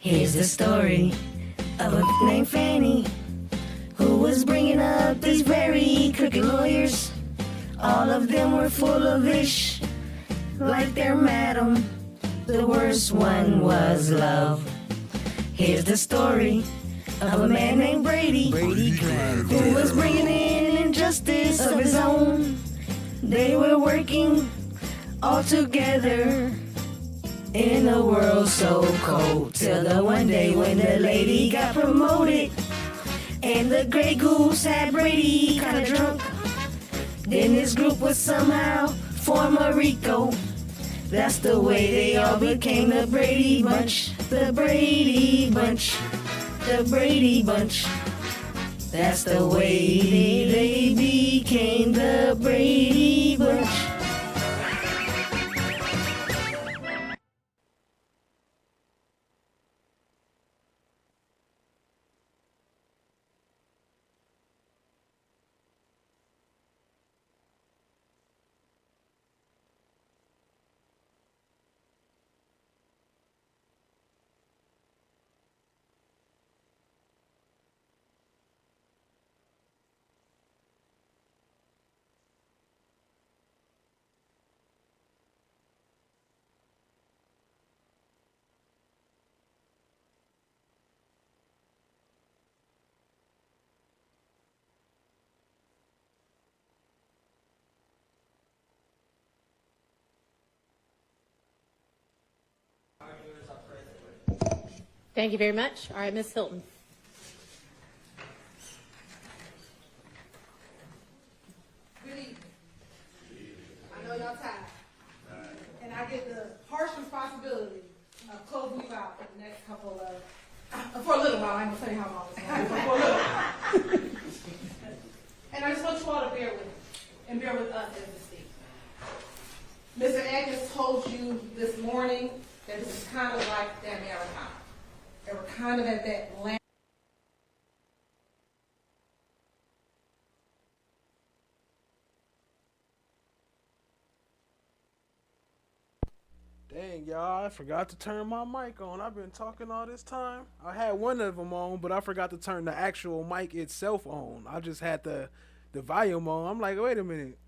Here's the story of a named Fanny who was bringing up these very crooked lawyers. All of them were full of ish, like their madam. The worst one was love. Here's the story of a man named Brady who was bringing in injustice of his own. They were working all together in a world so cold, till the one day when the lady got promoted and the Grey Goose had Brady kinda drunk. Then his group would somehow form a Rico. That's the way they all became the Brady Bunch. The Brady Bunch. The Brady Bunch. That's the way they became the Brady Bunch. Thank you very much. All right, Ms. Hilton. Good evening. I know y'all tired. And I get the harsh responsibility of closing you out for the next couple of, for a little while. I ain't gonna tell you how long it's gonna be, but for a little while. And I just want you all to bear with me and bear with us as the state. Mr. Atkins told you this morning that this is kind of like that marathon. They were kind of at that land. Dang, y'all, I forgot to turn my mic on. I've been talking all this time. I had one of them on, but I forgot to turn the actual mic itself on. I just had the volume on. I'm like, wait a minute.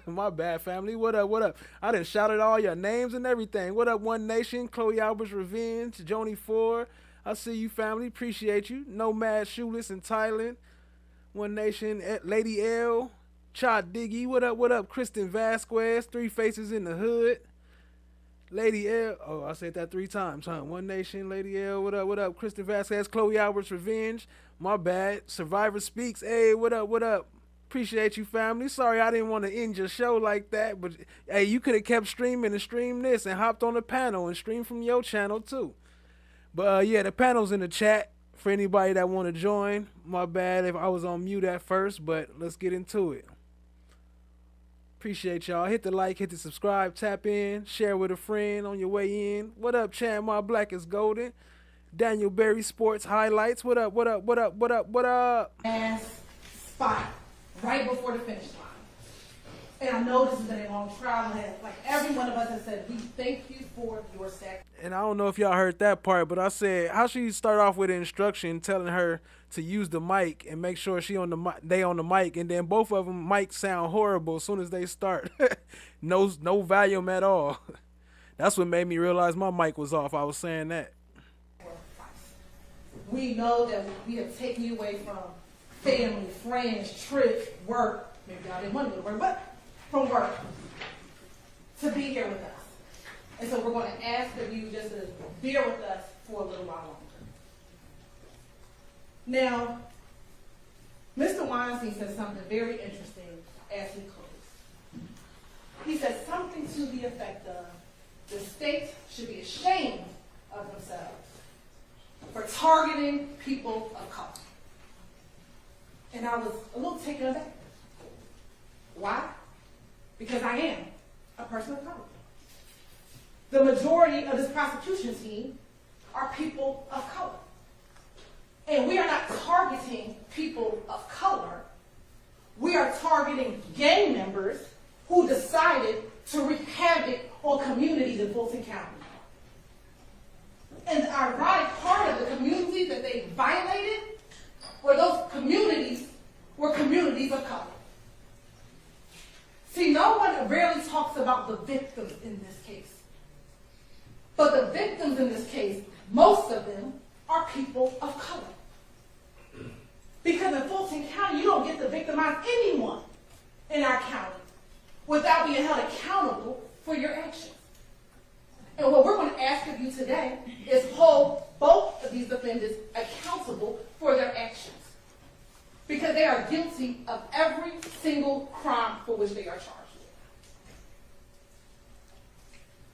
My bad, family. What up, what up? I done shouted all your names and everything. What up, One Nation, Chloe Albert's Revenge, Joni Ford. I see you, family. Appreciate you. Nomad Shoeless in Thailand. One Nation, Lady L, Cha Diggy. What up, what up? Kristen Vasquez, Three Faces in the Hood. Lady L. Oh, I said that 3 times, huh? One Nation, Lady L. What up, what up? Kristen Vasquez, Chloe Albert's Revenge. My bad. Survivor Speaks. Hey, what up, what up? Appreciate you, family. Sorry I didn't want to end your show like that, but hey, you could have kept streaming and streamed this and hopped on the panel and streamed from your channel too. But yeah, the panel's in the chat for anybody that want to join. My bad if I was on mute at first, but let's get into it. Appreciate y'all. Hit the like, hit the subscribe, tap in, share with a friend on your way in. What up, Chad? My Black is Golden. Daniel Berry Sports Highlights. What up, what up, what up, what up, what up? Spot right before the finish line. And I know this has been a long trial, and like every one of us has said, we thank you for your sacrifice. And I don't know if y'all heard that part, but I said, how should you start off with an instruction telling her to use the mic and make sure they on the mic, and then both of them mic sound horrible as soon as they start. no volume at all. That's what made me realize my mic was off. I was saying that. We know that we have taken you away from family, friends, trips, work. Maybe y'all didn't want to go to work, but from work to be here with us. And so we're going to ask of you just to bear with us for a little while longer. Now, Mr. Weinstein said something very interesting as he closed. He said something to the effect of, the state should be ashamed of themselves for targeting people of color. And I was a little taken aback. Why? Because I am a person of color. The majority of this prosecution team are people of color. And we are not targeting people of color. We are targeting gang members who decided to wreak havoc on communities in Fulton County. And the ironic part of the communities that they violated were those communities were communities of color. See, no one rarely talks about the victims in this case. But the victims in this case, most of them are people of color. Because in Fulton County, you don't get to victimize anyone in our county without being held accountable for your actions. And what we're going to ask of you today is hold both of these defendants accountable for their actions. Because they are guilty of every single crime for which they are charged with.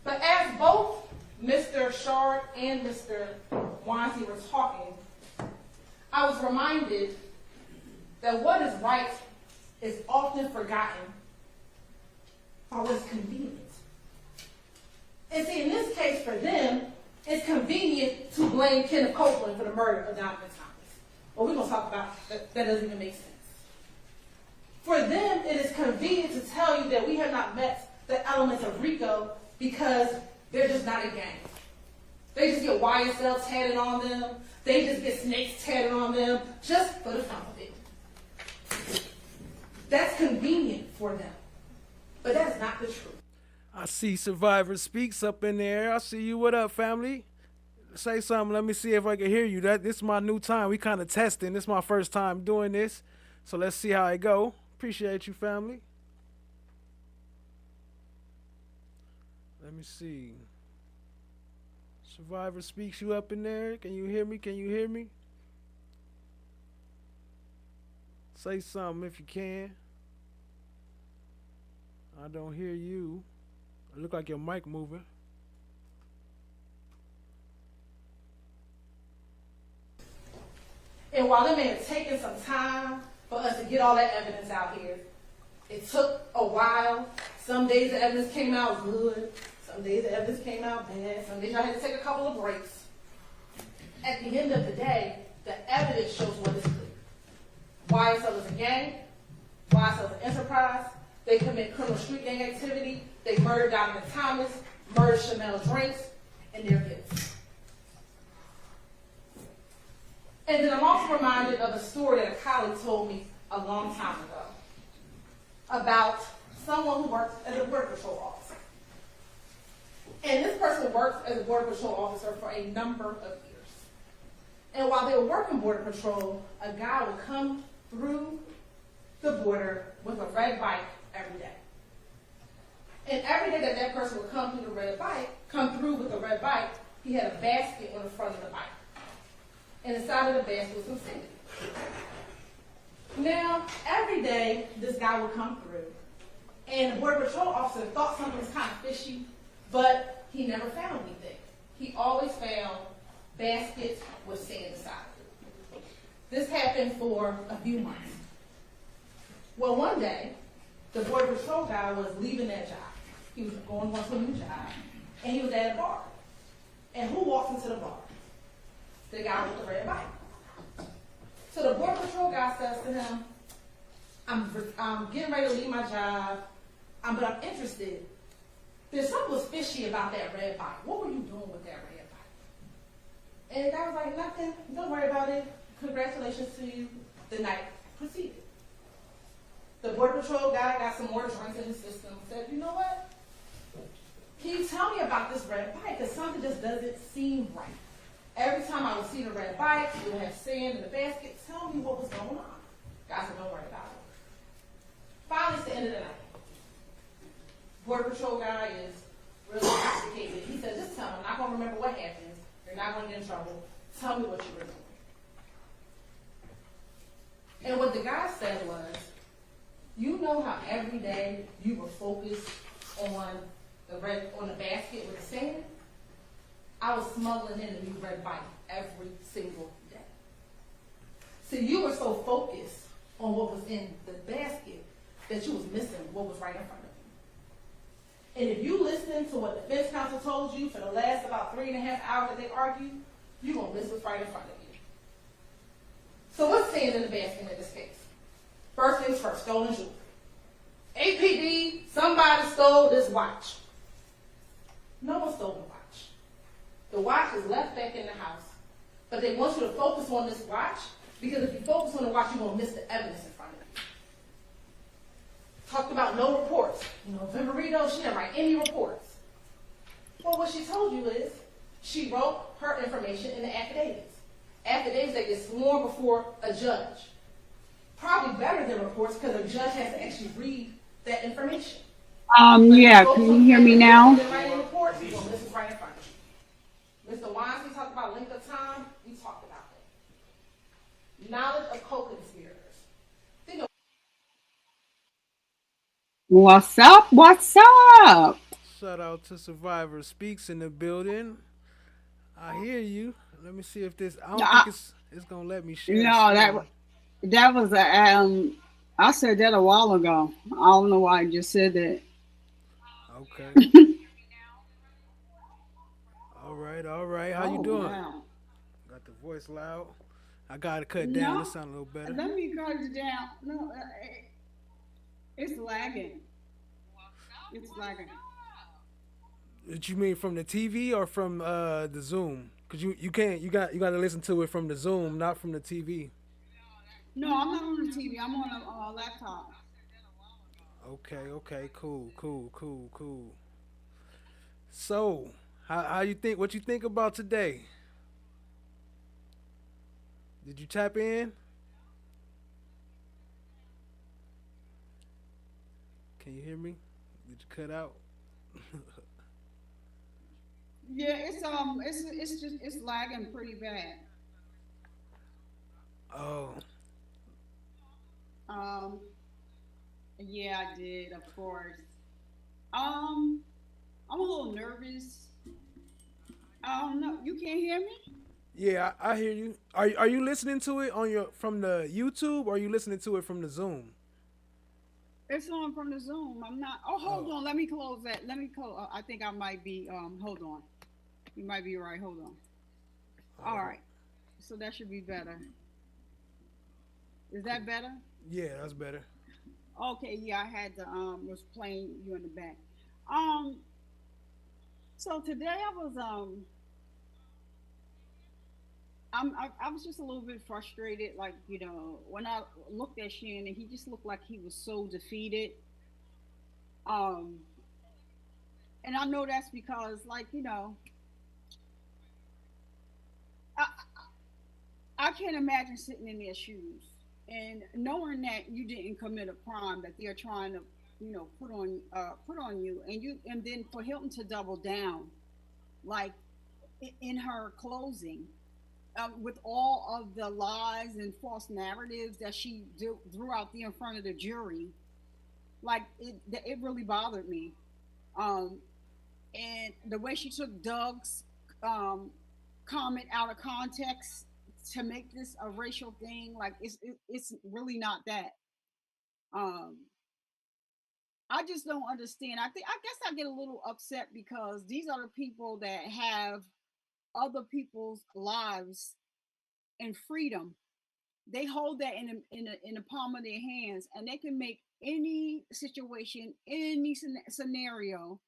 But as both Mr. Shard and Mr. Weinstein were talking, I was reminded that what is right is often forgotten by what is convenient. And see, in this case for them, it's convenient to blame Kenneth Copeland for the murder of Donovan Thomas. But we're going to talk about that. That doesn't even make sense. For them, it is convenient to tell you that we have not met the elements of RICO because they're just not a gang. They just get YSL tatted on them. They just get snakes tatted on them just for the fun of it. That's convenient for them. But that's not the truth. I see Survivor Speaks up in there. I see you. What up, family? Say something. Let me see if I can hear you. This is my new time. We kind of testing. This is my first time doing this. So let's see how it go. Appreciate you, family. Let me see. Survivor Speaks, you up in there? Can you hear me? Can you hear me? Say something if you can. I don't hear you. It look like your mic moving. And while it may have taken some time for us to get all that evidence out here, it took a while. Some days the evidence came out good. Some days the evidence came out bad. Some days I had to take a couple of breaks. At the end of the day, the evidence shows what is clear. YSL is a gang. YSL is an enterprise. They commit criminal street gang activity. They murdered Donovan Thomas, murdered Chanel Drinks, and they're guilty. And then I'm also reminded of a story that a colleague told me a long time ago about someone who works as a Border Patrol officer. And this person worked as a Border Patrol officer for a number of years. And while they were working Border Patrol, a guy would come through the border with a red bike every day. And every day that that person would come through with a red bike, he had a basket on the front of the bike. And inside of the basket was some sand. Now, every day, this guy would come through, and the Border Patrol officer thought something was kind of fishy, but he never found anything. He always found baskets with sand inside of it. This happened for a few months. Well, one day, the Border Patrol guy was leaving that job. He was going on to a new job, and he was at a bar. And who walks into the bar? The guy with the red bike. So the Border Patrol guy says to him, I'm getting ready to leave my job, but I'm interested. There's something was fishy about that red bike. What were you doing with that red bike? And the guy was like, nothing, don't worry about it. Congratulations to you. The night proceeded. The Border Patrol guy got some more drinks in his system and said, you know what? Can you tell me about this red bike? Because something just doesn't seem right. Every time I would see the red bike, it would have sand in the basket. Tell me what was going on. Guy said, don't worry about it. Finally, it's the end of the night. Border Patrol guy is really intoxicated. He said, just tell me. I'm not going to remember what happened. You're not going to get in trouble. Tell me what you were doing. And what the guy said was, you know how every day you were focused on the basket with the sand? I was smuggling in a new red bike every single day. So you were so focused on what was in the basket that you was missing what was right in front of you. And if you listen to what the defense counsel told you for the last about 3.5 hours that they argued, you're going to miss what's right in front of you. So what's sand in the basket in this case? First things first, stolen jewelry. APD, somebody stole this watch. No one stole the watch. The watch is left back in the house. But they want you to focus on this watch, because if you focus on the watch, you're going to miss the evidence in front of you. Talked about no reports. Viverito, she didn't write any reports. Well, what she told you is she wrote her information in the affidavits. Affidavits that get sworn before a judge. Probably better than reports, because a judge has to actually read that information. Yeah, can you hear me now? Writing reports, you're going to miss it right in front of you. Mr. Weinstein talked about length of time. We talked about that. Knowledge of co-conspirators. Think of What's up? What's up? Shout out to Survivor Speaks in the building. I hear you. Let me see if this. I don't think it's gonna let me share. No, The screen. that was I said that a while ago. I don't know why I just said that. Okay. All right. All right. How you Oh doing? wow. Got the voice loud. I gotta cut it down. No, It sound a little better. let me cut it down. No, it's lagging. It's lagging. What you mean from the TV or from the Zoom? Cause you can't you gotta listen to it from the Zoom, not from the TV. No, I'm not on the TV. I'm on a laptop. Okay. Okay. Cool. Cool. Cool. Cool. So, how you think? What you think about today? Did you tap in? Can you hear me? Did you cut out? Yeah, it's just it's lagging pretty bad. Oh, Um, yeah, I did, of course. Um, I'm a little nervous. No, you can't hear me? yeah, I hear you. Are you listening to it on your from the YouTube or are you listening to it from the Zoom? It's on from the Zoom. I'm not. Oh, hold Oh, on. Let me close that. Let me close. I think I might be. Hold on. You might be right. Hold on. all All right. right. So that should be better. Is that better? Yeah, that's better. Okay. Yeah, I had to. Was playing you in the back. Um. So today I was. I was just a little bit frustrated. Like when I looked at Shannon, he just looked like he was so defeated. Um. And I know that's because, like, I, I can't imagine sitting in their shoes and knowing that you didn't commit a crime that they're trying to, put on you, and then for Hilton to double down, like in her closing, with all of the lies and false narratives that she threw out there in front of the jury, like it really bothered me. Um, and the way she took Doug's um, comment out of context to make this a racial thing, like it's really not that. Um, I just don't understand. I guess I get a little upset because these are the people that have other people's lives and freedom. They hold that in the palm of their hands, and they can make any situation, any scenario,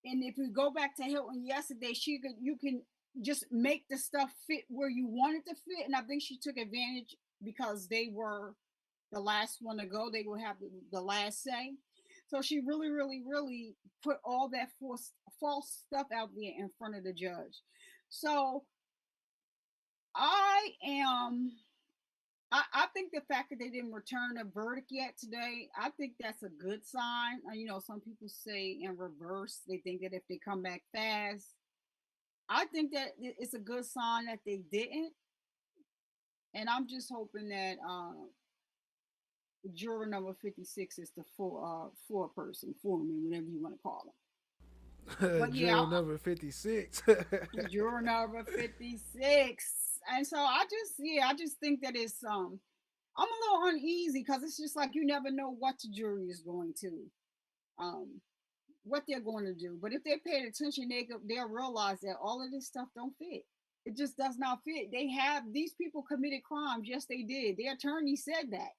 and if we go back to Hilton yesterday, you can just make the stuff fit where you want it to fit, and I think she took advantage because they were the last one to go. They will have the last say. So she really, really, really put all that false stuff out there in front of the judge. So I am. I think the fact that they didn't return a verdict yet today, I think that's a good sign. Some people say in reverse, they think that if they come back fast, I think that it's a good sign that they didn't. And I'm just hoping that juror number 56 is the four person, foreman, whatever you want to call them. But yeah, Drill number 56. juror number 56. And so I just think that it's I'm a little uneasy because it's just like you never know what the jury is going to um what they're going to do. But if they paid attention, they'll realize that all of this stuff don't fit. It just does not fit. These people committed crimes. Yes, they did. Their attorney said that,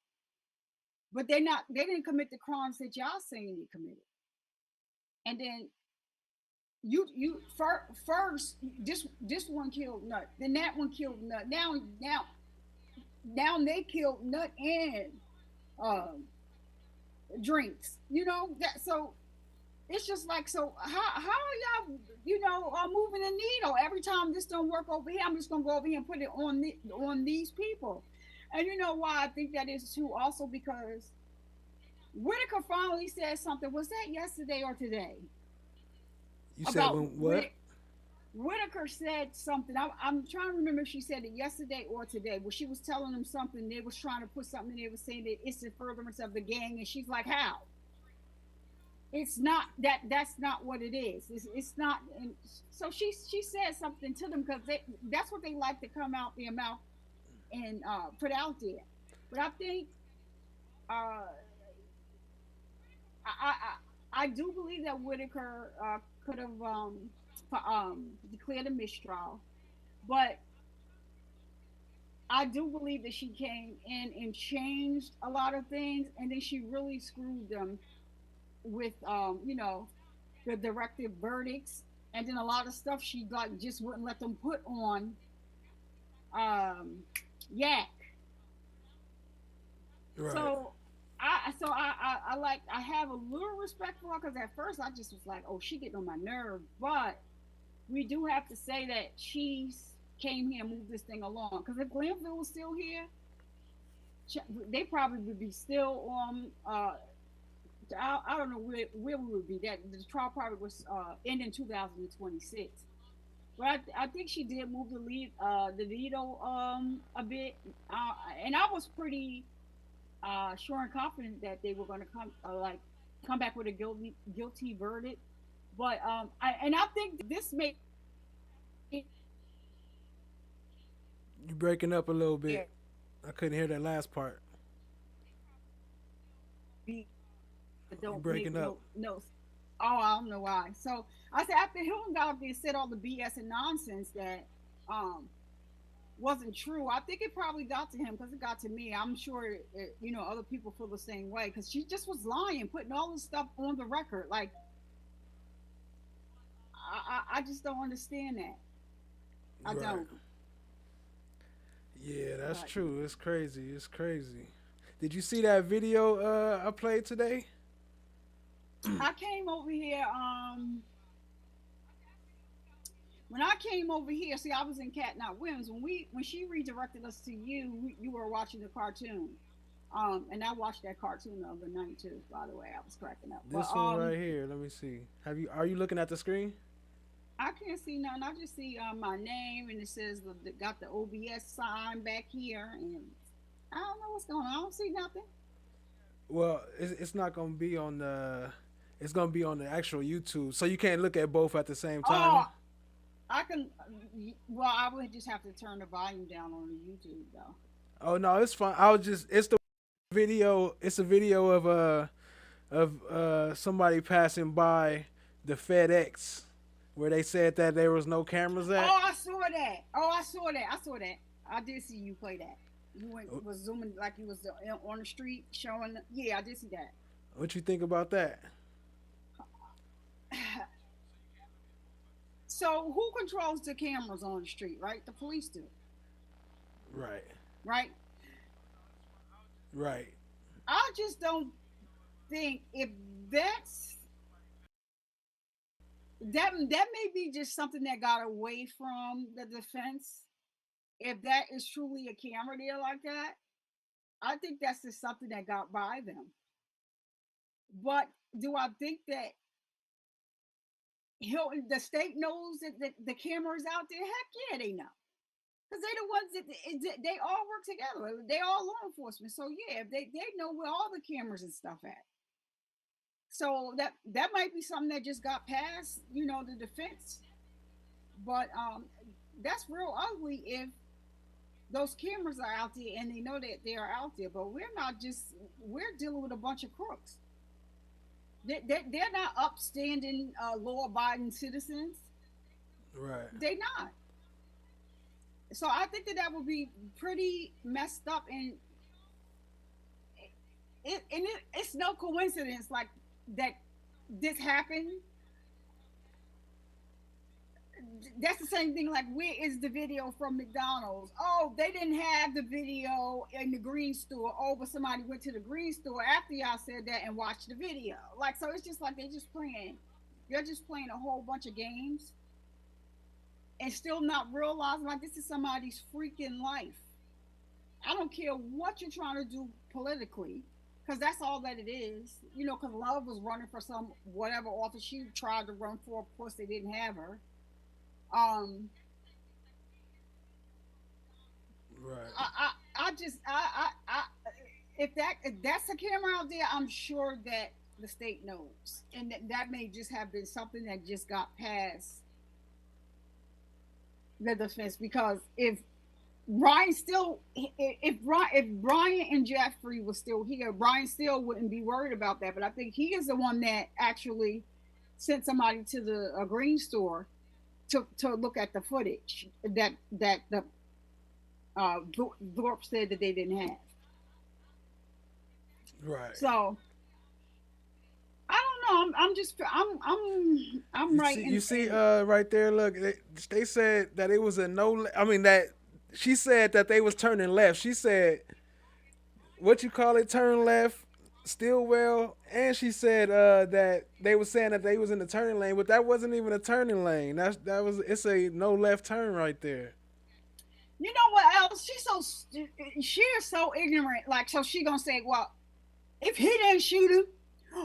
but they didn't commit the crimes that y'all saying they committed. And then first this one killed Nut, then that one killed Nut. Now they killed Nut and um drinks. You know that so it's just like so how are y'all moving the needle every time this don't work over here? I'm just gonna go over here and put it on these people, and you know why I think that is too. Also because Whitaker finally said something. Was that yesterday or today? You said About when what? Whitaker said something. I'm trying to remember if she said it yesterday or today. Where she was telling them something. They was trying to put something. They was saying that it's the furtherance of the gang, and she's like, "How? It's not that. That's not what it is. It's not." And so she said something to them because that's what they like to come out their mouth and put out there. But I think uh, I do believe that Whitaker could have declared a mistrial, but I do believe that she came in and changed a lot of things, and then she really screwed them with the directive verdicts, and then a lot of stuff she like just wouldn't let them put on um, Yak. Right. So I have a little respect for her because at first I just was like, oh, she getting on my nerve, but we do have to say that she came here and moved this thing along. Because if Glanville was still here, they probably would be still on. I don't know where we would be. That the trial probably was end in 2026. But I think she did move the needle a bit, and I was pretty sure and confident that they were going to come back with a guilty verdict. But I think this may You breaking up a little bit. I couldn't hear that last part. be You don't make breaking up. no. Oh, I don't know why. So I said after Hilton got up there and said all the BS and nonsense that um wasn't true. I think it probably got to him because it got to me. I'm sure other people feel the same way because she just was lying, putting all this stuff on the record. Like I just don't understand that. I Right. don't. Yeah, that's But true. It's crazy. It's crazy. Did you see that video I played today? I came over here. When I came over here, see, I was in Cat Not Williams. When she redirected us to you, you were watching the cartoon. And I watched that cartoon the other night too. By the way, I was cracking up. But This one right here. Let me see. Are you looking at the screen? I can't see nothing. I just see my name and it says got the OBS sign back here, and I don't know what's going on. I don't see nothing. Well, it's not gonna be on the. It's gonna be on the actual YouTube, so you can't look at both at the same time. Oh, I can. Well, I would just have to turn the volume down on the YouTube though. Oh no, it's fine. I was just. It's the video. It's a video of somebody passing by the FedEx where they said that there was no cameras at. Oh, I saw that. Oh, I saw that. I saw that. I did see you play that. Was zooming like you was on the street showing. Yeah, I did see that. What you think about that? So who controls the cameras on the street, right? The police do, Right. right? Right. I just don't think if that's that may be just something that got away from the defense. If that is truly a camera there like that, I think that's just something that got by them. But do I think that the state knows that the camera's out there? Heck yeah, they know. Because they're the ones that they all work together. They all law enforcement. So yeah, they know where all the cameras and stuff at. So that might be something that just got past, the defense. But that's real ugly if those cameras are out there and they know that they are out there. But we're dealing with a bunch of crooks. They're not upstanding, law-abiding citizens. Right. They're not. So I think that would be pretty messed up, and it's no coincidence like that this happened that's the same thing. Like, where is the video from McDonald's? Oh, they didn't have the video in the green store. Oh, but somebody went to the green store after y'all said that and watched the video. Like, so it's just like they're just playing. You're just playing a whole bunch of games and still not realizing like this is somebody's freaking life. I don't care what you're trying to do politically, because that's all that it is. You know, because Love was running for some whatever office she tried to run for. Of course, they didn't have her. Right. If that's a camera out there, I'm sure that the state knows, and that may just have been something that just got past the defense. Because if Brian and Jeffrey was still here, Brian still wouldn't be worried about that. But I think he is the one that actually sent somebody to the green store to look at the footage that the Thorpe said that they didn't have. Right. So I don't know. I'm right. You see, right there. Look, they said that it was a no. I mean that she said that they was turning left. She said, "What you call it? Turn left." Stillwell, and she said that they were saying that they was in the turning lane, but that wasn't even a turning lane. It's a no left turn right there. You know what else? She is so ignorant. Like, so she gonna say, well, if he didn't shoot him,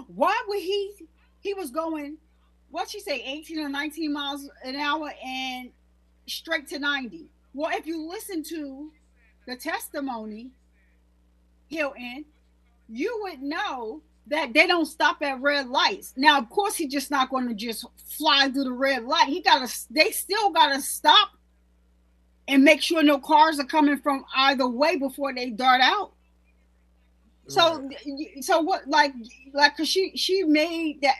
why would he was going, what she say, 18 or 19 miles an hour and straight to 90. Well, if you listen to the testimony, Hilton, you would know that they don't stop at red lights. Now, of course, he's just not going to just fly through the red light. They still gotta stop and make sure no cars are coming from either way before they dart out. Right. So what? Like, cause she made that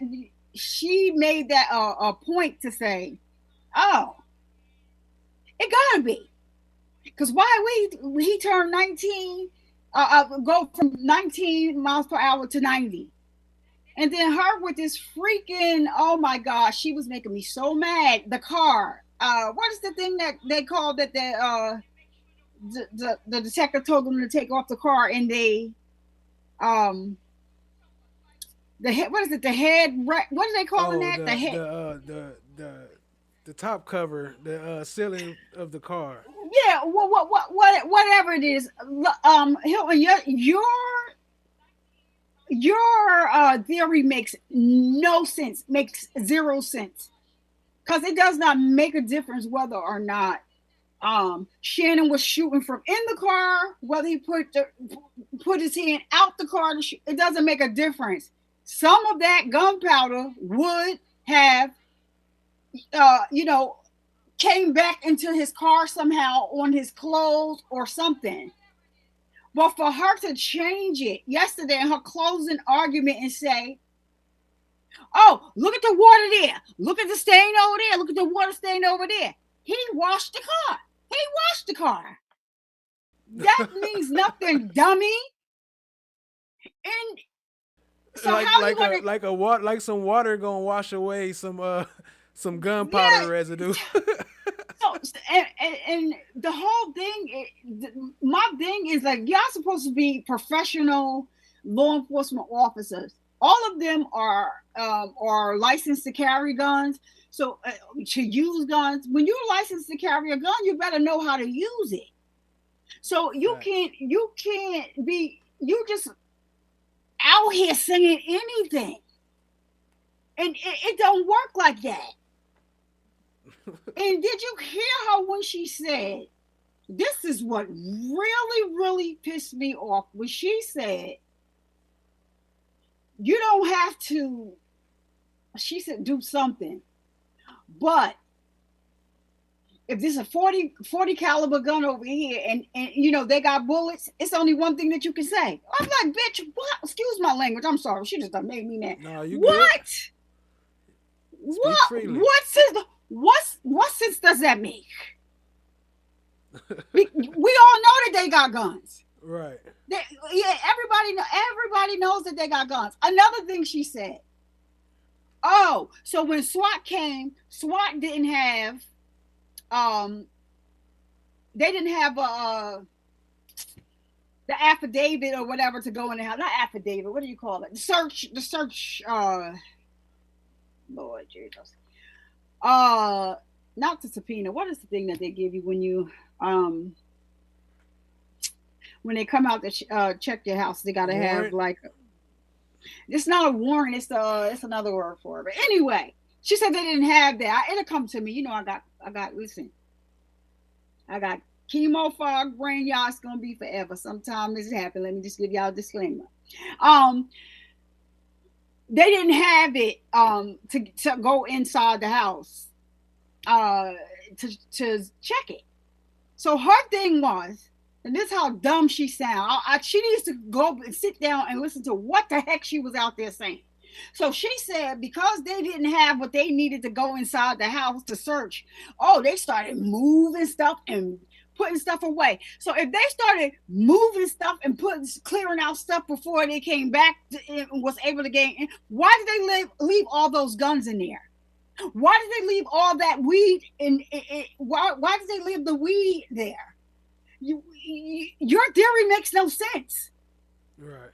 a point to say, oh, it gotta be, cause why he turned 19. Go from 19 miles per hour to 90. And then her with this freaking, oh my gosh, she was making me so mad. The car. What is the thing that they called that the detective told them to take off the car, and they what is it? The head, what are they calling that? The head, the top cover, the ceiling of the car. Yeah, whatever it is. Hilton, your theory makes no sense. Makes zero sense, because it does not make a difference whether or not Shannon was shooting from in the car, whether he put his hand out the car to shoot. It doesn't make a difference. Some of that gunpowder would have, came back into his car somehow on his clothes or something. But for her to change it yesterday in her closing argument and say, oh, look at the water there. Look at the stain over there. Look at the water stain over there. He washed the car. That means nothing, dummy. And so like some water gonna wash away some gunpowder residue. And the whole thing, my thing is like, y'all supposed to be professional law enforcement officers. All of them are licensed to carry guns. So to use guns, when you're licensed to carry a gun, you better know how to use it. So you can't be just out here saying anything, and it don't work like that. And did you hear her when she said, this is what really, really pissed me off, when she said, you don't have to, she said, do something. But if there's a 40 caliber gun over here and they got bullets, it's only one thing that you can say. I'm like, bitch, what? Excuse my language. I'm sorry. She just done made me mad. No, you what? Good. What? Freely. What sense does that make? We all know that they got guns. Right. Everybody knows that they got guns. Another thing she said, Oh, so when SWAT came, SWAT didn't have they didn't have the affidavit or whatever to go in the house. Not affidavit. What do you call it? The search. Lord Jesus. Not the subpoena. What is the thing that they give you when they come out to check your house? They gotta have like. It's not a warrant. It's another word for it. But anyway, she said they didn't have that. It'll come to me. You know, I got. Listen, I got chemo fog brain. Y'all, it's gonna be forever. Sometime this happen. Let me just give y'all a disclaimer. They didn't have it to go inside the house to check it. So her thing was, and this is how dumb she sounds. She needs to go and sit down and listen to what the heck she was out there saying. So she said because they didn't have what they needed to go inside the house to search, they started moving stuff and putting stuff away. So if they started moving stuff and clearing out stuff before they came back and was able to get in, why did they leave all those guns in there? Why did they leave all that weed in? Why did they leave the weed there? Your theory makes no sense. Right.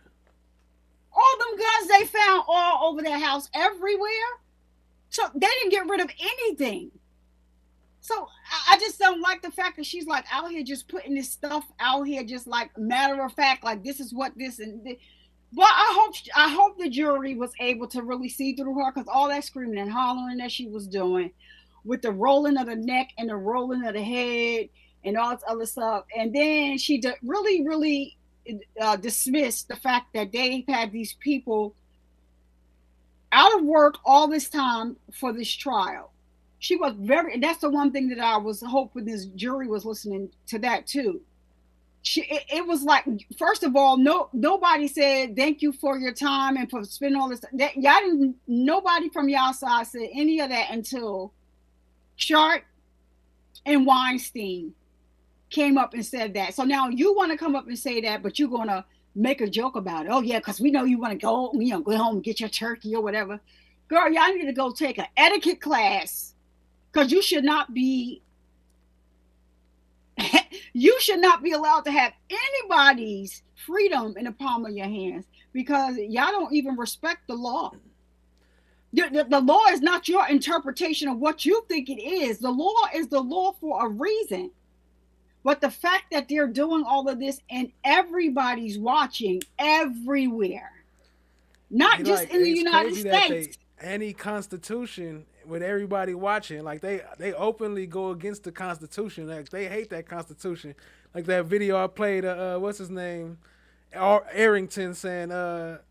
All them guns they found all over their house, everywhere. So they didn't get rid of anything. So I just don't like the fact that she's like out here just putting this stuff out here, just like matter of fact, like this is what this and this. But I hope the jury was able to really see through her, because all that screaming and hollering that she was doing, with the rolling of the neck and the rolling of the head and all this other stuff, and then she really dismissed the fact that they've had these people out of work all this time for this trial. She was and that's the one thing that I was hoping this jury was listening to that too. It was like, first of all, nobody said thank you for your time and for spending all this. Nobody from y'all side said any of that until Sharp and Weinstein came up and said that. So now you want to come up and say that, but you're going to make a joke about it. Oh yeah, because we know you want to go home and get your turkey or whatever. Girl, y'all need to go take an etiquette class, because you should not be allowed to have anybody's freedom in the palm of your hands, because y'all don't even respect the law. The law is not your interpretation of what you think it is. The law is the law for a reason. But the fact that they're doing all of this and everybody's watching everywhere, not just in the United States. Any constitution with everybody watching, like they openly go against the Constitution. Like they hate that Constitution. Like that video I played, what's his name, Arrington saying, the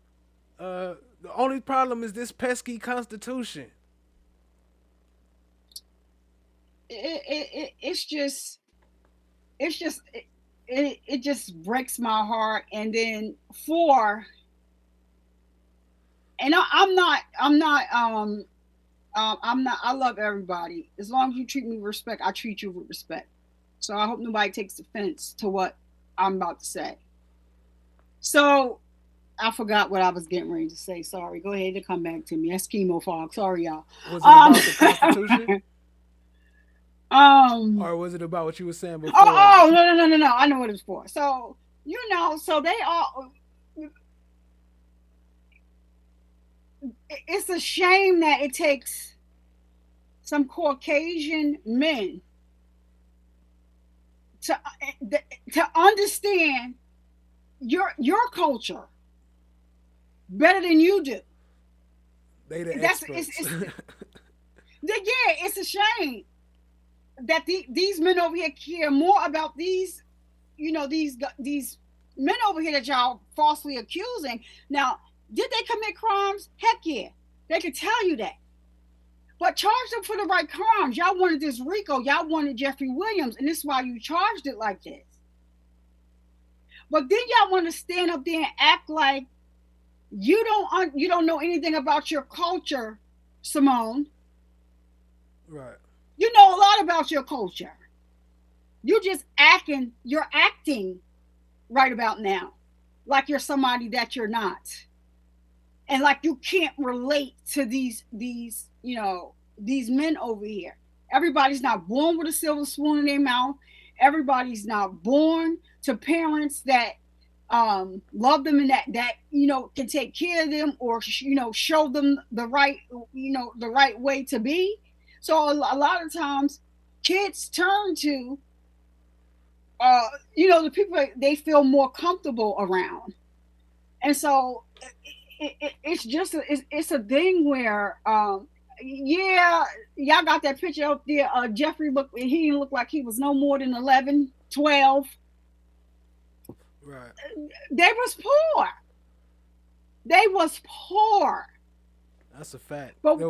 only problem is this pesky Constitution. It just breaks my heart. And then I love everybody. As long as you treat me with respect, I treat you with respect. So I hope nobody takes offense to what I'm about to say. So I forgot what I was getting ready to say. Sorry. Go ahead and come back to me. That's chemo fog. Sorry, y'all. Was it about the Constitution? Or was it about what you were saying before? No. I know what it's for. So, so they all... It's a shame that it takes some Caucasian men to understand your culture better than you do. They the experts. It's a shame that these men over here care more about these men over here that y'all falsely accusing. Now, did they commit crimes? Heck yeah. They could tell you that. But charge them for the right crimes. Y'all wanted this RICO. Y'all wanted Jeffrey Williams. And this is why you charged it like this. But then y'all want to stand up there and act like you don't know anything about your culture, Simone. Right. You know a lot about your culture. You're acting right about now like you're somebody that you're not. and like you can't relate to these these men over here. Everybody's not born with a silver spoon in their mouth. Everybody's not born to parents that love them and that can take care of them, or show them the right the right way to be. So a lot of times kids turn to the people they feel more comfortable around. And so it's just it's a thing where yeah, y'all got that picture up there. Jeffrey he didn't look like he was no more than 11, 12. Right. They was poor. They was poor. That's a fact. But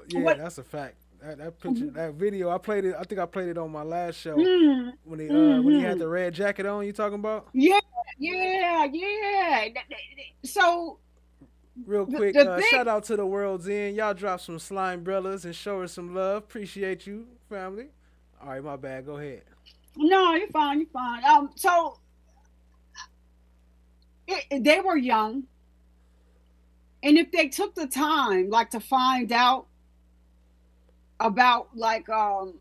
Yeah, that's a fact. That picture, that video, I played it. I think I played it on my last show when he had the red jacket on. You talking about? Yeah, yeah. So Real quick, shout out to the World's End. Y'all drop some slime brothers and show us some love. Appreciate you, family. All right, my bad. Go ahead. No, you're fine. You're fine. So they were young, and if they took the time, like, to find out about, like, what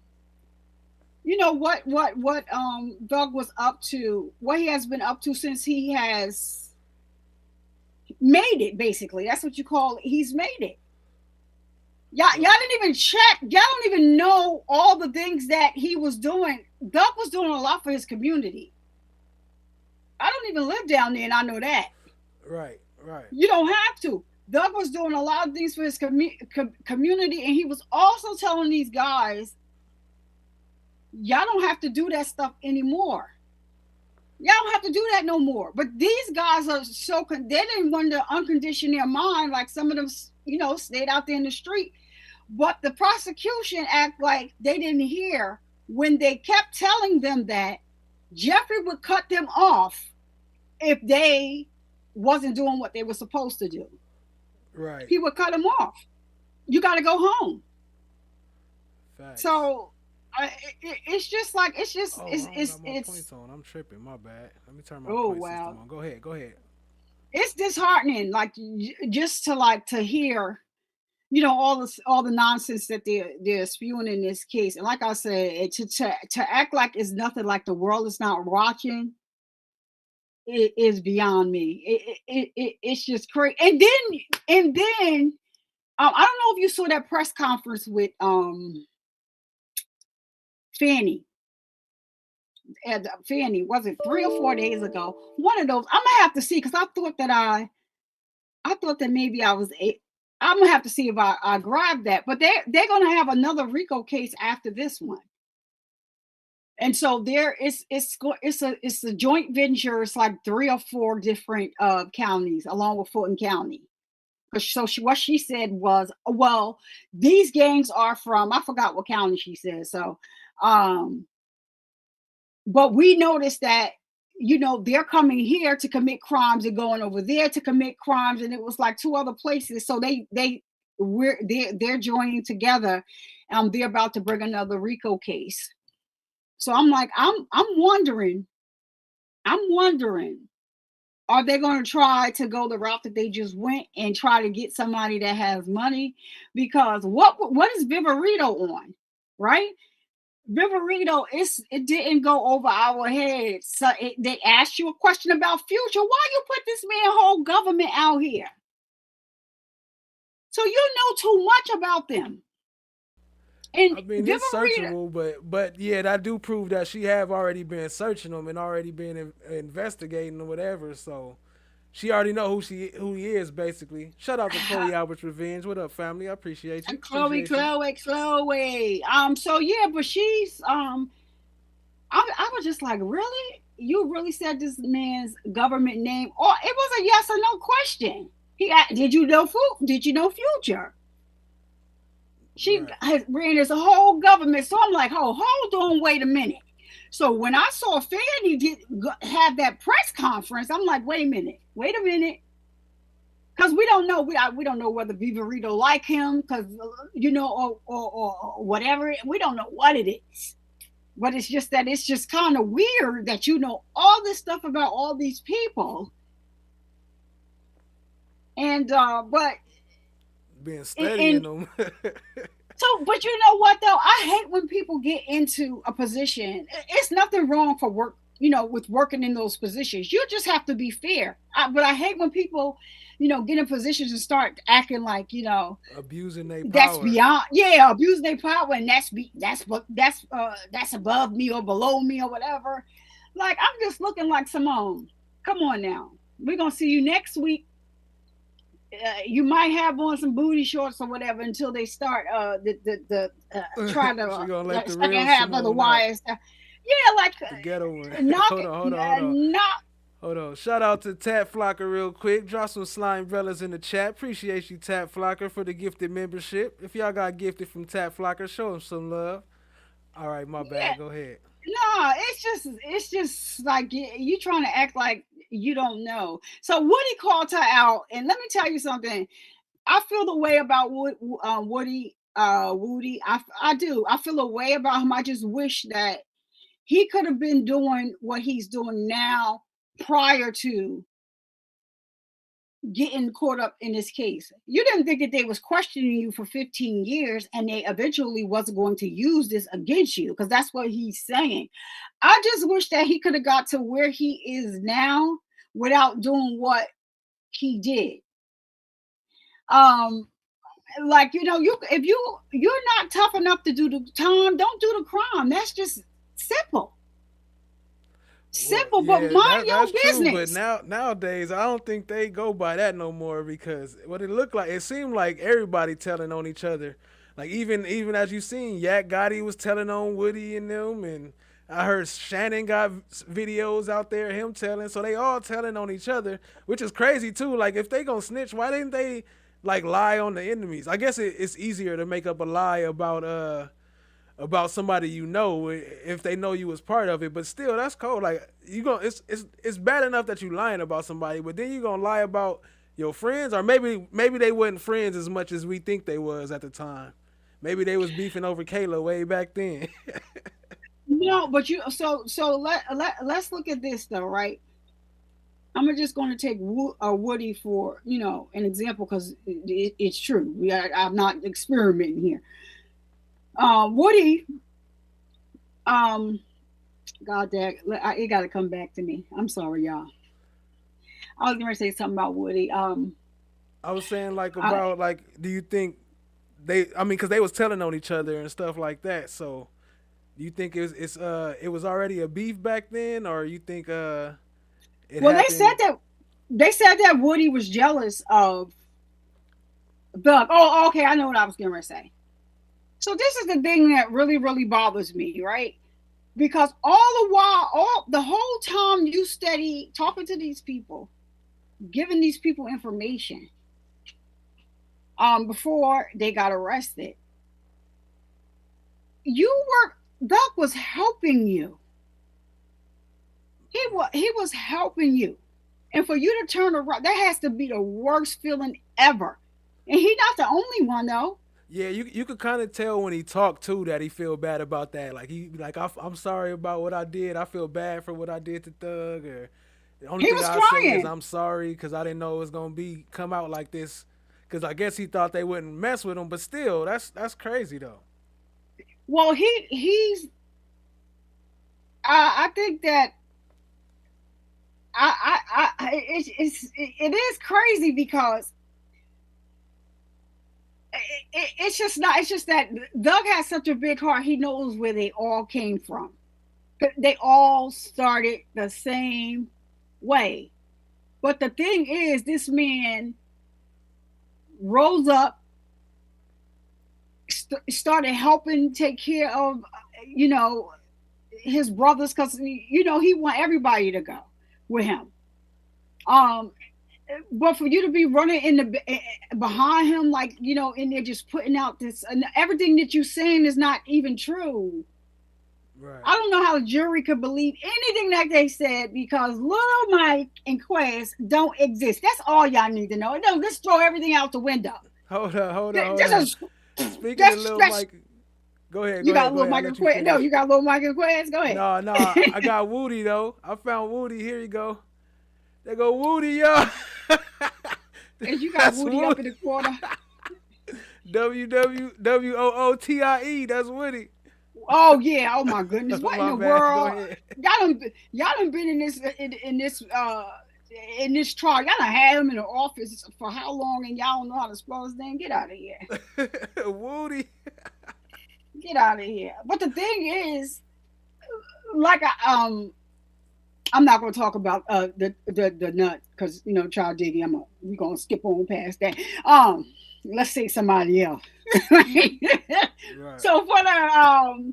Doug was up to, what he has been up to since he has made it. Basically, that's what you call it. He's made it. Y'all didn't even check. Y'all don't even know all the things that he was doing. Doug was doing a lot for his community. I don't even live down there, and I know that. Right. You don't have to. Doug was doing a lot of things for his community, and he was also telling these guys, y'all don't have to do that stuff anymore. Y'all don't have to do that no more. But these guys are they didn't want to uncondition their mind, like some of them, stayed out there in the street. But the prosecution act like they didn't hear when they kept telling them that Jeffrey would cut them off if they wasn't doing what they were supposed to do. Right. He would cut them off. You got to go home. Facts. So it's just like it's points on. I'm tripping. My bad. Let me turn my point system on. Go ahead. It's disheartening, like, just to hear, all the nonsense that they're spewing in this case. And like I said, to act like it's nothing, like the world is not watching, it is beyond me. It's just crazy. And then I don't know if you saw that press conference with Fanny. Fanny, was it 3 or 4 days ago? One of those. I'm gonna have to see, because I thought that maybe I was I'm gonna have to see if I grabbed that. But they're gonna have another RICO case after this one. And so it's a joint venture. It's like 3 or 4 different counties, along with Fulton County. So what she said was, well, these gangs are from, I forgot what county she said. So, but we noticed that, they're coming here to commit crimes and going over there to commit crimes, and it was like 2 other places. So they're joining together. They're about to bring another RICO case. So I'm like, I'm wondering, are they going to try to go the route that they just went and try to get somebody that has money? Because what is Viverito on, right? Viverito, it didn't go over our heads. So they asked you a question about Future. Why you put this man whole government out here? So you know too much about them. And I mean, it's searchable, but yeah, that do prove that she have already been searching them and already been investigating or whatever. So she already know who he is, basically. Shout out to Chloe Albert's Revenge. What up, family? I appreciate you. Chloe. So yeah, but she's I was just like, really? You really said this man's government name? Or it was a yes or no question. He asked, did you know Future? She ran his whole government. So I'm like, hold on, wait a minute. So when I saw Fanny have that press conference, I'm like, wait a minute. Because we don't know. We don't know whether Viverito like him, because, or whatever. We don't know what it is. But it's just that it's just kind of weird that all this stuff about all these people, And but Being and studying them. so, but you know what though? I hate when people get into a position. It's nothing wrong for work, with working in those positions. You just have to be fair. But I hate when people, get in positions and start acting like, Abusing their that's power. beyond, yeah, abusing their power, and that's above me or below me or whatever. Like I'm just looking like Simone. Come on now, we're gonna see you next week. You might have on some booty shorts or whatever until they start try to She gonna let the the second real half of the Simone out. YSL. Yeah, like The ghetto one. knock Hold it, on, hold on, hold on. knock. Hold on. Shout out to Tap Flocker real quick. Drop some slime brothers in the chat. Appreciate you, Tap Flocker, for the gifted membership. If y'all got gifted from Tap Flocker, show them some love. All right, my Yeah, bad. Go ahead. no, it's just like you trying to act like you don't know. So Woody called her out, and let me tell you something. I feel the way about Woody. Woody, I do. I feel a way about him. I just wish that he could have been doing what he's doing now prior to getting caught up in this case. You didn't think that they was questioning you for 15 years and they eventually wasn't going to use this against you, because that's what he's saying. I just wish that he could have got to where he is now without doing what he did. Um, like you if you're not tough enough to do the time, don't do the crime. That's just simple. Well, Simple, but yeah, mind your that's true. But business. nowadays, I don't think they go by that no more because what it looked like, it seemed like everybody telling on each other. Like even as you seen, Yak Gotti was telling on Woody and them, and I heard Shannon got videos out there him telling. So they all telling on each other, which is crazy too. Like if they gonna snitch, why didn't they like lie on the enemies? I guess it's easier to make up a lie about somebody if they know you was part of it, but still that's cold. Like you going it's bad enough that you lying about somebody, but then you gonna lie about your friends, or maybe they wasn't friends as much as we think they was at the time. Maybe they was beefing over Kayla way back then. No, but let's look at this though, right? I'm just going to take Woody for an example because it's true. I'm not experimenting here. Woody, um, God dang, it got to come back to me. I'm sorry, y'all. I was going to say something about Woody. I was saying like I, about like, do you think I mean, because they was telling on each other and stuff like that. So do you think it was already a beef back then, or you think it well, happened? they said that Woody was jealous of Doug. Oh, okay, I know what I was going to say. So this is the thing that really, really bothers me, right? Because all the while, all the whole time you steady talking to these people, giving these people information, before they got arrested, Doug was helping you. He was helping you, and for you to turn around, that has to be the worst feeling ever. And he's not the only one though. Yeah, you could kind of tell when he talked too that he feel bad about that. Like I'm sorry about what I did. I feel bad for what I did to Thug. Or the only He thing was I say is crying. I'm sorry because I didn't know it was gonna come out like this. Because I guess he thought they wouldn't mess with him. But still, that's crazy though. Well, he's. I think that it is crazy because it's just not. It's just that Doug has such a big heart. He knows where they all came from. They all started the same way. But the thing is, this man rose up, started helping take care of, you know, his brothers, because he want everybody to go with him. Um, but for you to be running in the behind him, like in there just putting out this, and everything that you saying is not even true. Right. I don't know how the jury could believe anything that they said because Little Mike and Quest don't exist. That's all y'all need to know. No, let's throw everything out the window. Hold on, hold on, hold on. That's Speaking of that's Lil that's Mike, go ahead, you go got ahead, go Little ahead. I'll Mike and let you Quest. No, finish. you got Little Mike and Quest. Go ahead. No, no, I got Woody though. I found Woody. Here you go. They go Woody, yo. And you got That's Woody up Woody. in the corner. WWWOOTIE. That's Woody. Oh yeah. Oh my goodness. What in My the bad. Go world? ahead. Y'all done been in this trial. Y'all done had him in the office for how long, and y'all don't know how to spell his name? Get out of here. Woody. Get out of here. But the thing is, like I'm not going to talk about the nut because child digging. We gonna skip on past that. Let's say somebody else. Right. So for the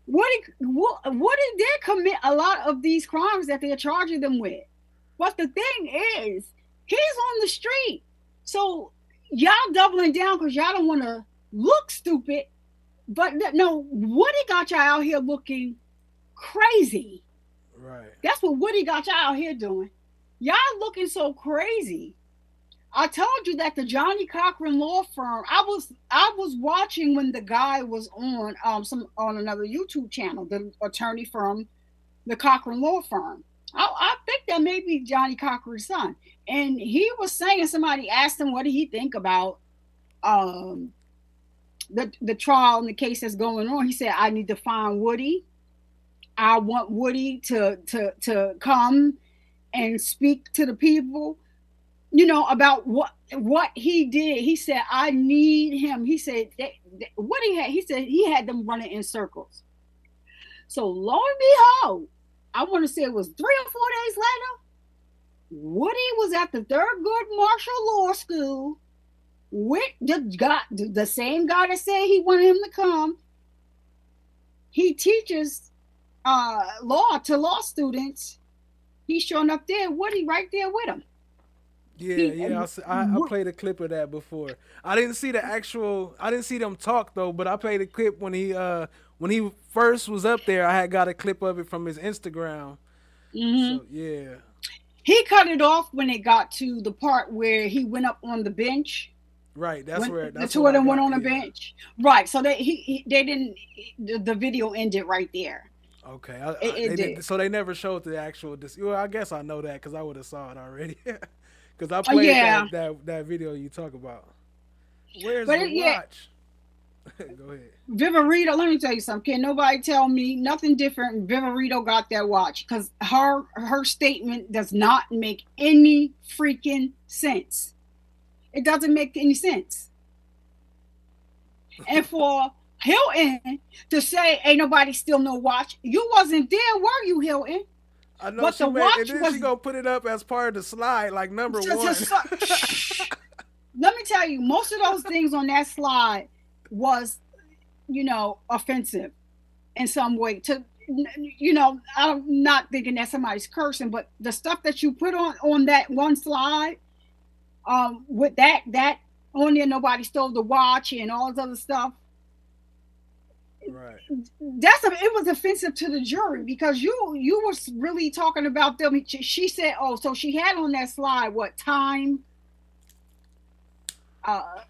Woody did commit a lot of these crimes that they're charging them with. But the thing is, he's on the street. So y'all doubling down because y'all don't want to look stupid. But no, Woody got y'all out here looking crazy. Right. That's what Woody got y'all out here doing. Y'all looking so crazy. I told you that the Johnny Cochran law firm. I was watching when the guy was on on another YouTube channel, the attorney from the Cochran law firm. I think that may be Johnny Cochran's son, and he was saying, somebody asked him what did he think about the trial and the case that's going on. He said, I need to find Woody. I want Woody to come and speak to the people, about what he did. He said, I need him. He said what he said he had them running in circles. So lo and behold, I want to say it was 3 or 4 days later, Woody was at the Thurgood Marshall Law School with the same guy that said he wanted him to come. He teaches law to law students. He's showing up there, Woody right there with him. Yeah. I played a clip of that before. I didn't see them talk though, but I played a clip when he first was up there. I had got a clip of it from his Instagram. Mm-hmm. So yeah. He cut it off when it got to the part where he went up on the bench. Right, that's where the two of them went on the bench. Right, so they didn't. The video ended right there. Okay, It did. So they never showed the actual. Well, I guess I know that because I would have saw it already. Because I played that video you talk about. Where's the watch? Go ahead. Vivarito, let me tell you something. Can't nobody tell me nothing different. Vivarito got that watch because her statement does not make any freaking sense. It doesn't make any sense. And for Hilton to say ain't nobody steal no watch, you wasn't there, were you, Hilton? I know, but she gonna put it up as part of the slide, like number one. Let me tell you, most of those things on that slide was, offensive in some way. I'm not thinking that somebody's cursing, but the stuff that you put on that one slide, with that on there, nobody stole the watch and all this other stuff. Right. It was offensive to the jury because you was really talking about them. She said, so she had on that slide what time,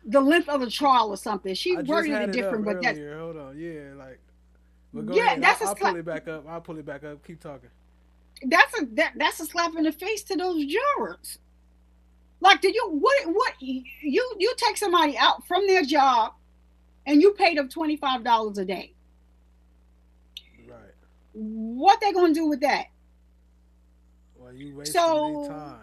the length of the trial or something. She worded it different, but that's hold on, yeah, like. But go yeah, ahead. I'll pull it back up. Keep talking. That's a slap in the face to those jurors. Like, did you what you take somebody out from their job and you pay them $25 a day? Right. What they gonna do with that? Well, you wasting their time.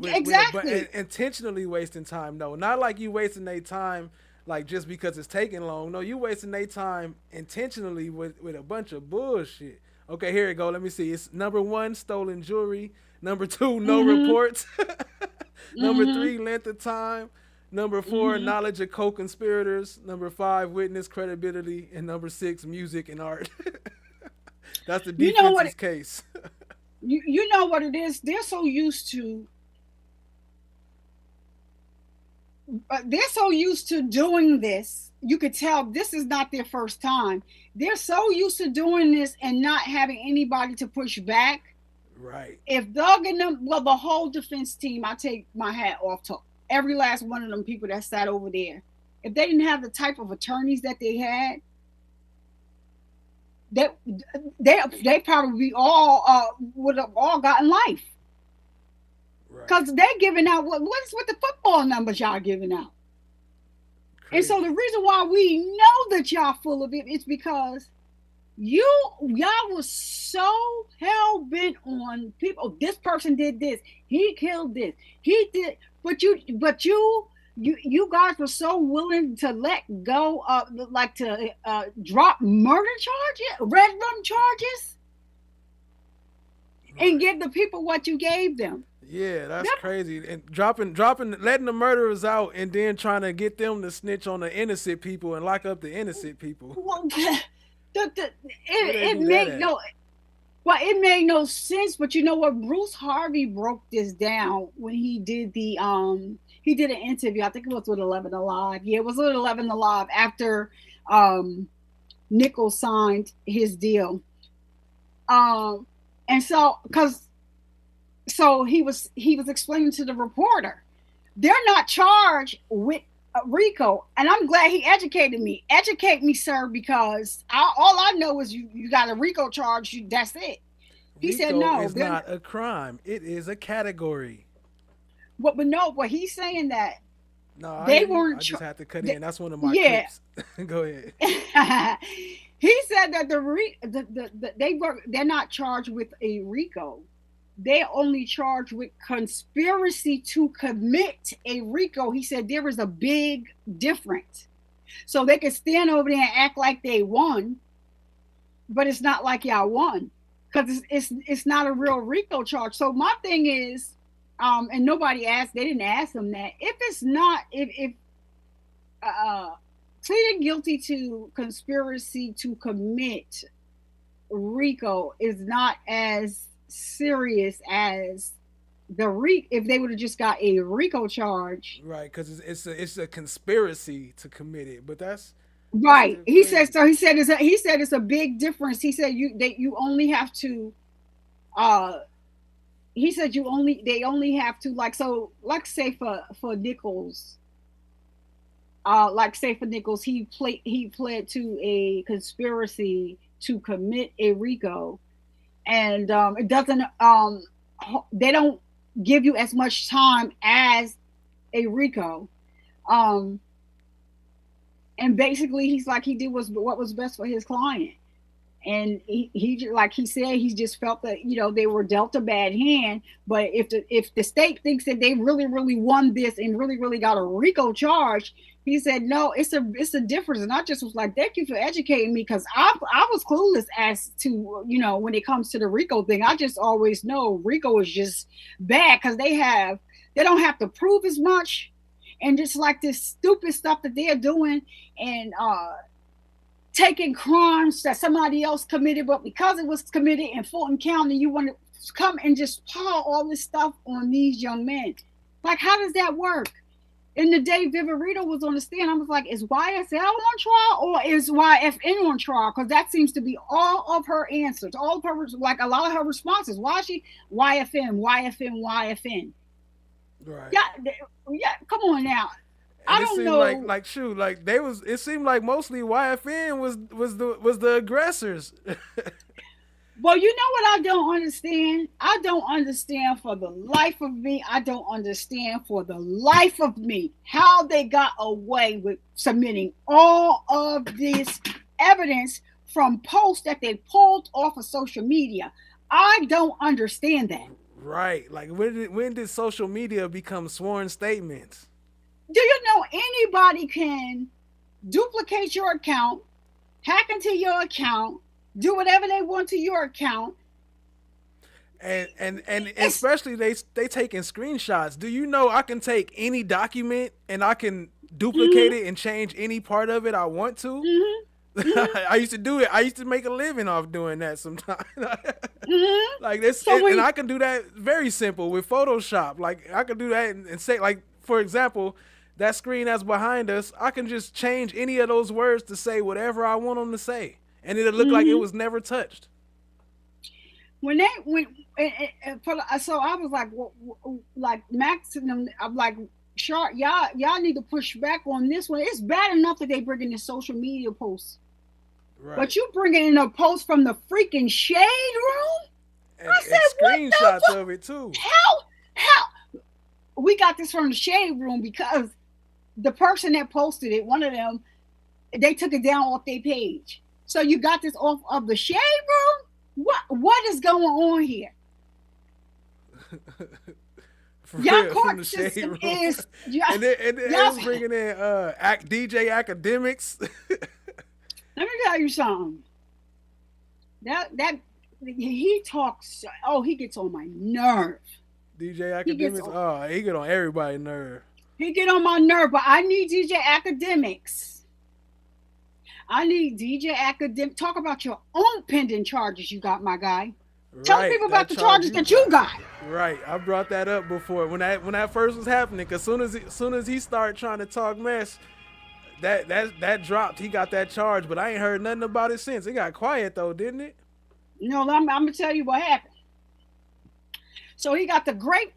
Exactly. But intentionally wasting time. No, not like you wasting their time like just because it's taking long. No, you wasting their time intentionally with a bunch of bullshit. Okay, here we go. Let me see. It's number 1, stolen jewelry. Number 2, no reports. Number 3, length of time. Number 4, knowledge of co-conspirators. Number 5, witness credibility. And number 6, music and art. That's the defense's case. You know what it is? They're so used to doing this. You could tell this is not their first time. They're so used to doing this and not having anybody to push back. Right. If Doug and them, the whole defense team, I take my hat off to every last one of them people that sat over there. If they didn't have the type of attorneys that they had, they probably all would have all gotten life. Right. Because they're giving out what's with the football numbers y'all giving out. Crazy. And so the reason why we know that y'all full of it is because y'all was so hell bent on people. Oh, this person did this. He killed this. He did. But you guys were so willing to let go of, like, to drop murder charges, red rum charges, and give the people what you gave them. Yeah, that's crazy. And dropping, letting the murderers out, and then trying to get them to snitch on the innocent people and lock up the innocent people. Well, it made no sense. But you know what? Bruce Harvey broke this down when he did an interview. I think it was with 11 Alive. Yeah, it was with 11 Alive after Nichols signed his deal. And so, he was explaining to the reporter, they're not charged with RICO, and I'm glad he educated me. Educate me, sir, because all I know is you got a RICO charge. That's it. He said no. It's not a crime. It is a category. But he's saying that they weren't. I just had to cut in. That's one of my clips. Go ahead. He said that they're not charged with a RICO. They're only charged with conspiracy to commit a RICO. He said there is a big difference. So they can stand over there and act like they won, but it's not like y'all won, because it's not a real RICO charge. So my thing is, and they didn't ask them that, if pleading guilty to conspiracy to commit RICO is not as serious as if they would have just got a RICO charge, right? Because it's a conspiracy to commit it, but that's right. He said so. He said it's a big difference. He said you only have to. He said they only have to, like say for Nichols. He pled to a conspiracy to commit a RICO. And it doesn't, they don't give you as much time as a RICO. And basically he's like, he did what was best for his client. And he like he said, he just felt that, they were dealt a bad hand. But if the state thinks that they really, really won this and really, really got a RICO charge, he said, no, it's a difference. And I just was like, thank you for educating me, because I was clueless as to, when it comes to the RICO thing. I just always know RICO is just bad because they don't have to prove as much. And just like this stupid stuff that they're doing, and taking crimes that somebody else committed, but because it was committed in Fulton County, you want to come and just pile all this stuff on these young men. Like, how does that work? In the day Viverito was on the stand, I was like, is YSL on trial or is YFN on trial? Because that seems to be all of her answers, all of her, like a lot of her responses. Why is she YFN? Right. Yeah. Come on now. And I don't know. It seemed like mostly YFN was the aggressors. Well, you know what I don't understand? I don't understand for the life of me. I don't understand for the life of me how they got away with submitting all of this evidence from posts that they pulled off of social media. I don't understand that. Right. Like, when did social media become sworn statements? Do you know anybody can duplicate your account, hack into your account, do whatever they want to your account, and especially they taking screenshots. Do you know I can take any document and I can duplicate it and change any part of it I want to? I used to do it. I used to make a living off doing that sometimes. Like this, and I can do that very simple with Photoshop. Like, I can do that and say, like, for example, that screen that's behind us, I can just change any of those words to say whatever I want them to say, and it'll look like it was never touched. So I was like, like Max and them, I'm like, Sharp, y'all need to push back on this one. It's bad enough that they bring in the social media posts, right? But you bringing in a post from the freaking shade room, and screenshots of it too. How? we got this from the shade room because the person that posted it, one of them, they took it down off their page. So you got this off of the shade room? What is going on here? Y'all court system is, and then it was bringing in DJ Academics. Let me tell you something. That he talks. Oh, he gets on my nerve. DJ Academics. He get on everybody's nerve. He get on my nerve, but I need DJ Academics. I need DJ Academic. Talk about your own pending charges you got, my guy. Right, tell people about the charges that you got. Right, I brought that up before when that first was happening. Cause soon as he started trying to talk mess, that dropped. He got that charge, but I ain't heard nothing about it since. It got quiet though, didn't it? No, I'm gonna tell you what happened. So he got the grape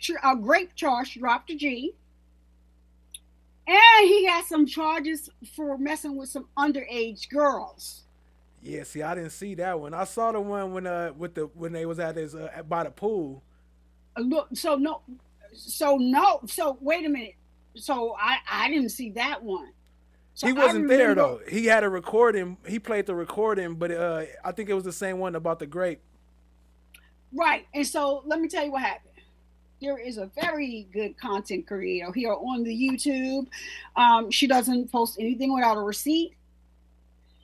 charge dropped to G, and he got some charges for messing with some underage girls. Yeah, see, I didn't see that one. I saw the one when they was at his by the pool. Look, so wait a minute. So I didn't see that one. So he wasn't there though. He had a recording. He played the recording, but I think it was the same one about the grape. Right, and so let me tell you what happened. There is a very good content creator here on the YouTube. She doesn't post anything without a receipt.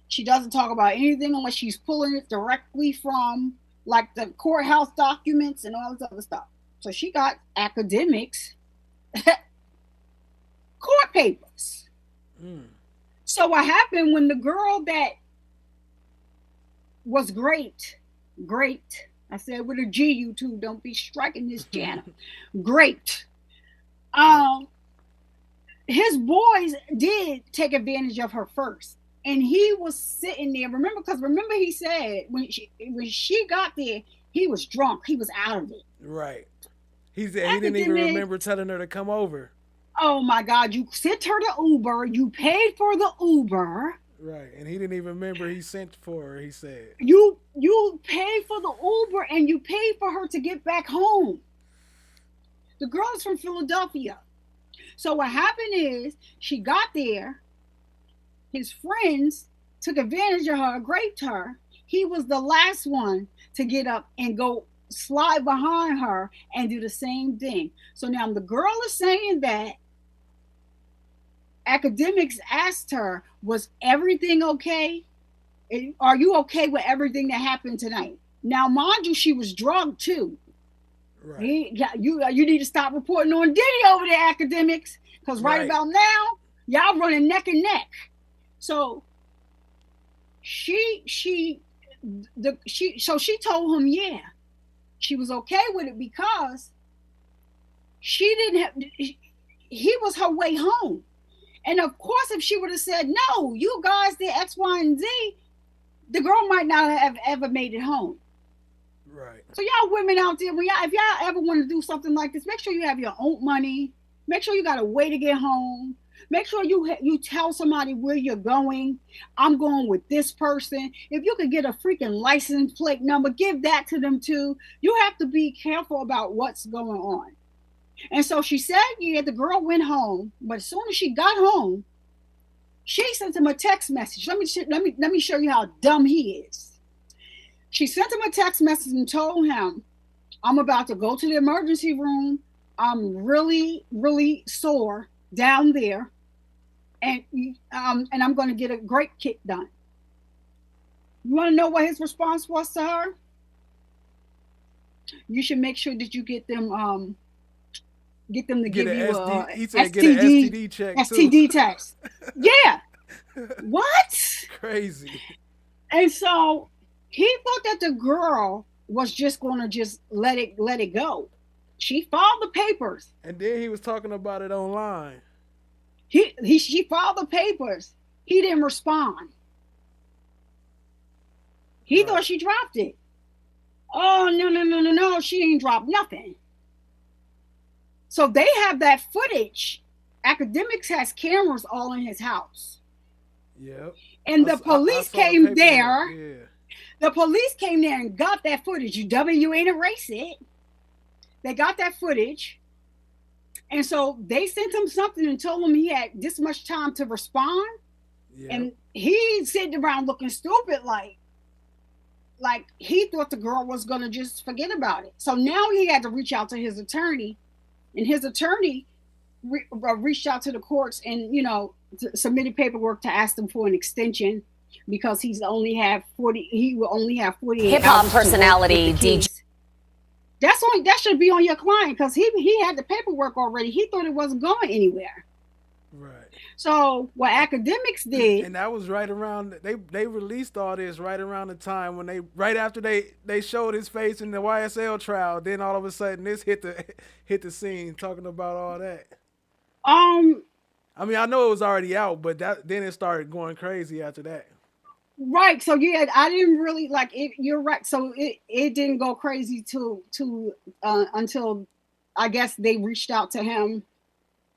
She doesn't talk about anything unless she's pulling it directly from like the courthouse documents and all this other stuff. So she got Academics court papers. So what happened when the girl that was great, I said with a G, YouTube, don't be striking this channel. Great. His boys did take advantage of her first. And he was sitting there. Remember he said when she got there, he was drunk. He was out of it. Right. He said he didn't even remember telling her to come over. Oh my God! You sent her the Uber. You paid for the Uber. Right, and he didn't even remember he sent for her. He said you paid for the Uber and you paid for her to get back home. The girl is from Philadelphia. So what happened is she got there. His friends took advantage of her, raped her. He was the last one to get up and go slide behind her and do the same thing. So now the girl is saying that Academics asked her, was everything okay? Are you okay with everything that happened tonight? Now, mind you, she was drugged too. Right. You need to stop reporting on Diddy over there, Academics, because right about now, y'all running neck and neck. So she told him, yeah, she was okay with it because he was her way home. And of course, if she would have said, no, you guys did X, Y, and Z, the girl might not have ever made it home. Right. So y'all women out there, if y'all ever want to do something like this, make sure you have your own money. Make sure you got a way to get home. Make sure you tell somebody where you're going. I'm going with this person. If you could get a freaking license plate number, give that to them too. You have to be careful about what's going on. And so she said, yeah, the girl went home, but as soon as she got home, she sent him a text message. Let me show you how dumb he is. She sent him a text message and told him, I'm about to go to the emergency room. I'm really, really sore down there. And I'm going to get a grape kit done. You want to know what his response was to her? You should make sure that you get them to give you a STD check STD test. Yeah. What? Crazy. And so he thought that the girl was just going to just let it go. She filed the papers. And then he was talking about it online. She filed the papers. He didn't respond. He thought she dropped it. Oh, no. She ain't dropped nothing. So they have that footage. Academics has cameras all in his house. Yep. And the police came there. Yeah. The police came there and got that footage. You ain't erase it. They got that footage. And so they sent him something and told him he had this much time to respond. Yeah. And he sitting around looking stupid, like he thought the girl was gonna just forget about it. So now he had to reach out to his attorney, and his attorney reached out to the courts and submitted paperwork to ask them for an extension because he will only have 48 hip hop hours personality DJ. That should be on your client because he had the paperwork already. He thought it wasn't going anywhere. Right. So what academics did, and that was right around they released all this right around the time when right after they showed his face in the YSL trial. Then all of a sudden this hit the scene talking about all that. I mean, I know it was already out, but then it started going crazy after that. Right. So yeah, I didn't really like it. You're right. So it didn't go crazy until I guess they reached out to him,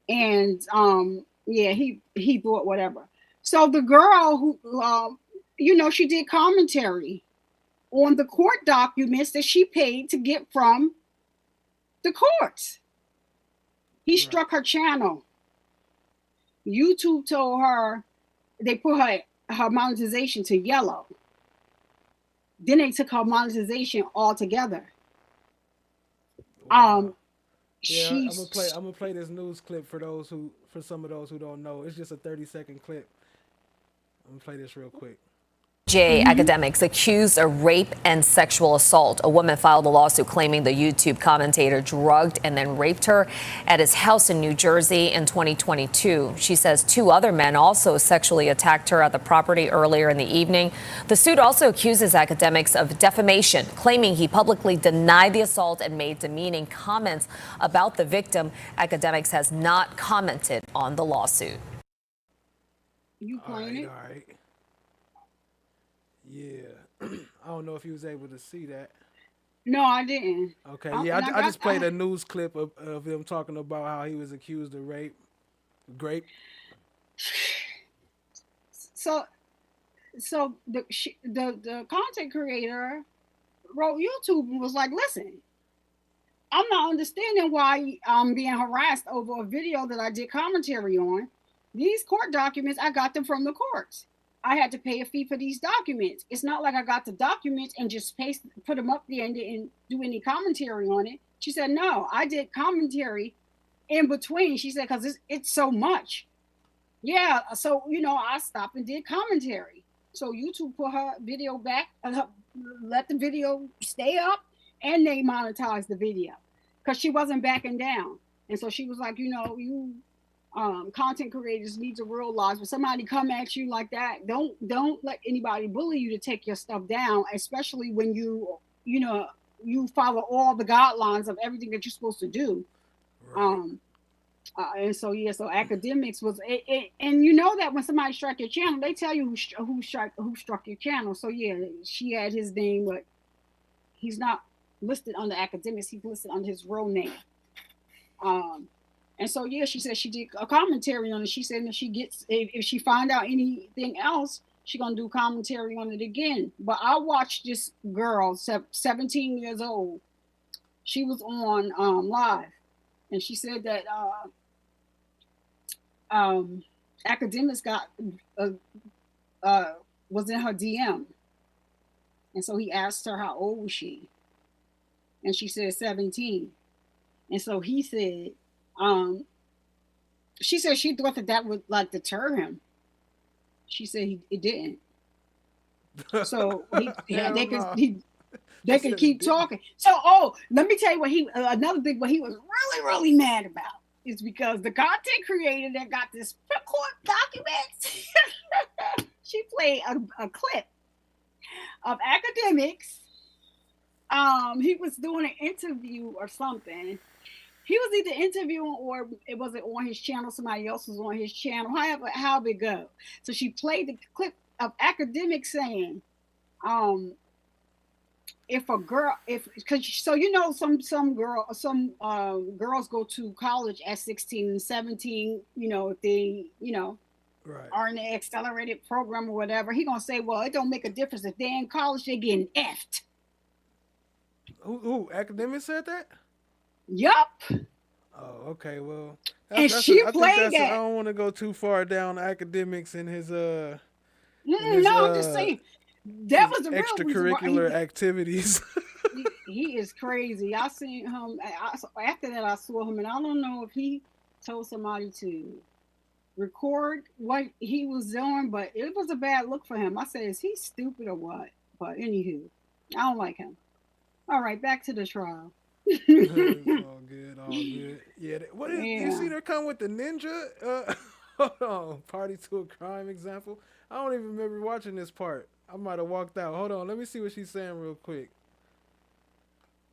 and yeah, he thought whatever. So the girl who she did commentary on the court documents that she paid to get from the courts. He struck her channel. YouTube told her they put her monetization to yellow. Then they took her monetization altogether. Wow. Yeah, I'm gonna play this news clip for some of those who don't know. It's just a 30-second clip. I'm gonna play this real quick. Academics accused of rape and sexual assault. A woman filed a lawsuit claiming the YouTube commentator drugged and then raped her at his house in New Jersey in 2022. She says 2 other men also sexually attacked her at the property earlier in the evening. The suit also accuses academics of defamation, claiming he publicly denied the assault and made demeaning comments about the victim. Academics has not commented on the lawsuit. You playing it? All right. Yeah, I don't know if you was able to see that. No, I didn't. Okay, yeah, I just played a news clip of him talking about how he was accused of rape. So the content creator wrote YouTube and was like, "Listen, I'm not understanding why I'm being harassed over a video that I did commentary on. These court documents, I got them from the courts. I had to pay a fee for these documents. It's not like I got the documents and just put them up there and didn't do any commentary on it." She said, "No, I did commentary in between." She said, "Because it's so much." Yeah, so I stopped and did commentary. So YouTube put her video back, let the video stay up, and they monetized the video because she wasn't backing down. And so she was like, you content creators need to realize when somebody come at you like that, don't let anybody bully you to take your stuff down, especially when you follow all the guidelines of everything that you're supposed to do. Right. And so so academics was and that when somebody strike your channel, they tell you who struck your channel. So yeah, she had his name, but he's not listed under academics. He's listed under his real name. And so, yeah, she said she did a commentary on it. She said if she find out anything else, she's going to do commentary on it again. But I watched this girl, 17 years old. She was on live. And she said that academics was in her DM. And so he asked her how old was she? And she said 17. And so he said, she said she thought that would like deter him. She said it didn't. So they could keep talking. So let me tell you another thing what he was really, really mad about is because the content creator that got this court documents, she played a clip of academics. He was doing an interview or something. He was either interviewing or it wasn't on his channel. Somebody else was on his channel. However it go. So she played the clip of academics saying, some girls go to college at 16 and 17, if they, right, are in the accelerated program or whatever. He gonna say, well, it don't make a difference if they're in college, they're getting effed. Who academics said that? Yup. Oh, okay. Well, And she I think played that's. I that. don't want to go too far down academics in No, I'm just saying that his was the real reason why extracurricular activities. he is crazy. I seen him after that. I saw him, and I don't know if he told somebody to record what he was doing, but it was a bad look for him. I said, "Is he stupid or what?" But anywho, I don't like him. All right, back to the trial. It's all good, all good. Yeah, what is you Yeah. see? They're coming with the ninja. Hold on, party to a crime example. I don't even remember watching this part. I might have walked out. Hold on, let me see what she's saying real quick.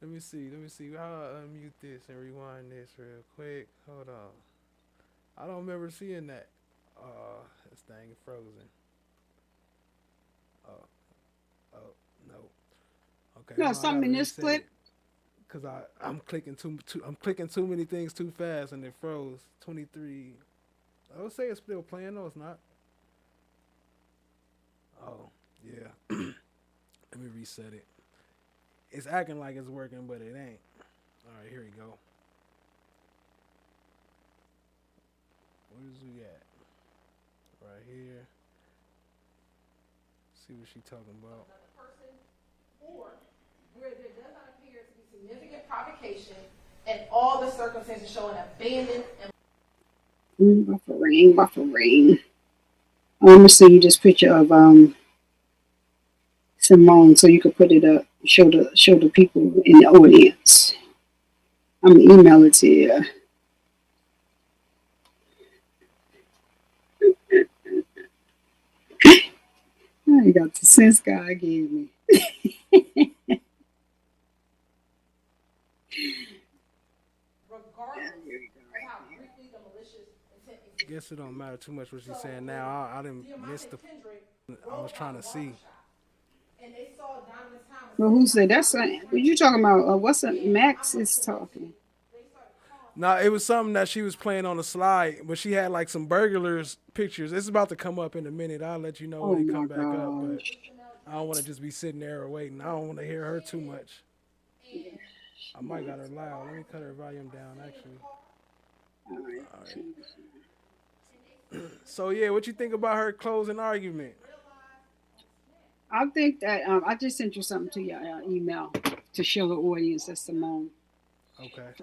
Let me see. Let me see. How I unmute this and rewind this real quick. Hold on. I don't remember seeing that. This thing is frozen. Oh, oh, no. Okay, No, hold on. I something gotta in this reset clip. it. Cause I'm clicking too many things too fast and it froze. 23. I would say it's still playing. No, it's not. Oh, yeah. Let me reset it. It's acting like it's working, but it ain't. All right, here we go. Where's we at? Right here. See what she talking about. Another person, or where there does not appear to be significant provocation and all the circumstances show an abandoned and Buffering, buffering. I'm gonna send you this picture of Simone so you can put it up. Show the people in the audience. I'm gonna email it to you. I got the sense God gave me. regardless of how briefly the malicious intent exists. Guess it don't matter too much what she's So saying now. I didn't miss Diamante the. Kendrick I was rolled trying out to the see. barbershop, and they saw Donovan Thomas Well, who sitting said outside that's? with his What friend. you talking about? What's it? And Max I'm is listening to, talking. they started calling. No, it was something that she was playing on the slide, but she had like some burglars pictures. It's about to come up in a minute. I'll let you know when Oh it my come back up, but gosh. I don't want to just be sitting there waiting. I don't want to hear her too much. I might got her loud. Let me cut her volume down actually. All right. All right. So yeah, what you think about her closing argument? I think that I just sent you something to your email to show the audience that Okay.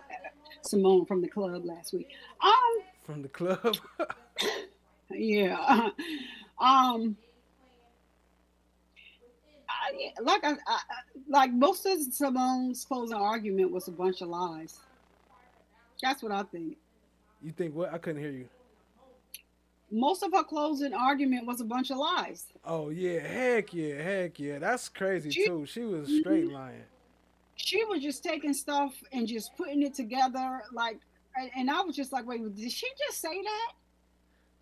Simone from the club last week. Um, From the club. yeah. um, like most of Simone's closing argument was a bunch of lies. That's what I think. You think what? I couldn't hear you. Most of her closing argument was a bunch of lies. Oh yeah, heck yeah. That's crazy She too. She was straight lying. she was just taking stuff and just putting it together, like, and I was just like, wait, did she just say that?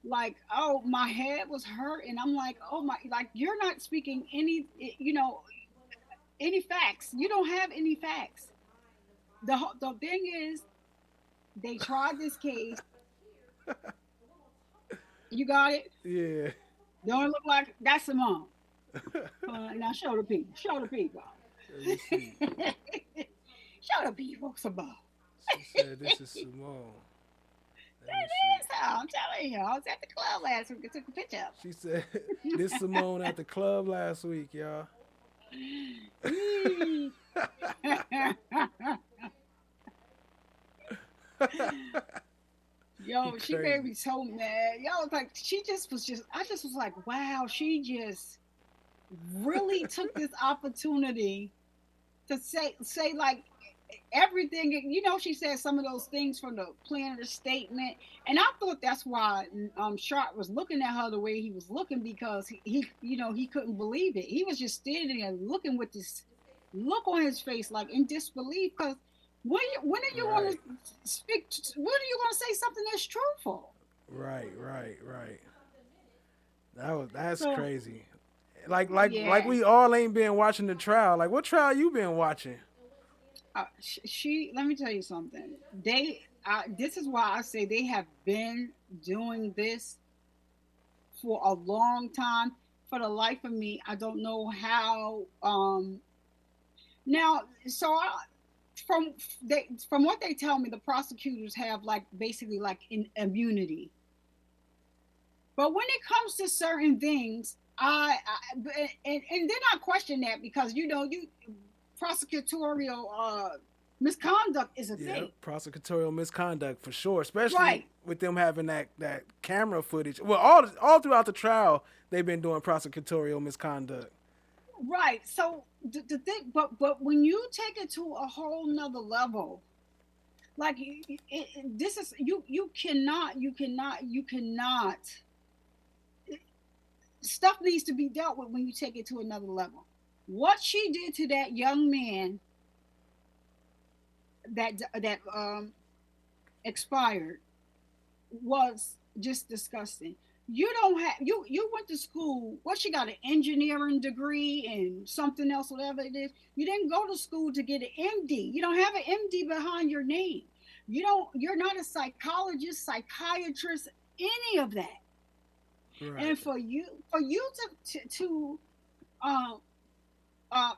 Like, oh, my head was hurt, and I'm like, oh my, like you're not speaking any, any facts. You don't have any facts. The thing is, they tried this case. You got it. Yeah. Don't look like that's Simone. Now show the people. Show the people. Let me see. Show the people Simone. She said this is Simone. Let me That see. is how I'm telling you. I was at the club last week. I took a picture of She said this Simone at the club last week, y'all. her. You Yo, she made crazy. me so mad. Yo, like she just was just I just was like, wow, she just really took this opportunity to say like everything. She said some of those things from the plan of the statement, and I thought that's why Sharp was looking at her the way he was looking, because he couldn't believe it. He was just standing there looking with this look on his face like in disbelief, because when are you going Right. to speak? When are you going to say something that's truthful? Right. That's So crazy. Like yeah, we all ain't been watching the trial. Like what trial you been watching? she. Let me tell you something. This is why I say they have been doing this for a long time. For the life of me, I don't know how. Now, so from what they tell me, the prosecutors have like basically like immunity. But when it comes to certain things, and then I question that because you prosecutorial misconduct is a thing. Prosecutorial misconduct for sure, especially Right. with them having that camera footage. Well, all throughout the trial, they've been doing prosecutorial misconduct. Right. So the thing, but when you take it to a whole nother level, like this is you cannot. Stuff needs to be dealt with when you take it to another level. What she did to that young man that expired was just disgusting. You don't have you went to school. What, she got an engineering degree and something else, whatever it is. You didn't go to school to get an MD. You don't have an MD behind your name. You're not a psychologist, psychiatrist, any of that. Right. And for you to I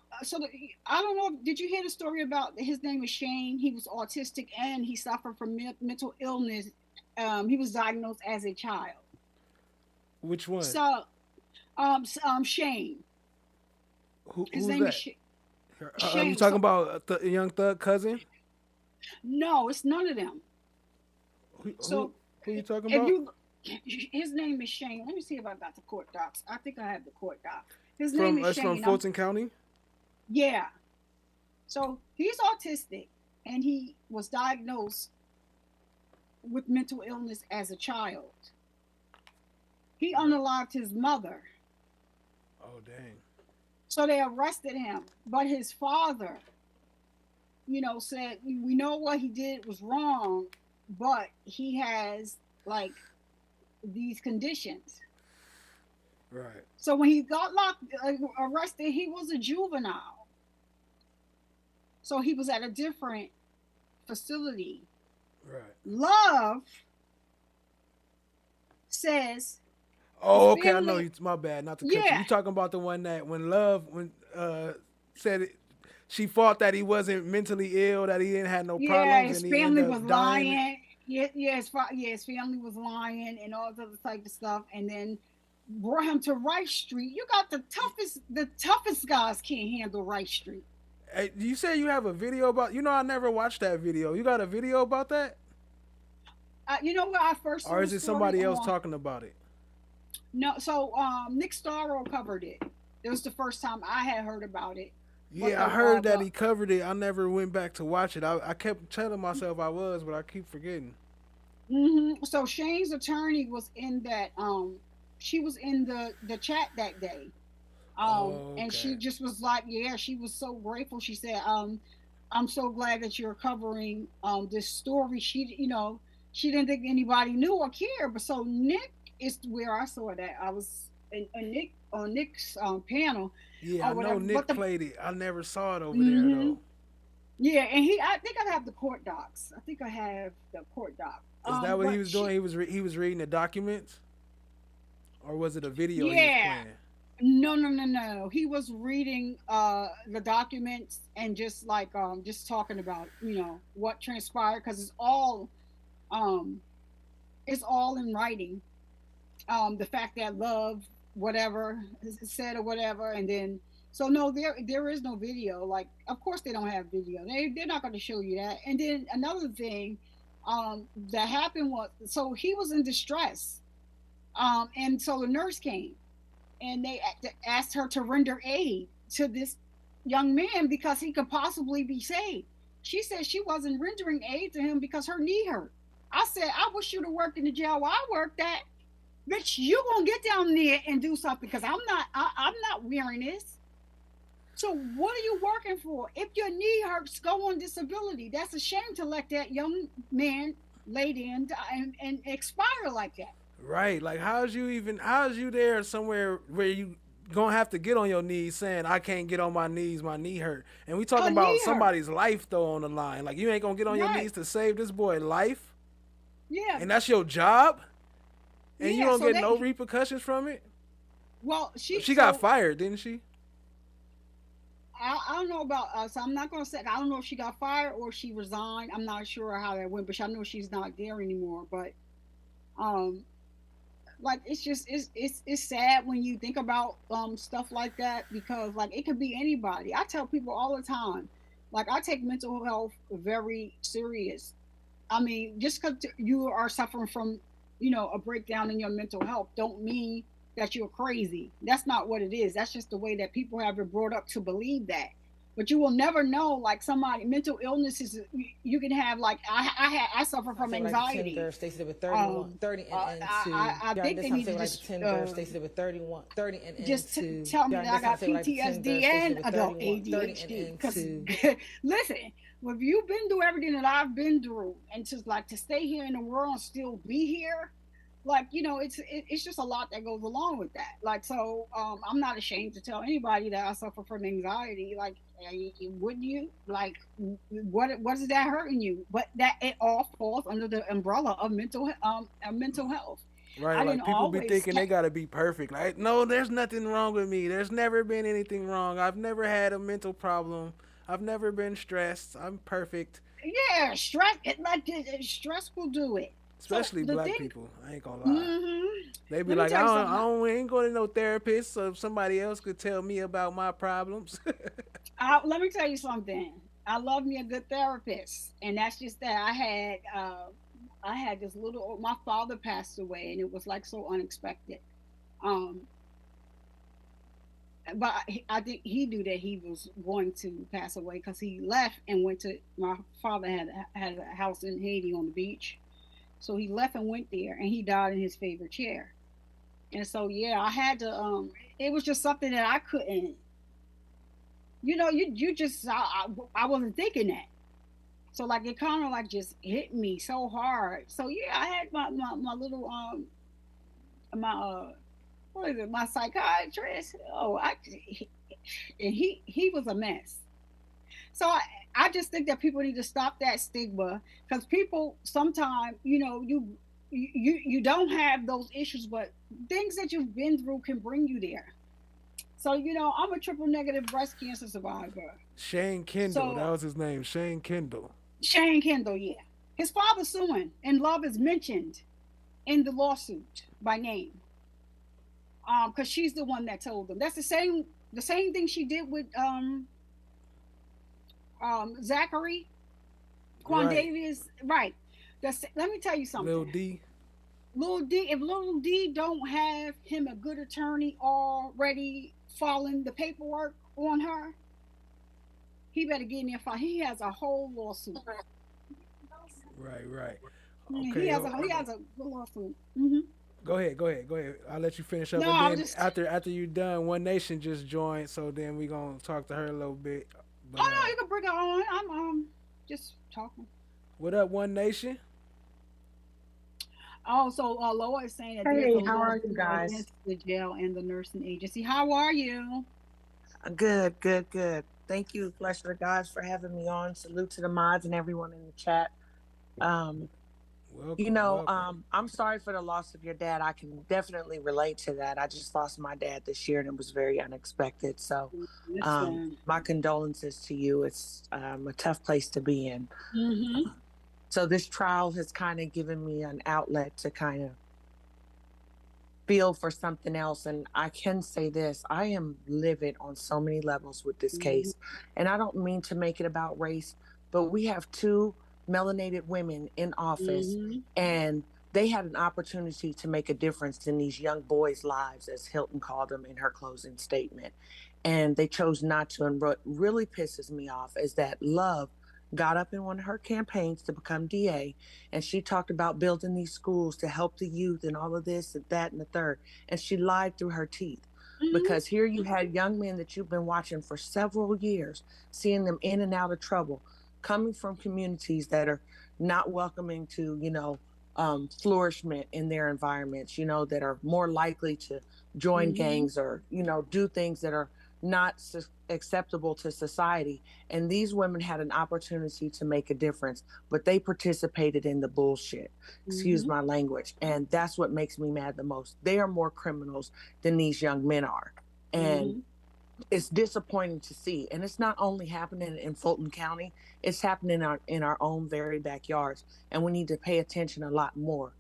don't know. Did you hear the story about his name is Shane? He was autistic and he suffered from mental illness. He was diagnosed as a child. Which one? So, Shane. His name is Shane. Are you talking about the Young Thug cousin? No, it's none of them. Who are you talking about? His name is Shane. Let me see if I got the court docs. I think I have the court docs. His name is Shane. From Fulton County? Yeah. So he's autistic and he was diagnosed with mental illness as a child. He unalived his mother. Oh, dang. So they arrested him. But his father, said, we know what he did was wrong, but he has like these conditions. Right. So when he got arrested, he was a juvenile. So he was at a different facility. Right. Love says. Oh, okay. I know you. My bad. Not to cut you. You talking about the one that when Love said it, she thought that he wasn't mentally ill, that he didn't have no problems. Yeah, his and family was dying. lying. His family was lying and all this other type of stuff, and then brought him to Rice Street. You got the toughest guys can't handle Rice Street. Hey, you say you have a video about? I never watched that video. You got a video about that? You know where I first saw or is it somebody else talking about it? No, so Nick Starro covered it. It was the first time I had heard about it. Yeah, I heard that he covered it. I never went back to watch it. I kept telling myself I was, but I keep forgetting. Mm-hmm. So Shane's attorney was in that. She was in the chat that day. Okay. And she just was like, yeah, she was so grateful. She said, I'm so glad that you're covering this story. She didn't think anybody knew or cared. But so Nick is where I saw that. I was on Nick's panel. Yeah, I know Nick played it. I never saw it over there though. Yeah, and I think I have the court docs. I think I have the court doc. Is that what he was doing? He was reading the documents, or was it a video? Yeah. He was playing? No. He was reading the documents and just like just talking about what transpired because it's all in writing. The fact that Love whatever said or whatever, and then so no, there is no video. Like, of course they don't have video. They're not going to show you that. And then another thing that happened was, so he was in distress, and so the nurse came and they asked her to render aid to this young man because he could possibly be saved. She said she wasn't rendering aid to him because her knee hurt. I said, I wish you'd have worked in the jail where I worked at. Bitch, you gonna get down there and do something because I'm not wearing this. So what are you working for? If your knee hurts, go on disability. That's a shame to let that young man lay there and expire like that. Right. Like, how's you there somewhere where you gonna have to get on your knees saying, I can't get on my knees, my knee hurt. And we talking about somebody's life though on the line. Like, you ain't gonna get on your knees to save this boy life. Yeah. And that's your job? And you don't get no repercussions from it? Well, she got fired, didn't she? I don't know about so I'm not gonna say I don't know if she got fired or she resigned. I'm not sure how that went, but I know she's not there anymore. But um like it's just it's sad when you think about stuff like that, because like it could be anybody. I tell people all the time, like I take mental health very serious. I mean, just because you are suffering from, a breakdown in your mental health, don't mean that you're crazy. That's not what it is. That's just the way that people have been brought up to believe that. But you will never know, like somebody mental illness is. You can have like I suffer from anxiety. Like Stacey did with 31, 30 and into. I think they need to just Stacey did with 31, 30 and just into. tell me that I got PTSD and adult ADHD. Because listen, if you've been through everything that I've been through, and to stay here in the world and still be here, like it's just a lot that goes along with that. Like so, I'm not ashamed to tell anybody that I suffer from anxiety. Like, wouldn't you? Like, what is that hurting you? But that it all falls under the umbrella of mental health. Right, like people be thinking they gotta be perfect. Like, no, there's nothing wrong with me. There's never been anything wrong. I've never had a mental problem. I've never been stressed. I'm perfect. Yeah, stress will do it. Especially black people. I ain't gonna lie. They be like, I ain't going to no therapist, so somebody else could tell me about my problems. Let me tell you something. I love me a good therapist, and that's just that. I had this little. My father passed away, and it was like so unexpected. But I think he knew that he was going to pass away because he left and went to. My father had a house in Haiti on the beach. So he left and went there, and he died in his favorite chair. And so, yeah, I had to. It was just something that I couldn't. You just. I wasn't thinking that. So like it kind of like just hit me so hard. So yeah, I had my little what is it? My psychiatrist. And he was a mess. So I just think that people need to stop that stigma, because people sometimes, you don't have those issues, but things that you've been through can bring you there. So, I'm a triple negative breast cancer survivor. Shane Kendall, that was his name, Shane Kendall. Shane Kendall, yeah. His father's suing, and Love is mentioned in the lawsuit by name. Because she's the one that told them. That's the same thing she did with Zachary Quandavius, right? Let me tell you something. Lil D. If Lil D don't have him a good attorney already filing the paperwork on her, he better get in there. He has a whole lawsuit. Right. Okay. He has a lawsuit. Go ahead. I'll let you finish up. No, and then after you're done, One Nation just joined, so then we gonna talk to her a little bit. But, no, you can bring her on. I'm just talking. What up, One Nation? Oh, so Loa is saying that hey, how are you guys? The jail and the nursing agency. How are you? Good. Thank you, Flesh of the Gods, for having me on. Salute to the mods and everyone in the chat. Welcome. I'm sorry for the loss of your dad. I can definitely relate to that. I just lost my dad this year, and it was very unexpected. So my condolences to you. It's a tough place to be in. So this trial has kind of given me an outlet to kind of feel for something else. And I can say this, I am livid on so many levels with this case. And I don't mean to make it about race, but we have two melanated women in office, and they had an opportunity to make a difference in these young boys' lives, as Hilton called them in her closing statement. And they chose not to. And what really pisses me off is that Love got up in one of her campaigns to become DA, and she talked about building these schools to help the youth and all of this and that and the third. And she lied through her teeth, because here you had young men that you've been watching for several years, seeing them in and out of trouble, coming from communities that are not welcoming to, flourishment in their environments, that are more likely to join gangs or, do things that are not acceptable to society. And these women had an opportunity to make a difference, but they participated in the bullshit. Excuse my language. And that's what makes me mad the most. They are more criminals than these young men are. And it's disappointing to see. And it's not only happening in Fulton County, it's happening in our own very backyards. And we need to pay attention a lot more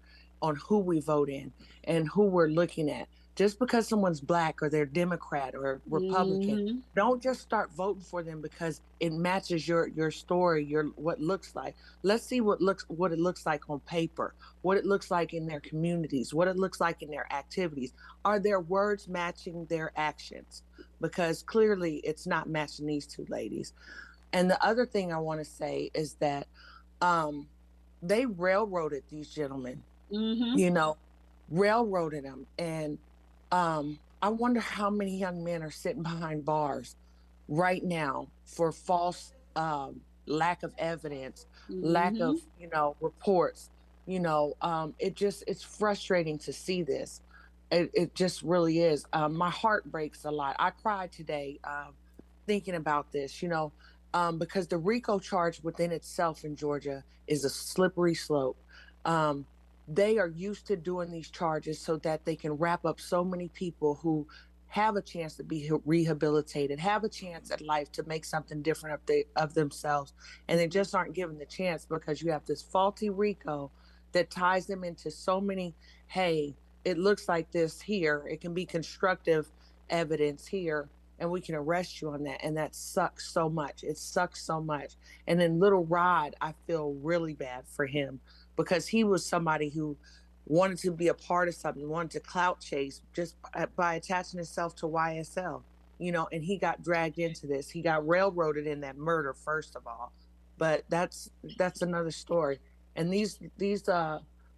on who we vote in and who we're looking at. Just because someone's black or they're Democrat or Republican, Mm-hmm. don't just start voting for them because it matches your story, your what looks like. Let's see what it looks like on paper, what it looks like in their communities, what it looks like in their activities. Are their words matching their actions? Because clearly it's not matching these two ladies. And the other thing I want to say is that um, they railroaded these gentlemen, Mm-hmm. you know, railroaded them. And I wonder how many young men are sitting behind bars right now for false lack of evidence, lack Mm-hmm. of, reports. It's frustrating to see this. It just really is. My heart breaks a lot. I cried today thinking about this, because the RICO charge within itself in Georgia is a slippery slope. Um, they are used to doing these charges so that they can wrap up so many people who have a chance to be rehabilitated, have a chance at life to make something different of themselves. And they just aren't given the chance because you have this faulty RICO that ties them into so many, hey, it looks like this here. It can be constructive evidence here, and we can arrest you on that. And that sucks so much. It sucks so much. And then little Rod, I feel really bad for him because he was somebody who wanted to be a part of something, wanted to clout chase just by attaching himself to YSL, and he got dragged into this. He got railroaded in that murder, first of all. But that's another story. And these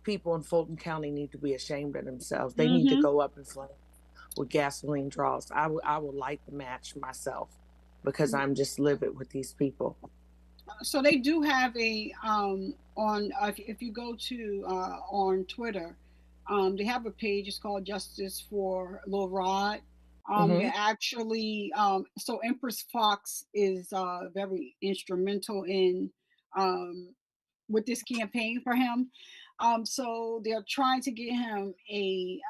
people in Fulton County need to be ashamed of themselves. They need to Mm-hmm. go up in flames with gasoline draws. I will light the match myself because I'm just livid with these people. So they do have a on if you go to on Twitter, they have a page. It's called Justice for Lil Rod. They Mm-hmm. actually so Empress Fox is very instrumental in um, with this campaign for him. So they're trying to get him a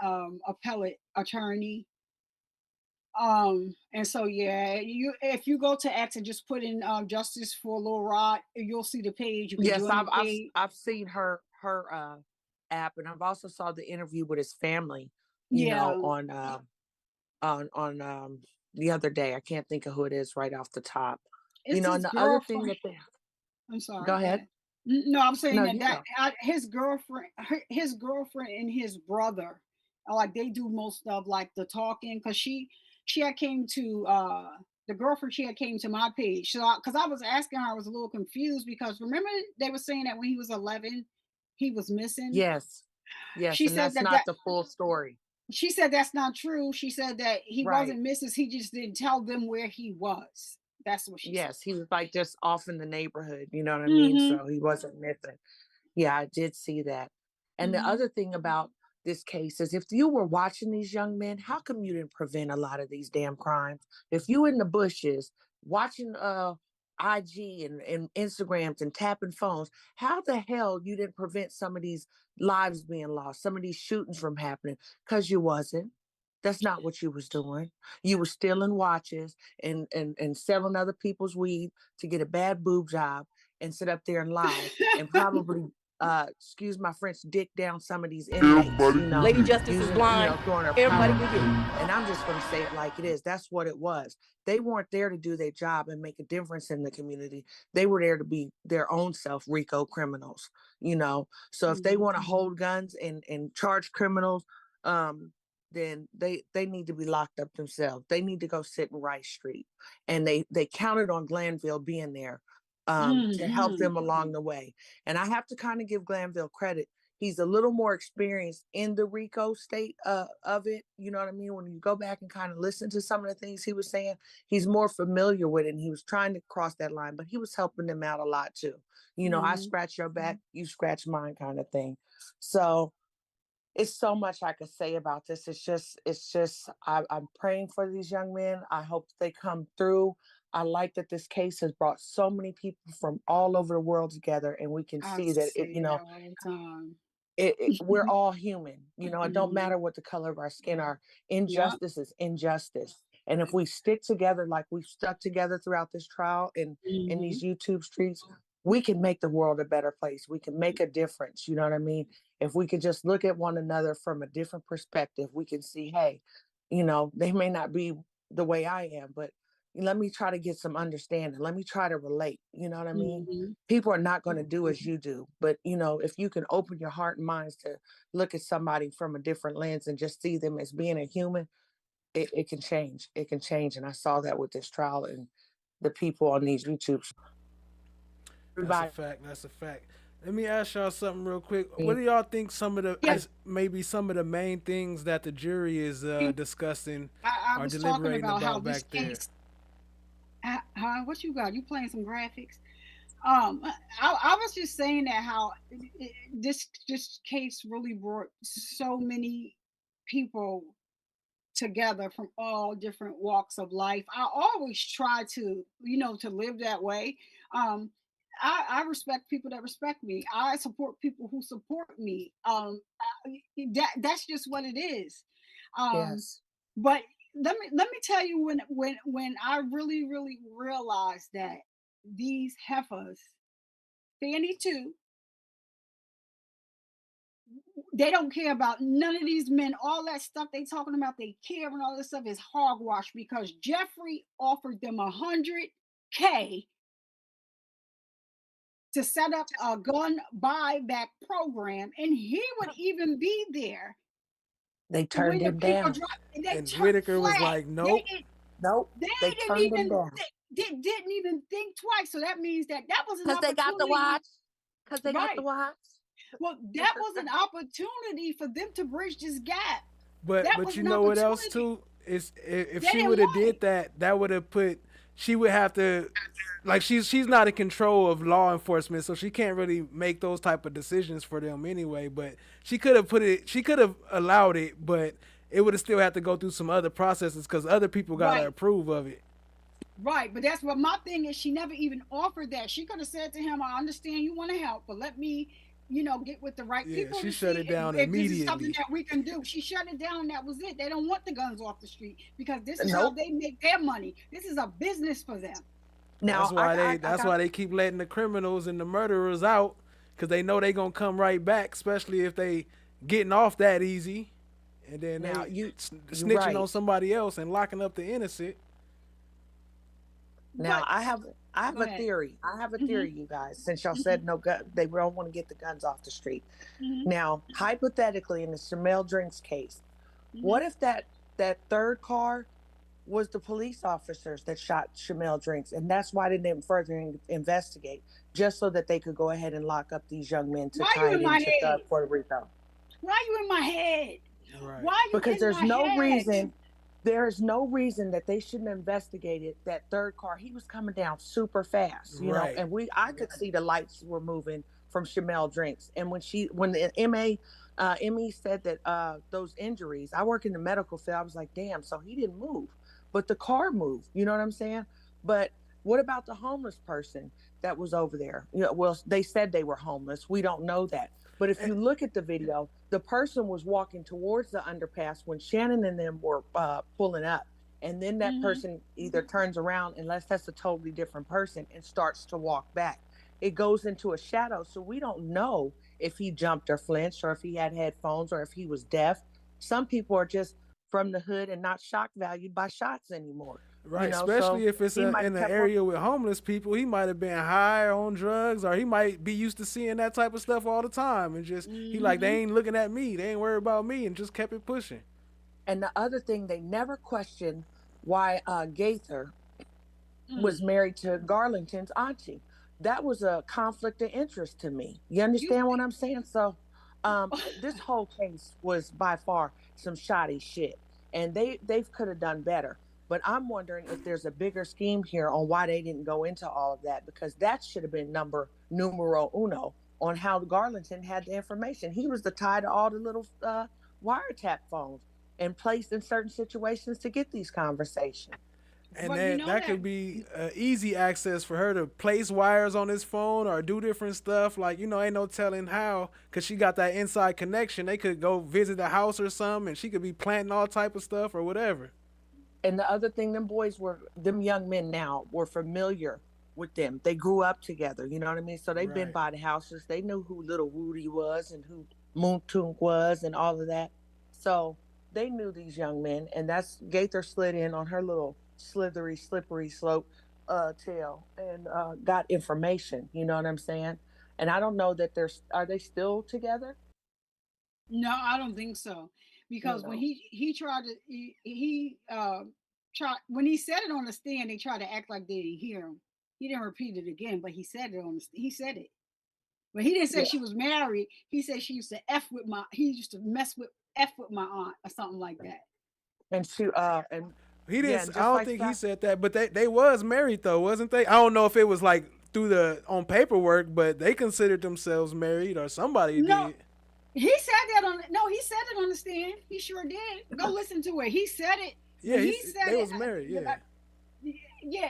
appellate attorney. And so yeah, you if you go to X and just put in Justice for Lil Rod, you'll see the page. You can Yes, join I've the I've page. I've seen her app, and I've also saw the interview with his family. Yeah, On the other day. I can't think of who it is right off the top. it's And his the other thing girlfriend. that they I'm sorry. go Go ahead. ahead. No, I'm saying No, that you go. his girlfriend, his girlfriend and his brother, like they do most of like the talking because she had came to the girlfriend she had came to my page. So because I was asking her, I was a little confused because remember they were saying that when he was 11, he was missing. Yes. Yes, She and said that's that not the full story. she said that's not true. She said that he Right. wasn't missing. He just didn't tell them where he was. That's what she said. Yes, he was like just off in the neighborhood, you know what I mean? Mm-hmm. So he wasn't missing. Yeah, I did see that. And the Mm-hmm. other thing about this case is if you were watching these young men, how come you didn't prevent a lot of these damn crimes? If you in the bushes watching IG and Instagrams and tapping phones, how the hell you didn't prevent some of these lives being lost, some of these shootings from happening? Because you wasn't. That's not what you was doing. You was stealing watches and selling other people's weed to get a bad boob job and sit up there and lie and probably excuse my French, dick down some of these inmates, Lady Justice is using, blind. throwing their Everybody power can behind. hear. And I'm just going to say it like it is. That's what it was. They weren't there to do their job and make a difference in the community. They were there to be their own self RICO criminals. So if they want to hold guns and charge criminals, then they need to be locked up themselves. They need to go sit in Rice Street. And they counted on Glanville being there to help Mm-hmm. them along the way. And I have to kind of give Glanville credit. He's a little more experienced in the RICO state of it. You know what I mean? When you go back and kind of listen to some of the things he was saying, he's more familiar with it. And he was trying to cross that line, but he was helping them out a lot too. I Mm-hmm. scratch your back, you scratch mine kind of thing. So it's so much I could say about this. I'm praying for these young men. I hope they come through. I like that this case has brought so many people from all over the world together, and we can I see that say that all the time. we're all human. It don't Mhm. matter what the color of our skin are. Yeah. Injustice is injustice, And if we stick together like we've stuck together throughout this trial and in Mm-hmm. these YouTube streets, we can make the world a better place. We can make a difference. You know what I mean? If we could just look at one another from a different perspective, we can see, hey, they may not be the way I am, but let me try to get some understanding. Let me try to relate. You know what I mean? Mm-hmm. People are not going to do as you do, but if you can open your heart and minds to look at somebody from a different lens and just see them as being a human, it can change. It can change. And I saw that with this trial and the people on these YouTube. That's a Everybody, fact. That's a fact. Let me ask y'all something real quick. What do y'all think some of the Yeah. maybe some of the main things that the jury is discussing I or was talking deliberating about how about this back there? case. What you got? You playing some graphics? I was just saying that how this case really brought so many people together from all different walks of life. I always try to, to live that way. Um, I respect people that respect me. I support people who support me. That's just what it is. Um, yes. but let me tell you when I really realized that these heifers, Fanny too, they don't care about none of these men. All that stuff they talking about, they care and all this stuff is hogwash because Jeffrey offered them $100K to set up a gun buyback program, and he would even be there They when turned the him people down. dropped. And they And turned Whitaker was flat. like, "Nope." Nope. They They didn't turned him even down. didn't even think twice. So that means that was an Because they got the opportunity, watch. Because they got the right? watch. Well, that was an opportunity for them to bridge this gap. But That but was you an know what else opportunity. too is if They she didn't would have want did it. that, that would have put she would have to like she's not in control of law enforcement, so she can't really make those type of decisions for them anyway. But she could have she could have allowed it, but it would have still had to go through some other processes because other people gotta Right, approve of it. right. But that's what my thing is. She never even offered that. She could have said to him, I understand you want to help, but let me, get with the right Yeah, people she to shut see it down if this is something immediately. that we can do. She shut it down. That was it. They don't want the guns off the street because this is how Nope. they make their money. This is a business for them. Now, I That's got why they keep letting the criminals and the murderers out because they know they gonna come right back, especially if they getting off that easy, and then now they you're snitching on right. somebody else and locking up the innocent. Now But I have go a ahead. theory. I have a Hmm. theory, you guys. Since y'all Hmm. said no gun, they don't want to get the guns off the street. Hmm. Now, hypothetically, in the Shamel Drinks case, what Hmm. if that third car was the police officers that shot Shamel Drinks, and that's why they didn't further investigate, just so that they could go ahead and lock up these young men to Why tie you it in my into head? Puerto Rico. Why you in my head? Right. Why you Because in my head? there is no reason that they shouldn't have investigated that third car. He was coming down super fast, Right. and I could see the lights were moving from Shamel Drinks. And when the ME said that those injuries, I work in the medical field, I was like, damn, so he didn't move, but the car moved. You know what I'm saying? But what about the homeless person that was over there? Well, they said they were homeless. We don't know that. But if you look at the video, the person was walking towards the underpass when Shannon and them were pulling up. And then that Hmm. person either turns around, unless that's a totally different person, and starts to walk back. It goes into a shadow. So we don't know if he jumped or flinched or if he had headphones or if he was deaf. Some people are just from the hood and not shock valued by shots anymore. Right. So Especially if it's he might in have an kept on. area with homeless people, he might have been high or on drugs, or he might be used to seeing that type of stuff all the time, and just he like Hmm. they ain't looking at me, they ain't worried about me, and just kept it pushing. And the other thing, they never questioned why Gaither Mm. was married to Garlington's auntie. That was a conflict of interest to me. You You understand what I'm saying? So, this whole case was by far some shoddy shit, and they could have done better. But I'm wondering if there's a bigger scheme here on why they didn't go into all of that, because that should have been numero uno on how Garlington had the information. He was the tie to all the little wiretap phones and placed in certain situations to get these conversations. And but you know that that. could be easy access for her to place wires on his phone or do different stuff. Like, ain't no telling how, because she got that inside connection. They could go visit the house or something, and she could be planting all type of stuff or whatever. And the other thing, them young men now were familiar with them. They grew up together, you know what I mean? So they've been Right. by the houses. They knew who little Rudy was and who Moontung was and all of that. So they knew these young men, and that's Gaither slid in on her little slithery, slippery slope tail and got information, you know what I'm saying? And I don't know that are they still together? No, I don't think so. You Because when know. he tried to he tried when he said it on the stand, they tried to act like they didn't hear him. He didn't repeat it again, but he said it he said it. But he didn't say Yeah. she was married. He said she used to he used to mess with F with my aunt or something like that. And and He yeah, didn't. and I just don't like think he that. said that, but they was married though, wasn't they? I don't know if it was like through the on paperwork, but they considered themselves married or somebody No, did. he said that on no, he said it on the stand. He sure did. Go listen to it. He said it Yeah, when he said they it. was married. Yeah. Yeah,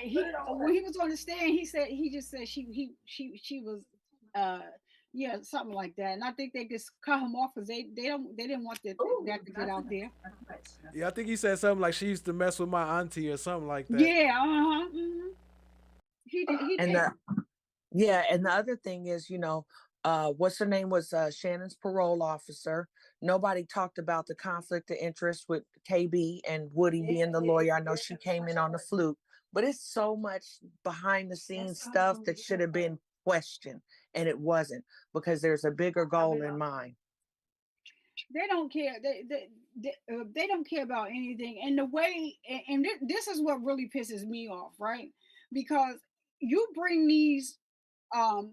when he was on the stand, he just said she was uh yeah, something like that. And I think they just cut him off because they didn't want that to get out there. Yeah, I think he said something like she used to mess with my auntie or something like that. Yeah, uh-huh. He And did. yeah, and the other thing is, what's her name was Shannon's parole officer. Nobody talked about the conflict of interest with KB and Woody being the lawyer. I know she came in on the fluke, but it's so much behind the scenes stuff that should have been questioned, and it wasn't because there's a bigger goal in mind. They don't care. They don't care about anything. And the way and this is what really pisses me off, right? Because you bring these young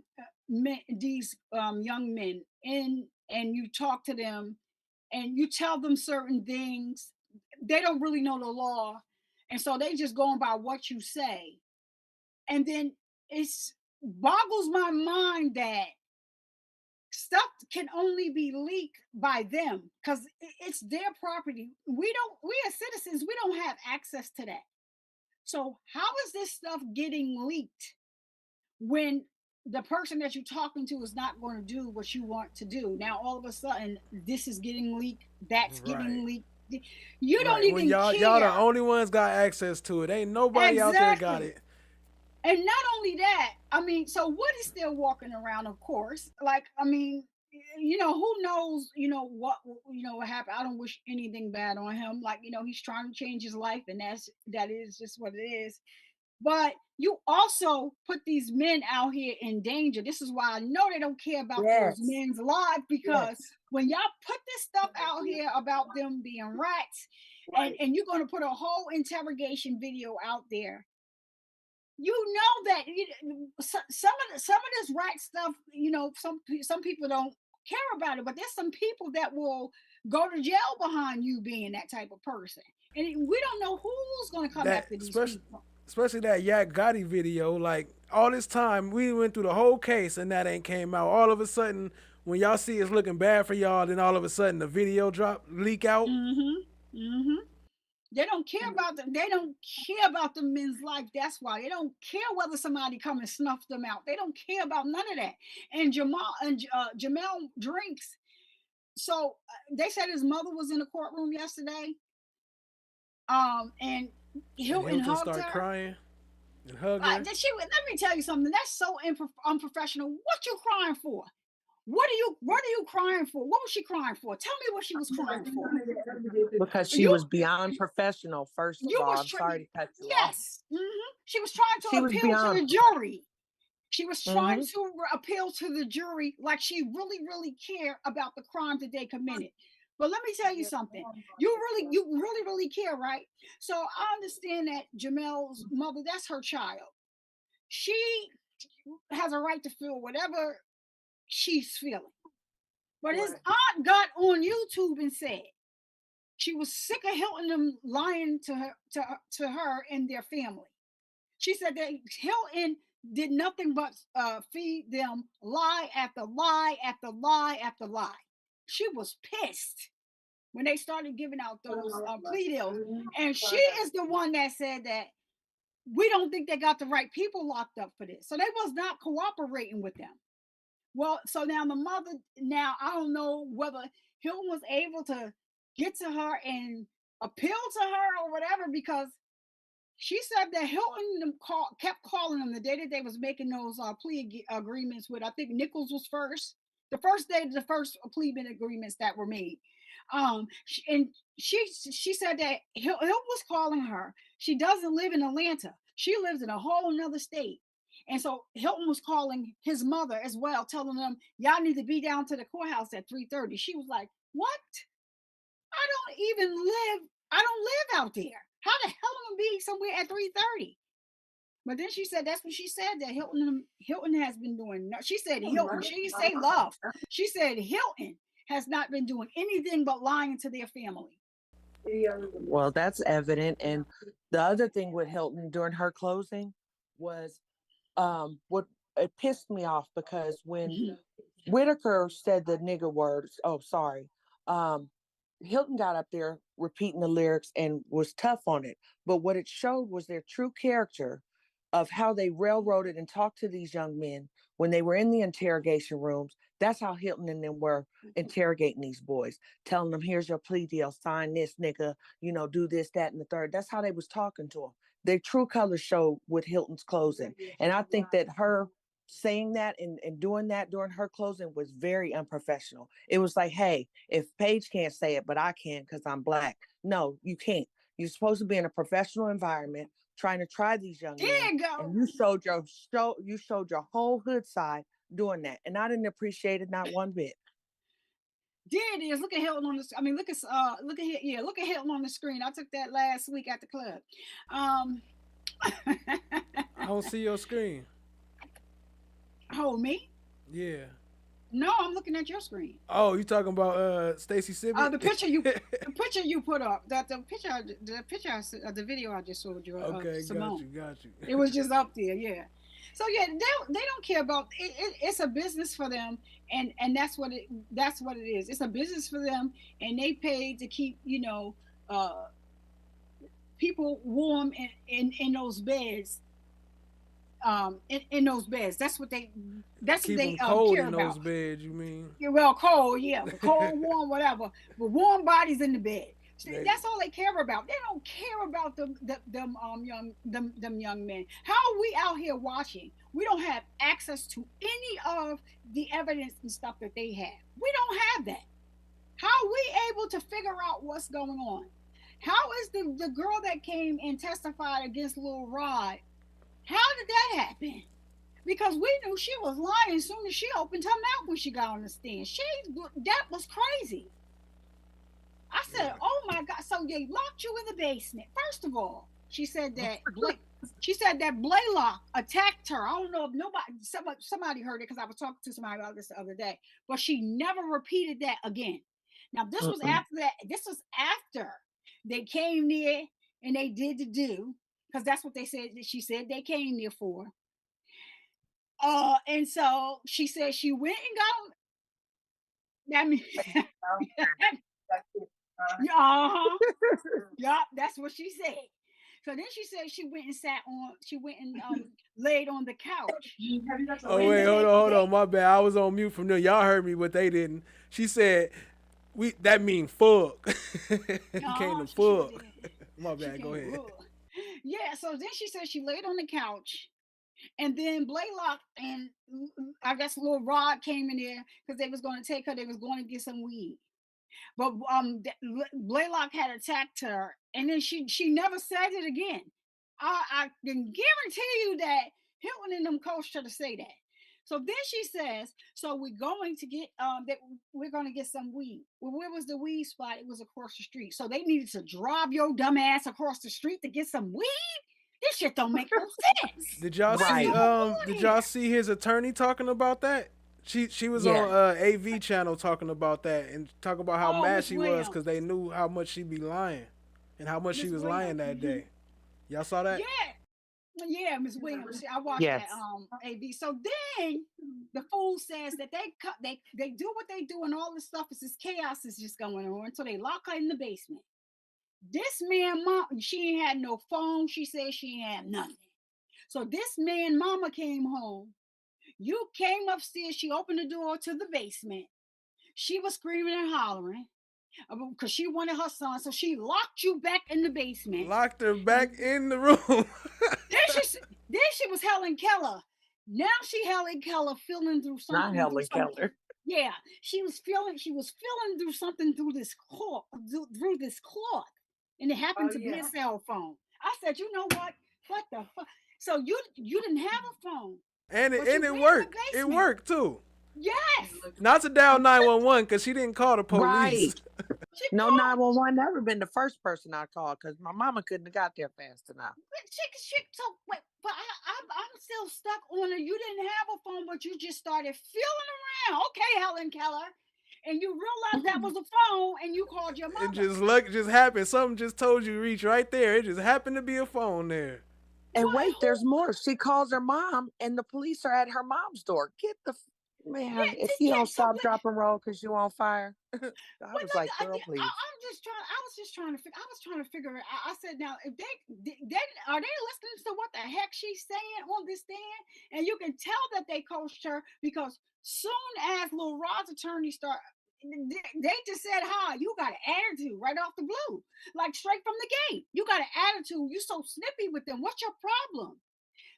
men in and you talk to them and you tell them certain things. They don't really know the law, and so they just going by what you say. And then it's boggles my mind that stuff can only be leaked by them because it's their property. We as citizens, we don't have access to that. So how is this stuff getting leaked when the person that you're talking to is not going to do what you want to do? Now all of a sudden this is getting leaked, that's Right. getting leaked. You don't Right. When even y'all the care. only ones got access to it. Ain't nobody out there got Exactly. it. And not only that, I mean, so Woody's still walking around, of course. Like, I mean, who knows, what happened. I don't wish anything bad on him. Like, he's trying to change his life, and that is just what it is. But you also put these men out here in danger. This is why I know they don't care about those Yes. men's lives, because Yes. when y'all put this stuff out here about them being rats, and you're going to put a whole interrogation video out there, that some of this right stuff, some people don't care about it, but there's some people that will go to jail behind you being that type of person, and we don't know who's going to come That after these people. especially that Yak Gotti video. Like all this time we went through the whole case and that ain't came out. All of a sudden, when y'all see it's looking bad for y'all, then all of a sudden the video leak out. Mm-hmm. Mm-hmm. They don't care about them. They don't care about the men's life. That's why they don't care whether somebody come and snuff them out. They don't care about none of that. And Jamel drinks. So they said his mother was in the courtroom yesterday. And And Hilton Hilton hugged start her. crying and hug her. Let me tell you something. That's so unprofessional. What you crying for? What are you crying for? What was she crying for? Tell me what she was crying for. Because she You was beyond professional, first of you all. was I'm sorry to cut you off. yes. She was trying She to was appeal to beyond the professional. jury. She was trying Hmm. to appeal to the jury like she really, really cared about the crime that they committed. But let me tell you something. You really, really care, right? So I understand that Jamel's mother, that's her child. She has a right to feel whatever she's feeling. But his Right. aunt got on YouTube and said she was sick of Hilton them lying to her and their family. She said that Hilton did nothing but feed them lie after lie after lie after lie. She was pissed when they started giving out those plea deals. And she is the one that said that we don't think they got the right people locked up for this. So they was not cooperating with them. Well, so now the mother, now I don't know whether Hilton was able to get to her and appeal to her or whatever, because she said that Hilton kept calling them the day that they was making those plea agreements with, I think Nichols was first. The first day, the first plea agreements that were made. And she said that Hilton was calling her. She doesn't live in Atlanta. She lives in a whole nother state. And so Hilton was calling his mother as well, telling them, y'all need to be down to the courthouse at 3:30. She was like, what? I don't live out there. How the hell am I be somewhere at 3:30? But then she said that's what she said, that Hilton has been doing. No, she said Hilton. She didn't say Love. She said Hilton has not been doing anything but lying to their family. Well, that's evident. And the other thing with Hilton during her closing was what it pissed me off, because when Whitaker said the nigger words, Hilton got up there repeating the lyrics and was tough on it. But what it showed was their true character of how they railroaded and talked to these young men when they were in the interrogation rooms. That's how Hilton and them were interrogating these boys, telling them, here's your plea deal, sign this, nigga, do this, that, and the third. That's how they was talking to them. Their true colors showed with Hilton's closing. And I think that her saying that and doing that during her closing was very unprofessional. It was like, hey, if Paige can't say it, but I can because I'm Black. No, you can't. You're supposed to be in a professional environment trying to try these young men. And you showed your whole hood side doing that. And I didn't appreciate it not one bit. There it is. Look at Hilton on the. I mean, look at Hilton on the screen. I took that last week at the club. I don't see your screen. Oh, me? Yeah. No, I'm looking at your screen. Oh, you talking about Stacey Sibby? The picture you put up. The video I just showed you. Okay, Simone. got you. It was just up there, yeah. So yeah, they don't care about it. It's a business for them, and that's what it is. It's a business for them, and they paid to keep people warm in those beds. In those beds, that's what they cold care in about. those beds, you mean? Yeah, well, cold, yeah, cold, warm, whatever, but warm bodies in the bed. That's all they care about. They don't care about them young men. How are we out here watching? We don't have access to any of the evidence and stuff that they have. We don't have that. How are we able to figure out what's going on? How is the girl that came and testified against Lil Rod? How did that happen? Because we knew she was lying as soon as she opened her mouth when she got on the stand. That was crazy. I said, "Oh my God!" So they locked you in the basement. First of all, she said that Blaylock attacked her. I don't know if somebody heard it, because I was talking to somebody about this the other day. But she never repeated that again. Now this was after that. This was after they came there and they did the do, because that's what they said. She said they came there for. And so she said she went and got. That means. Yup, that's what she said. So then she said she went and laid on the couch. Oh wait, hold on, my bad. I was on mute from there. Y'all heard me, but they didn't. She said, that mean fuck. You came to fuck. My bad, go ahead. Yeah, so then she said she laid on the couch, and then Blaylock and I guess Lil Rod came in there because they was going to take her. They was going to get some weed. But Blaylock had attacked her, and then she never said it again. I can guarantee you that Hilton and them coached her to say that. So then she says, "So we're going to get some weed." Well, where was the weed spot? It was across the street. So they needed to drive your dumb ass across the street to get some weed. This shit don't make no sense. Did y'all see his attorney talking about that? She was on AV channel talking about that and talk about how mad she was because they knew how much she be lying and how much she was lying that day. Y'all saw that? Yeah, Ms. Williams. I watched that AV. So then the fool says that they do what they do and all this stuff is this chaos is just going on. So they lock her in the basement. This man, mom, she ain't had no phone. She said she ain't had nothing. So this man, mama came home. You came upstairs. She opened the door to the basement. She was screaming and hollering. because she wanted her son, so she locked you back in the basement. Locked her back in the room. then she was Helen Keller. Now she Helen Keller feeling through something. Not Helen Keller. Yeah, she was feeling through something through this cloth, and it happened to be a cell phone. I said, you know what? What the fuck? So you didn't have a phone, and it worked. It worked too. Yes. Not to dial 911 because she didn't call the police. Right. No 911 never been the first person I called because my mama couldn't have got there fast enough. So wait, but I'm still stuck on it. You didn't have a phone, but you just started feeling around. Okay, Helen Keller. And you realized that was a phone and you called your mother. It just happened. Something just told you to reach right there. It just happened to be a phone there. And wait, there's more. She calls her mom and the police are at her mom's door. Get the man, if you don't stop, drop and roll because you on fire. I was like, girl, please. I was trying to figure it out. I said, now, if they are they listening to what the heck she's saying on this stand? And you can tell that they coached her because soon as Lil Rod's attorney started, they just said, hi, you got an attitude right off the blue, like straight from the gate. You got an attitude. You so snippy with them. What's your problem?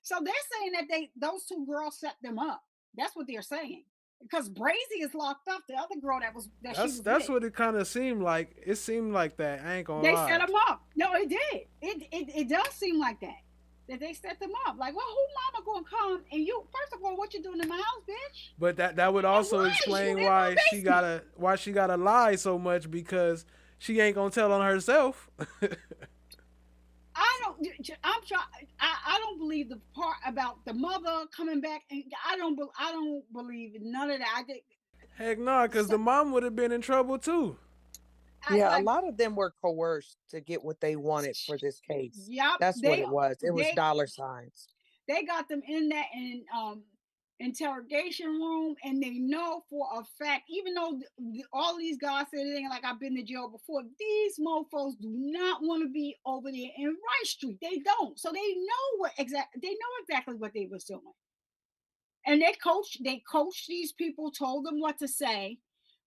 So they're saying that those two girls set them up. That's what they're saying. Because Brazy is locked up. The other girl that's what it kind of seemed like. It seemed like that. I ain't gonna lie. They set them up. No, it did. It does seem like that. That they set them up. Like, well, who mama gonna come and you? First of all, what you doing in my house, bitch? But that would also explain why she gotta lie so much because she ain't gonna tell on herself. I don't believe the part about the mother coming back, and I don't believe none of that. Heck no, because the mom would have been in trouble too. Yeah, a lot of them were coerced to get what they wanted for this case. Yep, that's what it was. It was dollar signs. They got them in that interrogation room, and they know for a fact, even though all these guys said it ain't like I've been to jail before, these mofos do not want to be over there in Rice Street. They don't. So they know exactly what they was doing. And they coached these people, told them what to say,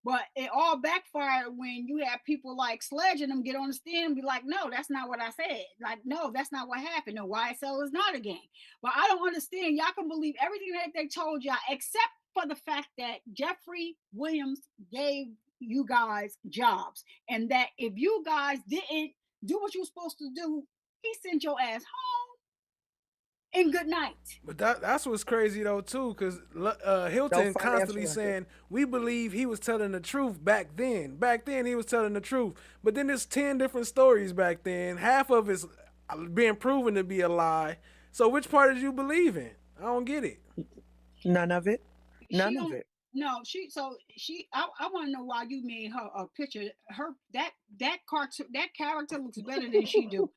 but it all backfired when you have people like Sledge and them get on the stand and be like, no, that's not what I said. Like, no, that's not what happened. No, YSL is not a gang. But I don't understand. Y'all can believe everything that they told y'all, except for the fact that Jeffrey Williams gave you guys jobs. And that if you guys didn't do what you were supposed to do, he sent your ass home. And good night. But that's what's crazy though too, because Hilton constantly saying we believe he was telling the truth back then. Back then he was telling the truth, but then there's 10 different stories back then. Half of it's being proven to be a lie. So which part did you believe in? I don't get it. None of it. None of it. No, I want to know why you made her a picture. That cartoon, that character looks better than she do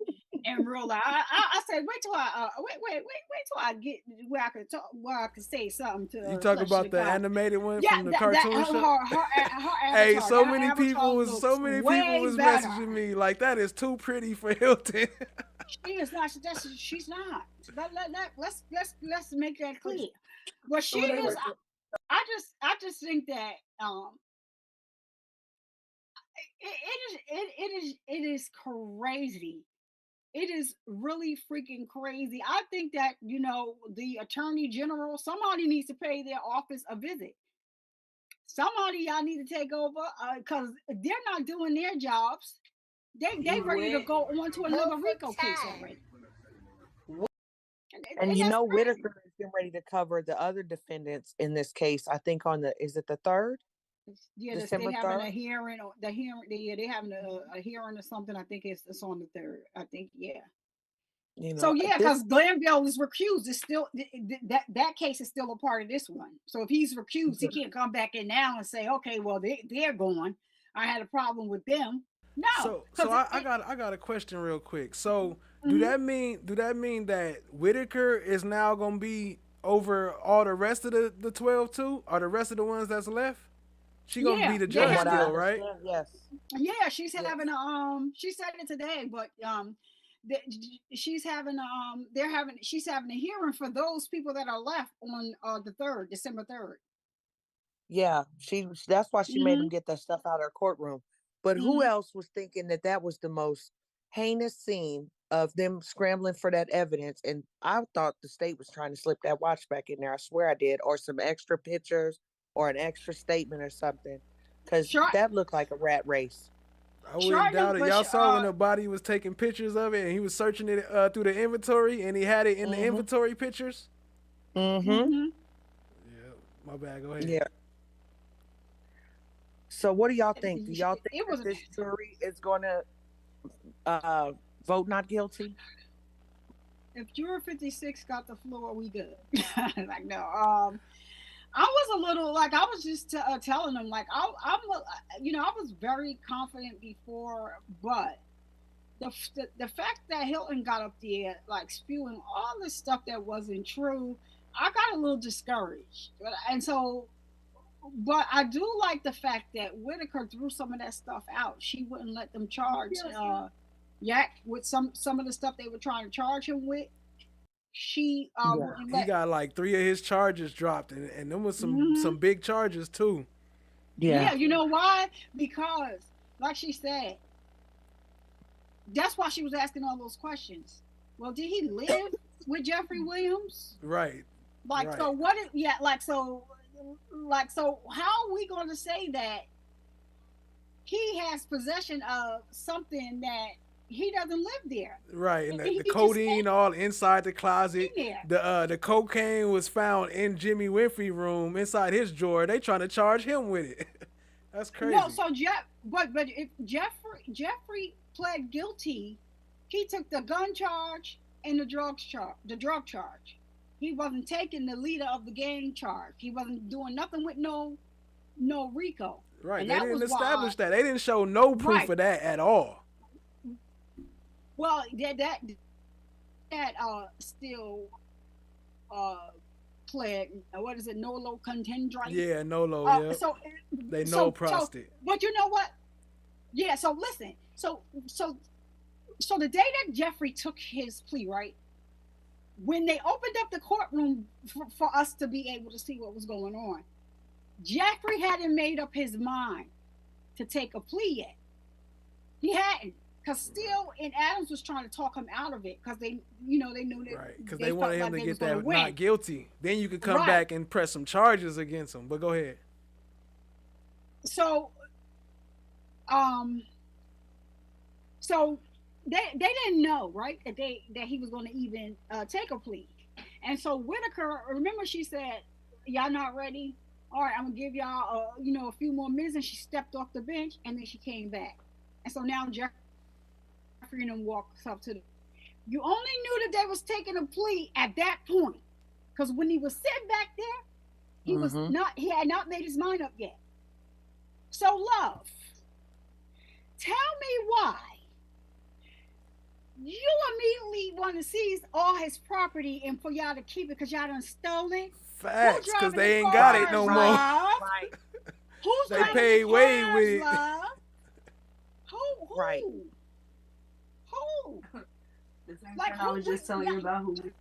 in real life. I said, wait till I get where I could talk, where I could say something to. You talk about the animated one from the cartoon show. Hey, so many people was messaging me like that is too pretty for Hilton. She is not. She's not. Let's make that clear. But she is. I just think that it is crazy. It is really freaking crazy. I think that the Attorney General, somebody needs to pay their office a visit. Somebody y'all need to take over because they're not doing their jobs. They ready to go on to another RICO case already. And Whitaker is getting ready to cover the other defendants in this case. I think is it the 3rd? Yeah, they're having a hearing. They're having a hearing or something. I think it's on the 3rd. I think, yeah. So yeah, because Glanville is recused. It's still that case is still a part of this one. So if he's recused, he can't come back in now and say, okay, well they're going. I had a problem with them. No. So I got a question real quick. So do that mean that Whitaker is now gonna be over all the rest of the 12 too, or the rest of the ones that's left? She gonna be the judge still, right? Yes. Yeah, she's having she said it today, but she's having a hearing for those people that are left on the 3rd, December 3rd. Yeah, that's why she made them get that stuff out of her courtroom. But who else was thinking that that was the most heinous scene of them scrambling for that evidence? And I thought the state was trying to slip that watch back in there. I swear I did. Or some extra pictures or an extra statement or something. Because that looked like a rat race. I wouldn't doubt it. Y'all saw when the body was taking pictures of it and he was searching it through the inventory and he had it in the inventory pictures? Mm-hmm. Yeah, my bad. Go ahead. Yeah. So what do y'all think? Do y'all think that this jury is going to vote not guilty? If Juror 56 got the floor, we good. Like, no. I was a little, like, I was just telling them, like, I was very confident before, but the fact that Hilton got up there, like, spewing all this stuff that wasn't true, I got a little discouraged. And so, but I do like the fact that Whitaker threw some of that stuff out. She wouldn't let them charge Yak with some of the stuff they were trying to charge him with. She he got like 3 of his charges dropped, and them was some big charges too. Yeah, you know why? Because, like she said, that's why she was asking all those questions. Well, did he live with Jeffrey Williams? Right. Like, right. So what? So how are we going to say that he has possession of something that he doesn't live there? Right, and the codeine all inside the closet. The cocaine was found in Jimmy Winfrey room inside his drawer. They trying to charge him with it. That's crazy. No, so but if Jeffrey pled guilty, he took the gun charge and the drug charge. He wasn't taking the leader of the gang charge. He wasn't doing nothing with no RICO. Right, they didn't establish that. They didn't show no proof of that at all. Well, that still pled, what is it, nolo contendere? Yeah, nolo, yeah. So they no prostate. But you know what? Yeah, so listen. So the day that Jeffrey took his plea, right? When they opened up the courtroom for us to be able to see what was going on, Jeffrey hadn't made up his mind to take a plea yet. He hadn't. Because Steele and Adams was trying to talk him out of it because they knew that. Right, because they wanted him to get that not guilty. Then you could come back and press some charges against him. But go ahead. So, they didn't know, right, that he was going to even take a plea. And so Whitaker, remember, she said, "Y'all not ready? All right, I'm gonna give y'all a few more minutes." And she stepped off the bench, and then she came back. And so now Jeffrey and them walks up to them. You only knew that they was taking a plea at that point, because when he was sitting back there, he had not made his mind up yet. So, love, tell me why you immediately want to seize all his property and for y'all to keep it because y'all done stole it. Facts, because they ain't got it no more. Right. Who's they paid way with it. Love? Who? Right. Who? Like I was just telling you about who. They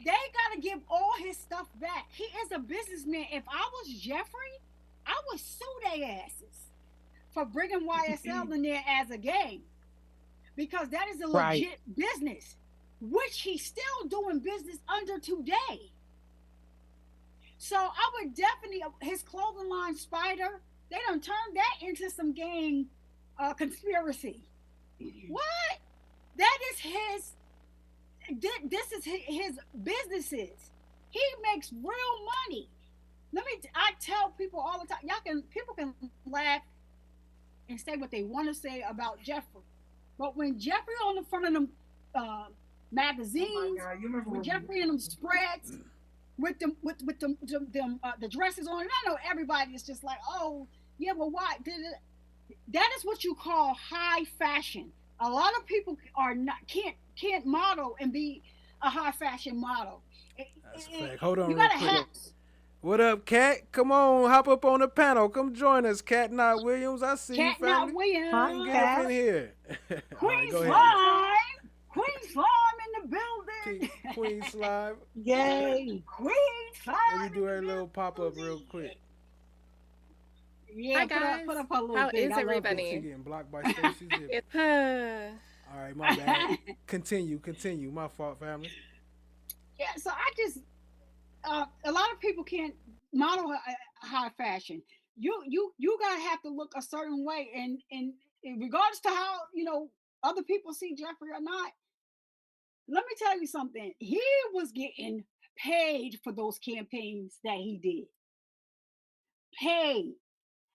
gotta give all his stuff back. He is a businessman. If I was Jeffrey, I would sue their asses for bringing YSL in there as a gang, because that is a legit business, which he's still doing business under today. So I would definitely, his clothing line Spider, they done turned that into some gang conspiracy. What? That is his. This is his businesses. He makes real money. I tell people all the time, people can laugh and say what they want to say about Jeffrey, but when Jeffrey on the front of them magazines, when Jeffrey in them spreads with the dresses on, and I know everybody is just like, oh yeah, but why? That is what you call high fashion. A lot of people can't model and be a high fashion model. That's a fact. Hold on, you real gotta quick. have. What up, Kat? Come on, hop up on the panel. Come join us, Kat Not Williams. I see Kat you, family. Not Williams. Come get up in here. Queen Slime. Queen Slime in the building. Queen Slime. Yay. Queen Slime. Let me do her little pop up real quick. Yeah, Hi guys. put up her little How thing. is I love She everybody? getting blocked by Stacy Zip. It's All right, my bad. Continue. My fault, family. Yeah, so I just a lot of people can't model high fashion. You gotta have to look a certain way, and in regards to how other people see Jeffrey or not, let me tell you something. He was getting paid for those campaigns that he did. Paid.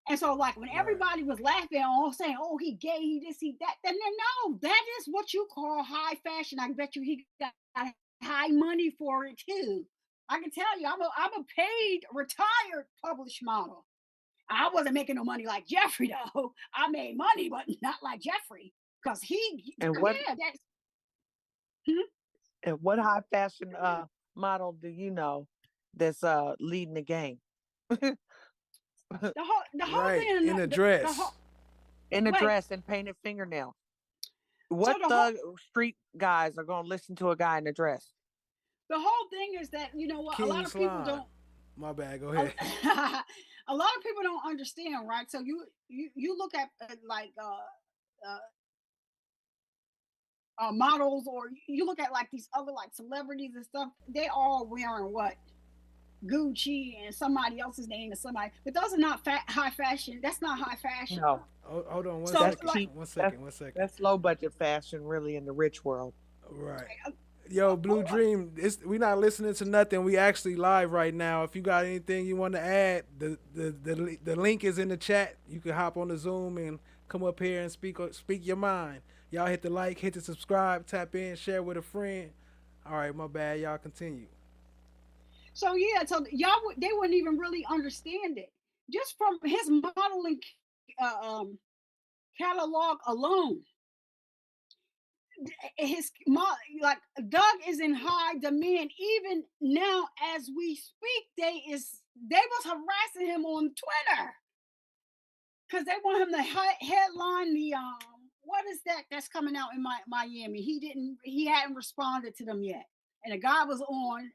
And so, like, when Right. everybody was laughing, all saying, "Oh, he gay, he this, he that," then no, that is what you call high fashion. I bet you he got high money for it too. I can tell you, I'm a paid retired published model. I wasn't making no money like Jeffrey though. I made money, but not like Jeffrey, because And what yeah, that's and what high fashion model do you know that's leading the game? the whole Right. thing. In a The dress. whole In a wait, dress and painted fingernails. so What thug street guys are gonna listen to a guy in a dress? the whole thing is that you know what a King lot of people Slime. don't. My bad. Go A, ahead. a lot of people don't understand, right? So you look at like models, or you look at like these other like celebrities and stuff. They all wearing what Gucci and somebody else's name and somebody, but those are not high fashion. That's not high fashion. No, Hold on one So that's second. like, cheap. One That's second. One second. that's low budget fashion, really, in the rich world. Right. Yo, Blue oh, Dream, we not listening to nothing. We actually live right now. If you got anything you want to add, the link is in the chat. You can hop on the Zoom and come up here and speak your mind. Y'all hit the like, hit the subscribe, tap in, share with a friend. All right, my bad. Y'all continue. so yeah, so they wouldn't even really understand it just from his modeling catalog alone. His like Doug is in high demand even now as we speak. They was harassing him on Twitter because they want him to headline the what is that's coming out in Miami. He hadn't responded to them yet, and the guy was on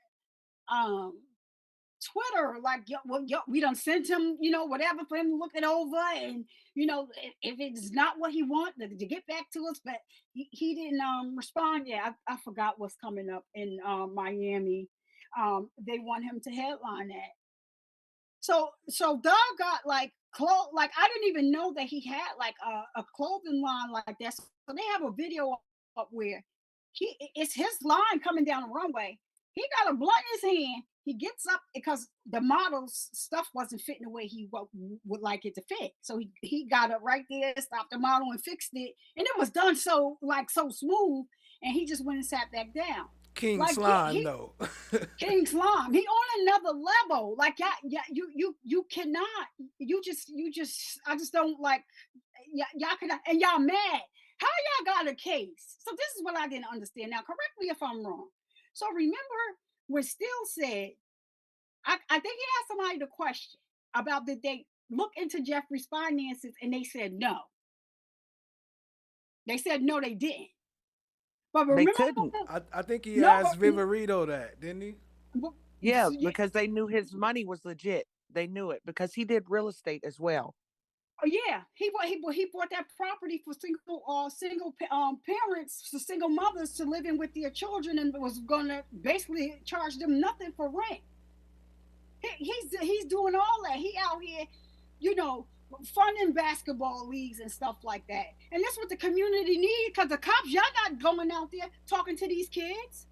um Twitter, like, we done sent him, whatever for him to look it over, and if it's not what he want to get back to us, but he didn't respond. Yeah, I forgot what's coming up in Miami. They want him to headline that. So Doug got like like I didn't even know that he had like a clothing line like that. So they have a video up where it's his line coming down the runway. He got a blunt in his hand. He gets up because the model's stuff wasn't fitting the way he would like it to fit. So he got up right there, stopped the model and fixed it. And it was done so smooth. And he just went and sat back down. King Like Slime, though. King Slime, he on another level. Like you cannot. I just don't like. Y'all cannot, and y'all mad. How y'all got a case? So this is what I didn't understand. Now, correct me if I'm wrong. So remember when Steele said, I think he asked somebody the question about did they look into Jeffrey's finances, and they said no. They said no, they didn't. But They remember, couldn't. I think he no, asked Viverito that, didn't he? Yeah, because they knew his money was legit. They knew it because he did real estate as well. Oh yeah, he bought that property for single parents, for single mothers to live in with their children, and was gonna basically charge them nothing for rent. He's doing all that. He out here, funding basketball leagues and stuff like that. And that's what the community needs, because the cops, y'all not going out there talking to these kids.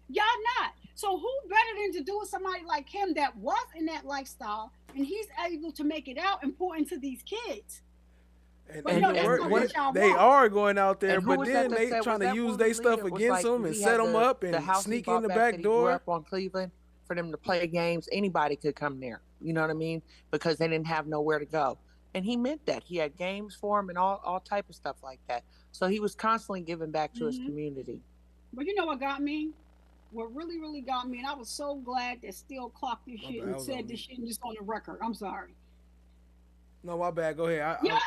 Y'all not. So who better than to do with somebody like him that was in that lifestyle, and he's able to make it out and pour into these kids. And But they are going out there, but then they trying to use their stuff against them and set them up and sneak in the back door. Up on Cleveland for them to play games. Anybody could come there. You know what I mean? Because they didn't have nowhere to go. And he meant that. He had games for him and all type of stuff like that. So he was constantly giving back to his community. But you know what got me? What really, really got me, and I was so glad that Steele clocked this shit and said this shit just on the record. I'm sorry. No, my bad. Go ahead. It's not,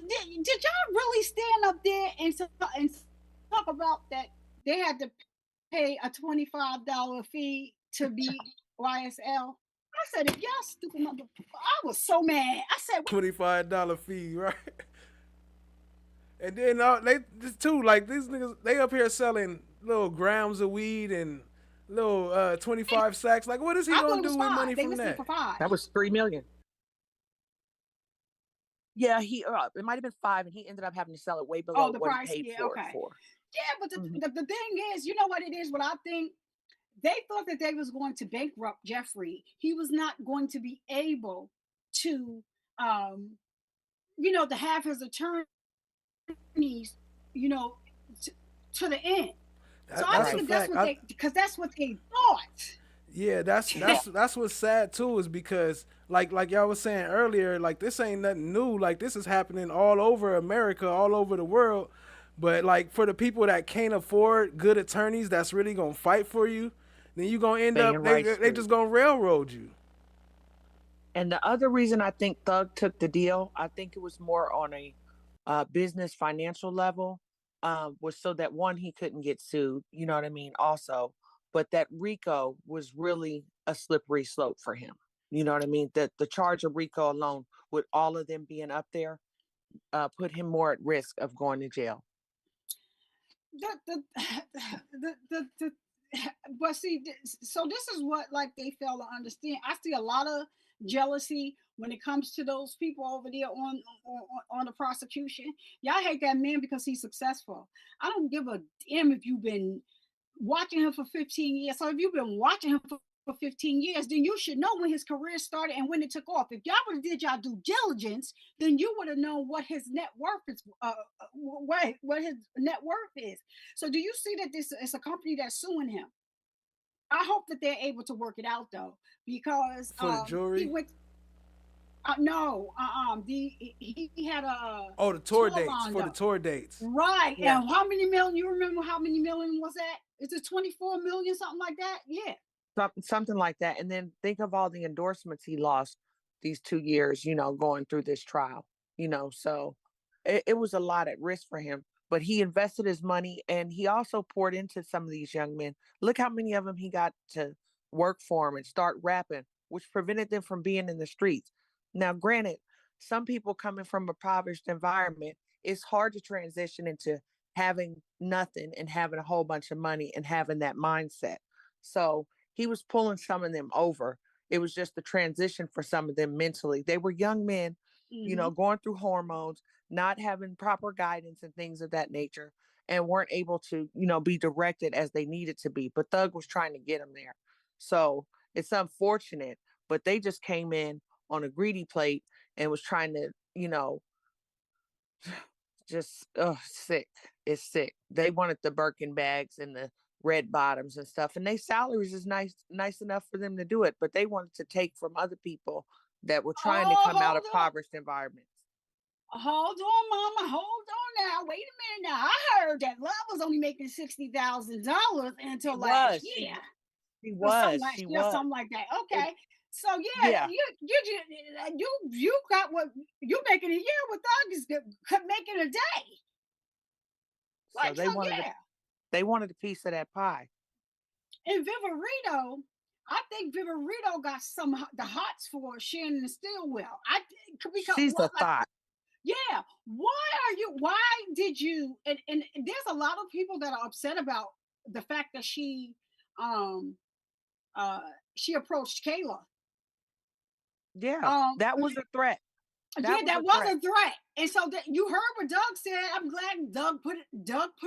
did y'all really stand up there and talk about that they had to pay a $25 fee to be YSL? I I said, if y'all stupid mother, I was so mad. I said, $25 fee, right? And then they just too like these niggas. They up here selling little grams of weed and little 25 sacks. Like, what is he I thought gonna it was do with five. money They from listed it that? for 5. That was 3 million. Yeah, it might have been 5, and he ended up having to sell it way below The what price. he paid Yeah, for it okay. for. Yeah, but Mhm. the thing is, you know what it is? What I think, they thought that they was going to bankrupt Jeffrey. He was not going to be able to, to have his attorneys, you know, to, to the end. So I That's think a that that's fact. what because that's what they thought. Yeah, that's what's sad too, is because like y'all was saying earlier, like this ain't nothing new. Like this is happening all over America, all over the world. But like for the people that can't afford good attorneys that's really gonna fight for you, then you gonna end Banging up Rice they Street. just gonna railroad you. And the other reason I think Thug took the deal, I think it was more on a business financial level, was so that one, he couldn't get sued. You know what I mean? Also, but that RICO was really a slippery slope for him. You know what I mean? That the charge of RICO alone, with all of them being up there, put him more at risk of going to jail. The but see, so this is what like they fail to understand. I see a lot of jealousy when it comes to those people over there on the prosecution. Y'all hate that man because he's successful. I don't give a damn if you've been watching him for 15 years. So if you've been watching him for 15 years, then you should know when his career started and when it took off. If y'all would have did y'all due diligence, then you would have known what his net worth is, what his net worth is. So do you see that this is a company that's suing him? I hope that they're able to work it out though, because For the he jewelry? went. No, he had a Oh, the tour dates. lined For the up. tour dates. Right. Yeah. And how many million? You remember how many million was that? Is it 24 million, something like that? Yeah. Something like that. And then think of all the endorsements he lost these 2 years, going through this trial, so it was a lot at risk for him. But he invested his money, and he also poured into some of these young men. Look how many of them he got to work for him and start rapping, which prevented them from being in the streets. Now, granted, some people coming from a impoverished environment, it's hard to transition into having nothing and having a whole bunch of money and having that mindset. So he was pulling some of them over. It was just the transition for some of them mentally. They were young men, going through hormones, not having proper guidance and things of that nature, and weren't able to, be directed as they needed to be. But Thug was trying to get them there. So it's unfortunate, but they just came in on a greedy plate and was trying to, just sick. It's sick. They wanted the Birkin bags and the red bottoms and stuff, and their salaries is nice enough for them to do it, but they wanted to take from other people that were trying to come out of impoverished environments. Hold on, mama. Hold on now. Wait a minute now. I heard that Love was only making $60,000 until last year. She was. Something like that. Okay. So Yeah. you got what you making a year with Thug is making a day. So they wanted a piece of that pie. And Viverito, I think Viverito got the hots for Shannon Stillwell. She's a thought. Yeah. Why did you and there's a lot of people that are upset about the fact that she approached Kayla. Yeah, that was a threat. That was a threat. And so that you heard what Doug said. I'm glad Doug put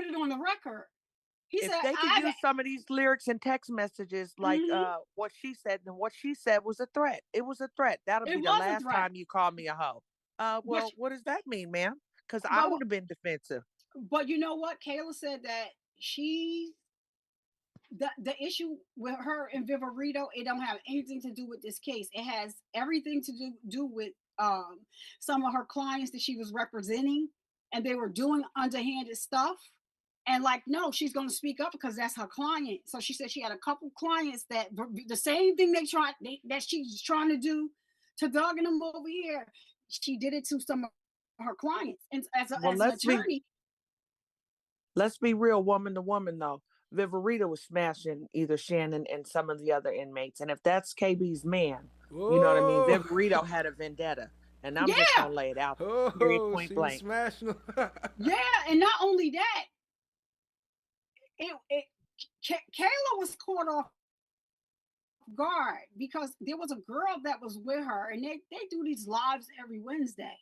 it on the record. He if said they could use some of these lyrics and text messages like what she said, and what she said was a threat. It was a threat. That'll be the last time you call me a hoe. Well, what does that mean, ma'am? Because I would have been defensive. But you know what? Kayla said that the issue with her and Viverito, it don't have anything to do with this case. It has everything to do with some of her clients that she was representing, and they were doing underhanded stuff. And no, she's going to speak up because that's her client. So she said she had a couple clients that the same thing that she's trying to do to Doug and them over here. She did it to some of her clients, and as an attorney. Let's be real, woman to woman though. Viverito was smashing either Shannon and some of the other inmates, and if that's KB's man, You know what I mean? Whoa. Viverito had a vendetta, and I'm just Yeah, gonna lay it out period Oh, point she was blank. smashing them. yeah, and not only that, it Kayla was caught off guard because there was a girl that was with her, and they do these lives every Wednesday.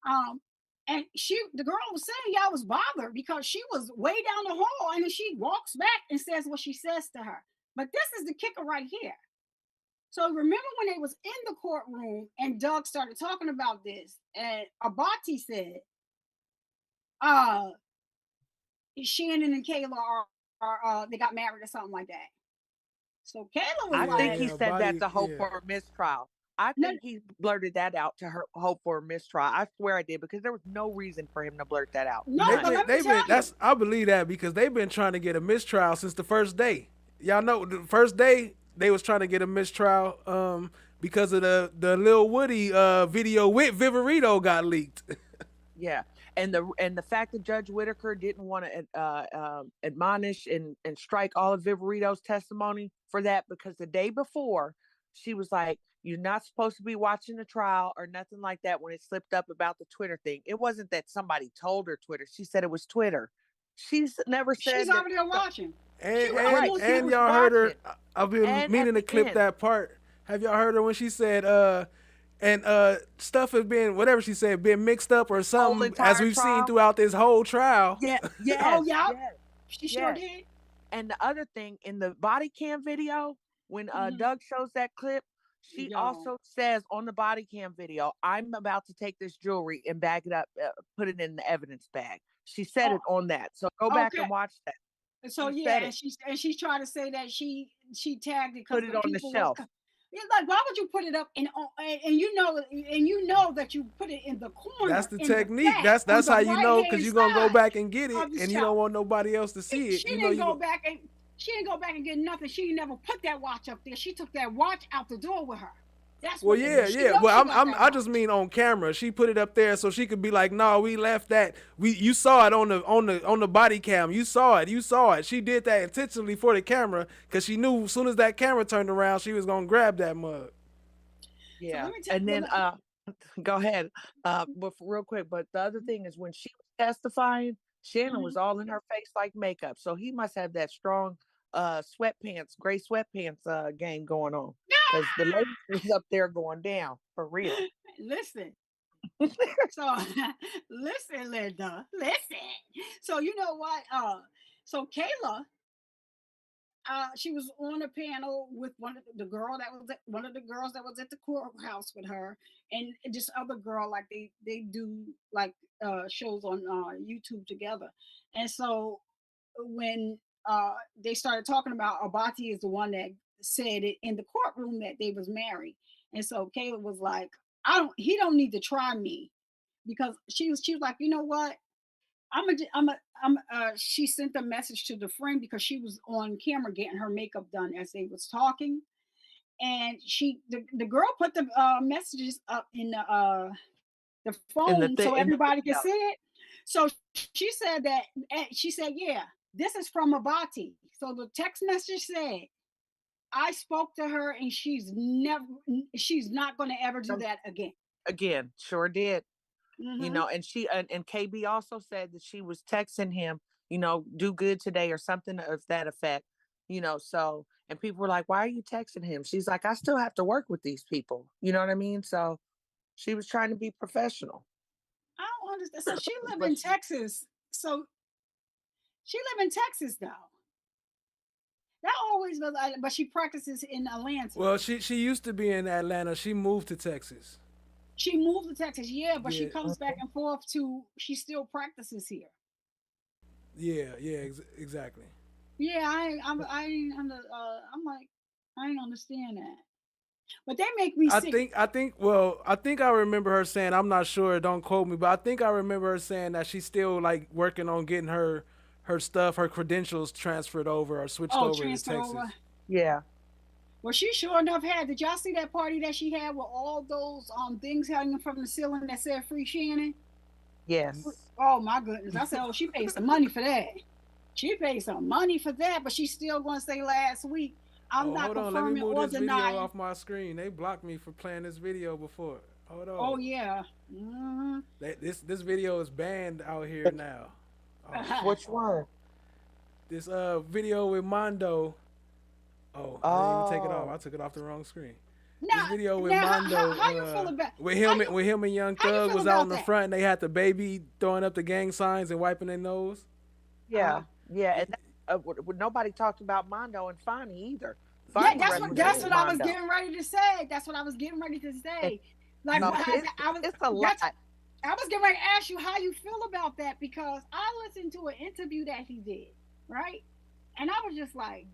Um, and the girl was saying, "Yeah, I was bothered because she was way down the hall, and then she walks back and says what she says to her." But this is the kicker right here. So remember when they was in the courtroom and Doug started talking about this, and Abati said, "Uh, Shannon and Kayla are they got married or something like that." So Kayla was I think like, he Yeah, said that body. to hope Yeah. for a mistrial. I "No, think he blurted that out to her hope for a mistrial. I swear I did, because there was no reason for him to blurt that out. no, They've but None. been let me they've tell been you, that's I believe that because they've been trying to get a mistrial since the first day. Y'all know the first day they was trying to get a mistrial because of the Lil Woody video with Viverito got leaked. Yeah, and the fact that Judge Whitaker didn't want to admonish and strike all of Viverito's testimony for that, because the day before she was like, "You're not supposed to be watching the trial or nothing like that." When it slipped up about the Twitter thing, it wasn't that somebody told her Twitter. She said it was Twitter. She's never she's said that. over there watching. And I and Right, know she and was y'all heard her. watching, I've been and at meaning to the clip end, that part. Have y'all heard her when she said and stuff has been whatever she said been mixed up or whole something as entire we've seen trial. throughout this whole trial. Yeah, Oh yes, yeah, yes, she sure yes. did. And the other thing, in the body cam video, when Hmm. Doug shows that clip, she Yo, also says on the body cam video, "I'm about to take this jewelry and bag it up, put it in the evidence bag." She said oh, it on that. So go back okay. and watch that. So She yeah, said it. and she's trying to say that she tagged it Put because it the on the people was. shelf. Yeah, like why would you put it up and you know that you put it in the That's corner the in the technique. back That's on that's the how you right know because hand you're gonna go side back and get it of the and you don't shelf. want nobody else to see it. She You know didn't you go go. back and she didn't go back and get nothing. She never put that watch up there. She took that watch out the door with her. That's Well, what it yeah, is. She yeah. knows Well, she got that I just watch. mean on camera. She put it up there so she could be like, "No, we left that. You saw it on the body cam. You saw it. You saw it." She did that intentionally for the camera because she knew as soon as that camera turned around, she was gonna grab that mug. So Yeah. let me tell And then go ahead. But real quick, but the other thing is when she was testifying, Shannon Mhm. was all in her face like makeup. So he must have that strong sweatpants, gray sweatpants game going on. Because the lady was up there going down for real. Listen. So listen, Linda. Listen. So you know what? So Kayla, she was on a panel with one of the girls that was at the courthouse with her, and this other girl. Like they do like shows on YouTube together, and so when they started talking about Abati is the one that said it in the courtroom that they was married, and so Kayla was like, he don't need to try me because she was like, you know what, she sent a message to the friend because she was on camera getting her makeup done as they was talking, and the girl put the messages up in the phone so In the everybody could video. see it. So she said that she said, yeah, this is from Abati. So the text message said, I spoke to her and she's not going to ever do Some- that again. Again, sure did. Hmm. And she and KB also said that she was texting him, do good today or something of that effect. So and people were like, why are you texting him? She's like, I still have to work with these people. You know what I mean? So she was trying to be professional. I don't understand. So she live But in Texas. So she live in Texas though. That always was, but she practices in Atlanta. Well, she used to be in Atlanta. She moved to Texas. She moved to Texas, yeah, but she Yeah, comes back and forth to. She still practices here. yeah, exactly. Yeah, I ain't I'm like, I ain't understand that. But they make me sick. I think I remember her saying, I'm not sure, don't quote me, but I think I remember her saying that she's still like working on getting her stuff, her credentials transferred over or switched Oh, over to transfer Texas. over. yeah. Well, she sure enough had. Did y'all see that party that she had with all those things hanging from the ceiling that said "Free Shannon"? Yes. Oh my goodness! I said, oh, she paid some money for that. She paid some money for that, but she's still going to say last week, I'm Oh, not hold on. Let me confirming move or this video denying. off my screen. They blocked me for playing this video before. Hold Oh on. yeah. Hmm. This video is banned out here now. Oh shit. Which one? This video with Mondo. Oh, I didn't even take it off. Oh, I took it off the wrong screen. This Now, video with now, Mondo, how you feel about with him and Young how you Thug feel was out about in the that? front. And they had the baby throwing up the gang signs and wiping their nose. yeah, yeah. And nobody talked about Mondo and Fonny either. Yeah, Fonny that's represented what I was Mondo. getting ready to say. That's what I was getting ready to And, say. Like no, I was it's a that's lot. I was getting ready to ask you how you feel about that because I listened to an interview that he did, right? And I was just like,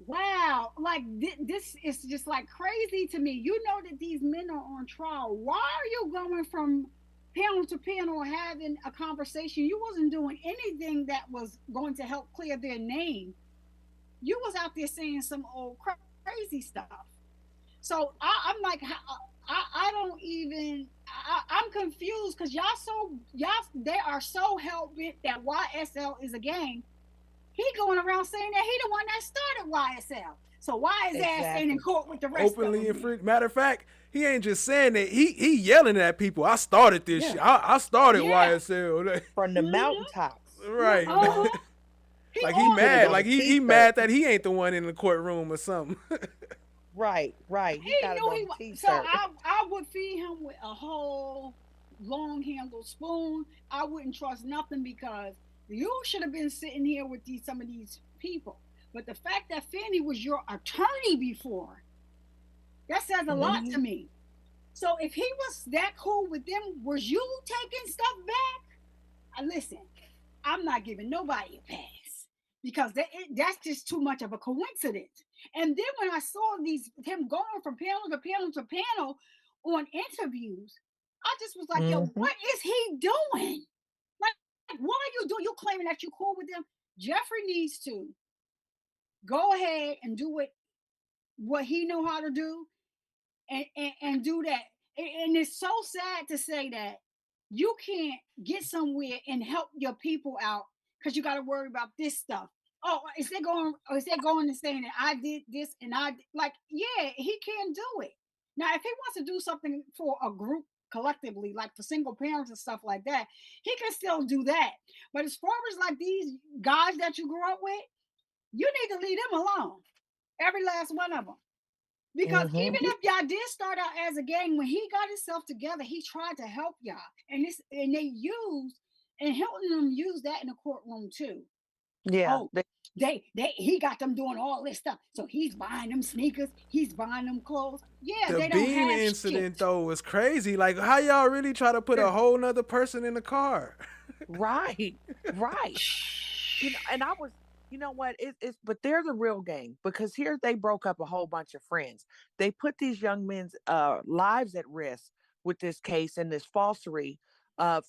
wow, like this is just like crazy to me. You know that these men are on trial. Why are you going from panel to panel having a conversation? You wasn't doing anything that was going to help clear their name. You was out there saying some old crazy stuff. So I'm like, I don't even. I'm confused because y'all they are so hell bent that YSL is a gang. He going around saying that he the one that started YSL. So why is ass ain't in court with the rest Openly of and them? free. Matter of fact, he ain't just saying that. He yelling at people. I started this shit. I started Yeah. YSL. From the Mhm. mountaintops. Right. Uh-huh. Like he on Put it mad. on Like a he t-shirt. mad that he ain't the one in the courtroom or something. Right. He He got it knew on he a was. So t-shirt. I would feed him with a whole long handled spoon. I wouldn't trust nothing because you should have been sitting here with some of these people. But the fact that Fanny was your attorney before, that says a lot to me. So if he was that cool with them, was you taking stuff back? Listen, I'm not giving nobody a pass because that's just too much of a coincidence. And then when I saw him going from panel to panel to panel on interviews, I just was like, yo, Mm-hmm. what is he doing? Like, what are you doing? You claiming that you cool with them? Jeffrey needs to go ahead and do what he know how to do and do that. And it's so sad to say that you can't get somewhere and help your people out because you got to worry about this stuff. Oh, is they going and saying that I did this and like, yeah, he can do it. Now, if he wants to do something for a group collectively, like for single parents and stuff like that, he can still do that. But as far as like these guys that you grew up with, you need to leave them alone. Every last one of them. Because Mm-hmm. even if y'all did start out as a gang, when he got himself together, he tried to help y'all. And they used, and Hilton and them used that in the courtroom too. Yeah. Oh, he got them doing all this stuff. So he's buying them sneakers, he's buying them clothes. Yeah, The they don't bean have incident shit. though was crazy. Like how y'all really try to put a whole nother person in the car? Right. And I was, you know what? It's but they're the real gang because here they broke up a whole bunch of friends. They put these young men's lives at risk with this case and this falsery of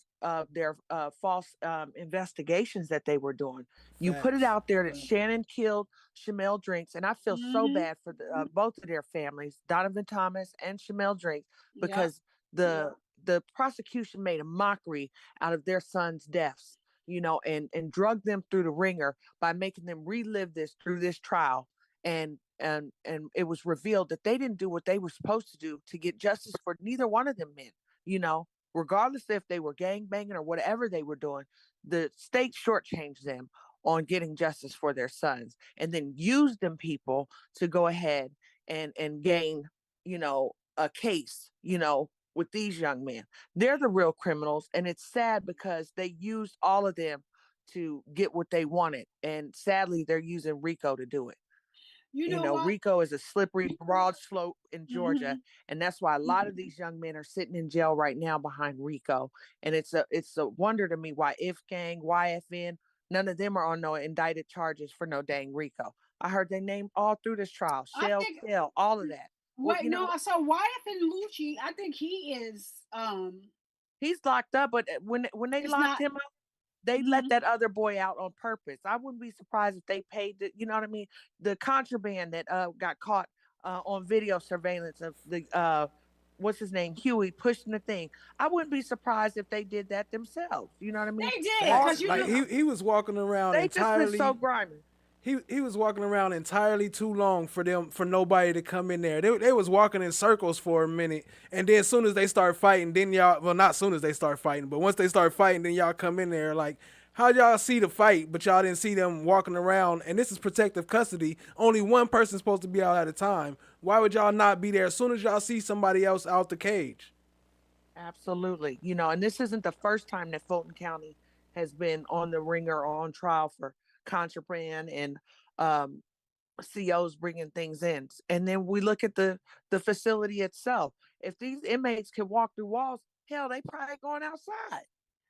their false investigations that they were doing. You put it Facts. out there that Shannon killed Shamel Drinks, and I feel so Mm-hmm. bad for both of their families, Donovan Thomas and Shamel Drinks, Yep. because the prosecution made a mockery out of their son's deaths, and drug them through the ringer by making them relive this through this trial. And it was revealed that they didn't do what they were supposed to do to get justice for neither one of them men, regardless if they were gang banging or whatever they were doing. The state shortchanged them on getting justice for their sons and then used them people to go ahead and gain, a case, with these young men. They're the real criminals. And it's sad because they used all of them to get what they wanted. And sadly, they're using Rico to do it. You know what? Rico is a slippery, broad slope in Georgia. Mm-hmm. And that's why a lot of these young men are sitting in jail right now behind Rico. And it's a wonder to me why If Gang, YFN, none of them are on no indicted charges for no dang Rico. I heard they named all through this trial, Shell, all of that. Wait, no, so Wyatt and Lucci, I think he is he's locked up, but when they locked him up, they let that other boy out on purpose. I wouldn't be surprised if they paid the, you know what I mean, the contraband that got caught on video surveillance of the what's his name, Huey, pushing the thing. I wouldn't be surprised if they did that themselves. You know what I mean? They did, because like he was walking around they entirely. just been so grimy. He was walking around entirely too long for nobody to come in there. They was walking in circles for a minute, and then as soon as they start fighting, then y'all, well, not as soon as they start fighting, but once they start fighting, then y'all come in there like, how y'all see the fight, but y'all didn't see them walking around, and this is protective custody. Only one person's supposed to be out at a time. Why would y'all not be there as soon as y'all see somebody else out the cage? Absolutely. You know, and this isn't the first time that Fulton County has been on the ringer or on trial for contraband and um, COs bringing things in. And then we look at the facility itself. If these inmates can walk through walls, hell, they probably going outside.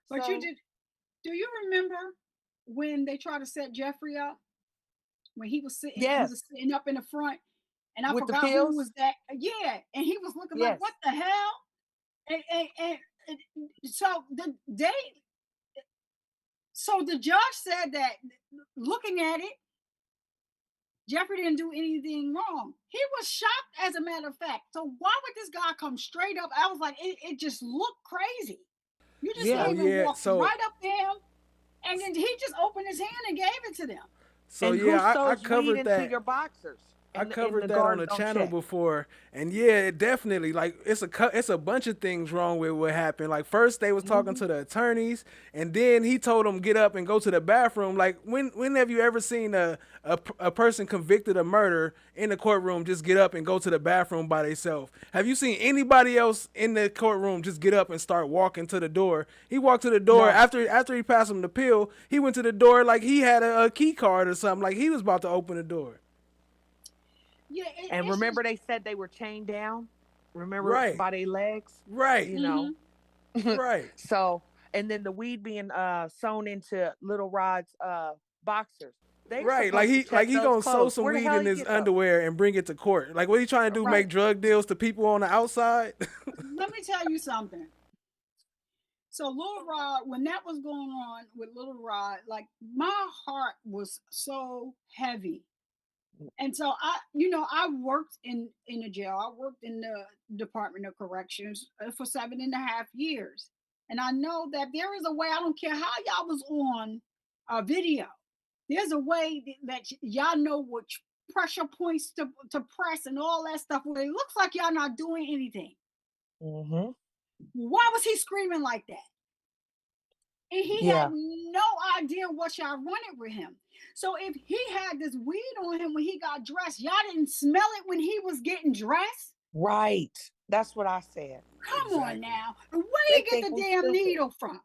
But So, do you remember when they tried to set Jeffrey up? When he was yes, sitting up in the front, and I with the forgot who pills. was that. Yeah, and he was looking like, Yes. what the hell? And so the judge said that looking at it, Jeffrey didn't do anything wrong. He was shocked, as a matter of fact. So why would this guy come straight up? I was like, it just looked crazy. You just walked right up there, and then he just opened his hand and gave it to them. So and yeah, who I sews covered weed that. into your boxers? I covered that on the channel before, and yeah, it definitely, like, it's a bunch of things wrong with what happened. Like, first they was talking to the attorneys, and then he told them get up and go to the bathroom. Like, when have you ever seen a person convicted of murder in the courtroom just get up and go to the bathroom by themselves? Have you seen anybody else in the courtroom just get up and start walking to the door? He walked to the door after he passed him the pill. He went to the door like he had a key card or something, like he was about to open the door. Yeah, and remember they said they were chained down, remember, right, by their legs, right, you know. Right. So, and then the weed being sewn into Little Rod's boxers. Right, like he gonna sew some weed in his underwear and bring it to court. Like, what he trying to do? Make drug deals to people on the outside? Let me tell you something. So Little Rod, when that was going on with Little Rod, like, my heart was so heavy. And so I worked in a jail. I worked in the Department of Corrections for 7.5 years. And I know that there is a way, I don't care how y'all was on a video, there's a way that y'all know which pressure points to press and all that stuff, where it looks like y'all not doing anything. Mm-hmm. Why was he screaming like that? And he had no idea what y'all wanted with him. So if he had this weed on him when he got dressed, y'all didn't smell it when he was getting dressed? Right. That's what I said. Come on now. Where did he get the damn needle from?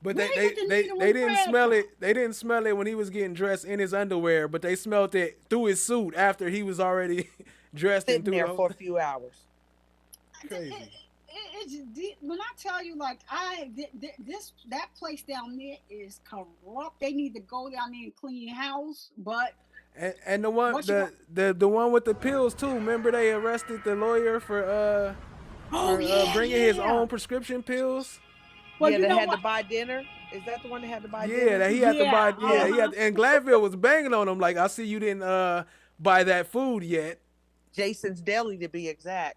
But they didn't smell it. They didn't smell it when he was getting dressed in his underwear, but they smelled it through his suit after he was already dressed sitting there for a few hours. Crazy. When I tell you, like, that place down there is corrupt. They need to go down there and clean house. But and the one the one with the pills too. Remember they arrested the lawyer for bringing his own prescription pills. Well, they had to buy dinner. Is that the one that had to buy dinner? Yeah, that he had to buy. Yeah, he had. And Gladville was banging on him like, I see you didn't buy that food yet. Jason's Deli, to be exact.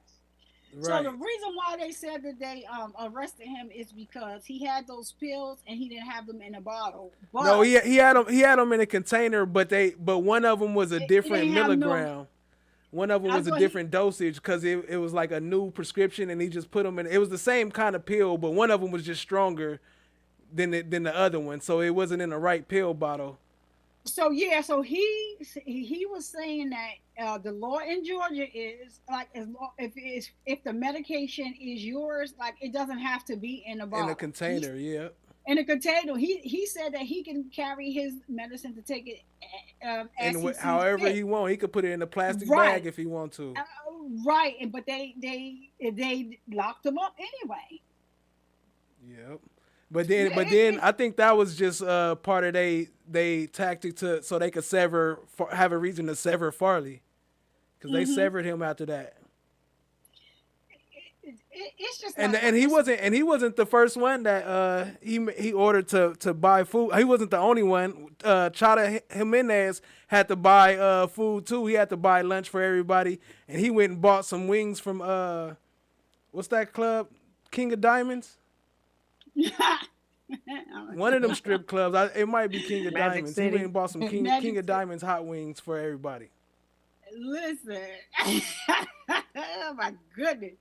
Right. So the reason why they said that they arrested him is because he had those pills and he didn't have them in a bottle. But no, he had them in a container, but one of them was a different milligram. One of them was a different dosage because it was like a new prescription, and he just put them in. It was the same kind of pill, but one of them was just stronger than the other one, so it wasn't in the right pill bottle. So yeah, so he was saying that the law in Georgia is like, if the medication is yours, like, it doesn't have to be in a bottle. In a container, yeah. In a container, he said that he can carry his medicine to take it and however he want. He could put it in a plastic bag if he want to. Right, but they locked him up anyway. Yep. But then I think that was just part of they tactic so they could have a reason to sever Farley, because they severed him after that. It's just and he wasn't the first one that he ordered to buy food. He wasn't the only one. Chata Jimenez had to buy food too. He had to buy lunch for everybody, and he went and bought some wings from what's that club? King of Diamonds. One of them strip clubs. It might be King of Magic Diamonds. He went City. and bought some King Magic of Diamonds hot wings for everybody. Listen. Oh my goodness.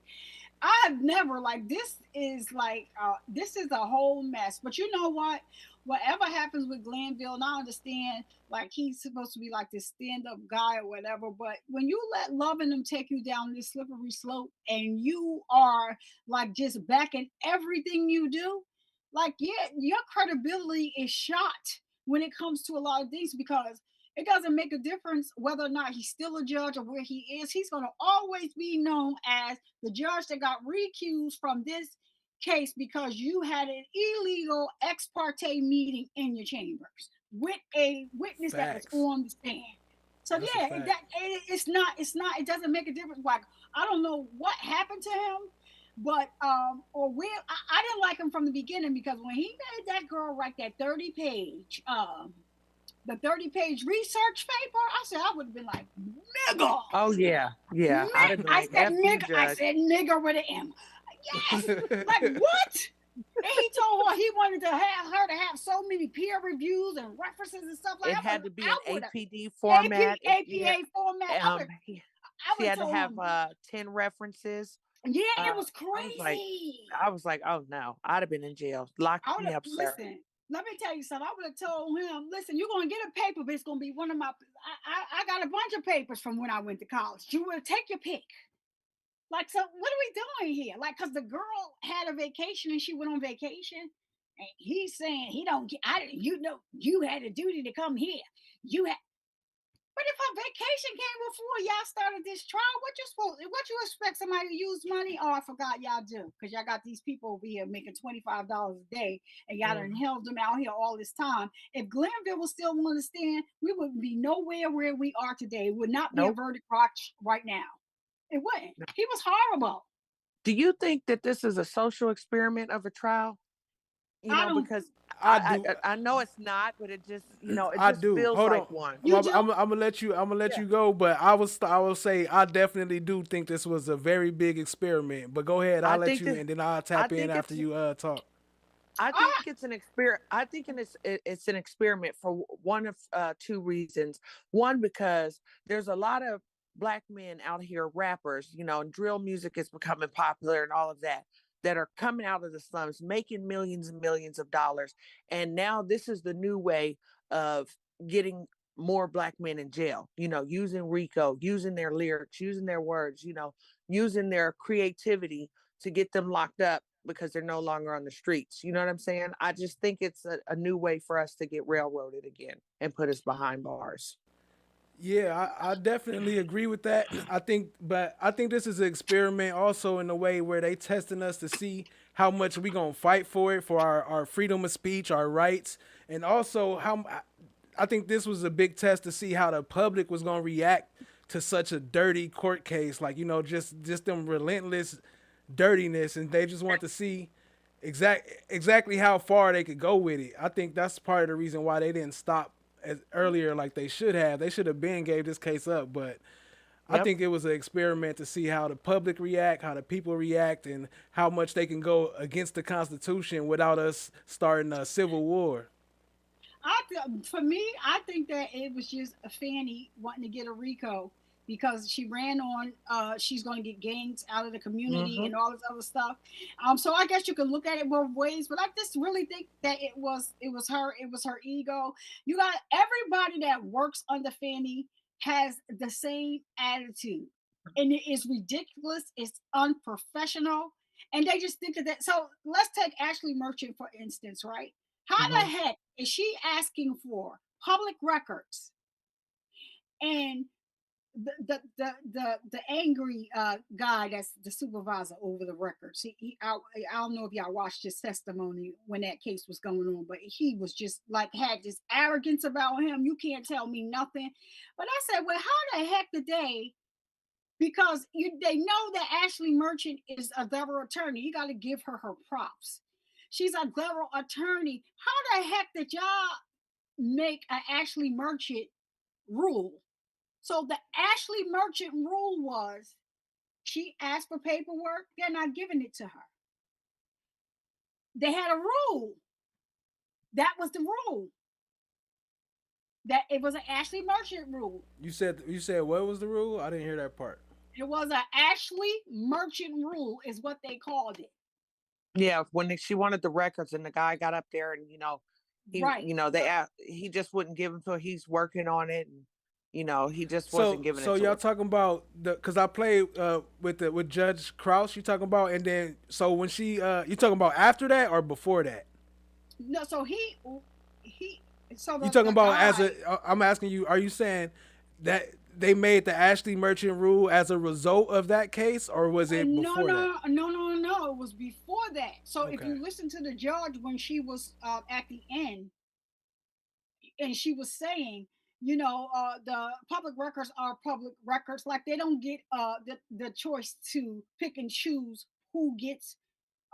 I've never like this is a whole mess. But you know what? Whatever happens with Glanville, and I understand like he's supposed to be like this stand-up guy or whatever. But when you let love and them take you down this slippery slope and you are like just backing everything you do, like yeah, your credibility is shot when it comes to a lot of things because it doesn't make a difference whether or not he's still a judge or where he is. He's going to always be known as the judge that got recused from this case because you had an illegal ex parte meeting in your chambers with a witness that was Facts. on the stand. So That's a yeah, fact. it's not it doesn't make a difference. Like I don't know what happened to him, but or where I didn't like him from the beginning because when he made that girl write that 30-page the 30-page research paper, I said I would have been like, nigga. Oh yeah, yeah. I'd have been I like, said "F you, nigga. I judge." said nigger with an M. Yes. Like what? And he told her he wanted to have her to have so many peer reviews and references and stuff like It that. had to be I an would have APD AP, format. Yeah. APA format. Um, I she would have had to told have him. 10 references. Yeah, it Uh, was I was like, crazy. oh no, I'd have been in jail. Lock I would me have up, sir. listen. Let me tell you something. I would have told him, listen, you're gonna get a paper, but it's gonna be one of my. I got a bunch of papers from when I went to college. You will take your pick. Like, so what are we doing here? Like, because the girl had a vacation and she went on vacation, and he's saying he don't get. You had a duty to come here. You had. But if her vacation came before y'all started this trial, what you expect somebody to use money? Oh, I forgot y'all do because y'all got these people over here making $25 a day, and y'all done held them out here all this time. If Glenville was still on the stand, we would be nowhere where we are today. It would not be a Nope. verdict right now. It wouldn't. He was horrible. Do you think that this is a social experiment of a trial? I don't. Because I do. I know it's not, but it just it I just do. feels Hold like on. one. You do? I'm gonna let you. I'm gonna let Yeah. you go. But I will say I definitely do think this was a very big experiment. But go ahead. I'll I let think you, that and then I'll I tap in think after it's you talk. I think Ah, it's an experiment. I think it's an experiment for one of two reasons. One, because there's a lot of black men out here, rappers, and drill music is becoming popular and all of that, that are coming out of the slums, making millions and millions of dollars. And now this is the new way of getting more black men in jail, using RICO, using their lyrics, using their words, using their creativity to get them locked up because they're no longer on the streets. You know what I'm saying? I just think it's a new way for us to get railroaded again and put us behind bars. Yeah, I definitely agree with that. But I think this is an experiment also in a way where they testing us to see how much we gonna fight for it, for our freedom of speech, our rights, and also how I think this was a big test to see how the public was gonna react to such a dirty court case, like just them relentless dirtiness, and they just want to see exactly how far they could go with it. I think that's part of the reason why they didn't stop as earlier like they should have. They should have been gave this case up, but I Yep. think it was an experiment to see how the public react, how the people react, and how much they can go against the Constitution without us starting a civil war. for me, I think that it was just a Fanny wanting to get a Rico because she ran on she's going to get gangs out of the community Hmm. and all this other stuff. So I guess you could look at it both ways, but I just really think that it was her ego. You got everybody that works under Fanny has the same attitude, and it is ridiculous. It's unprofessional, and they just think of that. So let's take Ashley Merchant for instance, right? How the Hmm. heck is she asking for public records and the angry guy that's the supervisor over the records? I don't know if y'all watched his testimony when that case was going on, but he was just like had this arrogance about him. You can't tell me nothing. But I said, well, how the heck did they? Because they know that Ashley Merchant is a thorough attorney. You got to give her props. She's a thorough attorney. How the heck did y'all make an Ashley Merchant rule? So the Ashley Merchant rule was she asked for paperwork, they're not giving it to her. They had a rule. That was the rule. That it was an Ashley Merchant rule. You said what was the rule? I didn't hear that part. It was an Ashley Merchant rule, is what they called it. Yeah, when she wanted the records, and the guy got up there, and Right. he just wouldn't give them, so he's working on it, and he just So wasn't giving it so to y'all her. talking about because I played with Judge Krause. You talking about, and then so when she you talking about after that or before that? No, so he so You the talking about guy, as a? I'm asking you. Are you saying that they made the Ashley Merchant rule as a result of that case, or was it no, before that? no, no, no, no. It was before that. So if Okay. you listen to the judge when she was at the end, and she was saying, the public records are public records. Like they don't get the choice to pick and choose who gets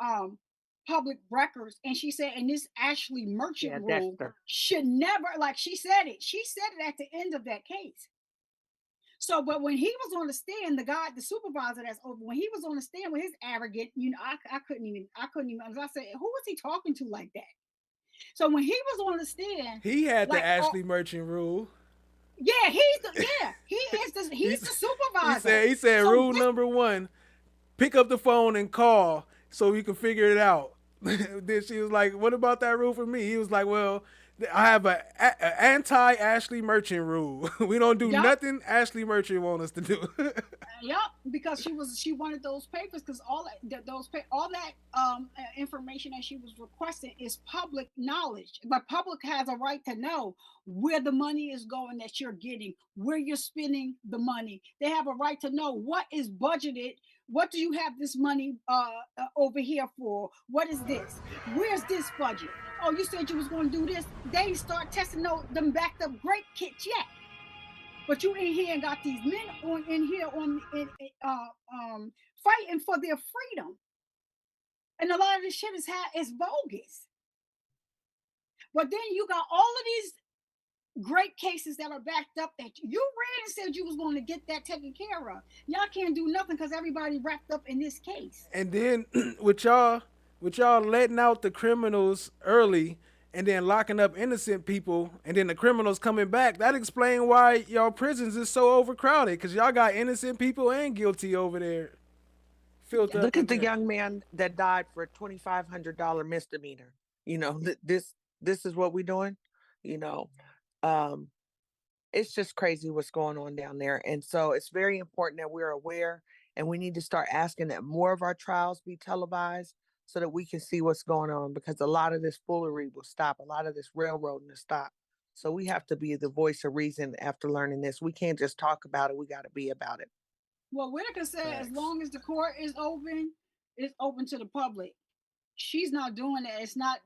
um public records. And she said, and this Ashley Merchant Yeah, rule Dexter. should never, like she said it at the end of that case. So, but when he was on the stand, the supervisor that's over, when he was on the stand with his arrogant, I couldn't even, as I said, who was he talking to like that? So when he was on the stand, He had the like, oh, Ashley Merchant rule. yeah, he's the supervisor. He said So rule this, number 1: pick up the phone and call so we can figure it out. Then she was like, "What about that rule for me?" He was like, "Well, I have a anti Ashley Merchant rule. We don't do yup, nothing Ashley Merchant want us to do." yep, because she wanted those papers, because all that information that she was requesting is public knowledge. The public has a right to know where the money is going that you're getting, where you're spending the money. They have a right to know what is budgeted. What do you have this money over here for? What is this? Where's this budget? Oh, you said you was going to do this. They start testing them backed up grape kits yet. But you in here and got these men fighting for their freedom, and a lot of this shit is bogus. But then you got all of these great cases that are backed up that you ran and said you was going to get that taken care of. Y'all can't do nothing because everybody wrapped up in this case. And then with y'all letting out the criminals early and then locking up innocent people and then the criminals coming back, that explains why y'all prisons is so overcrowded, because y'all got innocent people and guilty over there filled up. Look at the young man that died for a $2,500 misdemeanor. This is what we're doing. You know, um, it's just crazy what's going on down there. And so it's very important that we're aware, and we need to start asking that more of our trials be televised so that we can see what's going on, because a lot of this foolery will stop, a lot of this railroading to stop. So we have to be the voice of reason after learning this. We can't just talk about it, we got to be about it. Well, Whitaker said as Facts. long as the court is open, it's open to the public. She's not doing that. It's not,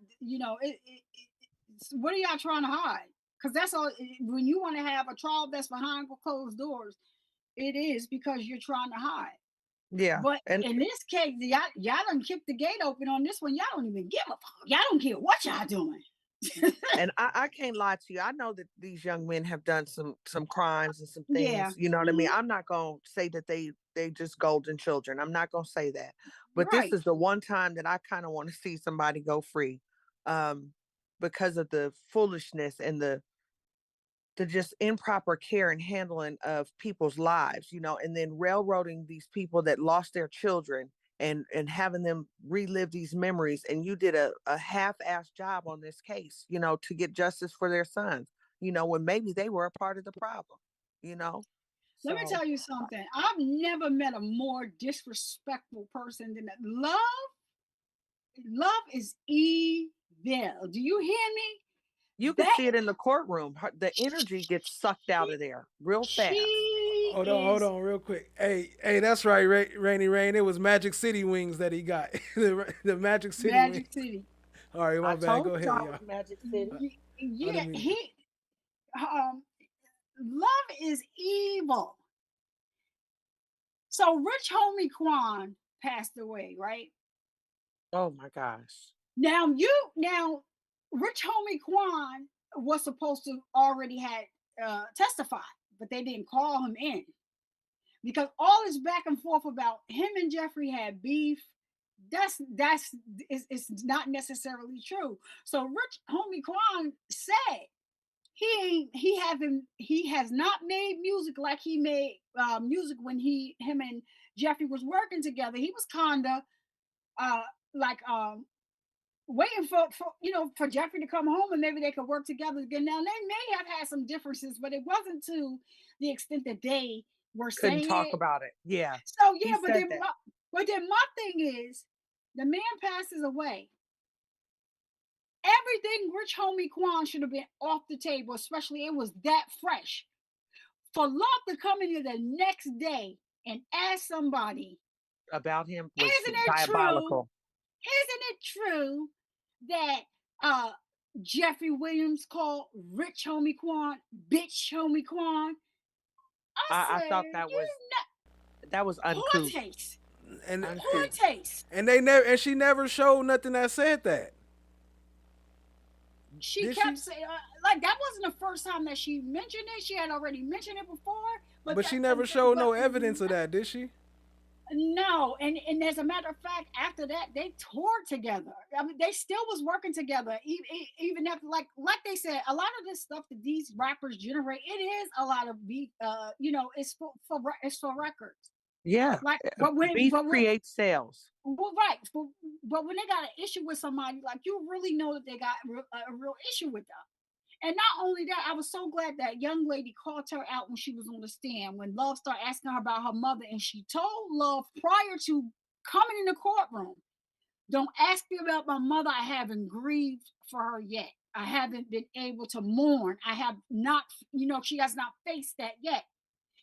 what are y'all trying to hide? Because that's all. When you want to have a trial that's behind closed doors, it is because you're trying to hide. Yeah. But And in this case, y'all done kept the gate open on this one. Y'all don't even give a fuck. Y'all don't care what y'all doing. I can't lie to you. I know that these young men have done some crimes and some Yeah. things. You know what I mean? I'm not gonna say that they just golden children. I'm not gonna say that. But this Right. is the one time that I kind of want to see somebody go free, um, because of the foolishness and the just improper care and handling of people's lives, and then railroading these people that lost their children, and having them relive these memories. And you did a half-ass job on this case, to get justice for their sons, when maybe they were a part of the problem, you know. Let me So tell you something. I've never met a more disrespectful person than that. Love is evil. Do you hear me? you can That see it in the courtroom. The energy gets sucked out of there real fast. she Hold is on, real quick. Hey, that's right, Rainy Rain. It was Magic City wings that he got. The Magic City wings. Magic City. All right, my I bad. told Go ahead, y'all it y'all. was Magic City. I Yeah, didn't mean. um love is evil. So Rich Homie Quan passed away, right? Oh my gosh. Now Rich Homie Quan was supposed to already had testified, but they didn't call him in because all this back and forth about him and Jeffrey had beef. it's not necessarily true. So Rich Homie Quan said he has not made music like he made music when him and Jeffrey was working together. He was kinda uh like waiting for Jeffrey to come home and maybe they could work together again. Now they may have had some differences, but it wasn't to the extent that they were Couldn't saying talk it. about it. Yeah, So he yeah, said that. but then my thing is, the man passes away. Everything Rich Homie Quan should have been off the table, especially it was that fresh. For Love to come in here the next day and ask somebody, About him was isn't it true? diabolical. Isn't it true that uh Jeffrey Williams called Rich Homie Quan bitch Homie Quan? I I said, thought that was poor uncouth. taste. And Poor Uncouth. taste. she never showed nothing that said that. She Did kept she? saying, like, that wasn't the first time that she mentioned it. She had already mentioned it before, But she never showed no evidence of that, did she? No, and as a matter of fact, after that, they toured together. I mean, they still was working together, even after, like they said, a lot of this stuff that these rappers generate, it is a lot of beef. It's it's for records. Yeah, Like, beef creates sales. well, right, but when they got an issue with somebody, like, you really know that they got a real issue with them. And not only that, I was so glad that young lady called her out when she was on the stand, when Love started asking her about her mother, and she told Love prior to coming in the courtroom, don't ask me about my mother. I haven't grieved for her yet. I haven't been able to mourn. I have not, she has not faced that yet.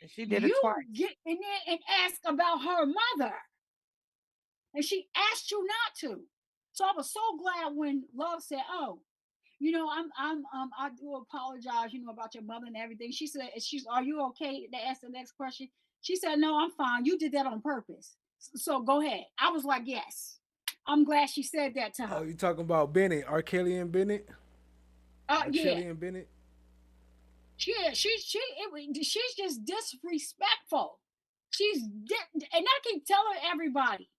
And she did it You twice. get in there and ask about her mother. And she asked you not to. So I was so glad when Love said, "Oh, I do apologize, about your mother and everything." She said, "Are you okay?" To ask the next question. She said, "No, I'm fine. You did that on purpose. So go ahead." I was like, "Yes." I'm glad she said that to Oh, her. you talking about Bennett, R. Kelly and Bennett? R. Yeah. Kelly and Bennett? She's just disrespectful. And I keep telling everybody,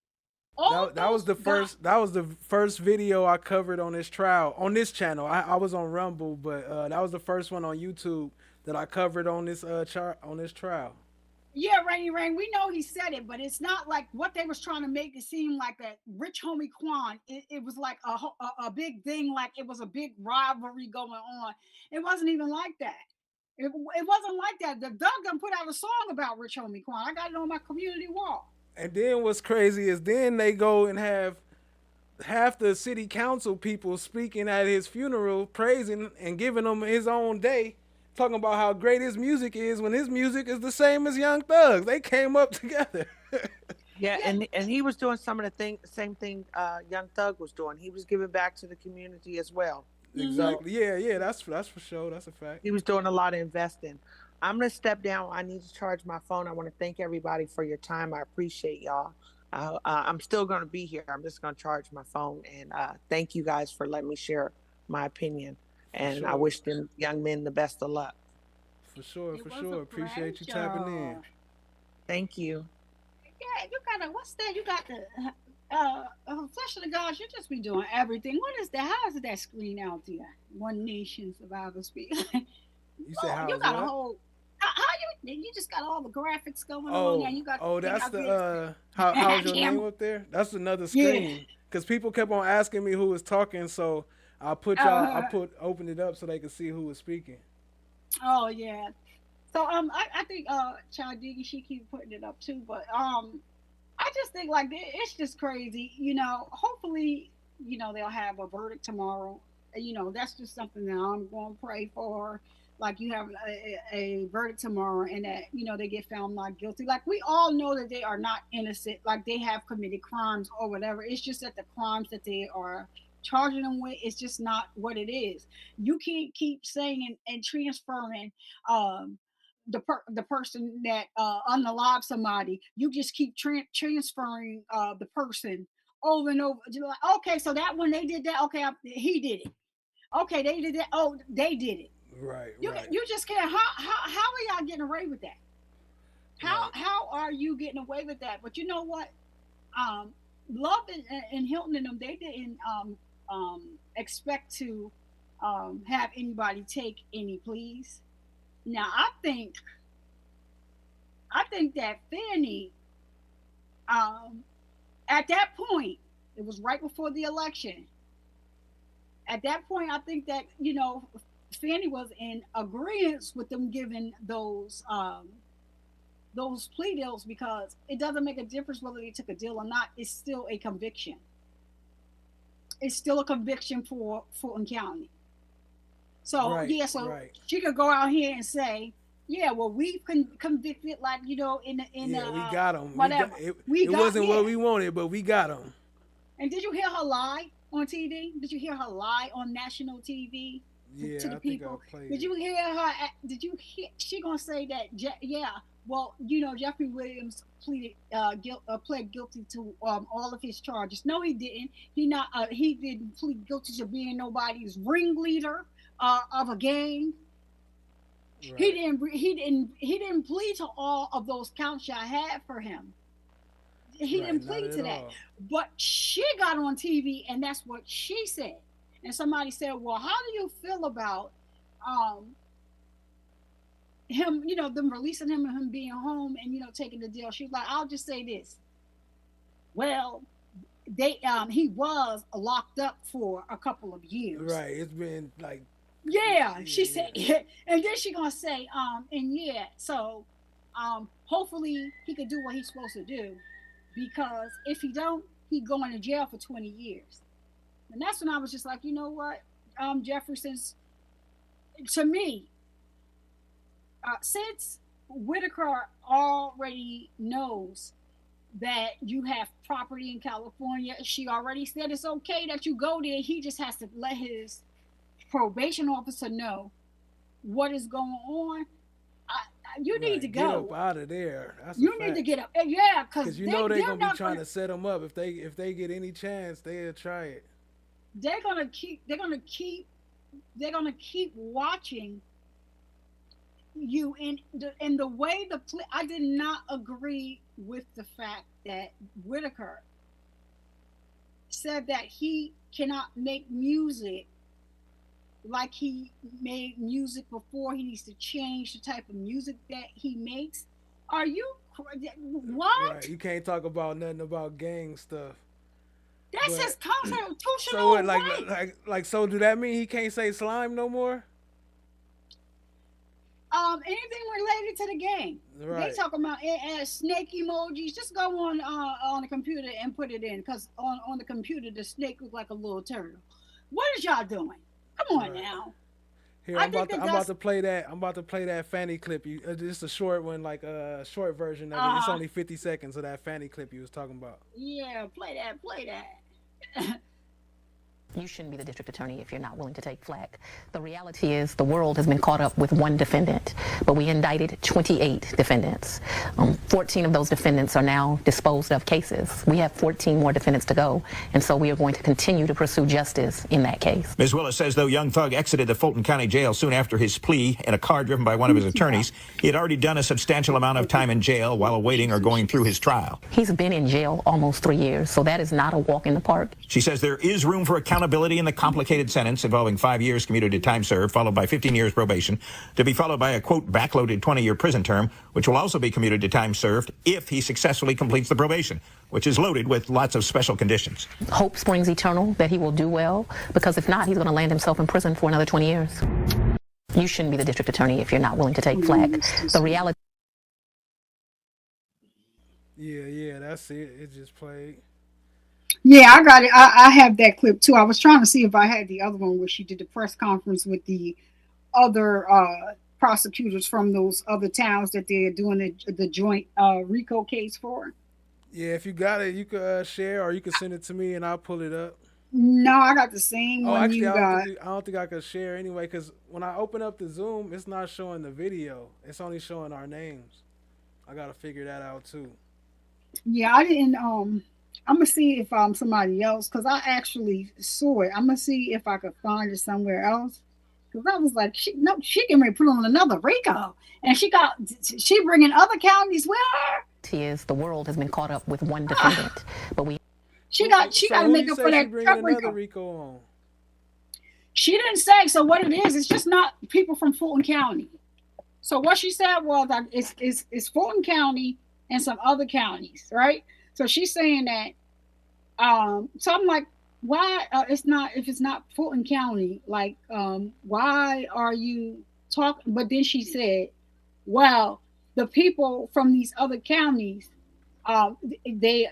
all That was those the guys. first video I covered on this trial on this channel. I was on Rumble, but that was the first one on YouTube that I covered on this on this trial. Yeah, Rainy Rain, we know he said it, but it's not like what they was trying to make it seem like that Rich Homie Quan. It was like a big thing, like it was a big rivalry going on. It wasn't even like that. It wasn't like that. The Doug done put out a song about Rich Homie Quan. I got it on my community wall. And then what's crazy is then they go and have half the city council people speaking at his funeral, praising and giving him his own day, talking about how great his music is when his music is the same as Young Thug's. They came up together. Yeah, and he was doing some of the same thing Young Thug was doing. He was giving back to the community as well. Exactly. Yeah, that's for sure. That's a fact. He was doing a lot of investing. I'm gonna step down. I need to charge my phone. I want to thank everybody for your time. I appreciate y'all. I'm still gonna be here. I'm just gonna charge my phone, and thank you guys for letting me share my opinion. And I wish them young men the best of luck. For sure. Appreciate you tapping in. Thank you. Yeah, you got what's that? You got the Flesh of the Gods. You just be doing everything. What is that? How is that screen out there? One Nation Survivor Speak. You said how? You got a whole. How you just got all the graphics going on, and you got. That's the how's your name up there? That's another screen. Because people kept on asking me who was talking, so I opened it up so they could see who was speaking. Oh yeah. So I think Child Diggy, she keep putting it up too, but I just think like it's just crazy, hopefully, they'll have a verdict tomorrow. That's just something that I'm going to pray for. Like, you have a verdict tomorrow, and that they get found not guilty. Like, we all know that they are not innocent, like they have committed crimes or whatever. It's just that the crimes that they are charging them with is just not what it is. You can't keep saying and transferring the person that unalived somebody. You just keep transferring the person over and over. You're like, okay, so that when they did that, okay, he did it. Okay, they did that. Oh, they did it. Right. You just can't. How are y'all getting away with that? How are you getting away with that? But you know what? Love and Hilton and them, they didn't expect to have anybody take any pleas. Now I think that Fanny, at that point, it was right before the election. At that point, I think that Fanny was in agreement with them giving those plea deals, because it doesn't make a difference whether they took a deal or not. It's still a conviction. It's still a conviction for Fulton County. So Right. she could go out here and say, yeah, well, we've convicted, like, we got him. Whatever. It wasn't what we wanted, but we got him. And did you hear her lie on TV? Did you hear her lie on national TV to the people? Did you hear her? Did you hear? She gonna say that? Yeah. Well, Jeffrey Williams pled guilty to all of his charges. No, he didn't. He didn't plead guilty to being nobody's ringleader of a gang. Right. He didn't plead to all of those counts I had for him. He didn't plead to that. But she got on TV and that's what she said. And somebody said, well, how do you feel about him, them releasing him and him being home and, taking the deal? She's like, I'll just say this. Well, he was locked up for a couple of years. Right. It's been like. Yeah, she said, and then she gonna say, so hopefully he could do what he's supposed to do, because if he don't, he going to jail for 20 years. And that's when I was just like, you know what, Jefferson's, to me, since Whitaker already knows that you have property in California, she already said it's okay that you go there. He just has to let his probation officer know what is going on. You need to go. Get up out of there. That's you need to get up. Yeah, because they're gonna be trying to set him up. If they get any chance, they'll try it. They're gonna keep watching you. In the way I did not agree with the fact that Whitaker said that he cannot make music like he made music before. He needs to change the type of music that he makes. Are you what? Right. You can't talk about nothing about gang stuff. That's his constitutional So what, right. So do that mean he can't say slime no more? Anything related to the gang. Right. They talk about snake emojis. Just go on the computer and put it in, because on the computer the snake looks like a little turtle. What is y'all doing? Come on now. Here, I'm about to play that Fanny clip. Just a short one, like a short version of it. It's only 50 seconds of that Fanny clip you was talking about. Yeah, play that. You shouldn't be the district attorney if you're not willing to take flack. The reality is the world has been caught up with one defendant, but we indicted 28 defendants. 14 of those defendants are now disposed of cases. We have 14 more defendants to go, and so we are going to continue to pursue justice in that case. Ms. Willis says, though Young Thug exited the Fulton County Jail soon after his plea in a car driven by one of his attorneys, he had already done a substantial amount of time in jail while awaiting or going through his trial. He's been in jail almost 3 years, so that is not a walk in the park. She says there is room for accountability in the complicated sentence involving 5 years commuted time served, followed by 15 years probation, to be followed by a, quote, backloaded 20-year prison term, which will also be commuted to time served if he successfully completes the probation, which is loaded with lots of special conditions. Hope springs eternal that he will do well, because if not, he's going to land himself in prison for another 20 years. You shouldn't be the district attorney if you're not willing to take flack. The reality... Yeah, that's it. It just played. Yeah, I got it. I have that clip too. I was trying to see if I had the other one where she did the press conference with the other prosecutors from those other towns that they're doing the joint RICO case for. Yeah, if you got it, you could share, or you could send it to me and I'll pull it up. No, I got the same one actually, you got. I don't think I could share anyway, because when I open up the Zoom, it's not showing the video. It's only showing our names. I got to figure that out too. Yeah, I didn't. I'm gonna see if somebody else, because I actually saw it. I'm gonna see if I could find it somewhere else, because I was like, she can put on another RICO, and she bringing other counties with her. Is the world has been caught up with one defendant, but we. She got So to who make you up for say she that bringing Trump another Rico. Rico on? She didn't say. So what it is, it's just not people from Fulton County. So what she said was that it's Fulton County and some other counties, right? So she's saying that. So I'm like, why? It's not if it's not Fulton County. Like, why are you talking? But then she said, well, the people from these other counties, um, they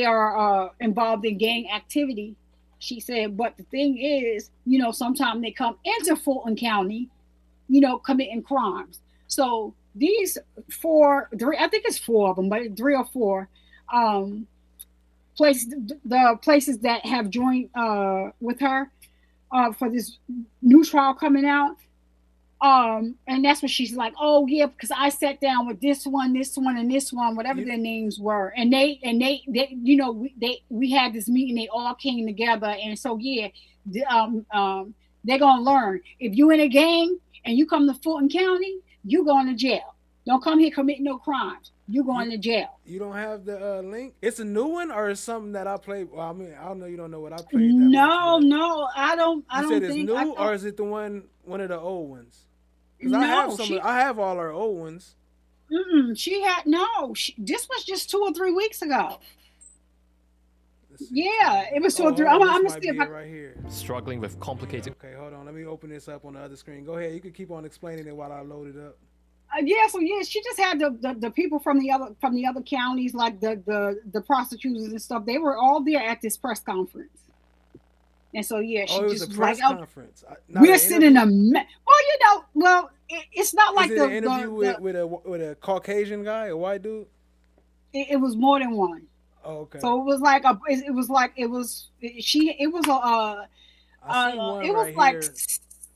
are involved in gang activity. She said, but the thing is, sometimes they come into Fulton County, committing crimes. So these three, I think it's four of them, but 3 or 4 the places that have joined with her for this new trial coming out. And that's what she's like, oh yeah, because I sat down with this one, and this one, whatever their names were, and they we had this meeting, they all came together, and so yeah, they're gonna learn. If you in a gang and you come to Fulton County, you going to jail. Don't come here committing no crimes. You going to jail. You don't have the link? It's a new one or it's something that I played? Well, I mean, I don't know. You don't know what I played that No, much. no, I don't. You said it's new, or is it the one of the old ones? Because I have I have all our old ones. She had no. This was just 2 or 3 weeks ago. Yeah, it was 2 or 3. I'm gonna see if right here. Struggling with complicated. Okay, hold on. Let me open this up on the other screen. Go ahead. You can keep on explaining it while I load it up. She just had the people from the other counties, like the prosecutors and stuff. They were all there at this press conference. And so she it was just a press conference. We're sitting it's not like an interview with a Caucasian guy, a white dude. It was more than one. Oh, okay. So it was like it was like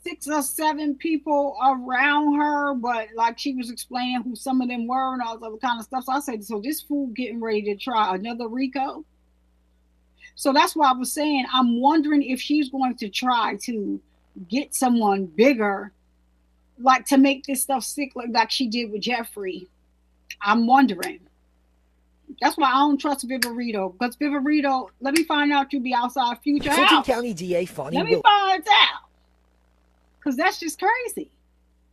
6 or 7 people around her, but like she was explaining who some of them were and all this other kind of stuff. So I said, so this fool getting ready to try another Rico. So that's why I was saying, I'm wondering if she's going to try to get someone bigger, like to make this stuff sick like she did with Jeffrey. I'm wondering. That's why I don't trust Viverito. Because Viverito, let me find out you be outside future house. Fulton County DA Fonnie Let me find out. Because that's just crazy.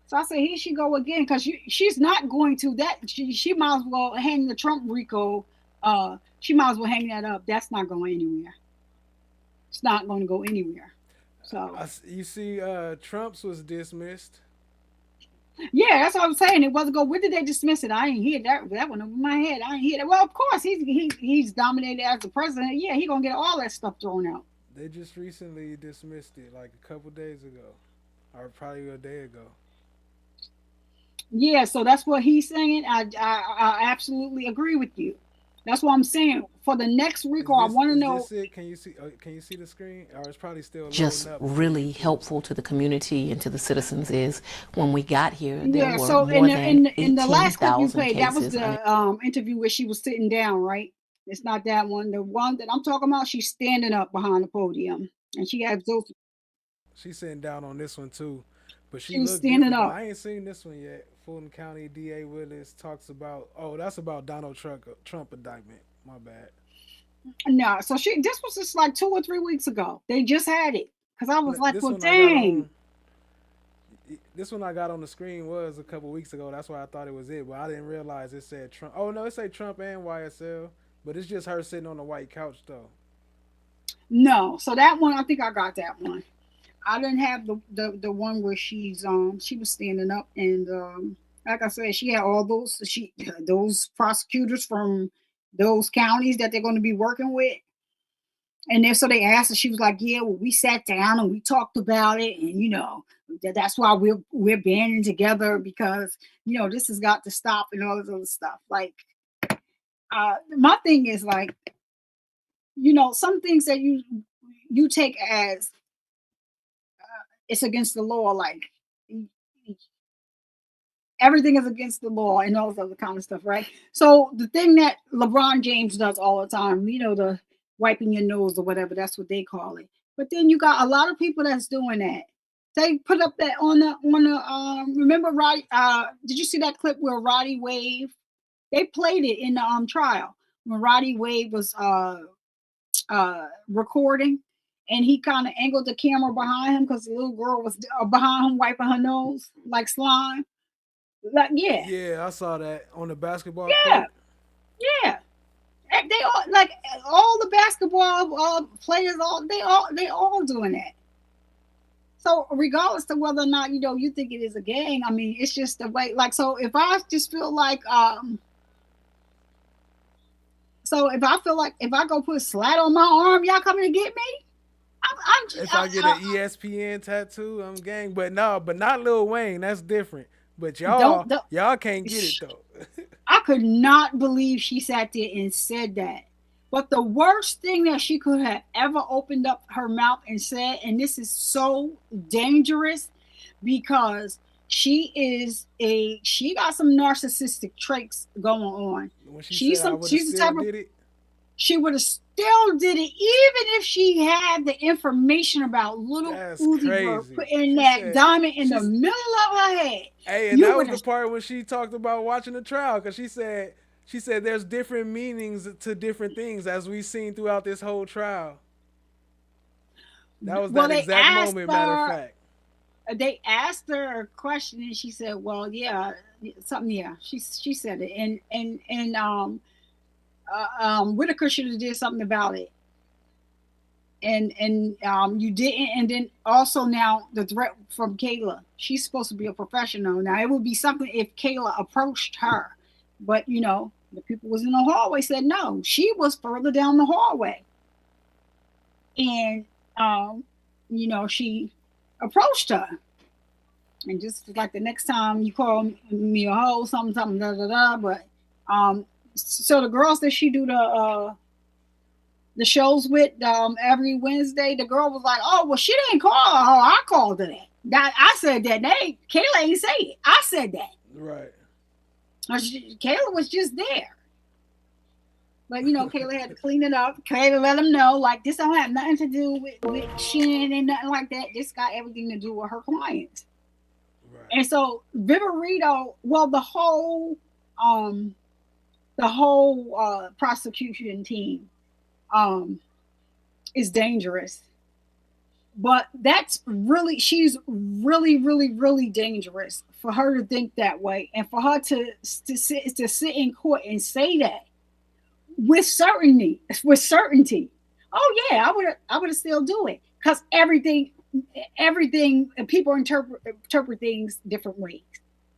So I said, here she go again. Because she's not going to that. She might as well hang the Trump Rico. She might as well hang that up. That's not going anywhere. It's not going to go anywhere. So you see, Trump's was dismissed. Yeah, that's what I'm saying. It wasn't go. When did they dismiss it? I didn't hear that went over my head. I didn't hear that. Well, of course, he's dominated as the president. Yeah, he's gonna get all that stuff thrown out. They just recently dismissed it, like a couple days ago, or probably a day ago. Yeah, so that's what he's saying. I absolutely agree with you. That's what I'm saying. For the next Rico, I want to know. Is this it? Can you see the screen? Or it's probably still just up. Really helpful to the community and to the citizens is when we got here, there were so more than in the last clip you 18,000 played, that was cases. the interview where she was sitting down, right? It's not that one. The one that I'm talking about, she's standing up behind the podium, and she has those. She's sitting down on this one too, but she was looked standing different. up. I ain't seen this one yet. Fulton County DA Willis talks about. Oh, that's about Donald Trump indictment. My bad. No, so this was just like 2 or 3 weeks ago. They just had it because I was like, well, dang. This one I got on the screen was a couple weeks ago. That's why I thought it was it, but I didn't realize it said Trump. Oh no, it said Trump and YSL, but it's just her sitting on the white couch though. No, so that one I think I got that one. I didn't have the one where she was standing up and like I said, she had all those prosecutors from those counties that they're going to be working with. And then so they asked her, she was like, yeah, well, we sat down and we talked about it. And, that's why we're banding together because, this has got to stop and all this other stuff. Like, my thing is like, some things that you take as it's against the law, like everything is against the law and all this other kind of stuff, right? So the thing that LeBron James does all the time, the wiping your nose or whatever, that's what they call it. But then you got a lot of people that's doing that. They put up that on the remember Roddy, did you see that clip where Roddy Wave? They played it in the trial when Roddy Wade was recording, and he kind of angled the camera behind him because the little girl was behind him wiping her nose like slime. Like, yeah, Yeah, I saw that on the basketball yeah, court. yeah. They all like all the basketball players. They all doing that. So regardless of whether or not you think it is a gang, I mean, it's just the way. Like, so if I just feel like so if I feel like if I go put a slat on my arm, y'all coming to get me? I'm just, If I get an ESPN tattoo, I'm gang. But no, but not Lil Wayne. That's different. But don't, y'all can't get it though. I could not believe she sat there and said that. But the worst thing that she could have ever opened up her mouth and said, and this is so dangerous because she got some narcissistic traits going on. When she said I would have still did it. She would have still did it, even if she had the information about little Uzi Vert putting that diamond in the middle of her head. Hey, and that was the part when she talked about watching the trial, because she said there's different meanings to different things as we've seen throughout this whole trial. That was that exact moment, matter of fact. They asked her a question and she said, well, yeah, something, yeah. She said it. And Whitaker should have did something about it. And you didn't. And then also now the threat from Kayla. She's supposed to be a professional. Now it would be something if Kayla approached her, but the people was in the hallway said no. She was further down the hallway, and she approached her, and just like the next time you call me a hoe, something, da da da. But so the girls that she do the shows with every Wednesday, the girl was like, oh, well, she didn't call her. I called her that. I said that. Kayla ain't say it. I said that. Right. Kayla was just there. But, Kayla had to clean it up. Kayla let them know, like, this don't have nothing to do with Shin and nothing like that. This got everything to do with her clients. Right. And so Viverito, well, the whole prosecution team is dangerous, but she's really dangerous for her to think that way, and for her to sit in court and say that with certainty. Oh yeah, I would have still do it, because everything people interpret things different ways.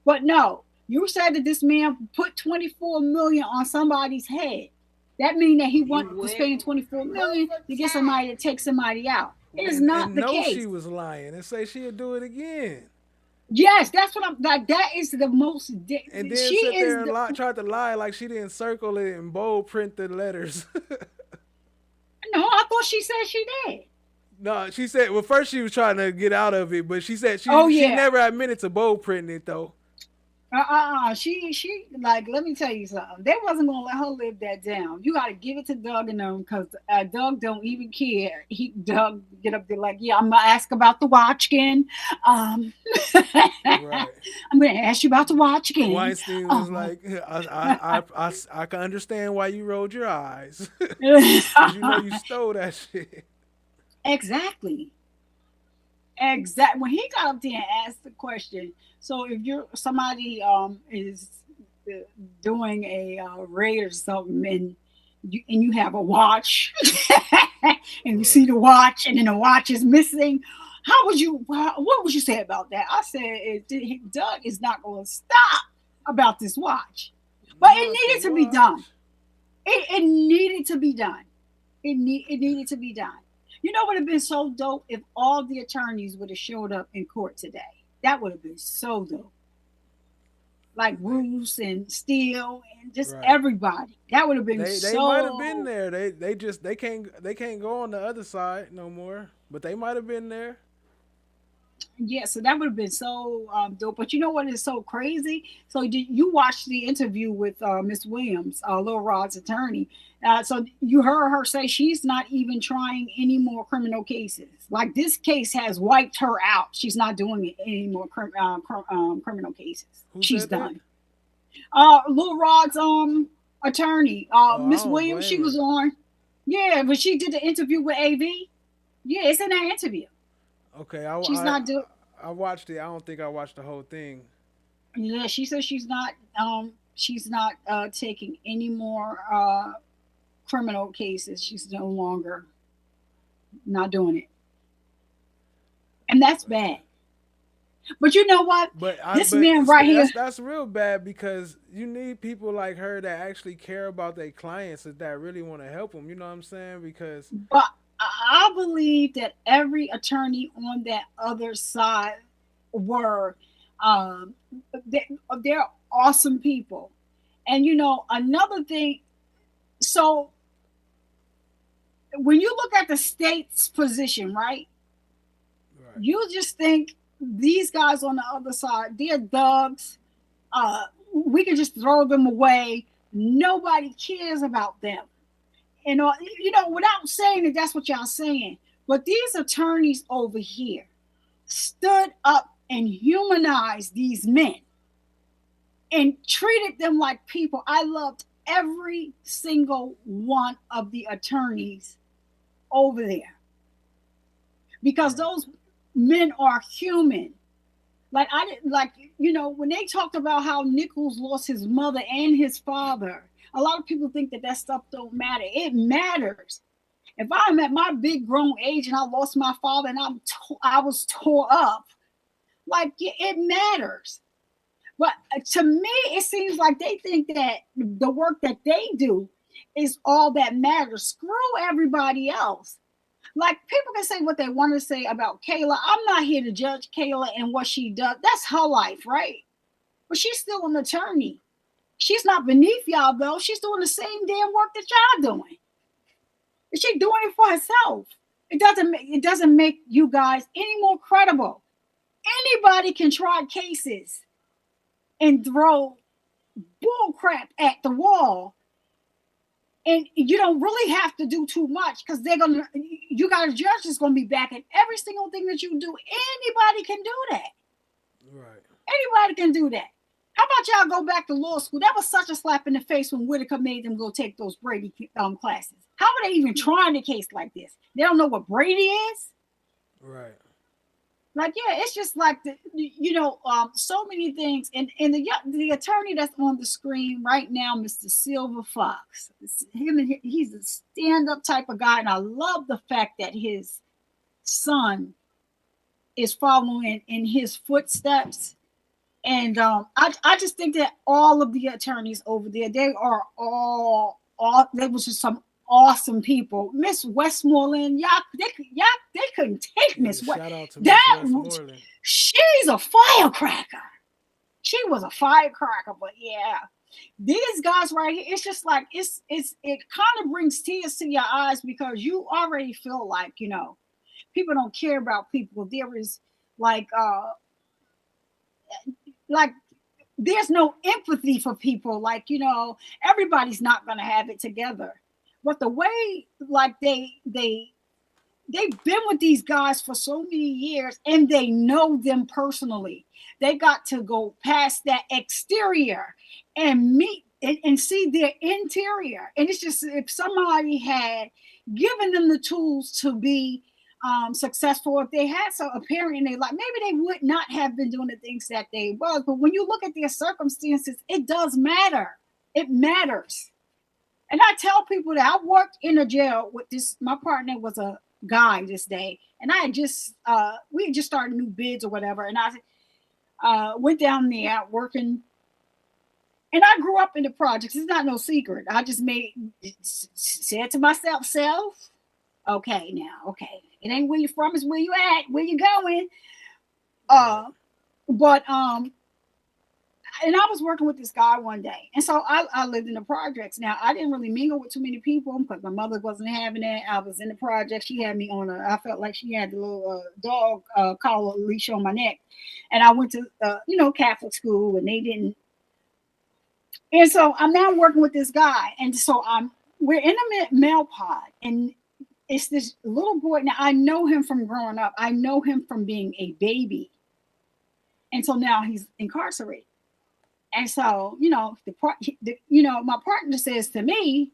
But no, you said that this man put 24 million on somebody's head. That means that he was paying 24 million to get somebody to take somebody out. It is not the case. She was lying and say she'd do it again. Yes, that's what I'm like. That is the most. And then she sit there and tried to lie like she didn't circle it and bold print the letters. No, I thought she said she did. No, she said. Well, first she was trying to get out of it, but she said she never admitted to bold printing it though. She like, let me tell you something. They wasn't gonna let her live that down. You gotta give it to Doug and them, because Doug don't even care. Doug get up there like, yeah, I'm gonna ask about the watch again. Right. I'm gonna ask you about the watch again. Weinstein was like, I can understand why you rolled your eyes. Because you stole that shit. Exactly. When he got up there and asked the question, so if somebody is doing a raid or something, and you have a watch, and you see the watch, and then the watch is missing, what would you say about that? I said, Doug is not going to stop about this watch, but it needed to be done. It needed to be done. It needed to be done. You know what would have been so dope if all the attorneys would have showed up in court today. That would have been so dope. Like Bruce and Steele and just everybody. That would have been so. They might have been there. They can't go on the other side no more. But they might have been there. Yeah, so that would have been so dope. But you know what is so crazy? So you watched the interview with Miss Williams, Lil Rod's attorney. So you heard her say she's not even trying any more criminal cases. Like, this case has wiped her out. She's not doing any more criminal cases. She's done. Lil Rod's attorney. Oh, I Miss don't Williams, she blame was her. on. Yeah, but she did the interview with AV. Yeah, it's in that interview. Okay, She's not do. I watched it. I don't think I watched the whole thing. Yeah, she says she's not taking any more criminal cases. She's no longer not doing it, and that's bad. But you know what? This man right here. That's real bad because you need people like her that actually care about their clients that really want to help them. You know what I'm saying? Because But I believe that every attorney on that other side were um, they're awesome people. And you know another thing. So when you look at the state's position, right? right, You just think these guys on the other side, they're thugs. We can just throw them away. Nobody cares about them. And you know, without saying that that's what y'all saying, but these attorneys over here stood up and humanized these men and treated them like people. I loved every single one of the attorneys over there because those men are human. Like I didn't like, you know, when they talked about how Nichols lost his mother and his father, a lot of people think that that stuff don't matter. It matters. If I'm at my big grown age and I lost my father and I was tore up, like it matters. But to me, it seems like they think that the work that they do is all that matters. Screw everybody else. Like people can say what they want to say about Kayla. I'm not here to judge Kayla and what she does. That's her life, right? But she's still an attorney. She's not beneath y'all though. She's doing the same damn work that y'all doing. And she's doing it for herself. It doesn't make you guys any more credible. Anybody can try cases and throw bull crap at the wall. And you don't really have to do too much because you got a judge that's gonna be backing every single thing that you do. Anybody can do that. right. Anybody can do that. How about y'all go back to law school? That was such a slap in the face when Whitaker made them go take those Brady classes. How are they even trying a case like this? They don't know what Brady is. Right. Like, yeah, it's just like so many things. And the attorney that's on the screen right now, Mr. Silver Fox, he's a stand-up type of guy, and I love the fact that his son is following in his footsteps. And I just think that all of the attorneys over there, they are all they was just some awesome people. Miss Westmoreland, they couldn't take Miss Shout out to That Miss Westmoreland. she's a firecracker. She was a firecracker, but yeah, these guys right here, it's just like it kind of brings tears to your eyes because you already feel like people don't care about people. There is like there's no empathy for people. Like everybody's not gonna have it together. But the way like they've been with these guys for so many years and they know them personally. They got to go past that exterior and meet and see their interior. And it's just if somebody had given them the tools to be successful, if they had some apparent in their life, maybe they would not have been doing the things that they was. But when you look at their circumstances, it does matter. It matters. And I tell people that I worked in a jail with this. My partner was a guy this day, and I had just we had just started new bids or whatever, and I went down there working. And I grew up in the projects. It's not no secret. I just said to myself, okay, it ain't where you from, it's where you at, where you going. And I was working with this guy one day. And so I lived in the projects. Now, I didn't really mingle with too many people because my mother wasn't having it. I was in the projects. She had me I felt like she had the little dog collar leash on my neck. And I went to, Catholic school and they didn't. And so I'm now working with this guy. And so we're in a mail pod. And it's this little boy. Now, I know him from growing up. I know him from being a baby. And so now he's incarcerated. And so, my partner says to me,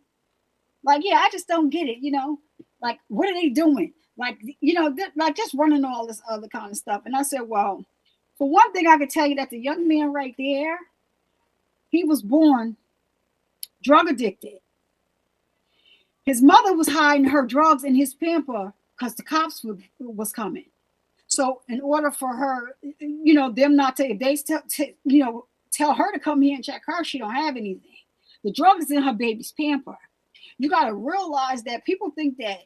like, yeah, I just don't get it, like, what are they doing? Like, like just running all this other kind of stuff. And I said, well, for one thing, I can tell you that the young man right there, he was born drug addicted. His mother was hiding her drugs in his pamper because the cops was coming. So in order for her, them not to, if they tell her to come here and check her, she don't have anything. The drug is in her baby's pamper. You got to realize that people think that,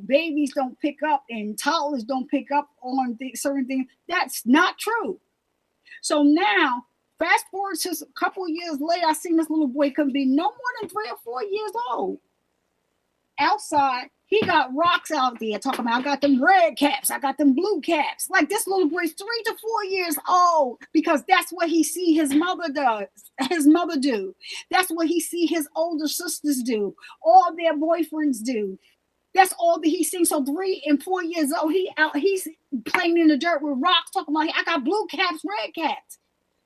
babies don't pick up and toddlers don't pick up on certain things. That's not true. So now, fast forward to a couple of years later, I seen this little boy could be no more than 3 or 4 years old. Outside, he got rocks out there talking about, I got them red caps, I got them blue caps. Like, this little boy's 3 to 4 years old because that's what he see his mother do. That's what he see his older sisters do. All their boyfriends do. That's all that he's seen. So 3 and 4 years old, he's playing in the dirt with rocks, talking about, I got blue caps, red caps.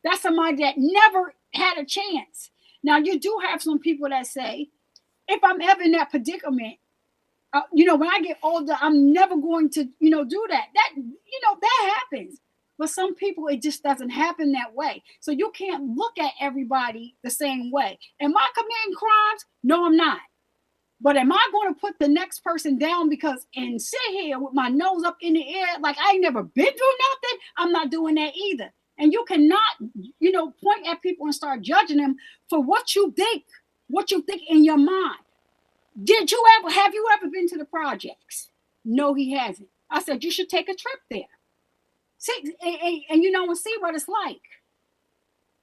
That's somebody that never had a chance. Now, you do have some people that say, if I'm ever in that predicament, when I get older, I'm never going to, do that. That happens. But some people, it just doesn't happen that way. So you can't look at everybody the same way. Am I committing crimes? No, I'm not. But am I going to put the next person down and sit here with my nose up in the air like I ain't never been through nothing? I'm not doing that either. And you cannot, point at people and start judging them for what you think in your mind. Have you ever been to the projects? No, he hasn't. I said, you should take a trip there. See, and see what it's like.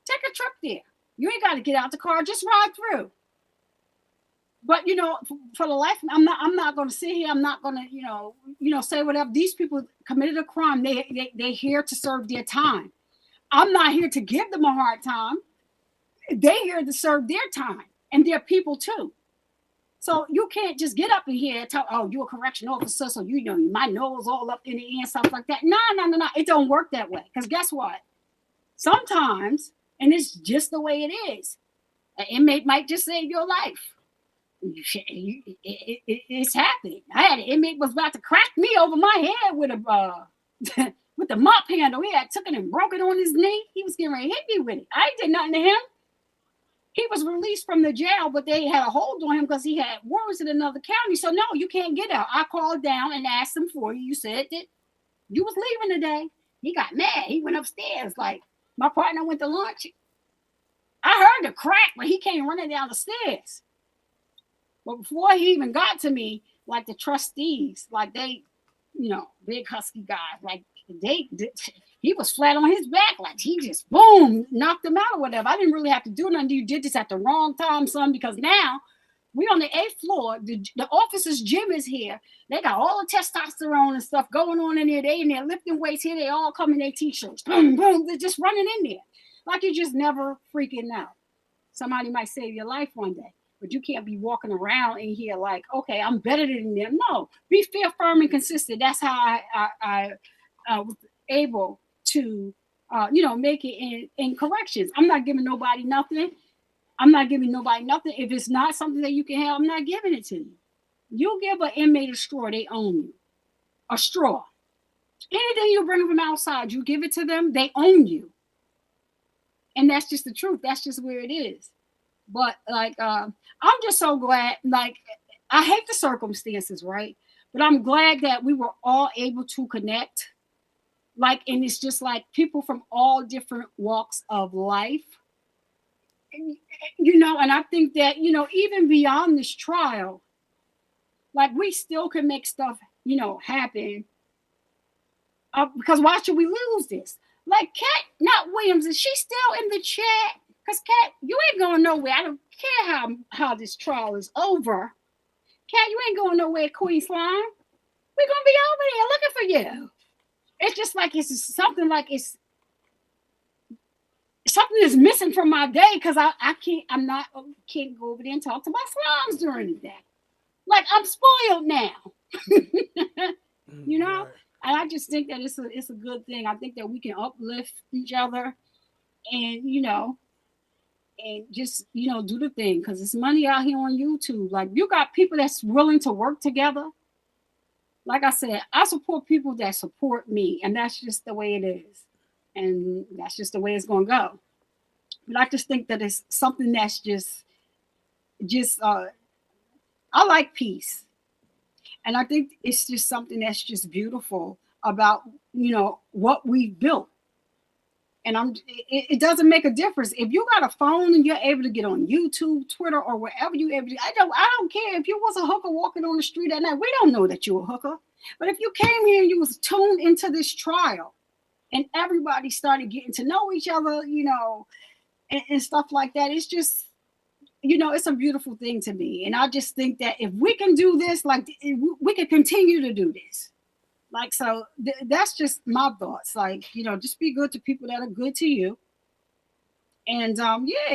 Take a trip there. You ain't got to get out the car, just ride through. But, for the life, I'm not going to sit here. I'm not going to, say whatever. These people committed a crime. They're here to serve their time. I'm not here to give them a hard time. They're here to serve their time, and they're people too. So you can't just get up in here and tell, oh, you're a correction officer, so my nose all up in the air and stuff like that. No. It don't work that way. Because guess what? Sometimes, and it's just the way it is, an inmate might just save your life. It's happening. I had an inmate was about to crack me over my head with a with the mop handle. He had took it and broke it on his knee. He was getting ready to hit me with it. I did nothing to him. He was released from the jail, but they had a hold on him because he had warrants in another county. So no, you can't get out. I called down and asked him for you. You said that you was leaving today. He got mad. He went upstairs. Like, my partner went to lunch. I heard the crack, but he came running down the stairs. But before he even got to me, like the trustees, like they, big husky guys, like he was flat on his back, like he just boom, knocked him out or whatever. I didn't really have to do nothing. You did this at the wrong time, son, because now we on the 8th floor. The officers' gym is here. They got all the testosterone and stuff going on in there. They in there lifting weights here. They all come in their t-shirts. Boom, boom. They're just running in there. Like you're just never freaking out. Somebody might save your life one day. But you can't be walking around in here like, okay, I'm better than them. No, be fair, firm, and consistent. That's how I was able to, make it in corrections. I'm not giving nobody nothing. If it's not something that you can have, I'm not giving it to you. You give an inmate a straw, they own you. A straw. Anything you bring from outside, you give it to them, they own you. And that's just the truth. That's just where it is. But I'm just so glad, I hate the circumstances, right? But I'm glad that we were all able to connect. And it's just like people from all different walks of life. And I think that, even beyond this trial, we still can make stuff, happen. Because why should we lose this? Kat, not Williams, is she still in the chat? Because, Kat, you ain't going nowhere. I don't care how this trial is over. Kat, you ain't going nowhere, Queen Slime. We're going to be over there looking for you. It's just it's something something is missing from my day because I can't go over there and talk to my slimes during the day. I'm spoiled now. Right. And I just think that it's a good thing. I think that we can uplift each other and, and just, do the thing, because it's money out here on YouTube. Like, you got people that's willing to work together. Like I said, I support people that support me, and that's just the way it is. And that's just the way it's going to go. But I just think that it's something that's I like peace. And I think it's just something that's just beautiful about, what we've built. And it doesn't make a difference if you got a phone and you're able to get on YouTube, Twitter, or wherever you able to. I don't care if you was a hooker walking on the street at night. We don't know that you're a hooker. But if you came here and you was tuned into this trial, and everybody started getting to know each other, and stuff like that, it's just, it's a beautiful thing to me. And I just think that if we can do this, like, we can continue to do this. Like, so that's just my thoughts. Like, just be good to people that are good to you. And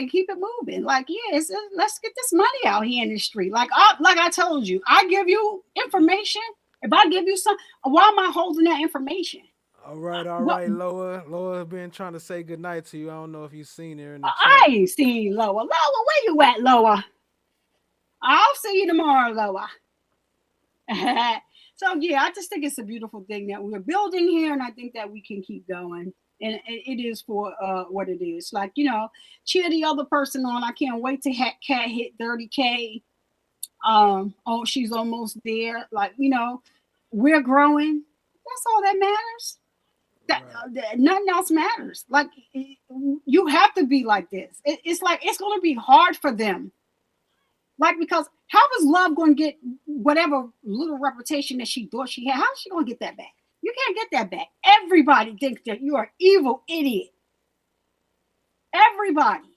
keep it moving. Like, let's get this money out here in the street. Like I told you, I give you information. If I give you some, why am I holding that information? All right, Loa. Loa been trying to say goodnight to you. I don't know if you've seen her in the chat. I ain't seen Loa. Loa, where you at, Loa? I'll see you tomorrow, Loa. So, I just think it's a beautiful thing that we're building here, and I think that we can keep going. And it is for what it is. Like, cheer the other person on. I can't wait to have Kat hit 30K. She's almost there. Like, we're growing. That's all that matters. Nothing else matters. Like, you have to be like this. It's like, it's going to be hard for them. Like, because how is Love going to get whatever little reputation that she thought she had? How is she going to get that back? You can't get that back. Everybody thinks that you're an evil idiot. Everybody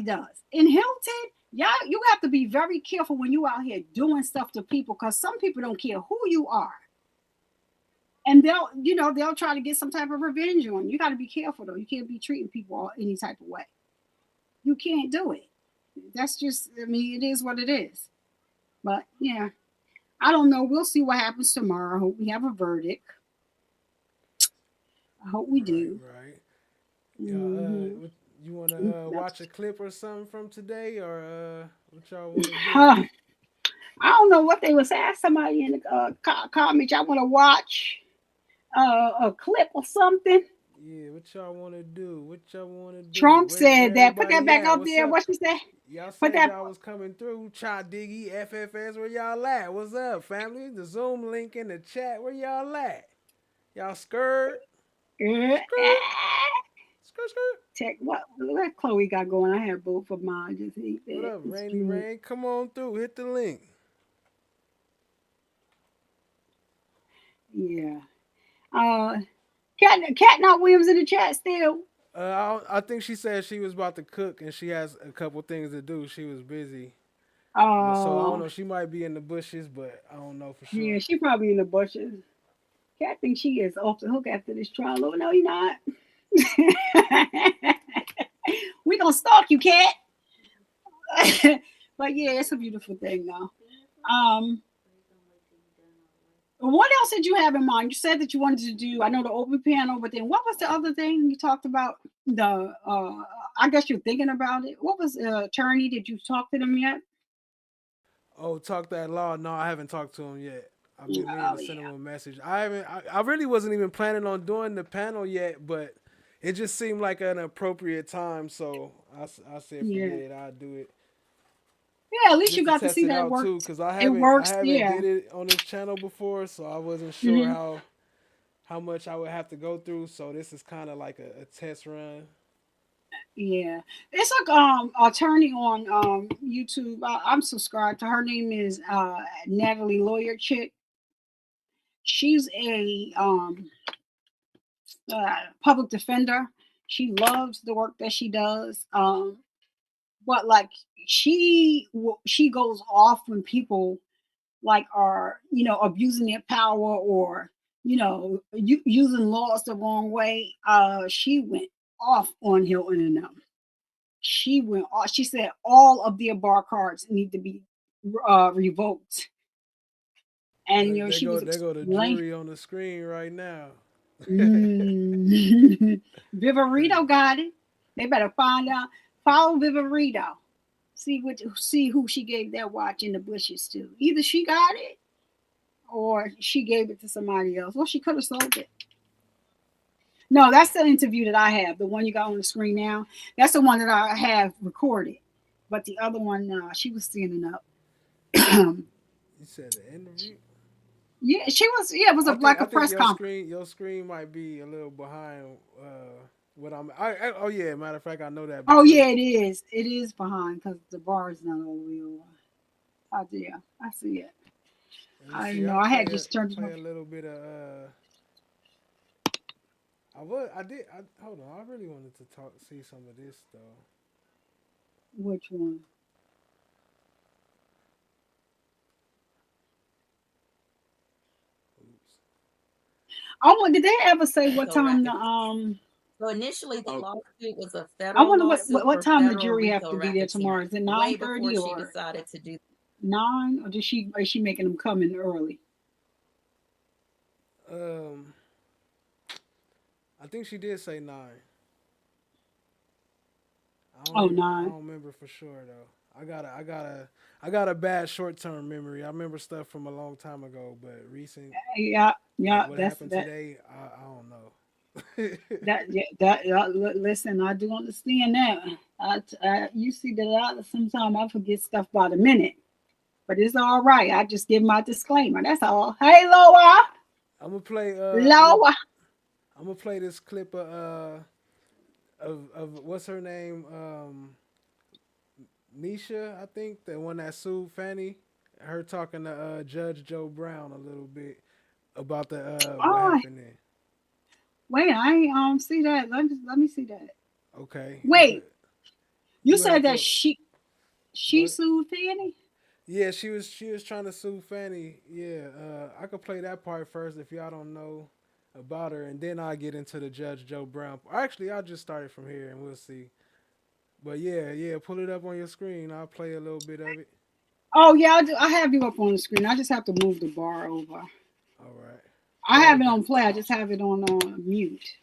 does. In Hilton, you have to be very careful when you out here doing stuff to people, because some people don't care who you are. And they'll try to get some type of revenge on you. You got to be careful, though. You can't be treating people any type of way. You can't do it. That's just, it is what it is. But I don't know. We'll see what happens tomorrow. I hope we have a verdict. I hope we do. Right. You want to watch a clip or something from today, or what y'all want to do? I don't know what they was asking somebody in the comments. I want to watch a clip or something. Yeah, what y'all want to do? Trump said that. Put that back up there. What you say? Y'all said y'all was coming through. Chai Diggy, FFS, where y'all at? What's up, family? The Zoom link in the chat. Where y'all at? Y'all skirt? Skirt. Check what Chloe got going. I have both of mine. Just eat that. What up, Rainy Rain? Come on through. Hit the link. Yeah. Cat not Williams in the chat still. I think she said she was about to cook and she has a couple things to do. She was busy. So I don't know. She might be in the bushes, but I don't know for sure. Yeah, she probably in the bushes. Cat thinks she is off the hook after this trial. Oh, no, you're not. We gonna stalk you, Cat. But it's a beautiful thing, though. What else did you have in mind? You said that you wanted to do, I know, the open panel, but then what was the other thing you talked about? I guess you're thinking about it. What was attorney? Did you talk to them yet? Oh, talk that law? No, I haven't talked to him yet. I've been meaning to send him a message. I really wasn't even planning on doing the panel yet, but it just seemed like an appropriate time, so I said, forget it, I'll do it. Yeah, at least you got to see that it works. Because I haven't did it on this channel before, so I wasn't sure how much I would have to go through. So this is kind of like a test run. Yeah, it's like attorney on YouTube. I'm subscribed to her. Name is Natalie Lawyer Chick. She's a public defender. She loves the work that she does. But like she goes off when people like are abusing their power or using laws the wrong way. She went off on Hilton and them. She went off. She said all of their bar cards need to be revoked. And they go to jury on the screen right now. Viverito got it. They better find out. Follow Viverito. See who she gave that watch in the bushes to. Either she got it or she gave it to somebody else. Well, she could have sold it. No, that's the interview that I have. The one you got on the screen now. That's the one that I have recorded. But the other one, she was standing up. You said the interview? Yeah, she was. Yeah, it was a press conference. Your screen might be a little behind what I'm. Oh yeah, matter of fact, I know that. Oh yeah, it is. It is behind because the bar is not all the way over. Oh yeah, I see it. I know. I had just turned. Play a little bit of. Hold on. I really wanted to see some of this though. Which one? Did they ever say what time the So initially, the lawsuit was a federal. I wonder what time the jury have to be there tomorrow. Is it 9:30 or she decided to do 9, or is she making them come in early? I think she did say 9. 9. I don't remember for sure though. I got a bad short-term memory. I remember stuff from a long time ago, but recent. Yeah. What happened today? I don't know. Listen, I do understand that. You see that sometimes I forget stuff by the minute, but it's all right. I just give my disclaimer. That's all. Hey, Loa. I'm gonna play. Loa. I'm gonna play this clip of what's her name? Nisha, I think, the one that sued Fannie. Her talking to Judge Joe Brown a little bit about the what happened there. Wait, I ain't see that. Let me see that. Okay. Wait, you said that she sued Fannie? Yeah, she was trying to sue Fannie. Yeah, I could play that part first if y'all don't know about her, and then I'll get into the Judge Joe Brown. Actually, I'll just start it from here and we'll see. But yeah, pull it up on your screen. I'll play a little bit of it. Oh yeah, I have you up on the screen. I just have to move the bar over. All right. I have it on play. I just have it on mute.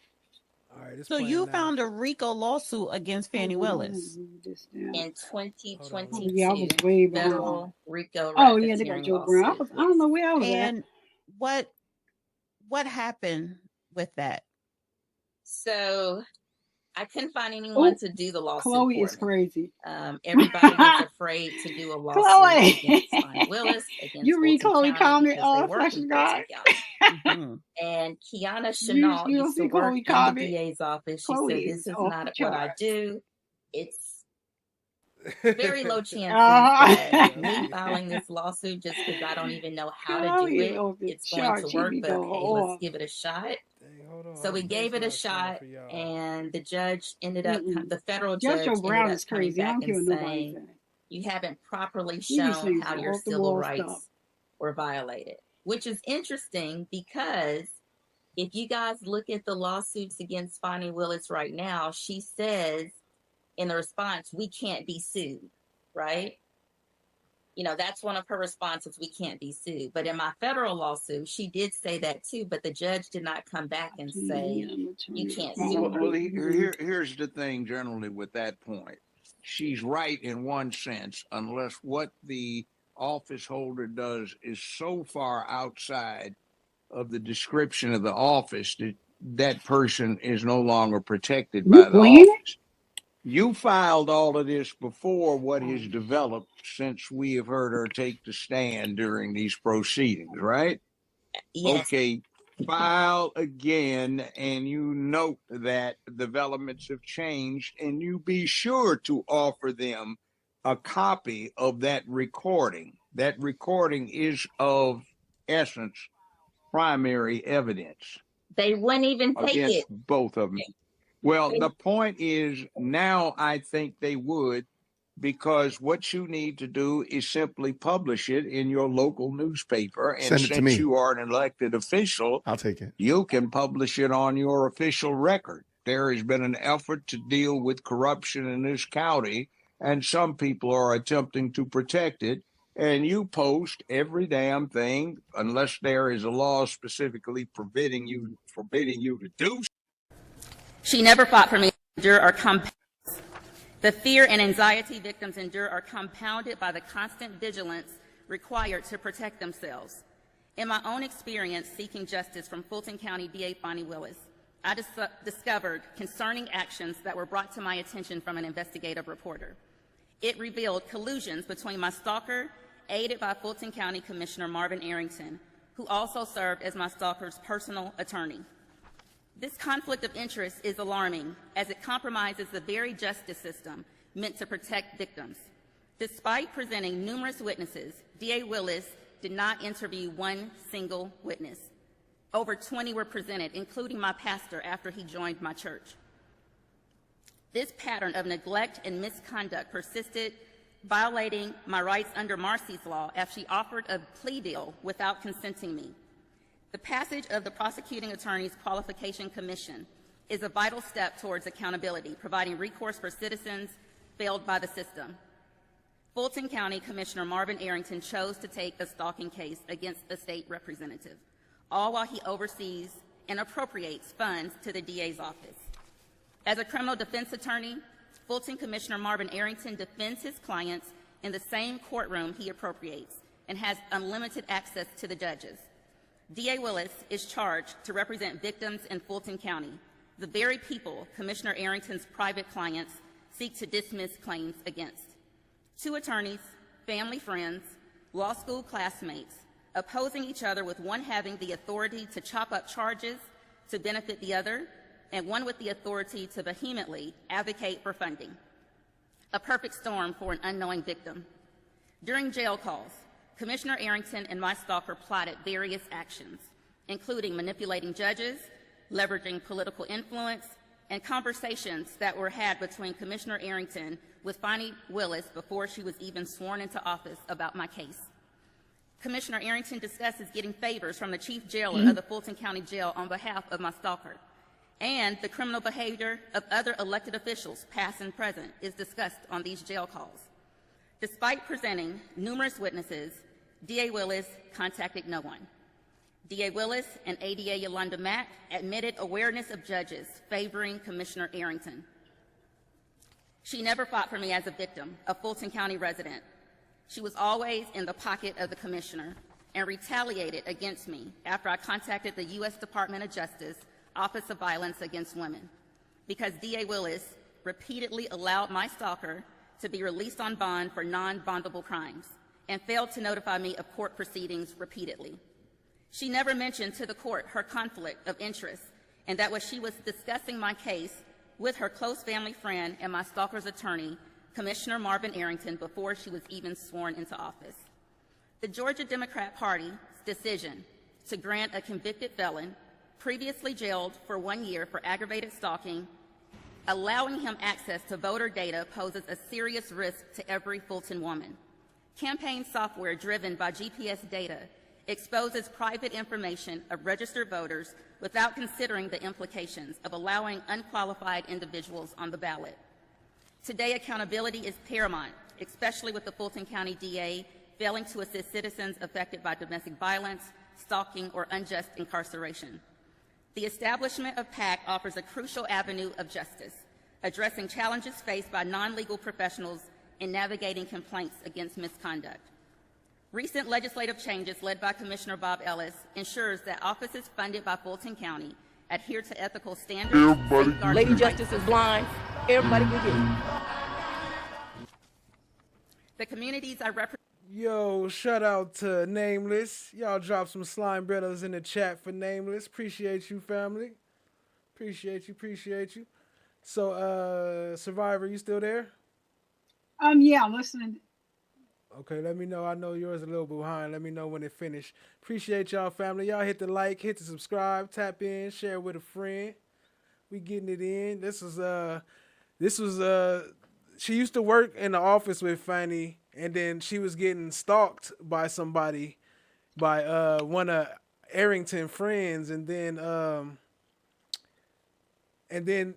All right. So you found a RICO lawsuit against Fannie Willis in 2022. Yeah, I was way federal RICO. Oh yeah, they got Joe Brown. I don't know where I was and at. What happened with that? So I couldn't find anyone to do the lawsuit. Chloe is crazy. Everybody was afraid to do a lawsuit against Fannie Willis. You read Chloe comment, Flesh of God. And Kiana Chanel used to work in the DA's office. She said, "This is not what I do. It's very low chance me filing this lawsuit just because I don't even know how to do it. It's going to work, but hey, let's give it a shot." So we gave it a shot, and the judge ended up, the federal judge ended up coming back and saying, "You haven't properly shown how your civil rights were violated," which is interesting because if you guys look at the lawsuits against Fannie Willis right now, she says in the response, "We can't be sued," right? You know, that's one of her responses, "We can't be sued." But in my federal lawsuit, she did say that too, but the judge did not come back and say, "You can't sue." Well, here's the thing generally with that point. She's right in one sense, unless what the office holder does is so far outside of the description of the office that that person is no longer protected by the office. You filed all of this before what has developed since we have heard her take the stand during these proceedings, right? Yes. Okay, file again, and you note that developments have changed, and you be sure to offer them a copy of that recording. That recording is of essence primary evidence. They wouldn't even take against it. Both of them. Well, the point is now I think they would, because what you need to do is simply publish it in your local newspaper. And Send it to me. since you are an elected official, I'll take it. You can publish it on your official record. There has been an effort to deal with corruption in this county, and some people are attempting to protect it. And you post every damn thing, unless there is a law specifically forbidding you to do. She never fought for me or campaign The fear and anxiety victims endure are compounded by the constant vigilance required to protect themselves. In my own experience seeking justice from Fulton County DA Fonnie Willis, I discovered concerning actions that were brought to my attention from an investigative reporter. It revealed collusions between my stalker, aided by Fulton County Commissioner Marvin Arrington, who also served as my stalker's personal attorney. This conflict of interest is alarming, as it compromises the very justice system meant to protect victims. Despite presenting numerous witnesses, DA Willis did not interview one single witness. Over 20 were presented, including my pastor after he joined my church. This pattern of neglect and misconduct persisted, violating my rights under Marcy's law as she offered a plea deal without consenting me. The passage of the Prosecuting Attorney's Qualification Commission is a vital step towards accountability, providing recourse for citizens failed by the system. Fulton County Commissioner Marvin Arrington chose to take a stalking case against a state representative, all while he oversees and appropriates funds to the DA's office. As a criminal defense attorney, Fulton Commissioner Marvin Arrington defends his clients in the same courtroom he appropriates and has unlimited access to the judges. DA Willis is charged to represent victims in Fulton County, the very people Commissioner Arrington's private clients seek to dismiss claims against. Two attorneys, family friends, law school classmates, opposing each other, with one having the authority to chop up charges to benefit the other, and one with the authority to vehemently advocate for funding. A perfect storm for an unknowing victim. During jail calls, Commissioner Arrington and my stalker plotted various actions, including manipulating judges, leveraging political influence, and conversations that were had between Commissioner Arrington with Fonnie Willis before she was even sworn into office about my case. Commissioner Arrington discusses getting favors from the chief jailer of the Fulton County Jail on behalf of my stalker, and the criminal behavior of other elected officials, past and present, is discussed on these jail calls. Despite presenting numerous witnesses, DA Willis contacted no one. DA Willis and ADA Yolanda Mack admitted awareness of judges favoring Commissioner Arrington. She never fought for me as a victim, a Fulton County resident. She was always in the pocket of the commissioner and retaliated against me after I contacted the U.S. Department of Justice Office of Violence Against Women, because DA Willis repeatedly allowed my stalker to be released on bond for non-bondable crimes and failed to notify me of court proceedings repeatedly. She never mentioned to the court her conflict of interest and that she was discussing my case with her close family friend and my stalker's attorney, Commissioner Marvin Arrington, before she was even sworn into office. The Georgia Democrat Party's decision to grant a convicted felon, previously jailed for 1 year for aggravated stalking, allowing him access to voter data, poses a serious risk to every Fulton woman. Campaign software driven by GPS data exposes private information of registered voters without considering the implications of allowing unqualified individuals on the ballot. Today, accountability is paramount, especially with the Fulton County DA failing to assist citizens affected by domestic violence, stalking, or unjust incarceration. The establishment of PAC offers a crucial avenue of justice, addressing challenges faced by non-legal professionals in navigating complaints against misconduct. Recent legislative changes led by Commissioner Bob Ellis ensures that offices funded by Fulton County adhere to ethical standards. Lady Justice is blind. Everybody can get it. The communities I represent. Yo, shout out to Nameless. Y'all drop some slime brothers in the chat for Nameless. Appreciate you, family. Appreciate you. So, Survivor, you still there? Yeah, I'm listening. Okay, let me know. I know yours a little behind. Let me know when it finished. Appreciate y'all, family. Y'all hit the like, hit the subscribe, tap in, share with a friend. We getting it in. This was she used to work in the office with Fannie, and then she was getting stalked by somebody, by one of Arrington friends, and then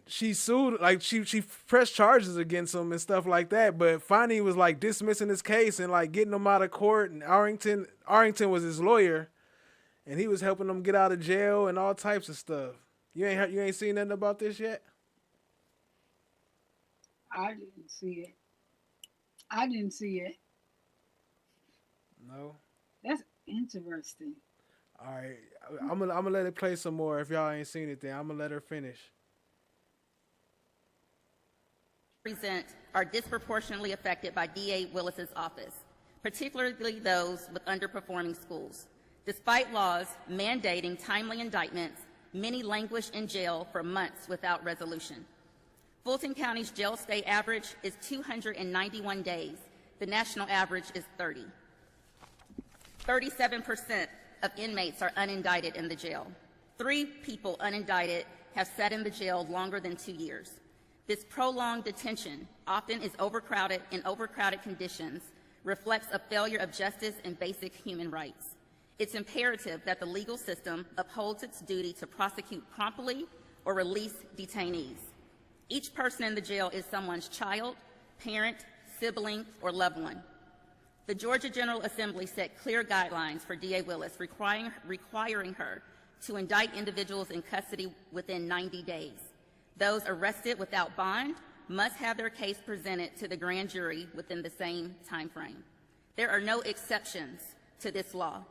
she sued, like she pressed charges against him and stuff like that. But Fannie was like dismissing his case and like getting him out of court. And Arrington was his lawyer, and he was helping him get out of jail and all types of stuff. You ain't seen nothing about this yet? I didn't see it. I didn't see it. No. That's interesting. All right, I'm gonna let it play some more. If y'all ain't seen it, then I'm gonna let her finish. Present are disproportionately affected by DA Willis's office, particularly those with underperforming schools. Despite laws mandating timely indictments, many languish in jail for months without resolution. Fulton County's jail stay average is 291 days. The national average is 30. 37% of inmates are unindicted in the jail. 3 people unindicted have sat in the jail longer than 2 years. This prolonged detention, often is overcrowded in overcrowded conditions, reflects a failure of justice and basic human rights. It's imperative that the legal system upholds its duty to prosecute promptly or release detainees. Each person in the jail is someone's child, parent, sibling, or loved one. The Georgia General Assembly set clear guidelines for DA Willis, requiring her to indict individuals in custody within 90 days. Those arrested without bond must have their case presented to the grand jury within the same time frame. There are no exceptions to this law.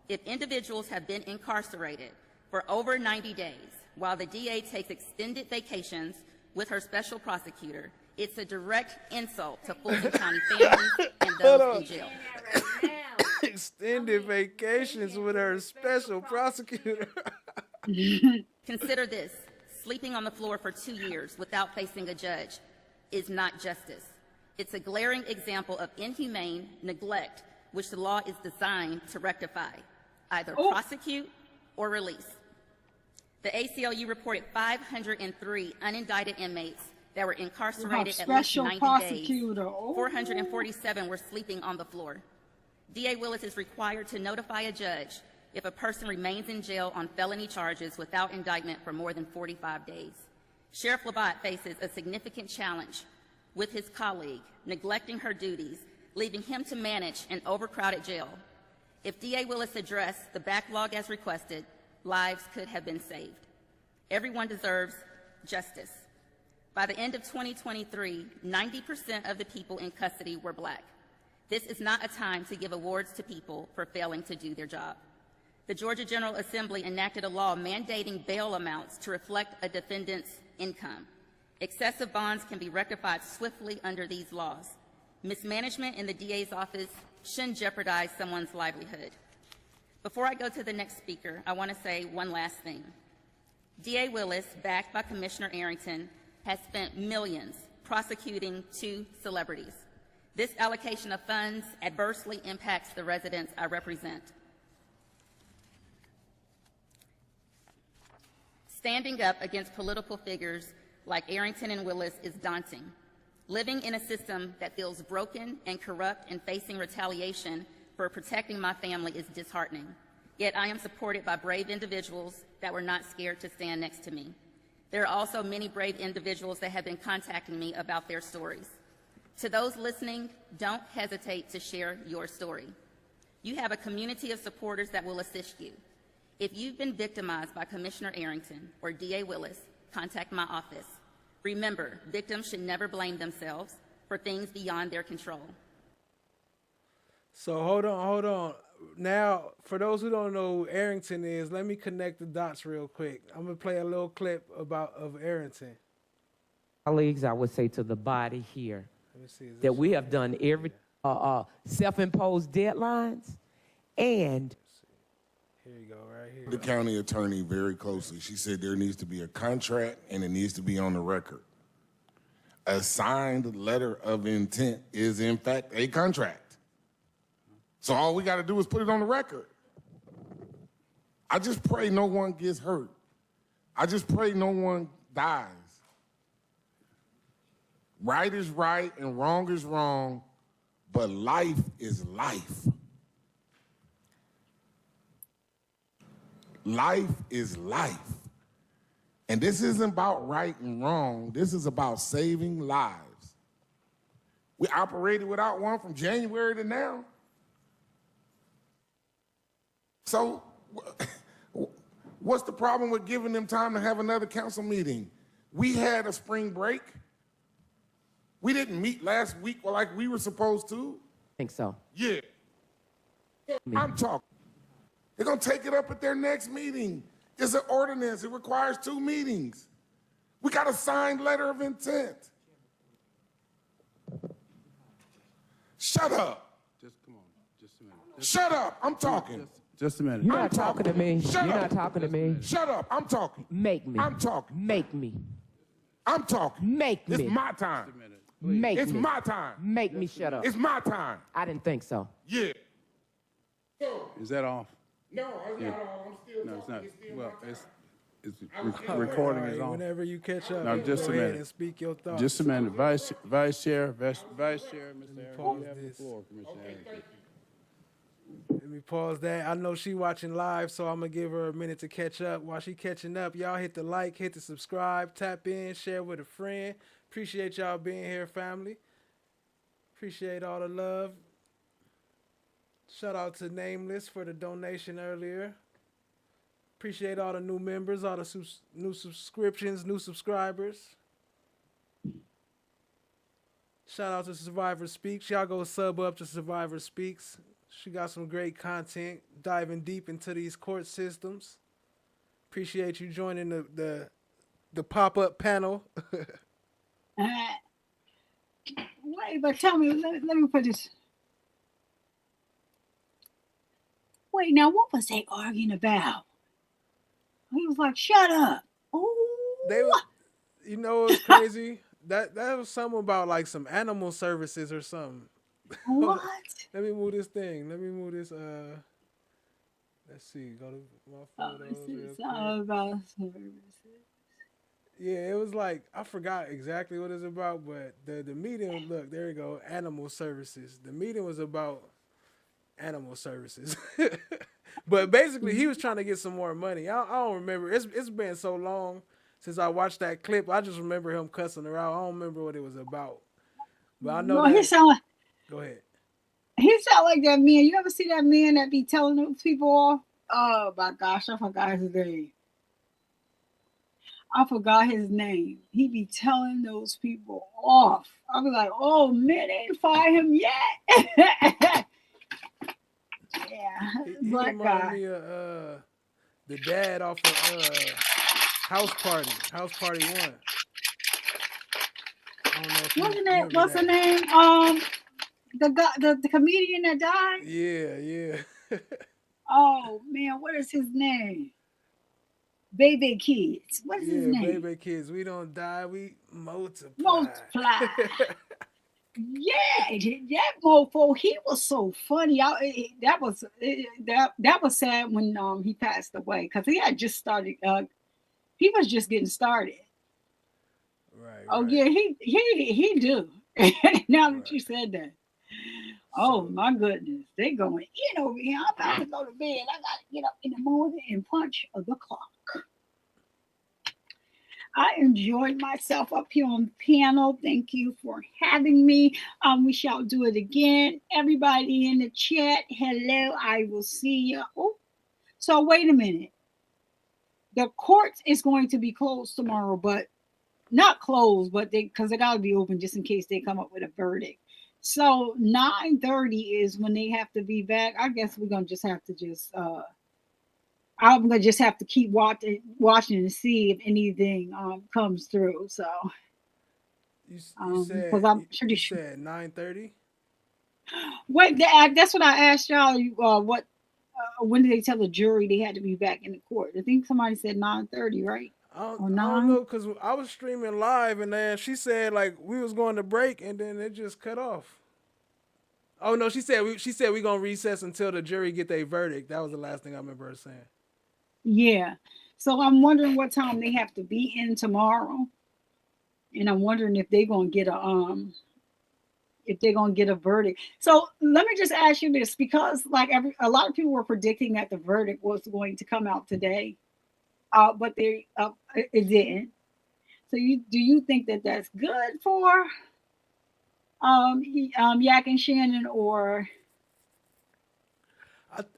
If individuals have been incarcerated for over 90 days while the DA takes extended vacations with her special prosecutor, it's a direct insult to Fulton County families and those in jail. Extended vacations with her special prosecutor. Consider this. Sleeping on the floor for 2 years without facing a judge is not justice. It's a glaring example of inhumane neglect, which the law is designed to rectify, either prosecute or release. The ACLU reported 503 unindicted inmates that were incarcerated at least 90 days. 447 were sleeping on the floor. DA Willis is required to notify a judge if a person remains in jail on felony charges without indictment for more than 45 days. Sheriff Labatt faces a significant challenge with his colleague neglecting her duties, leaving him to manage an overcrowded jail. If DA Willis addressed the backlog as requested, lives could have been saved. Everyone deserves justice. By the end of 2023, 90% of the people in custody were Black. This is not a time to give awards to people for failing to do their job. The Georgia General Assembly enacted a law mandating bail amounts to reflect a defendant's income. Excessive bonds can be rectified swiftly under these laws. Mismanagement in the DA's office shouldn't jeopardize someone's livelihood. Before I go to the next speaker, I want to say one last thing. DA Willis, backed by Commissioner Arrington, has spent millions prosecuting 2 celebrities. This allocation of funds adversely impacts the residents I represent. Standing up against political figures like Arrington and Willis is daunting. Living in a system that feels broken and corrupt and facing retaliation for protecting my family is disheartening. Yet I am supported by brave individuals that were not scared to stand next to me. There are also many brave individuals that have been contacting me about their stories. To those listening, don't hesitate to share your story. You have a community of supporters that will assist you. If you've been victimized by Commissioner Arrington or DA Willis, contact my office. Remember, victims should never blame themselves for things beyond their control. So hold on. Now, for those who don't know who Arrington is, let me connect the dots real quick. I'm gonna play a little clip of Arrington. Colleagues, I would say to the body here that we have done every self-imposed deadlines, and here you go, right here. The county attorney very closely. She said there needs to be a contract and it needs to be on the record. A signed letter of intent is in fact a contract. So all we got to do is put it on the record. I just pray no one gets hurt. I just pray no one dies. Right is right and wrong is wrong, but life is life. Life is life. And this isn't about right and wrong. This is about saving lives. We operated without one from January to now. So what's the problem with giving them time to have another council meeting? We had a spring break. We didn't meet last week like we were supposed to. Think so. Yeah. I'm talking. They're going to take it up at their next meeting. It's an ordinance. It requires 2 meetings. We got a signed letter of intent. Shut up. Just come on. Just a minute. Shut up. I'm talking. Just a minute. You're not talking to me. Shut You're up. not talking to me. Shut up. I'm talking. Make me. I'm talking. Make me. I'm talking. Make me. It's my time. Make It's me. my time. Make me shut up. It's my time. I didn't think so. Yeah. Is that off? No, it's Yeah. not all. I'm still No, it's not. talking. Still Well, talking. recording is All right, on. whenever you catch up, No, just go a ahead minute. and speak your thoughts. Just a minute. Vice Chair, Mr. Harris, pause you have the this. floor, Commissioner Harris. Let me pause that. I know she watching live, so I'm gonna give her a minute to catch up. While she catching up, y'all hit the like, hit the subscribe, tap in, share with a friend. Appreciate y'all being here, family. Appreciate all the love. Shout out to Nameless for the donation earlier. Appreciate all the new members, all the new subscriptions, new subscribers. Shout out to Survivor Speaks. Y'all go sub up to Survivor Speaks. She got some great content, diving deep into these court systems. Appreciate you joining the pop-up panel. Wait, but tell me, let me put this. Wait, now what was they arguing about? He was like, "Shut up." They, you know, it's crazy. that was something about like some animal services or something. What? Let me move this thing. Let me move this. Let's see. Go to my photos. It's all about services. Yeah, it was like I forgot exactly what it's about, but the meeting. Look, there you go. Animal services. The meeting was about animal services. But basically, he was trying to get some more money. I don't remember. It's been so long since I watched that clip. I just remember him cussing her out. I don't remember what it was about. But I know No, that. he sound like, Go ahead. he sound like that man. You ever see that man that be telling those people off? Oh my gosh, I forgot his name. He be telling those people off. I'll be like, oh man, they ain't fire him yet. Yeah, He black reminded guy. me of the dad off of House Party 1. I don't know if you remember What's the that. name? The guy, the comedian that died. Yeah. Oh man, what is his name? Baby Kids. What is his name? Baby kids. We don't die, we multiply. Multiply. Yeah, that mofo, he was so funny. That was sad when he passed away because he had just started. He was just getting started. Right. Oh yeah, he do. Now that you said that, oh my goodness, they going in over here. I'm about to go to bed. I gotta get up in the morning and punch the clock. I enjoyed myself up here on the panel. Thank you for having me. We shall do it again. Everybody in the chat, hello. I will see you. Oh, so wait a minute. The court is going to be closed tomorrow, but not closed, but because they got to be open just in case they come up with a verdict. So 9:30 is when they have to be back. I guess we're gonna just have to I'm gonna just have to keep watching and see if anything comes through. So You said, because I'm pretty you sure. said 9:30? Wait, that's what I asked y'all. What? When did they tell the jury they had to be back in the court? I think somebody said 9:30, right? I don't know, because I was streaming live and then she said like we was going to break and then it just cut off. Oh no, she said we gonna recess until the jury get their verdict. That was the last thing I remember her saying. Yeah. So I'm wondering what time they have to be in tomorrow, and I'm wondering if they're gonna get a verdict. So let me just ask you this, because like a lot of people were predicting that the verdict was going to come out today, but it didn't. So do you think that that's good for Yak and Shannon, or?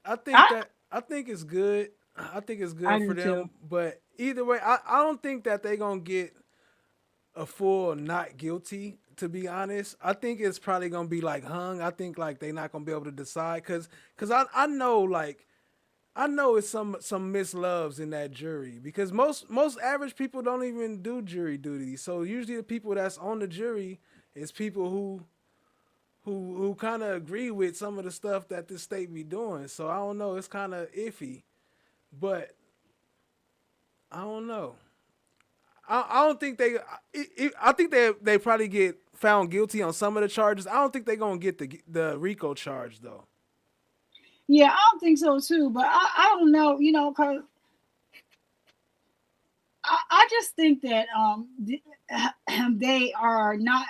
I think it's good. I think it's good I for do them. too. But either way, I don't think that they're gonna get a full not guilty. To be honest, I think it's probably gonna be like hung. I think like they're not gonna be able to decide because I know like I know it's some misloves in that jury because most average people don't even do jury duty. So usually the people that's on the jury is people who kind of agree with some of the stuff that the state be doing. So I don't know. It's kind of iffy, but I don't know. I don't think I think they probably get found guilty on some of the charges. I don't think they're gonna get the RICO charge though. Yeah, I don't think so too. But I don't know, because I just think that they are not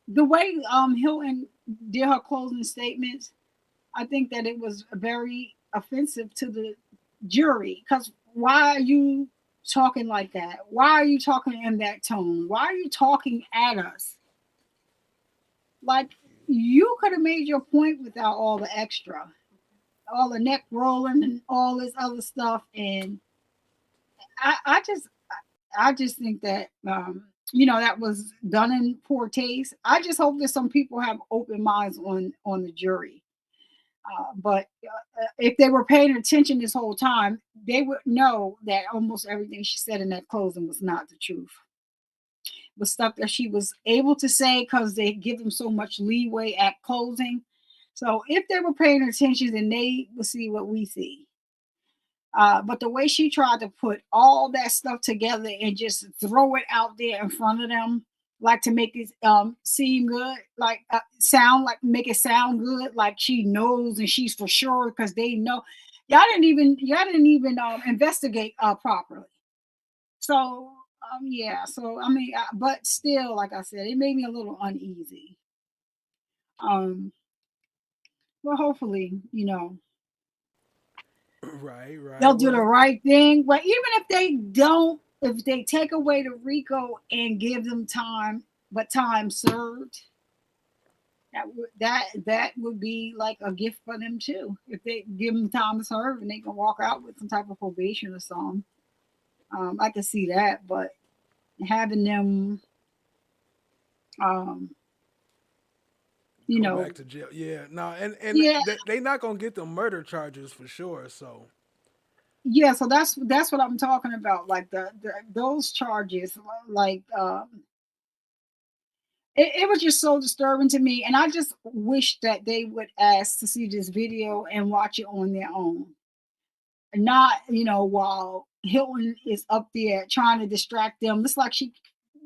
the way Hilton did her closing statements. I think that it was very offensive to the jury because why are you talking like that? Why are you talking in that tone? Why are you talking at us? Like you could have made your point without all the extra, all the neck rolling and all this other stuff. And I just think that that was done in poor taste. I just hope that some people have open minds on the jury. But if they were paying attention this whole time, they would know that almost everything she said in that closing was not the truth. It was stuff that she was able to say because they give them so much leeway at closing. So if they were paying attention, then they would see what we see. But the way she tried to put all that stuff together and just throw it out there in front of them, like to make it seem good, like make it sound good, like she knows and she's for sure because they know. Y'all didn't even investigate properly. So yeah. So I mean, but still, like I said, it made me a little uneasy. Well, hopefully, Right. they'll do the Well, right thing. But even if they don't, if they take away the RICO and give them time, but time served, that would be like a gift for them too. If they give them time to serve and they can walk out with some type of probation or something, I can see that. But having them, um, go back to jail. Yeah. No, and yeah, they not gonna get the murder charges for sure. So yeah. So that's what I'm talking about. Like the those charges, like. It was just so disturbing to me, and I just wish that they would ask to see this video and watch it on their own, not while Hilton is up there trying to distract them. It's like she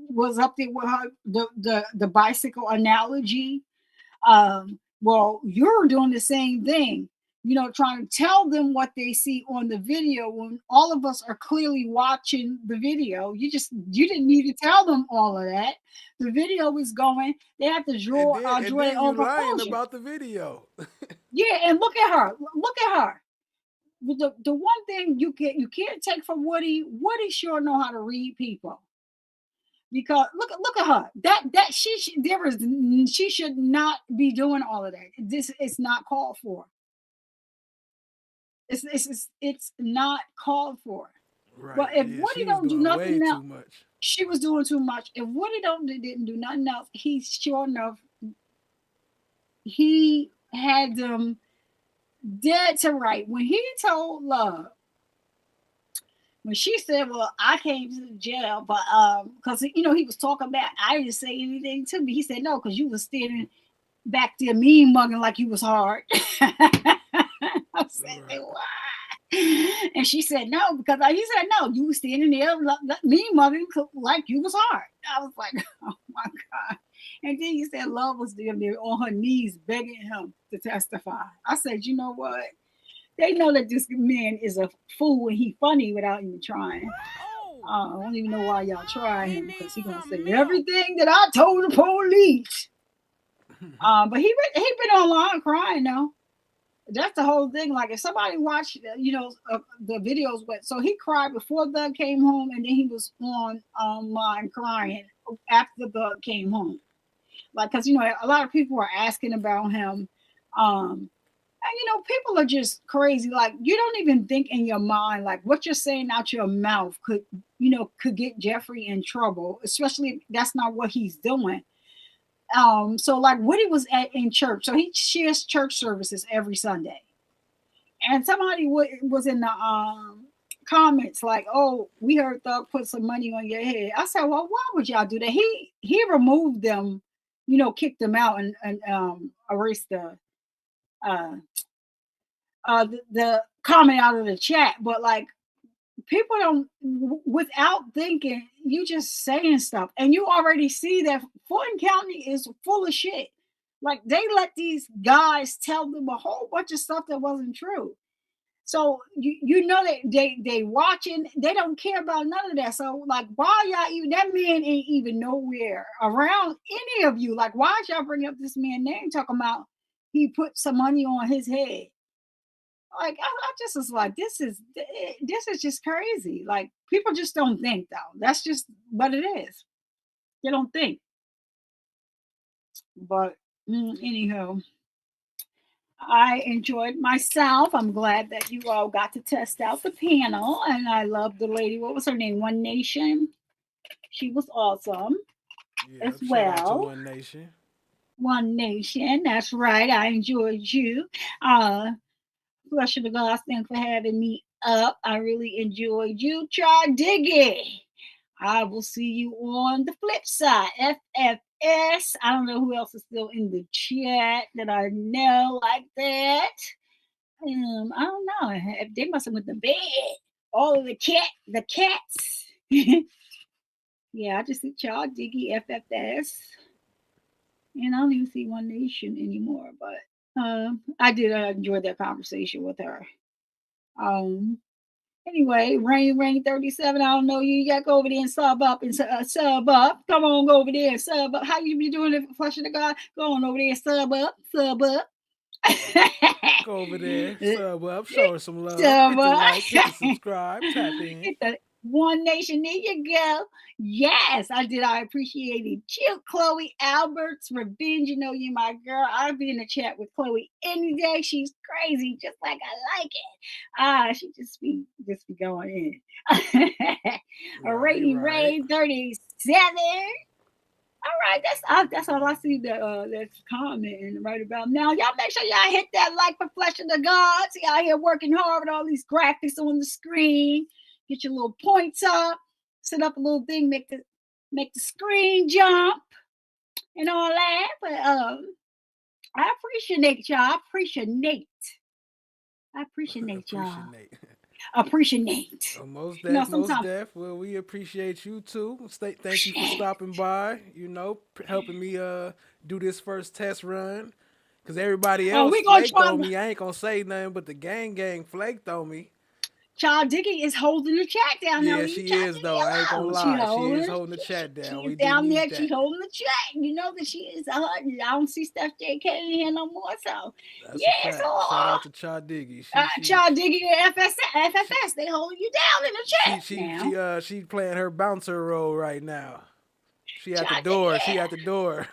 was up there with her the bicycle analogy. Well, you're doing the same thing, trying to tell them what they see on the video when all of us are clearly watching the video. You didn't need to tell them all of that. The video is going. They have to draw and their then own you lying conclusion. about the video. Yeah, and look at her. Look at her. The one thing you can't take from Woody. Woody sure know how to read people. Because look at her. That she should not be doing all of that. This is not called for. It's not called for. Right. But if Yeah, Woody she was don't do doing way nothing else, too much. she was doing too much. If Woody didn't do nothing else, he had them dead to right. When he told Love, when she said, "Well, I came to jail, but because he was talking about, I didn't say anything to me." He said, "No, because you was standing back there mean mugging like you was hard." I said, "Why?" And she said, "No," because he said, "No, you was standing there mean mugging like you was hard." I was like, "Oh my God!" And then he said, Love was there on her knees begging him to testify. I said, "You know what? They know that this man is a fool and he funny without even trying. I don't even know why y'all try him because he's gonna say everything that I told the police." But he been online crying though. That's the whole thing. Like if somebody watched, the videos, but so he cried before Doug came home, and then he was online crying after Doug came home. Like, cause a lot of people were asking about him. people are just crazy. Like, you don't even think in your mind, like, what you're saying out your mouth could get Jeffrey in trouble, especially if that's not what he's doing. So like Woody was in church, so he shares church services every Sunday, and somebody was in the comments like, "Oh, we heard Thug put some money on your head." I said, "Well, why would y'all do that?" He removed them, kicked them out and erased the comment out of the chat. But like, people don't, without thinking, you just saying stuff, and you already see that Fulton County is full of shit. Like, they let these guys tell them a whole bunch of stuff that wasn't true. So that they watching, they don't care about none of that. So like, why y'all even, that man ain't even nowhere around any of you. Like, why y'all bring up this man's name talking about he put some money on his head? Like, I just was like, this is just crazy. Like, people just don't think, though. That's just what it is. They don't think. But anyhow, I enjoyed myself. I'm glad that you all got to test out the panel, and I love the lady. What was her name? One Nation. She was awesome as well. Shout out to One Nation. One Nation. That's right. I enjoyed you. Flush of the Gods, thanks for having me up. I really enjoyed you. Try Diggy. I will see you on the flip side. FFS. I don't know who else is still in the chat that I know like that. I don't know. They must have went to bed. All of the cats. Yeah, I just see Try Diggy, FFS. And I don't even see One Nation anymore, but I did enjoy that conversation with her. Anyway, Rain 37. I don't know you. You got to go over there and sub up and sub up. Come on, go over there and sub up. How you be doing it, Flush of the God? Go on over there and sub up. Go over there, sub up, show her some love. Sub Hit the up. like, hit the subscribe, tap in. Hit the One Nation. There you go. Yes, I did. I appreciate it. Chill, Chloe Alberts, Revenge. You know you my girl. I'll be in the chat with Chloe any day. She's crazy, just like I like it. She just be going in. Ray 37. All right, that's all I see that's commenting right about now. Y'all make sure y'all hit that like for Flesh of the Gods. Y'all here working hard with all these graphics on the screen. Get your little points up, set up a little thing, make the screen jump and all that. But I appreciate y'all. I appreciate y'all. Appreciate. Most def. Well, we appreciate you too. Thank you for stopping by. Helping me do this first test run. Cause everybody else flaked on me. I ain't gonna say nothing, but the gang flaked on me. Child Diggy is holding the chat down now. Yeah, she is though. I ain't gonna lie. She is holding the chat down. She's down there. She's holding the chat. You know that she is. I don't see Steph J. K in here no more. So that's a fact. Shout out to Child Diggy. Child Diggy and FFS. They holding you down in the chat. She playing her bouncer role right now. She at the door. She at the door.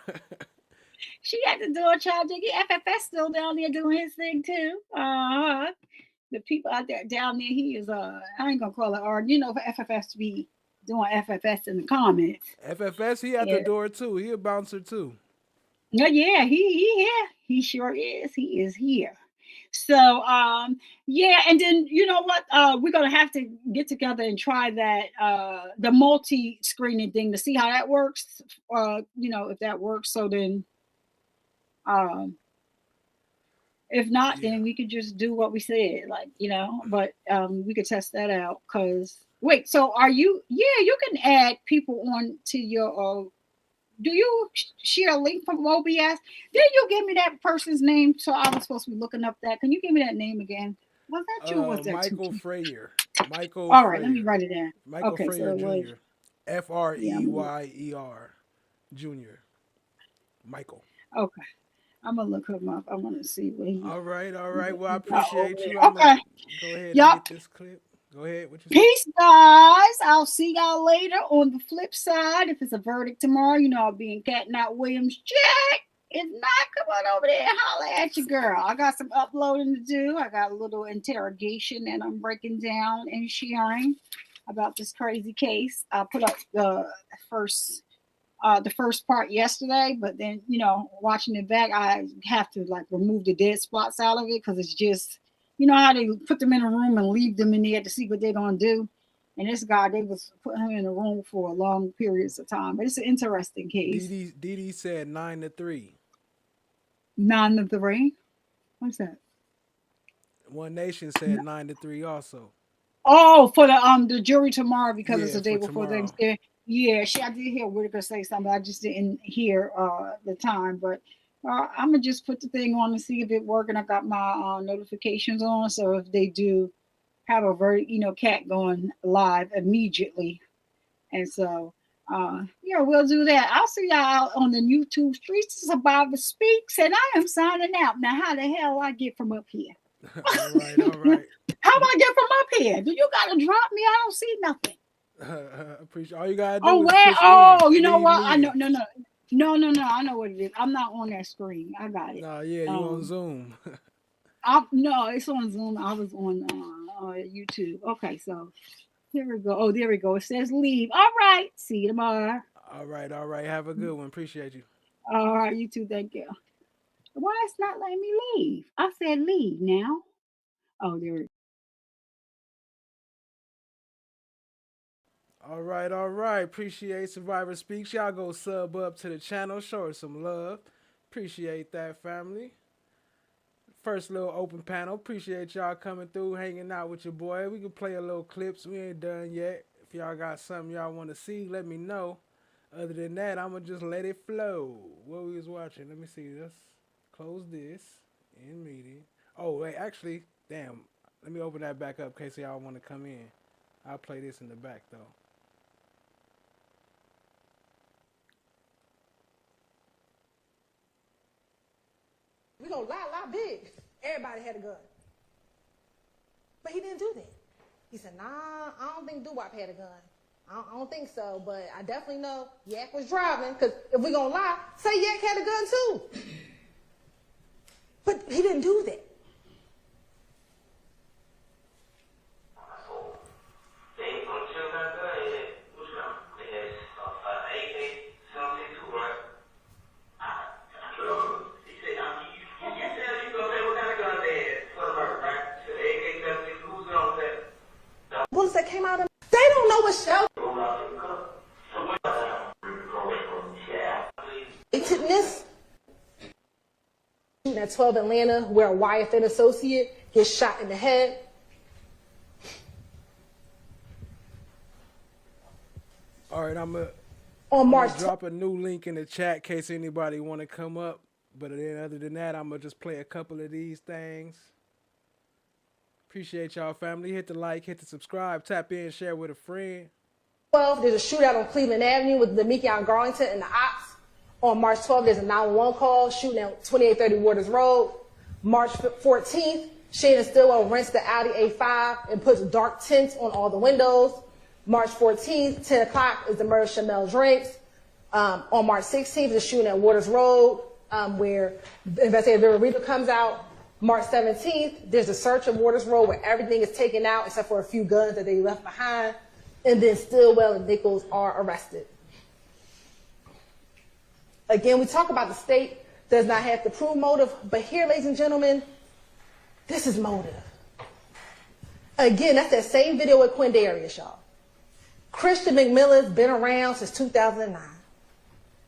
She at the door. Child Diggy. FFS still down there doing his thing too. The people out there down there, he is I ain't gonna call it art. For FFS to be doing FFS in the comments. FFS, he at the door too. He a bouncer too. No, yeah, he here. He sure is. He is here. So yeah, and then you know what? We're gonna have to get together and try that the multi-screening thing to see how that works. If that works, so then if not, then we could just do what we said, but we could test that out. Wait, so are you, you can add people on to your, do you share a link from OBS? Didn't you give me that person's name? So I was supposed to be looking up that. Can you give me that name again? Was that you or was that Michael Freyer. Michael All right, let me write it down. Michael Freyer Jr. Freyer Jr. Michael. Okay. I'm gonna look him up. I want to see what he. All right. Well, I appreciate you. Okay. Go ahead and get this clip. Go ahead. What you Peace, guys. I'll see y'all later on the flip side. If it's a verdict tomorrow, I'll be in Cat Not Williams' chat. It's not. Come on over there and holler at your girl. I got some uploading to do. I got a little interrogation that I'm breaking down and sharing about this crazy case. I put up the first part yesterday, but then, you know, watching it back, I have to like remove the dead spots out of it because it's just, you know how they put them in a room and leave them in there to see what they're gonna do. And this guy, they was putting him in a room for long periods of time. But it's an interesting case. Dee said 9-3. 9-3. What's that? One Nation said 9-3 also. Oh, for the jury tomorrow because it's the day for before tomorrow. Thanksgiving. Yeah, I did hear Whitaker say something. I just didn't hear the time, but I'm gonna just put the thing on and see if it works. And I got my notifications on, so if they do have a cat going live immediately, and so yeah, we'll do that. I'll see y'all on the YouTube streets. Survivor Speaks, and I am signing out. Now, how the hell I get from up here? All right. How do I get from up here? Do you gotta drop me? I don't see nothing. Appreciate all you gotta do. Oh, is where? push Oh, in. you know what? Leave I know. in. No. I know what it is. I'm not on that screen. I got it. Nah, yeah, you on Zoom. No, it's on Zoom. I was on YouTube. Okay, so here we go. Oh, there we go. It says leave. All right. See you tomorrow. All right. Have a good one. Appreciate you. All right, you too. Thank you. Why it's not letting me leave? I said leave now. Oh, there we go. All right. Appreciate Survivor Speaks. Y'all go sub up to the channel. Show her some love. Appreciate that, family. First little open panel. Appreciate y'all coming through, hanging out with your boy. We can play a little clips. We ain't done yet. If y'all got something y'all want to see, let me know. Other than that, I'm going to just let it flow. What we was watching. Let me see. Let's close this. In meeting. Oh, wait. Actually, damn. Let me open that back up in case y'all want to come in. I'll play this in the back, though. We're going to lie big. Everybody had a gun. But he didn't do that. He said, nah, I don't think Doo-Wop had a gun. I don't think so, but I definitely know Yak was driving, because if we're going to lie, say Yak had a gun too. But he didn't do that. Bullets that came out of they don't know what shell. This at 12 Atlanta, where a YSL associate gets shot in the head. All right, I'm on March. Drop a new link in the chat in case anybody want to come up. But then other than that, I'm gonna just play a couple of these things. Appreciate y'all, family. Hit the like, hit the subscribe, tap in, share with a friend. 12, there's a shootout on Cleveland Avenue with Demekion Garlington and the ops. On March 12th, there's a 911 call shooting at 2830 Waters Road. March 14th, Shannon Stillwell rents the Audi A5 and puts dark tints on all the windows. March 14th, 10 o'clock is the murder of Shamel Drinks. On March 16th, the shooting at Waters Road, where investigator Vera Reba comes out. March 17th, there's a search of Waters Road where everything is taken out except for a few guns that they left behind. And then Stillwell and Nichols are arrested. Again, we talk about the state does not have to prove motive, but here, ladies and gentlemen, this is motive. Again, that's that same video with Quindarius, y'all. Christian McMillan's been around since 2009.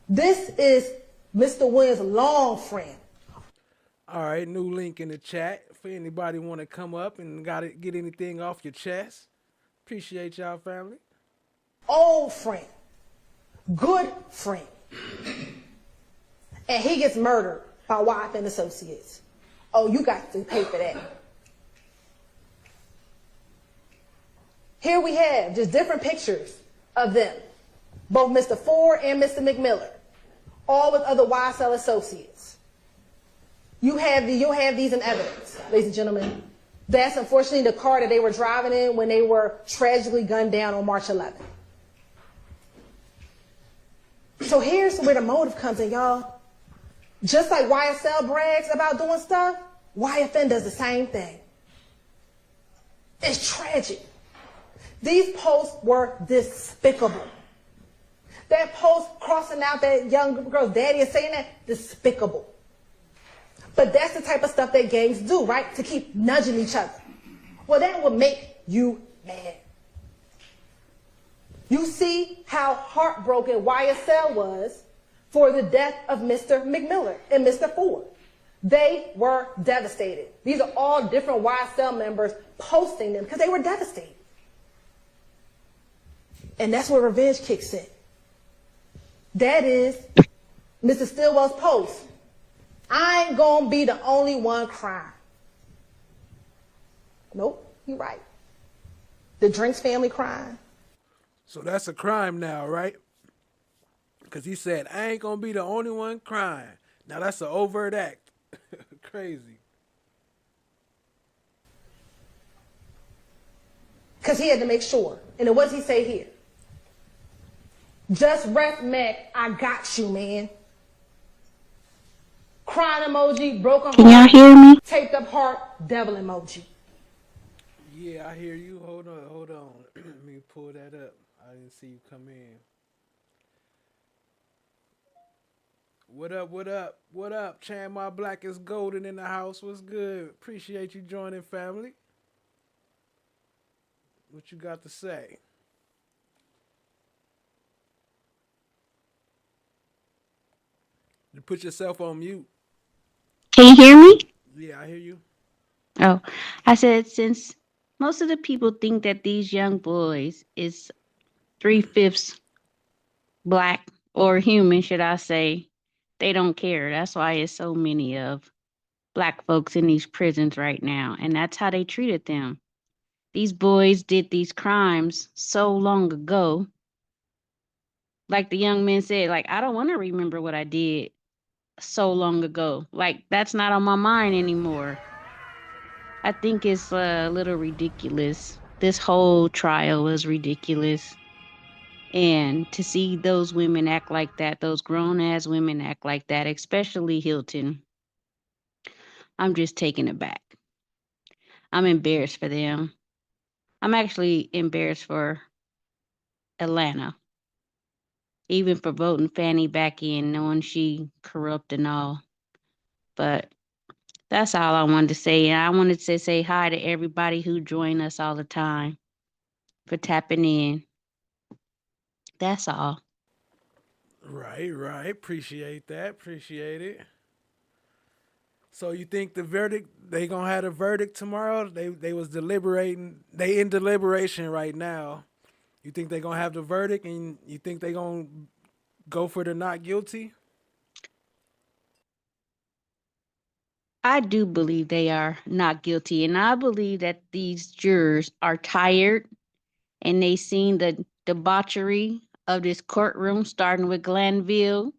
This is Mr. Williams' long friend. All right, new link in the chat for anybody want to come up and get anything off your chest. Appreciate y'all, family. Old friend, good friend, and he gets murdered by Wyeth and Associates. Oh, you got to pay for that. Here we have just different pictures of them, both Mr. Ford and Mr. McMillan, all with other YSL associates. You'll have these in evidence, ladies and gentlemen. That's unfortunately the car that they were driving in when they were tragically gunned down on March 11th. So here's where the motive comes in, y'all. Just like YSL brags about doing stuff, YFN does the same thing. It's tragic. These posts were despicable. That post crossing out that young girl's daddy and saying that, despicable. But that's the type of stuff that gangs do, right? To keep nudging each other. Well, that would make you mad. You see how heartbroken YSL was for the death of Mr. McMillan and Mr. Ford. They were devastated. These are all different YSL members posting them because they were devastated. And that's where revenge kicks in. That is Mr. Stillwell's post. I ain't gonna be the only one crying. Nope, you're right. The Drinks family crying. So that's a crime now, right? Because he said, I ain't going to be the only one crying. Now that's an overt act. Crazy. Because he had to make sure. And then what does he say here? Just ref Mac, I got you, man. Crying emoji, broken heart. Can y'all hear me? Taped up heart, devil emoji. Yeah, I hear you. Hold on. Let me pull that up. I didn't see you come in. What up? Chan, my black is golden in the house. What's good? Appreciate you joining, family. What you got to say? You put yourself on mute. Can you hear me? Yeah, I hear you. Oh, I said since most of the people think that these young boys is 3/5 black or human, should I say, they don't care. That's why it's so many of black folks in these prisons right now. And that's how they treated them. These boys did these crimes so long ago. Like the young man said, like, I don't want to remember what I did so long ago. Like, that's not on my mind anymore. I think it's a little ridiculous. This whole trial was ridiculous. And to see those women act like that, those grown ass women act like that, especially Hilton, I'm just taken aback. I'm embarrassed for them. I'm actually embarrassed for Atlanta, even for voting Fannie back in, knowing she corrupt and all. But that's all I wanted to say. And I wanted to say hi to everybody who join us all the time for tapping in. That's all. Right. Appreciate that. Appreciate it. So you think the verdict, they gonna have a verdict tomorrow? They was deliberating. They in deliberation right now. You think they gonna have the verdict, and you think they gonna go for the not guilty? I do believe they are not guilty. And I believe that these jurors are tired and they seen the debauchery of this courtroom, starting with Glanville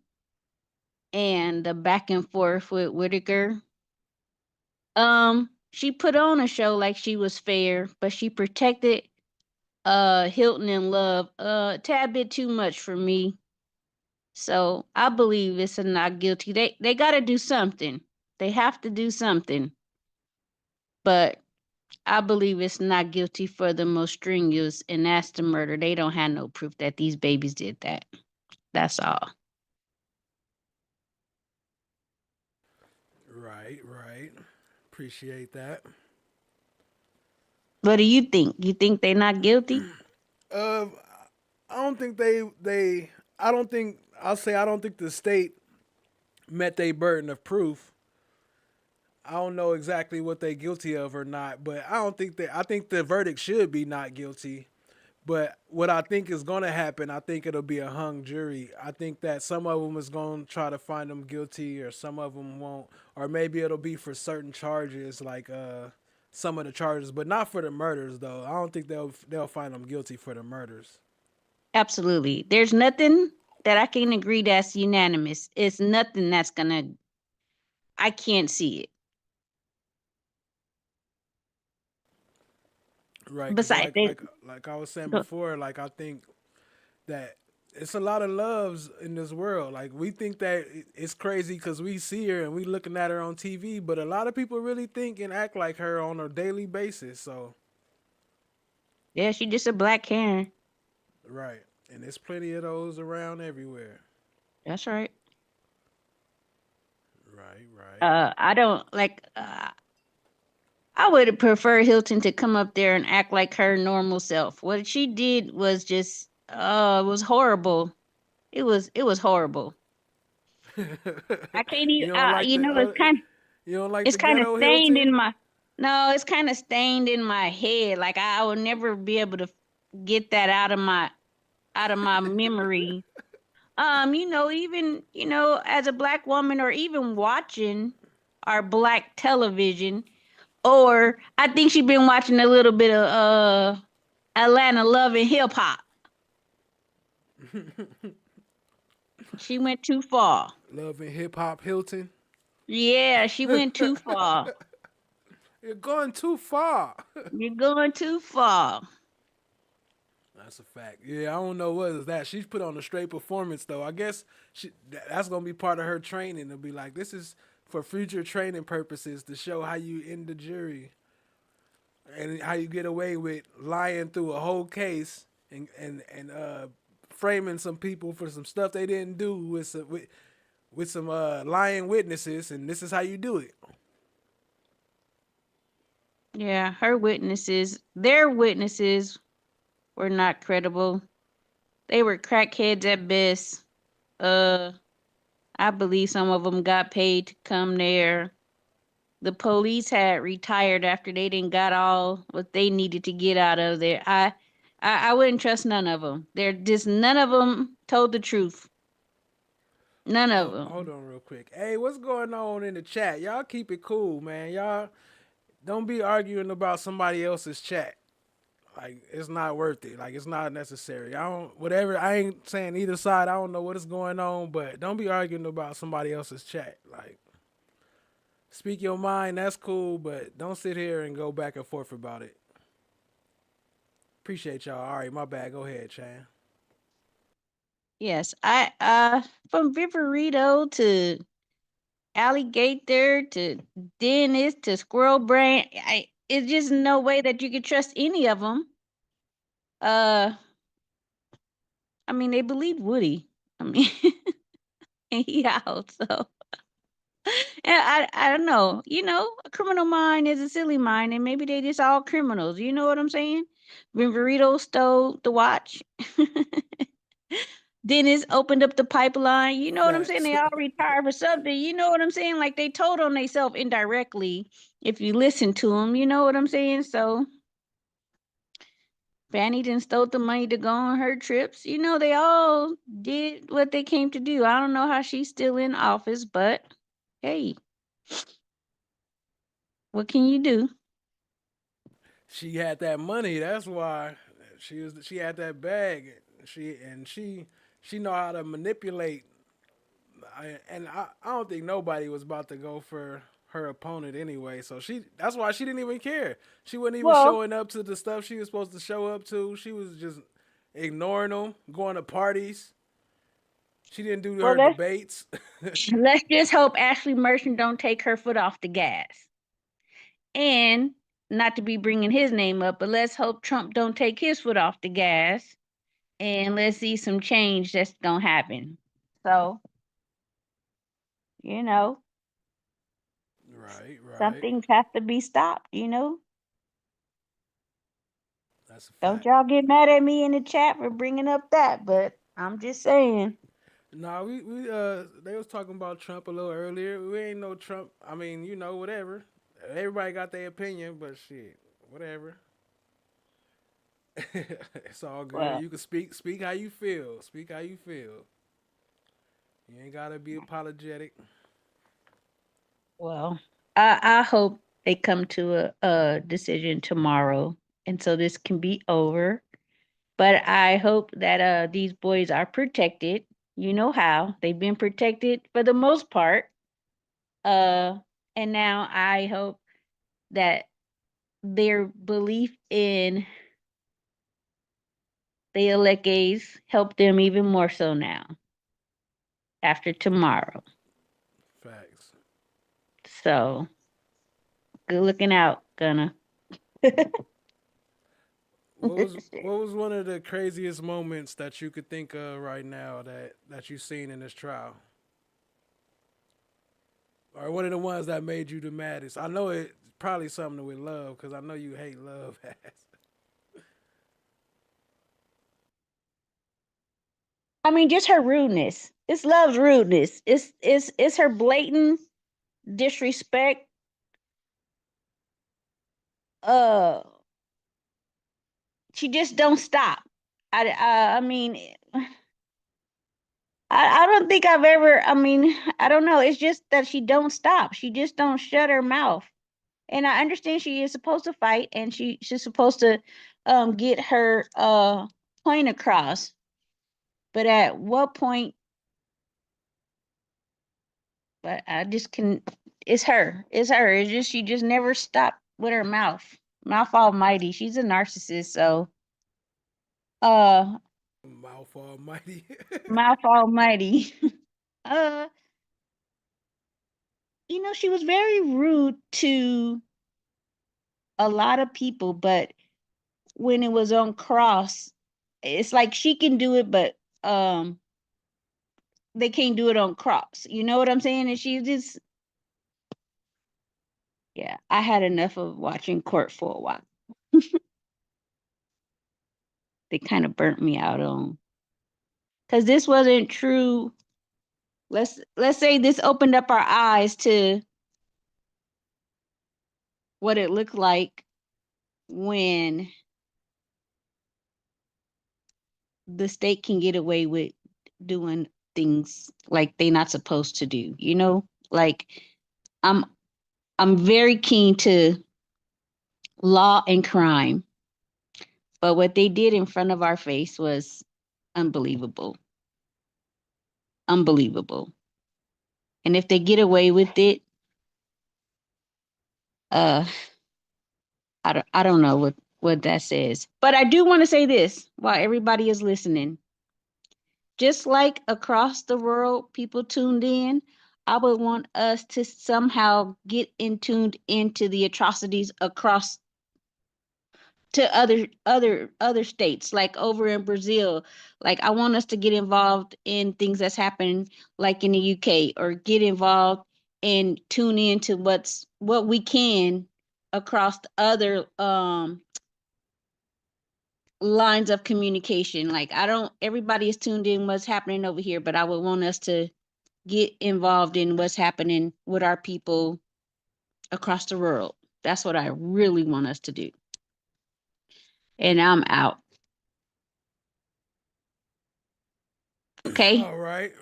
and the back and forth with Whitaker. She put on a show like she was fair, but she protected Hilton and Love a tad bit too much for me. So I believe it's a not guilty. They gotta do something. They have to do something. But I believe it's not guilty for the most strenuous, and that's the murder. They don't have no proof that these babies did that. That's all. Right. Appreciate that. What do you think? You think they're not guilty? Uh, I don't think they. I don't think. I'll say I don't think the state met their burden of proof. I don't know exactly what they guilty of or not, but I don't think that. I think the verdict should be not guilty. But what I think is going to happen, I think it'll be a hung jury. I think that some of them is going to try to find them guilty, or some of them won't, or maybe it'll be for certain charges, like some of the charges, but not for the murders though. I don't think they'll find them guilty for the murders. Absolutely. There's nothing that I can agree that's unanimous. It's nothing that's gonna. I can't see it. Right. 'Cause Besides, like I was saying before, like I think that it's a lot of loves in this world. Like we think that it's crazy because we see her and we looking at her on TV, but a lot of people really think and act like her on a daily basis. So Yeah, she just a black Karen. right, and there's plenty of those around everywhere. That's right. Right, right. I don't like. I would prefer Hilton to come up there and act like her normal self. What she did was just, it was horrible. It was horrible. I can't even. You don't like You the know, you don't like it's the kind of ghetto stained Hilton? in my. No, it's kind of stained in my head. Like I will never be able to get that out of my memory. Even as a black woman, or even watching our black television, or I think she's been watching a little bit of Atlanta Love and Hip Hop. She went too far. Love and Hip Hop Hilton. Yeah, she went too far. You're going too far. You're going too far. That's a fact. Yeah, I don't know what is that. She's put on a straight performance though. I guess that's gonna be part of her training to be like, this is for future training purposes to show how you end the jury and how you get away with lying through a whole case and framing some people for some stuff they didn't do with some lying witnesses, and this is how you do it. Yeah, their witnesses were not credible. They were crackheads at best. Uh, I believe some of them got paid to come there. The police had retired after they didn't got all what they needed to get out of there. I wouldn't trust none of them. None of them told the truth. None of Hold them. on real quick. Hey, what's going on in the chat? Y'all keep it cool, man. Y'all don't be arguing about somebody else's chat. Like it's not worth it. Like it's not necessary. I don't whatever I ain't saying either side. I don't know what is going on, but don't be arguing about somebody else's chat. Like speak your mind, that's cool, but don't sit here and go back and forth about it. Appreciate y'all. All right, my bad. Go ahead, Chan. Yes, I from Viverito to Alligator to Dennis to Squirrel Brain, it's just no way that you could trust any of them. Uh, I mean, they believe Woody. I mean, and he out. So, and I don't know. A criminal mind is a silly mind, and maybe they just all criminals. You know what I'm saying? When Burrito stole the watch, Dennis opened up the pipeline. You know what I'm saying? Facts. They all retired for something. You know what I'm saying? Like they told on themselves indirectly if you listen to them. You know what I'm saying? So Fanny didn't stole the money to go on her trips. They all did what they came to do. I don't know how she's still in office, but hey, what can you do? She had that money. That's why she had that bag. She know how to manipulate. I don't think nobody was about to go for her opponent anyway. So that's why she didn't even care. She wasn't even Well, showing up to the stuff she was supposed to show up to. She was just ignoring them, going to parties. She didn't do well, her debates. let's just hope Ashley Merchant don't take her foot off the gas. And not to be bringing his name up, but let's hope Trump don't take his foot off the gas. And let's see some change that's gonna happen. So, you know, Right, some right. things have to be stopped. That's a Don't fact. y'all get mad at me in the chat for bringing up that, but I'm just saying. Nah, we they was talking about Trump a little earlier. We ain't no Trump. I mean, whatever. Everybody got their opinion, but shit, whatever. It's all good. Well, You can speak how you feel. Speak how you feel. You ain't gotta be apologetic. well, I hope they come to a decision tomorrow, and so this can be over. But I hope that these boys are protected. You know how they've been protected for the most part. Uh, and now I hope that their belief in the Aleques help them even more so now after tomorrow. Facts. So good looking out, Gunna. What was one of the craziest moments that you could think of right now that you've seen in this trial? Or one of the ones that made you the maddest? I know it's probably something with Love, because I know you hate Love ass. I mean, just her rudeness. It's Love's rudeness. It's her blatant disrespect. Uh, she just don't stop. I mean, I don't think I've ever. I mean, I don't know. It's just that she don't stop. She just don't shut her mouth. And I understand she is supposed to fight, and she's supposed to get her point across. But at what point? But I just can. It's her. It's her. It's just she just never stopped with her mouth. Mouth almighty. She's a narcissist. So, uh, Mouth almighty. mouth almighty. uh, she was very rude to a lot of people, but when it was on Cross, it's like she can do it, but they can't do it on Cross. You know what I'm saying? And she just, yeah, I had enough of watching court for a while. They kind of burnt me out on, because this wasn't true. Let's say this opened up our eyes to what it looked like when the state can get away with doing things like they not supposed to do. Like I'm I'm very keen to law and crime, but what they did in front of our face was unbelievable. Unbelievable. And if they get away with it, uh I don't know what that says. But I do want to say this while everybody is listening. Just like across the world, people tuned in, I would want us to somehow get tuned into the atrocities across to other states, like over in Brazil. Like I want us to get involved in things that's happening like in the UK, or get involved and tune into what we can across the other lines of communication. Like I don't everybody is tuned in what's happening over here, but I would want us to get involved in what's happening with our people across the world. That's what I really want us to do. And I'm out. Okay. All right.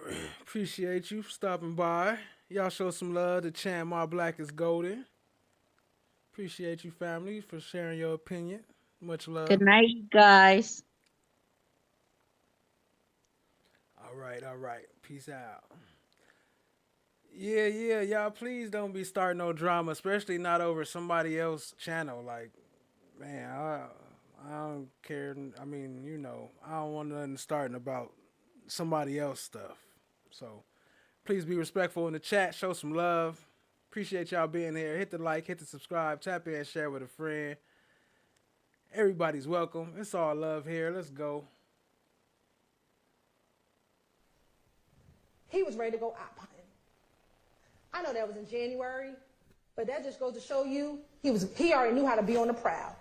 Appreciate you for stopping by. Y'all show some love to Chan My Black is Golden. Appreciate you, family, for sharing your opinion. Much love. Good night, guys. All right, all right. Peace out. Yeah, y'all please don't be starting no drama, especially not over somebody else's channel. Like, man, I don't care. I mean, I don't want nothing starting about somebody else stuff. So please be respectful in the chat. Show some love. Appreciate y'all being here. Hit the like, hit the subscribe, tap in, share with a friend. Everybody's welcome. It's all love here. Let's go. He was ready to go op hunting. I know that was in January, but that just goes to show you he already knew how to be on the prowl.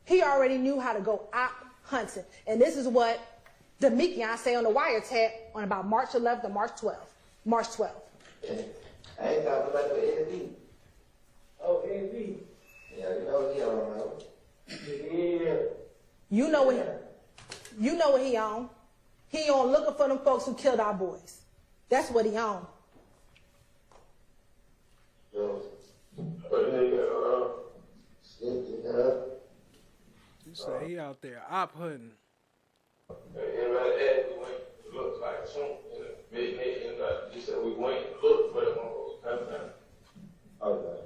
He already knew how to go op hunting. And this is what Demekian say on the wiretap on about March 11th or March 12th. March 12th. I ain't talking about the AV. Oh, AV. Yeah, he on. Yeah. You know what he on. He on looking for them folks who killed our boys. That's what he on. You say he out there op hunting. Everybody asked me when it looks like something. He said we went and looked for them. Okay.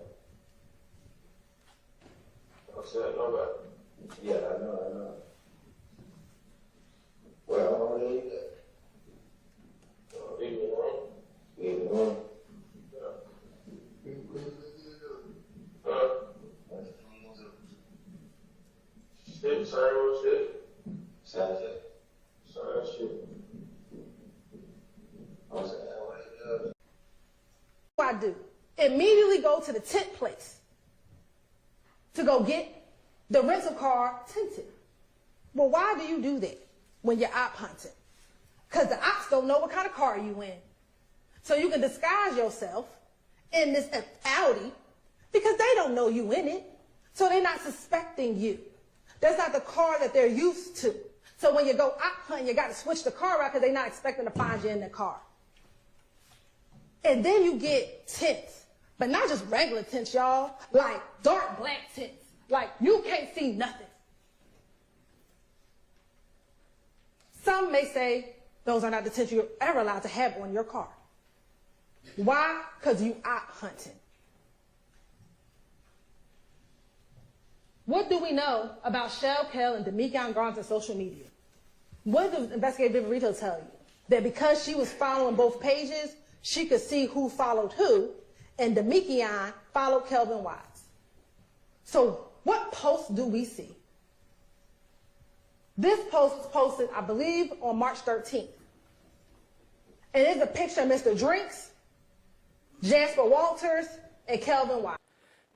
I said nobody. Yeah, I know. immediately go to the tint place to go get the rental car tinted. Well, why do you do that when you're op hunting? Because the ops don't know what kind of car you in. So you can disguise yourself in this Audi because they don't know you in it. So they're not suspecting you. That's not the car that they're used to. So when you go op hunting, you got to switch the car out because they're not expecting to find you in the car. And then you get tints, but not just regular tints, y'all, like dark black tints. Like you can't see nothing. Some may say those are not the tints you're ever allowed to have on your car. Why? Because you op hunting. What do we know about Shell Kell and Demikion Garnett's social media? What does investigative Rito tell you? That because she was following both pages, she could see who followed who, and Demikion followed Kelvin Watts. So what post do we see? This post was posted, I believe, on March 13th. And it's a picture of Mr. Drinks, Jasper Walters, and Kelvin Watts.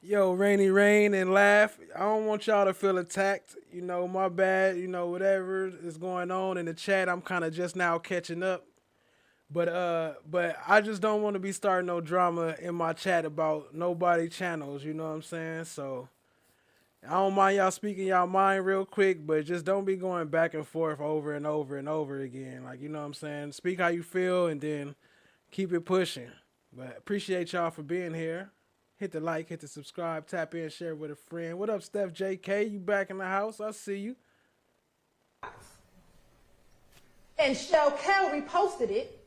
Yo, Rainy Rain and Laugh. I don't want y'all to feel attacked. You know, my bad. You know, whatever is going on in the chat, I'm kind of just now catching up. But I just don't want to be starting no drama in my chat about nobody channels. You know what I'm saying? So I don't mind y'all speaking y'all mind real quick, but just don't be going back and forth over and over and over again. Like, you know what I'm saying? Speak how you feel and then keep it pushing. But appreciate y'all for being here. Hit the like, hit the subscribe, tap in, share with a friend. What up, Steph JK? You back in the house? I see you. And Shell Kell reposted it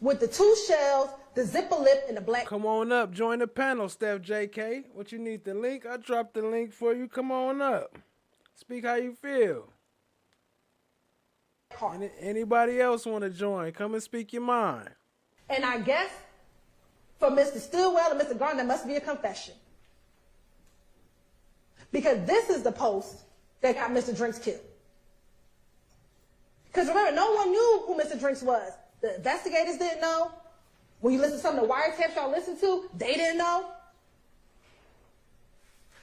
with the two shells, the zipper lip, and the black. Come on up. Join the panel, Steph JK. What you need, the link? I dropped the link for you. Come on up. Speak how you feel. Anybody else want to join? Come and speak your mind. And I guess for Mr. Stillwell and Mr. Garner, there must be a confession. Because this is the post that got Mr. Drinks killed. Because remember, no one knew who Mr. Drinks was. The investigators didn't know. When you listen to some of the wiretaps y'all listened to, they didn't know.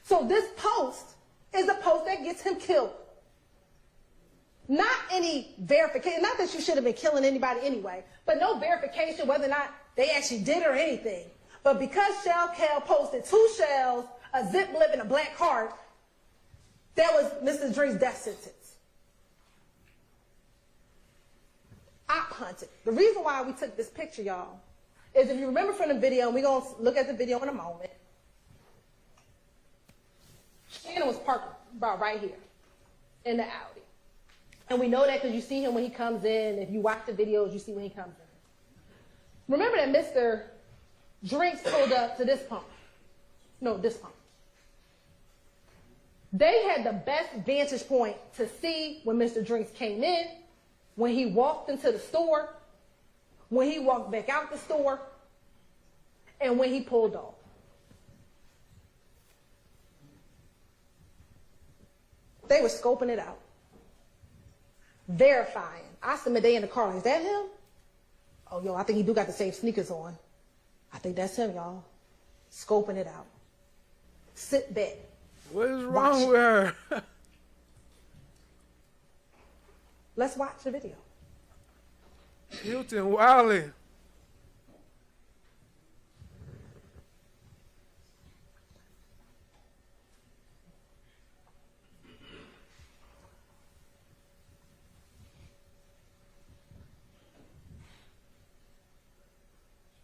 So this post is the post that gets him killed. Not any verification, not that you should have been killing anybody anyway, but no verification whether or not they actually did or anything. But because Shell Kell posted two shells, a zip lip, and a black heart, that was Mr. Drinks' death sentence. Op hunted. The reason why we took this picture, y'all, is if you remember from the video, and we're going to look at the video in a moment, Shannon was parked about right here in the Audi. And we know that because you see him when he comes in. If you watch the videos, you see when he comes in. Remember that Mr. Drinks pulled up to this pump. No, this pump. They had the best vantage point to see when Mr. Drinks came in, when he walked into the store, when he walked back out the store, and when he pulled off. They were scoping it out. Verifying. I submit they in the car. Like, is that him? Oh, yo, I think he do got the same sneakers on. I think that's him, y'all. Scoping it out. Sit back. What is wrong with her? Let's watch the video. Hilton Wiley.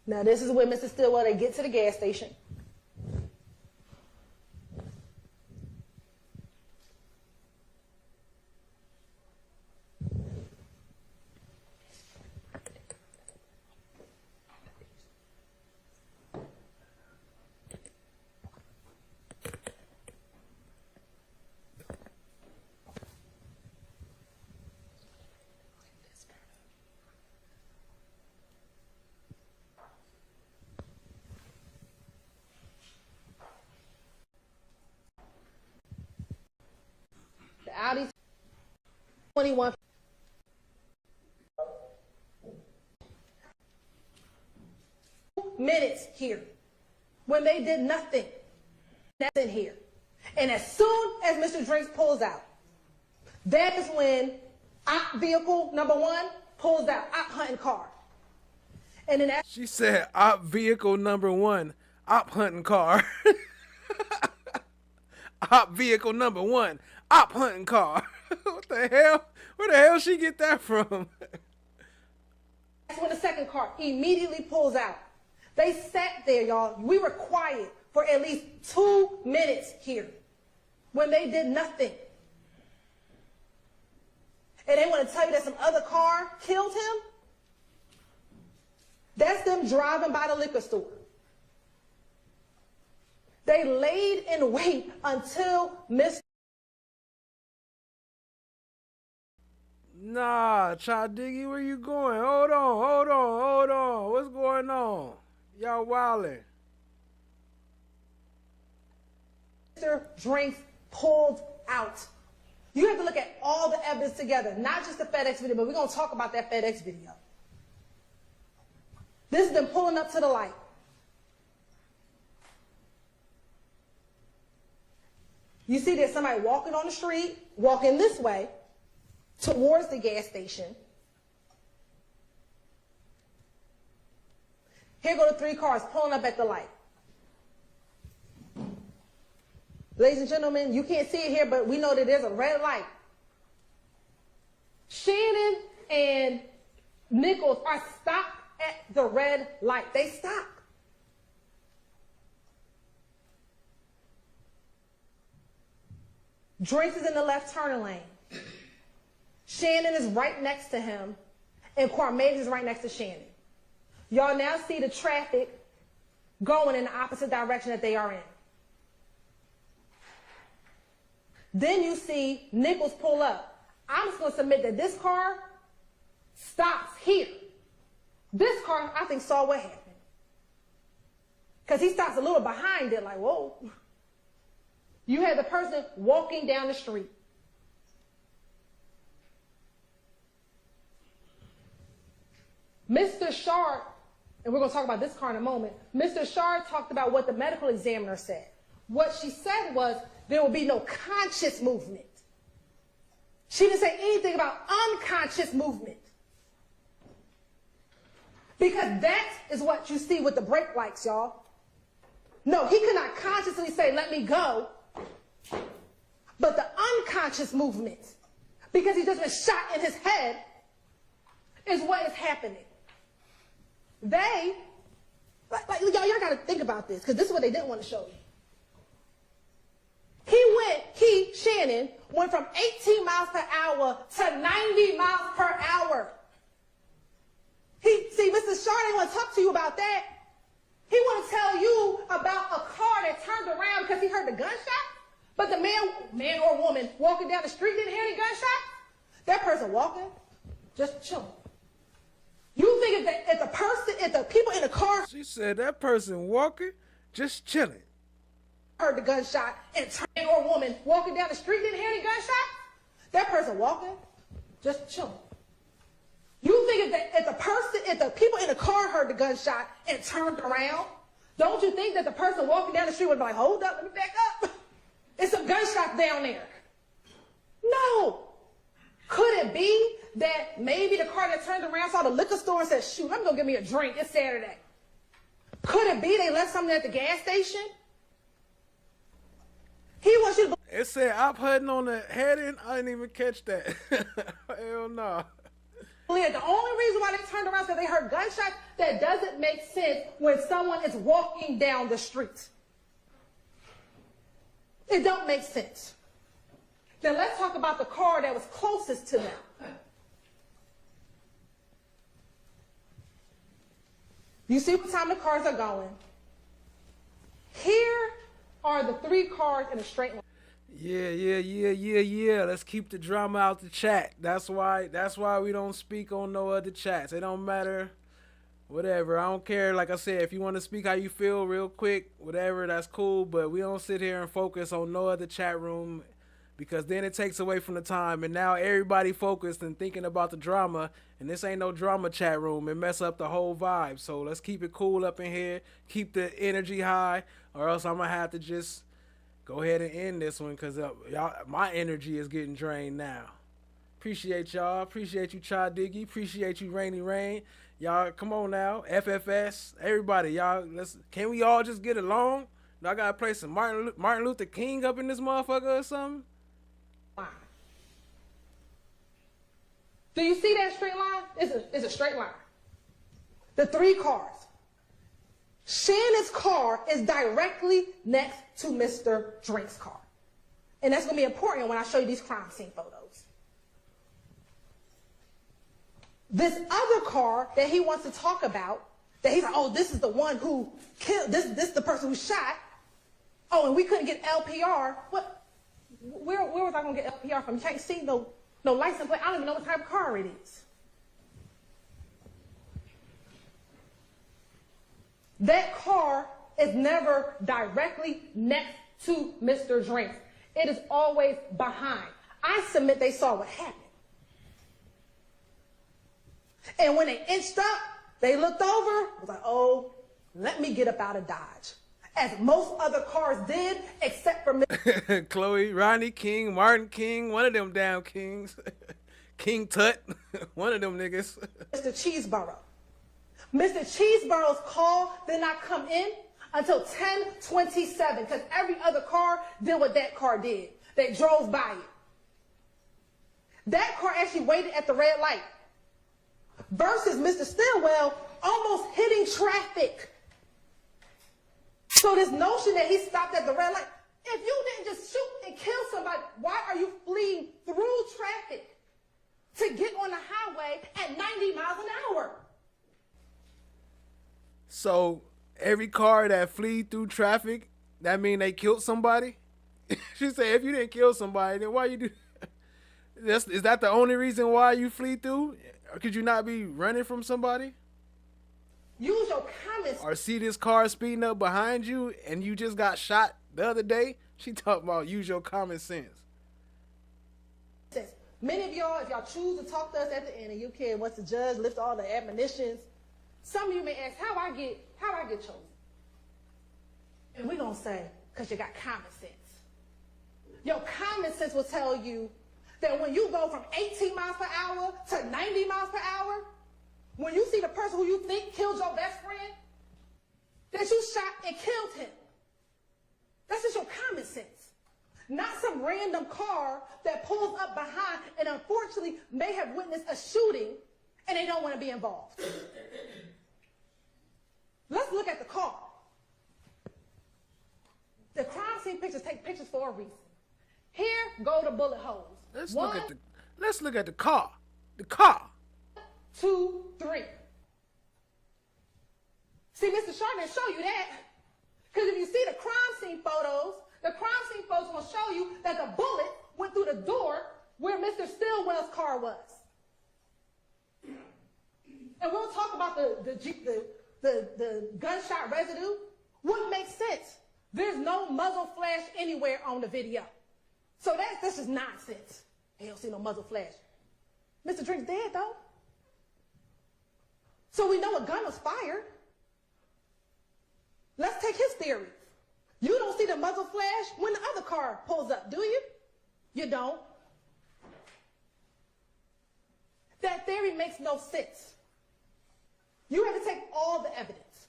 Now, this is where Mr. Stillwell, they get to the gas station. The Audi 21. Minutes here. when they did nothing. That's in here. And as soon as Mr. Drinks pulls out, that is when op vehicle number 1 pulls out, op hunting car. And then she said op vehicle number 1, op hunting car. Op vehicle number 1, op hunting car. What the hell? Where the hell she get that from? That's when the second car immediately pulls out. They sat there, y'all. We were quiet for at least 2 minutes here when they did nothing. And they want to tell you that some other car killed him? That's them driving by the liquor store. They laid in wait until Mr. Nah, Diggy, where you going? Hold on. What's going on? Y'all wildin'. Mr. Drinks pulled out. You have to look at all the evidence together, not just the FedEx video, but we're going to talk about that FedEx video. This is them pulling up to the light. You see there's somebody walking on the street, walking this way, towards the gas station. Here go the 3 cars pulling up at the light. Ladies and gentlemen, you can't see it here, but we know that there's a red light. Shannon and Nichols are stopped at the red light. They stop. Drinks is in the left turning lane. Shannon is right next to him, and Quarmage is right next to Shannon. Y'all now see the traffic going in the opposite direction that they are in. Then you see Nichols pull up. I'm just going to submit that this car stops here. This car, I think, saw what happened. Because he stops a little behind it, like, whoa. You had the person walking down the street. Mr. Shard, and we're going to talk about this car in a moment, Mr. Shard talked about what the medical examiner said. What she said was there will be no conscious movement. She didn't say anything about unconscious movement. Because that is what you see with the brake lights, y'all. No, he could not consciously say, let me go. But the unconscious movement, because he's just been shot in his head, is what is happening. They, y'all got to think about this, because this is what they didn't want to show you. Shannon went from 18 miles per hour to 90 miles per hour. Mr. Shard didn't want to talk to you about that. He want to tell you about a car that turned around because he heard the gunshot, but the man or woman walking down the street didn't hear any gunshot. That person walking, just chilling. You think if the people in the car... She said that person walking, just chilling. ...heard the gunshot, and man or woman walking down the street didn't hear any gunshot, that person walking, just chilling. You think if the people in the car heard the gunshot and turned around, don't you think that the person walking down the street would be like, hold up, let me back up. It's some gunshots down there. No. Could it be that maybe the car that turned around saw the liquor store and said, shoot, I'm going to get me a drink. It's Saturday. Could it be they left something at the gas station? He wants you to... It said op hunting on the heading. I didn't even catch that. Hell no. The only reason why they turned around is because they heard gunshots. That doesn't make sense when someone is walking down the street. It don't make sense. Then let's talk about the car that was closest to them. You see what time the cars are going. Here are the 3 cars in a straight line. Yeah. Let's keep the drama out the chat. That's why we don't speak on no other chats. It don't matter. Whatever. I don't care. Like I said, if you want to speak how you feel real quick, whatever, that's cool. But we don't sit here and focus on no other chat room because then it takes away from the time, and now everybody focused and thinking about the drama, and this ain't no drama chat room. It mess up the whole vibe. So let's keep it cool up in here, keep the energy high, or else I'm gonna have to just go ahead and end this one, because y'all, my energy is getting drained now. Appreciate y'all. Appreciate you, Chad Diggy. Appreciate you, Rainy Rain. Y'all, come on now. FFS. Everybody, y'all, can we all just get along? I gotta play some Martin Luther King up in this motherfucker or something? Do you see that straight line? It's a straight line. The 3 cars. Shannon's car is directly next to Mr. Drink's car. And that's going to be important when I show you these crime scene photos. This other car that he wants to talk about, that he's like, oh, this is the one who killed, this is the person who shot. Oh, and we couldn't get LPR. What? Where was I going to get LPR from? You can't see no license plate. I don't even know what type of car it is. That car is never directly next to Mr. Drink. It is always behind. I submit they saw what happened. And when they inched up, they looked over, was like, oh, let me get up out of Dodge. As most other cars did, except for Chloe, Ronnie King, Martin King, one of them damn kings. King Tut, one of them niggas. Mr. Cheeseborough. Mr. Cheeseborough's call did not come in until 10:27, because every other car did what that car did. They drove by it. That car actually waited at the red light. Versus Mr. Stillwell almost hitting traffic. So this notion that he stopped at the red light, if you didn't just shoot and kill somebody, why are you fleeing through traffic to get on the highway at 90 miles an hour? So every car that flee through traffic, that mean they killed somebody? She said, if you didn't kill somebody, then why you do? Is that the only reason why you flee through? Or could you not be running from somebody? Use your comments. Or see this car speeding up behind you and you just got shot the other day? She talking about use your common sense. Many of y'all, if y'all choose to talk to us at the end and you can, once the judge lifts all the admonitions, some of you may ask, how I get chosen? And we're going to say, because you got common sense. Your common sense will tell you that when you go from 18 miles per hour to 90 miles per hour, when you see the person who you think killed your best friend, that you shot and killed him. That's just your common sense. Not some random car that pulls up behind and unfortunately may have witnessed a shooting and they don't want to be involved. Let's look at the car. The crime scene pictures take pictures for a reason. Here go the bullet holes. Let's look at the car. The car. 2, 3. See, Mr. Sharp didn't show you that. Because if you see the crime scene photos will show you that the bullet went through the door where Mr. Stillwell's car was. And we'll talk about the gunshot residue. What makes sense? There's no muzzle flash anywhere on the video. So that's just nonsense. They don't see no muzzle flash. Mr. Drink's dead, though. So we know a gun was fired. Let's take his theory. You don't see the muzzle flash when the other car pulls up, do you? You don't. That theory makes no sense. You have to take all the evidence,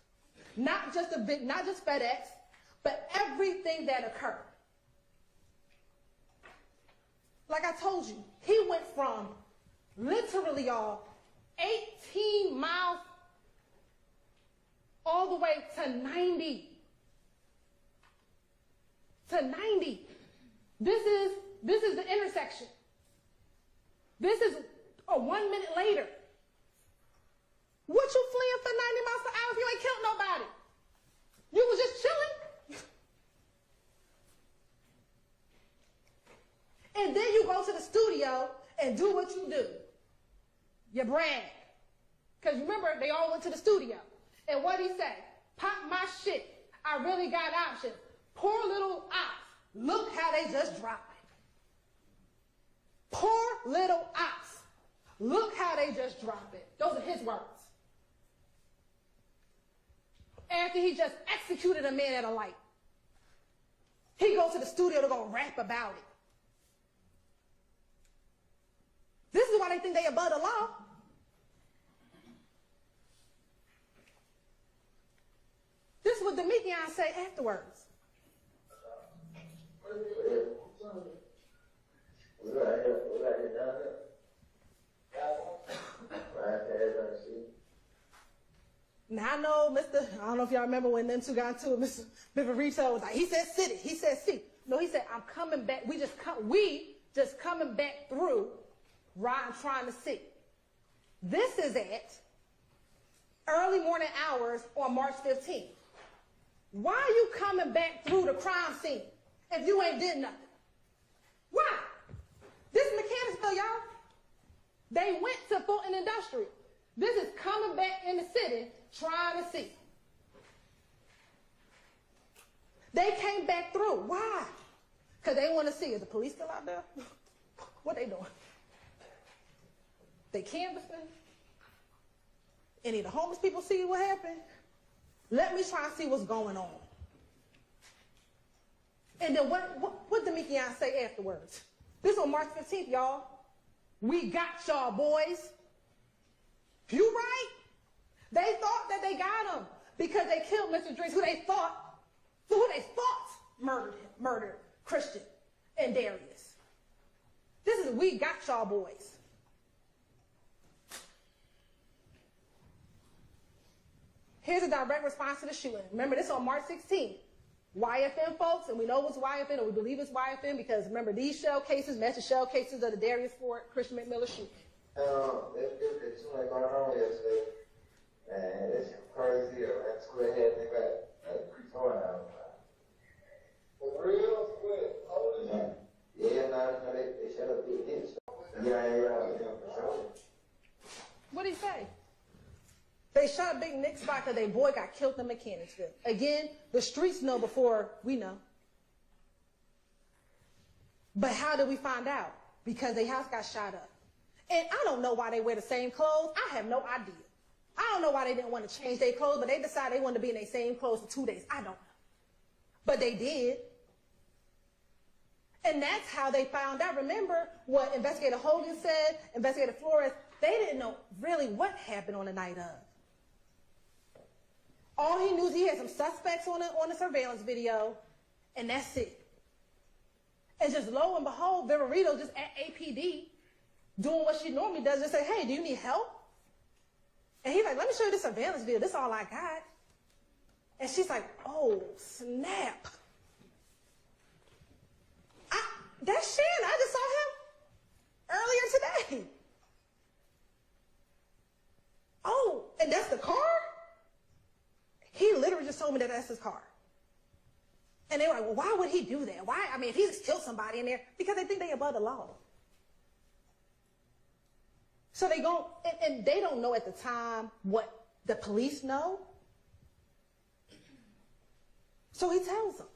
not just FedEx, but everything that occurred. Like I told you, he went from literally, y'all, 18 miles all the way to 90. To 90. This is the intersection. This is 1 minute later. What you fleeing for 90 miles per hour if you ain't killed nobody? You was just chilling. And then you go to the studio and do what you do. You brag. Because remember, they all went to the studio. And what'd he say? Pop my shit. I really got options. Poor little ops. Look how they just dropped it. Poor little ops. Look how they just drop it. Those are his words. After he just executed a man at a light, he goes to the studio to go rap about it. This is why they think they above the law. This is what Demekian say afterwards. Now I know I don't know if y'all remember when them two got into it, Mr. Viverito was like, he said city, he said city. No, he said, I'm coming back. We just coming back through riding trying to see. This is at early morning hours on March 15th. Why are you coming back through the crime scene if you ain't did nothing? Why? This is Mechanicsville, y'all. They went to Fulton Industrial. This is coming back in the city trying to see. They came back through. Why? Because they want to see, is the police still out there? What they doing? They canvassing? Any of the homeless people see what happened? Let me try and see what's going on. And then what Demekian say afterwards? This on March 15th, y'all. We got y'all, boys. You right? They thought that they got him because they killed Mr. Drinks, who they thought murdered Christian and Darius. This is we got y'all, boys. Here's a direct response to the shooting. Remember, this on March 16th. YFN folks, and we know it's YFN, or we believe it's YFN, because remember, these shell cases match the shell cases of the Darius Ford, Christian McMillan shooting. It's too much going on yesterday. Man, it's crazy. That's what had me back. For real? Yeah, no, they shut up the kids. Yeah, for sure. What'd he say? They shot Big Nick spot because their boy got killed in Mechanicsville. Again, the streets know before we know. But how did we find out? Because their house got shot up. And I don't know why they wear the same clothes. I have no idea. I don't know why they didn't want to change their clothes, but they decided they wanted to be in their same clothes for 2 days. I don't know. But they did. And that's how they found out. Remember what Investigator Hogan said, Investigator Flores, they didn't know really what happened on the night of. All he knew is he had some suspects on the surveillance video, and that's it. And just lo and behold, Viverito just at APD doing what she normally does, just say, hey, do you need help? And he's like, let me show you the surveillance video. This is all I got. And she's like, oh, snap. That's Shannon. I just saw him earlier today. Oh, and that's the car? He literally just told me that that's his car. And they were like, well, why would he do that? Why? I mean, if he just killed somebody in there, because they think they above the law. So they go, and they don't know at the time what the police know. So he tells them.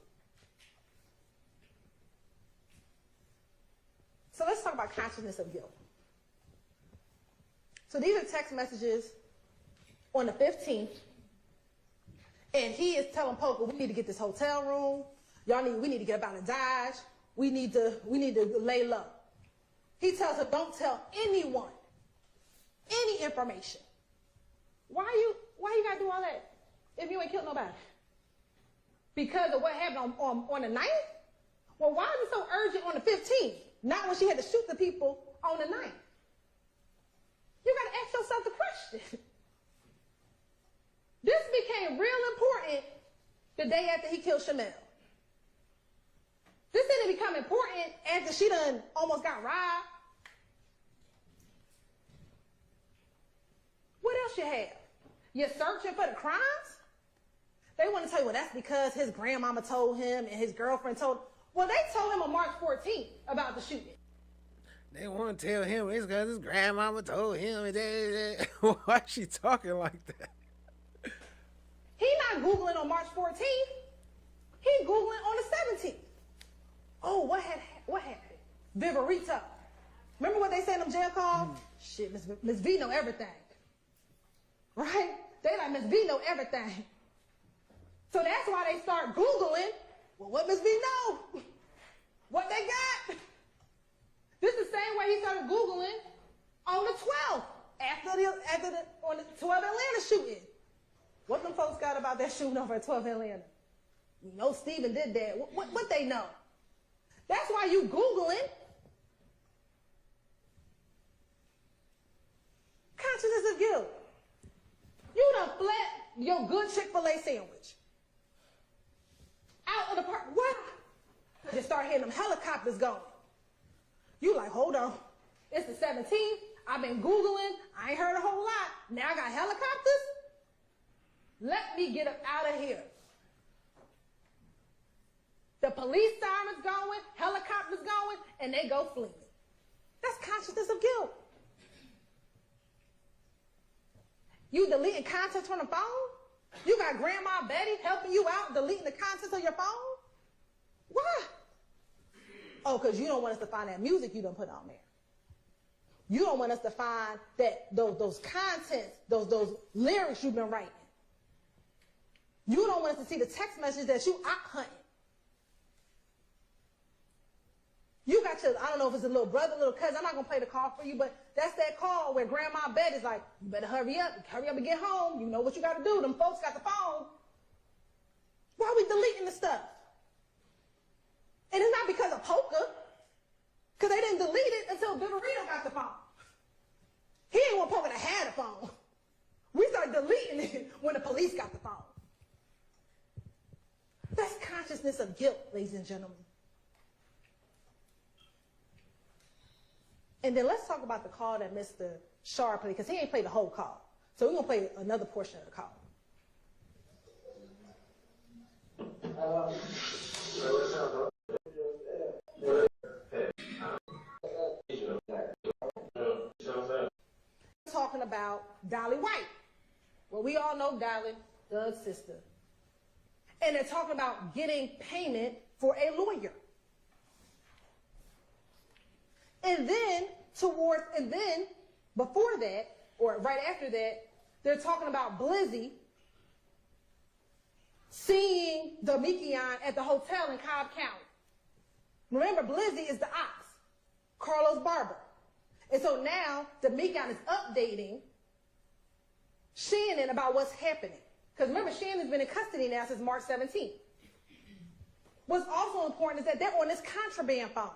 So let's talk about consciousness of guilt. So these are text messages on the 15th. And he is telling Poker, we need to get this hotel room. We need to get up out of Dodge. We need to lay low. He tells her, don't tell anyone any information. Why you gotta do all that if you ain't killed nobody? Because of what happened on the 9th? Well, why is it so urgent on the 15th? Not when she had to shoot the people on the 9th. You gotta ask yourself the question. This became real important the day after he killed Shamel. This didn't become important after she done almost got robbed. What else you have? You're searching for the crimes? They want to tell you, well, that's because his grandmama told him and his girlfriend told him. Well, they told him on March 14th about the shooting. They want to tell him it's because his grandmama told him. Why is she talking like that? He not Googling on March 14th. He Googling on the 17th. Oh, what happened? Viverito. Remember what they say in them jail calls? Shit, Miss V know everything. Right? They like, Miss V know everything. So that's why they start Googling, well, what Miss V know? What they got? This is the same way he started Googling on the 12th, on the 12 Atlanta shooting. What them folks got about that shooting over at 12 Atlanta? You know Stephen did that. What they know? That's why you Googling. Consciousness of guilt. You done fled your good Chick-fil-A sandwich. Out of the park. What? Just start hearing them helicopters going. You like, hold on. It's the 17th. I've been Googling. I ain't heard a whole lot. Now I got helicopters? Let me get up out of here. The police sirens going, helicopters going, and they go fleeing. That's consciousness of guilt. You deleting contents from the phone? You got Grandma Betty helping you out deleting the contents of your phone? Why? Oh, because you don't want us to find that music you done put on there. You don't want us to find that those contents, those lyrics you've been writing. You don't want us to see the text message that you out hunting. You got your, I don't know if it's a little brother, little cousin, I'm not going to play the call for you, but that's that call where Grandma Betty's like, you better hurry up and get home. You know what you got to do. Them folks got the phone. Why are we deleting the stuff? And it's not because of poker, because they didn't delete it until Viverito got the phone. He ain't want poker to have the phone. We started deleting it when the police got the phone. That's consciousness of guilt, ladies and gentlemen. And then let's talk about the call that Mr. Shar played, because he ain't played the whole call. So we're going to play another portion of the call. Talking about Dolly White. Well, we all know Dolly, Doug's sister. And they're talking about getting payment for a lawyer. And then before that, or right after that, they're talking about Blizzy seeing Domikian at the hotel in Cobb County. Remember, Blizzy is the ox, Carlos Barber. And so now Domikian is updating Shannon about what's happening. Because remember, Shannon's been in custody now since March 17th. What's also important is that they're on this contraband phone.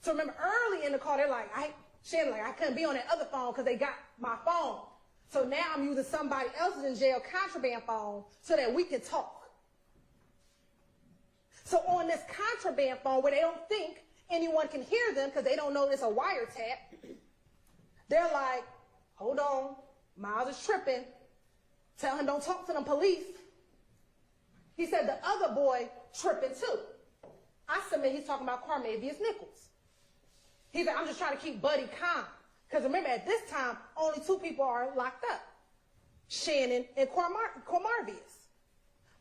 So remember, early in the call, they're like, Shannon, I couldn't be on that other phone because they got my phone. So now I'm using somebody else's in jail contraband phone so that we can talk. So on this contraband phone, where they don't think anyone can hear them because they don't know it's a wiretap, they're like, hold on, Miles is tripping. Tell him don't talk to them police. He said the other boy tripping too. I submit he's talking about Carmavius Nichols. He's like, I'm just trying to keep Buddy calm. Because remember, at this time, only two people are locked up. Shannon and Cormarvius.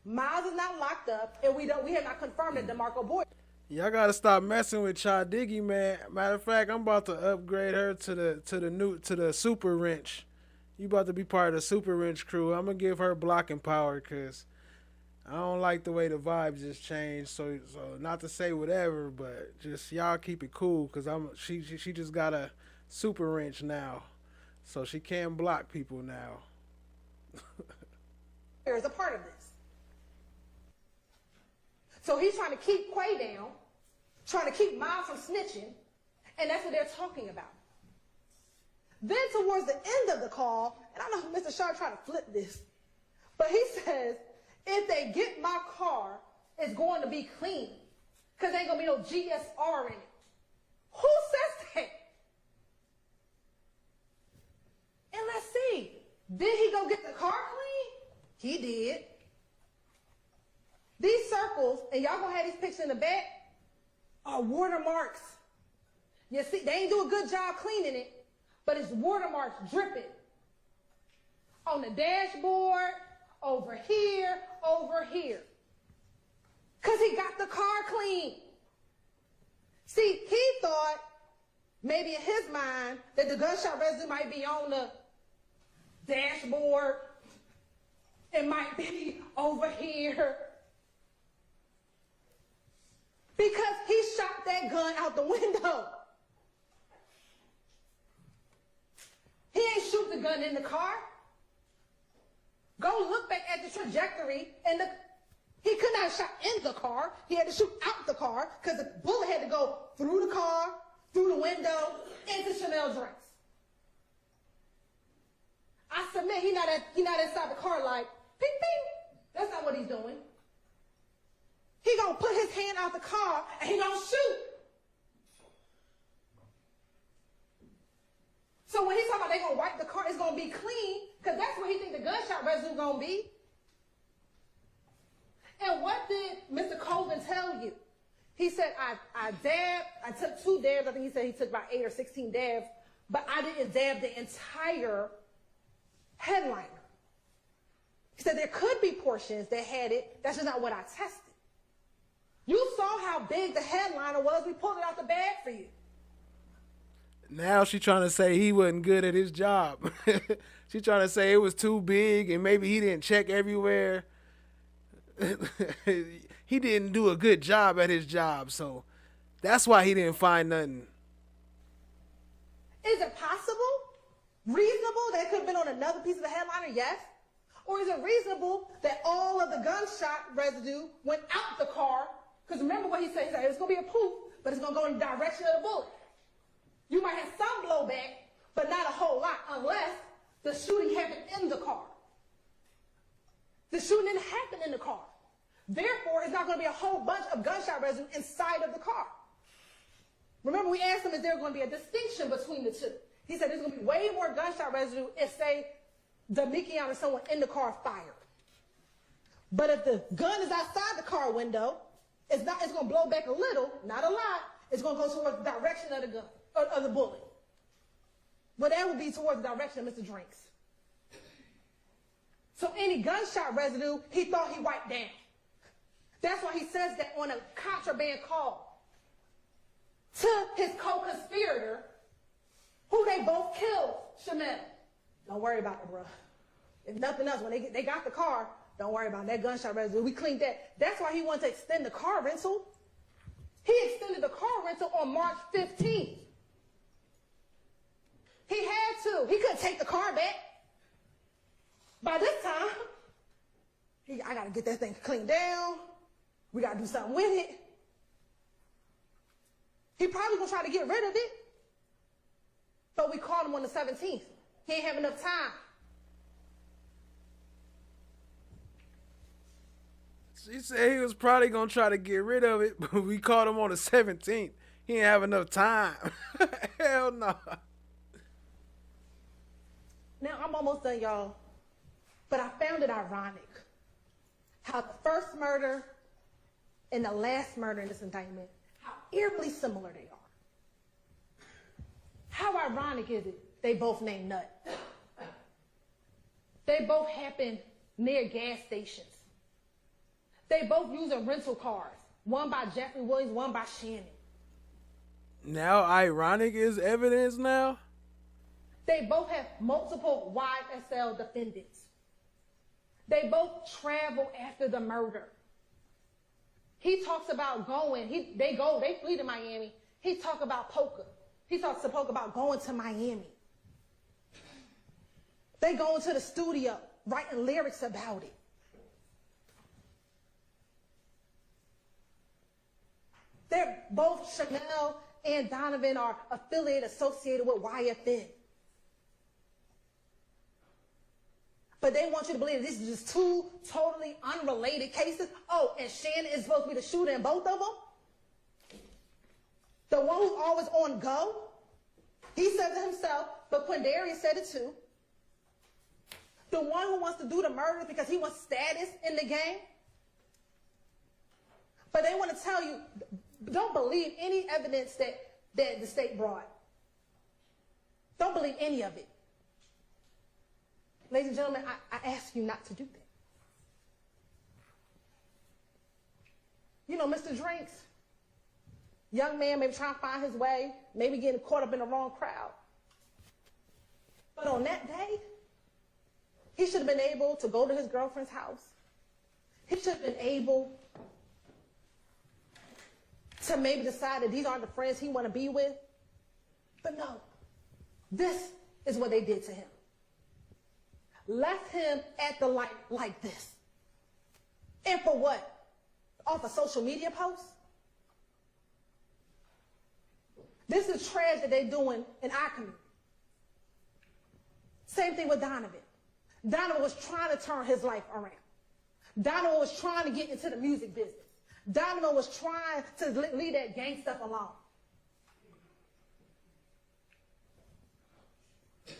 Miles is not locked up, and we have not confirmed that DeMarco Boyd. Y'all gotta stop messing with Chadiggy, man. Matter of fact, I'm about to upgrade her to the Super Wrench. You about to be part of the Super Wrench crew. I'm gonna give her blocking power because I don't like the way the vibes just changed. So not to say whatever, but just y'all keep it cool because she just got a Super Wrench now, so she can block people now. Is a part of this. So he's trying to keep Quay down, trying to keep Miles from snitching, and that's what they're talking about. Then towards the end of the call, and I know Mr. Shaw tried to flip this, but he says, if they get my car, it's going to be clean, because there ain't going to be no GSR in it. Who says that? And let's see, did he go get the car clean? He did. These circles, and y'all gonna have these pictures in the back, are watermarks. You see, they ain't do a good job cleaning it, but it's watermarks dripping on the dashboard, over here, because he got the car clean. See, he thought maybe in his mind that the gunshot residue might be on the dashboard. It might be over here. Because he shot that gun out the window. He ain't shoot the gun in the car. Go look back at the trajectory, and he could not have shot in the car. He had to shoot out the car because the bullet had to go through the car, through the window, into Chanel drinks. I submit he not inside the car like, ping, ping. That's not what he's doing. He gonna put his hand out the car and he gonna shoot. So when he's talking about they gonna wipe the car, it's gonna be clean, because that's what he think the gunshot residue gonna be. And what did Mr. Colvin tell you? He said, I dabbed, I took 2 dabs. I think he said he took about 8 or 16 dabs, but I didn't dab the entire headliner. He said there could be portions that had it, that's just not what I tested. You saw how big the headliner was. We pulled it out the bag for you. Now she trying to say he wasn't good at his job. She trying to say it was too big and maybe he didn't check everywhere. He didn't do a good job at his job, so that's why he didn't find nothing. Is it possible, reasonable that it could have been on another piece of the headliner? Yes. Or is it reasonable that all of the gunshot residue went out the car? Because remember what he said. He said it's going to be a poof, but it's going to go in the direction of the bullet. You might have some blowback, but not a whole lot, unless the shooting happened in the car. The shooting didn't happen in the car. Therefore, it's not going to be a whole bunch of gunshot residue inside of the car. Remember, we asked him, is there going to be a distinction between the two? He said there's going to be way more gunshot residue if, say, Damikian or someone in the car fired. But if the gun is outside the car window, it's going to blow back a little, not a lot. It's going to go towards the direction of the gun, of the bullet. But that would be towards the direction of Mr. Drinks. So any gunshot residue, he thought he wiped down. That's why he says that on a contraband call to his co-conspirator, who they both killed, Chanel. Don't worry about it, bro. If nothing else, when they got the car, don't worry about it. That gunshot residue. We cleaned that. That's why he wanted to extend the car rental. He extended the car rental on March 15th. He had to. He couldn't take the car back. By this time, I got to get that thing cleaned down. We got to do something with it. He probably going to try to get rid of it. But we called him on the 17th. He ain't have enough time. She said he was probably going to try to get rid of it, but we called him on the 17th. He didn't have enough time. Hell no. Now, I'm almost done, y'all. But I found it ironic how the first murder and the last murder in this indictment, how eerily similar they are. How ironic is it they both named Nut? They both happened near gas stations. They both using rental cars. One by Jeffrey Williams, one by Shannon. Now ironic is evidence now? They both have multiple YSL defendants. They both travel after the murder. He talks about going, they flee to Miami. He talks about poker. He talks to poker about going to Miami. They go into the studio, writing lyrics about it. They're both, Chanel and Donovan are affiliated, associated with YFN. But they want you to believe this is just two totally unrelated cases. Oh, and Shannon is supposed to be the shooter in both of them? The one who's always on go? He said it himself, but Quindarius said it too. The one who wants to do the murder because he wants status in the game? But they want to tell you, don't believe any evidence that the state brought. Don't believe any of it. Ladies and gentlemen, I ask you not to do that. You know, Mr. Drinks, young man, maybe trying to find his way, maybe getting caught up in the wrong crowd. But on that day, he should have been able to go to his girlfriend's house. He should have been able to maybe decide that these aren't the friends he want to be with. But no, this is what they did to him. Left him at the light like this. And for what? Off a social media post? This is trash that they're doing in our community. Same thing with Donovan. Donovan was trying to turn his life around. Donovan was trying to get into the music business. Donovan was trying to leave that gang stuff alone.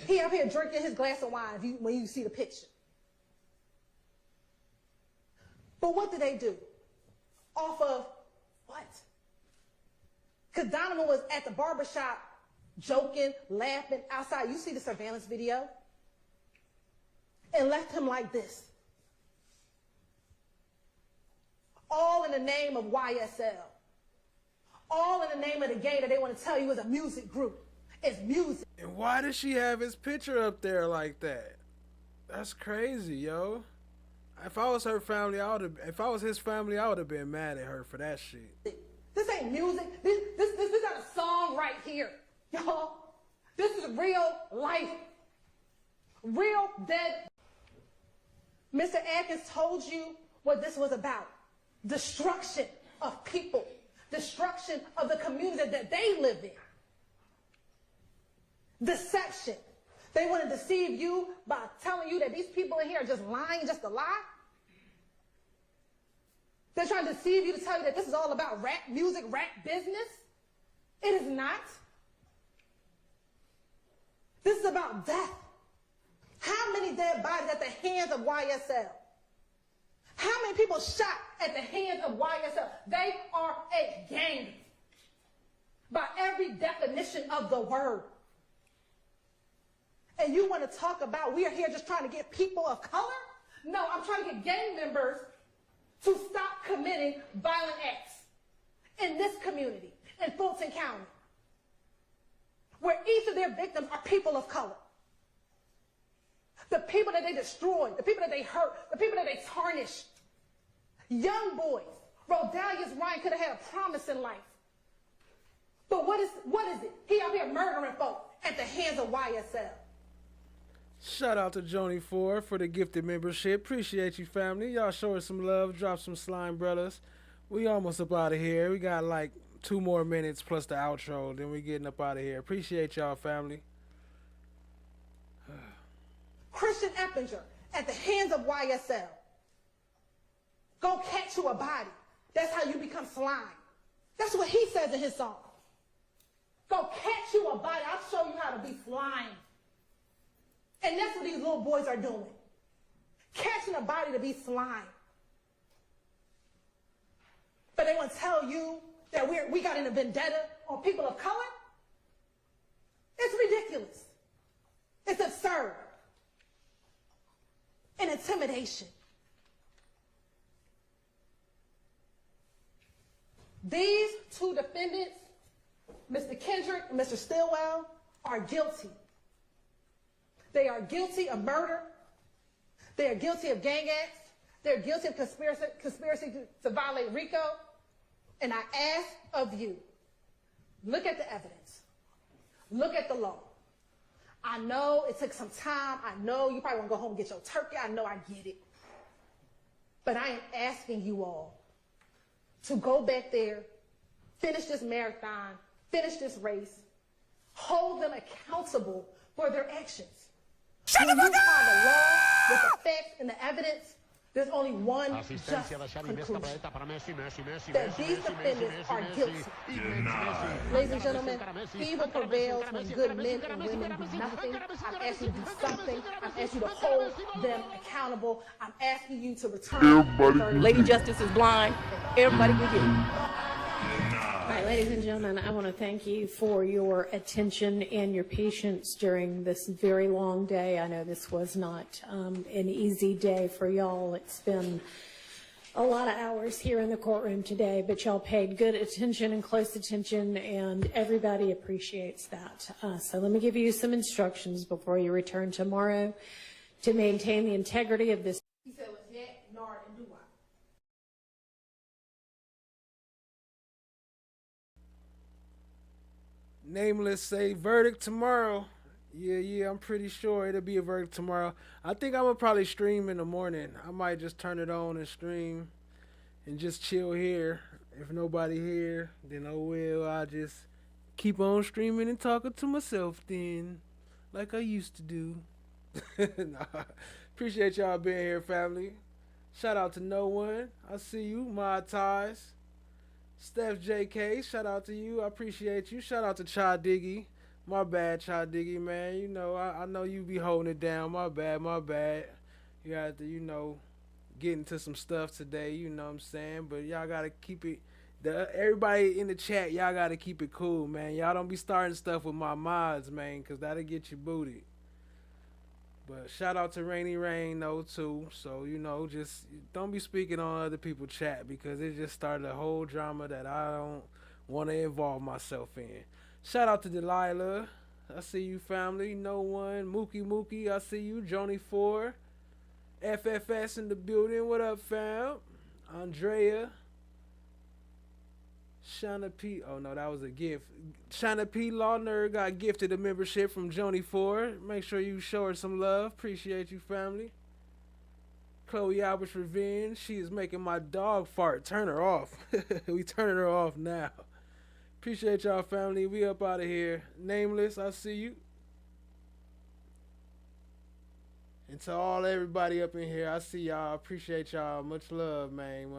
He up here drinking his glass of wine when you see the picture. But what did they do? Off of what? Because Donovan was at the barbershop joking, laughing outside. You see the surveillance video? And left him like this. All in the name of YSL. All in the name of the game that they want to tell you is a music group. It's music. And why does she have his picture up there like that? That's crazy, yo. If I was her family, if I was his family, I would have been mad at her for that shit. This ain't music. This not a song right here, y'all. This is real life. Real dead. Mr. Atkins told you what this was about. Destruction of people. Destruction of the community that they live in. Deception. They want to deceive you by telling you that these people in here are just lying just to lie. They're trying to deceive you to tell you that this is all about rap music, rap business. It is not. This is about death. How many dead bodies at the hands of YSL? How many people shot at the hands of YSL? They are a gang. By every definition of the word. And you want to talk about we are here just trying to get people of color? No, I'm trying to get gang members to stop committing violent acts in this community, in Fulton County, where each of their victims are people of color. The people that they destroyed, the people that they hurt, the people that they tarnished. Young boys. Rodalius Ryan could have had a promise in life. But what is it? He out here murdering folk at the hands of YSL. Shout out to Joni Ford for the gifted membership. Appreciate you, family. Y'all show us some love. Drop some slime, brothers. We almost up out of here. We got like 2 more minutes plus the outro. Then we getting up out of here. Appreciate y'all, family. Christian Eppinger at the hands of YSL. Go catch you a body. That's how you become slime. That's what he says in his song. Go catch you a body. I'll show you how to be slime. And that's what these little boys are doing. Catching a body to be slime. But they want to tell you that we got in a vendetta on people of color? It's ridiculous. It's absurd. And intimidation. These 2 defendants, Mr. Kendrick and Mr. Stillwell, are guilty. They are guilty of murder. They are guilty of gang acts. They're guilty of conspiracy to violate RICO. And I ask of you, look at the evidence. Look at the law. I know it took some time. I know you probably want to go home and get your turkey. I know I get it. But I am asking you all to go back there, finish this marathon, finish this race, hold them accountable for their actions. When you apply the law with the facts and the evidence, there's only one just conclusion, that these defendants are guilty. Ladies and gentlemen, evil prevails when good men and women do nothing. I'm asking you to do something. I'm asking you to hold them accountable. I'm asking you to return. Lady Justice is blind. Everybody can get it. All right, ladies and gentlemen, I want to thank you for your attention and your patience during this very long day. I know this was not an easy day for y'all. It's been a lot of hours here in the courtroom today, but y'all paid good attention and close attention, and everybody appreciates that. So let me give you some instructions before you return tomorrow to maintain the integrity of this. He said it was Yak, Nard, and Doo-Wop. Nameless say verdict tomorrow. Yeah, I'm pretty sure it'll be a verdict tomorrow. I think I'm gonna probably stream in the morning. I might just turn it on and stream and just chill here. If nobody here, then oh well, I'll just keep on streaming and talking to myself then, like I used to do. Nah, appreciate y'all being here, family. Shout out to No One. I see you, my ties. Steph JK, shout out to you. I appreciate you. Shout out to Chad Diggy. My bad, Chad Diggy, man. You know, I know you be holding it down. My bad. You had to, get into some stuff today, you know what I'm saying? But y'all gotta keep it. Everybody in the chat, y'all gotta keep it cool, man. Y'all don't be starting stuff with my mods, man, because that'll get you booted. But shout out to Rainy Rain, though, too. So, just don't be speaking on other people's chat because it just started a whole drama that I don't want to involve myself in. Shout out to Delilah. I see you, family. No One. Mookie. I see you. Joni 4. FFS in the building. What up, fam? Andrea. Shauna P. Oh, no, that was a gift. Shauna P. Law Nerd got gifted a membership from Joni 4. Make sure you show her some love. Appreciate you, family. Chloe Albert's Revenge. She is making my dog fart. Turn her off. We turning her off now. Appreciate y'all, family. We up out of here. Nameless, I see you. And to everybody up in here, I see y'all. Appreciate y'all. Much love, man.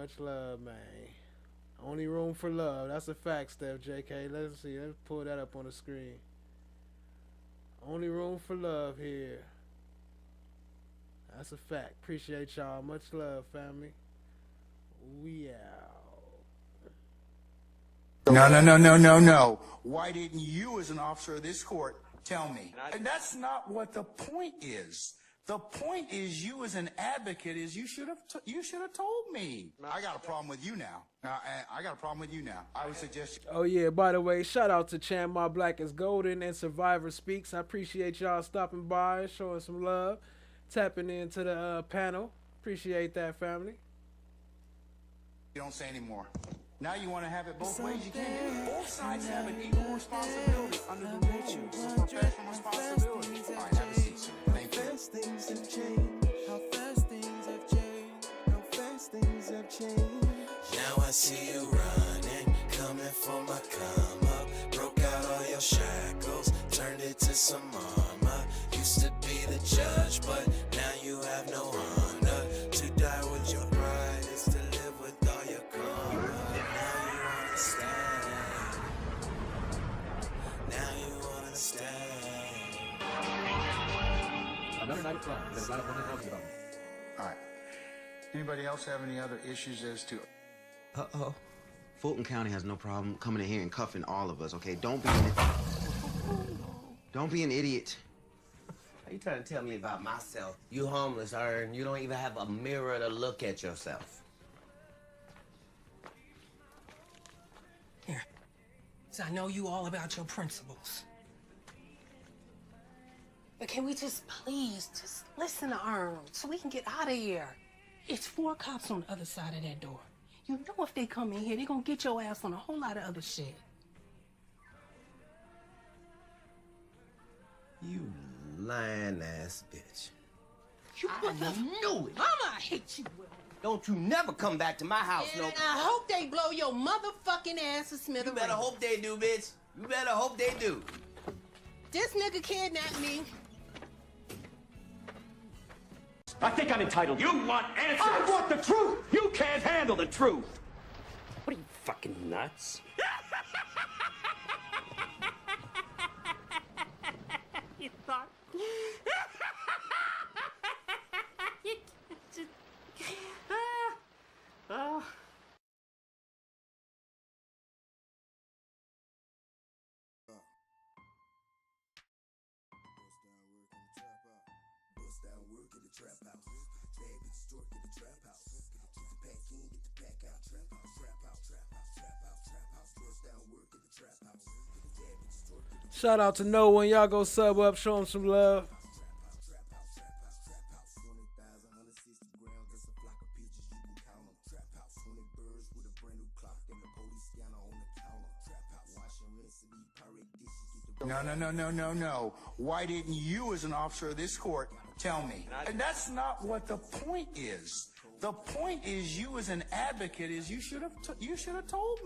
Only room for love. That's a fact, Steph JK. Let's see. Let's pull that up on the screen. Only room for love here. That's a fact. Appreciate y'all. Much love, family. We out. No. Why didn't you, as an officer of this court, tell me? And that's not what the point is. The point is, you as an advocate, is you should have told me. I got a problem with you now. I would suggest. Oh yeah. By the way, shout out to Chan My Black is Golden and Survivor Speaks. I appreciate y'all stopping by, showing some love, tapping into the panel. Appreciate that, family. You don't say anymore. Now you want to have it both ways. You can't do it. Both sides have an equal responsibility under the rules of professional responsibility. All right, have a seat, sir. Thank you. Things have changed. How fast things have changed. How fast things have changed. Now I see you running, coming for my come up. Broke out all your shackles, turned it to some armor. Used to be the judge, but now you have no honor. To die with your pride is to live with all your karma. Now you understand. Now you understand. Another night flight. There's a lot of women houses about. All right. Anybody else have any other issues as to? Uh-oh. Fulton County has no problem coming in here and cuffing all of us, okay? Don't be an idiot. Are you trying to tell me about myself? You homeless, Ern. You don't even have a mirror to look at yourself. Here. So I know you all about your principles. But can we just please just listen to Ern so we can get out of here? It's 4 cops on the other side of that door. You know if they come in here, they're gonna get your ass on a whole lot of other shit. You lying ass bitch. You knew it. Mama, I hate you, Will. Don't you never come back to my house, And no. I hope they blow your motherfucking ass to smithereens. You better hope they do, bitch. You better hope they do. This nigga kidnapped me. I think I'm entitled. You want answers? I want the truth! You can't handle the truth! What are you, fucking nuts? You thought... You just... Oh... Trap house. Bad bitches twerk in the trap house. Keep the pack in, Shout out to No One. Y'all go sub up, show him some love. No. Why didn't you, as an officer of this court, tell me? And that's not what the point is. The point is, you as an advocate, is you should have told me.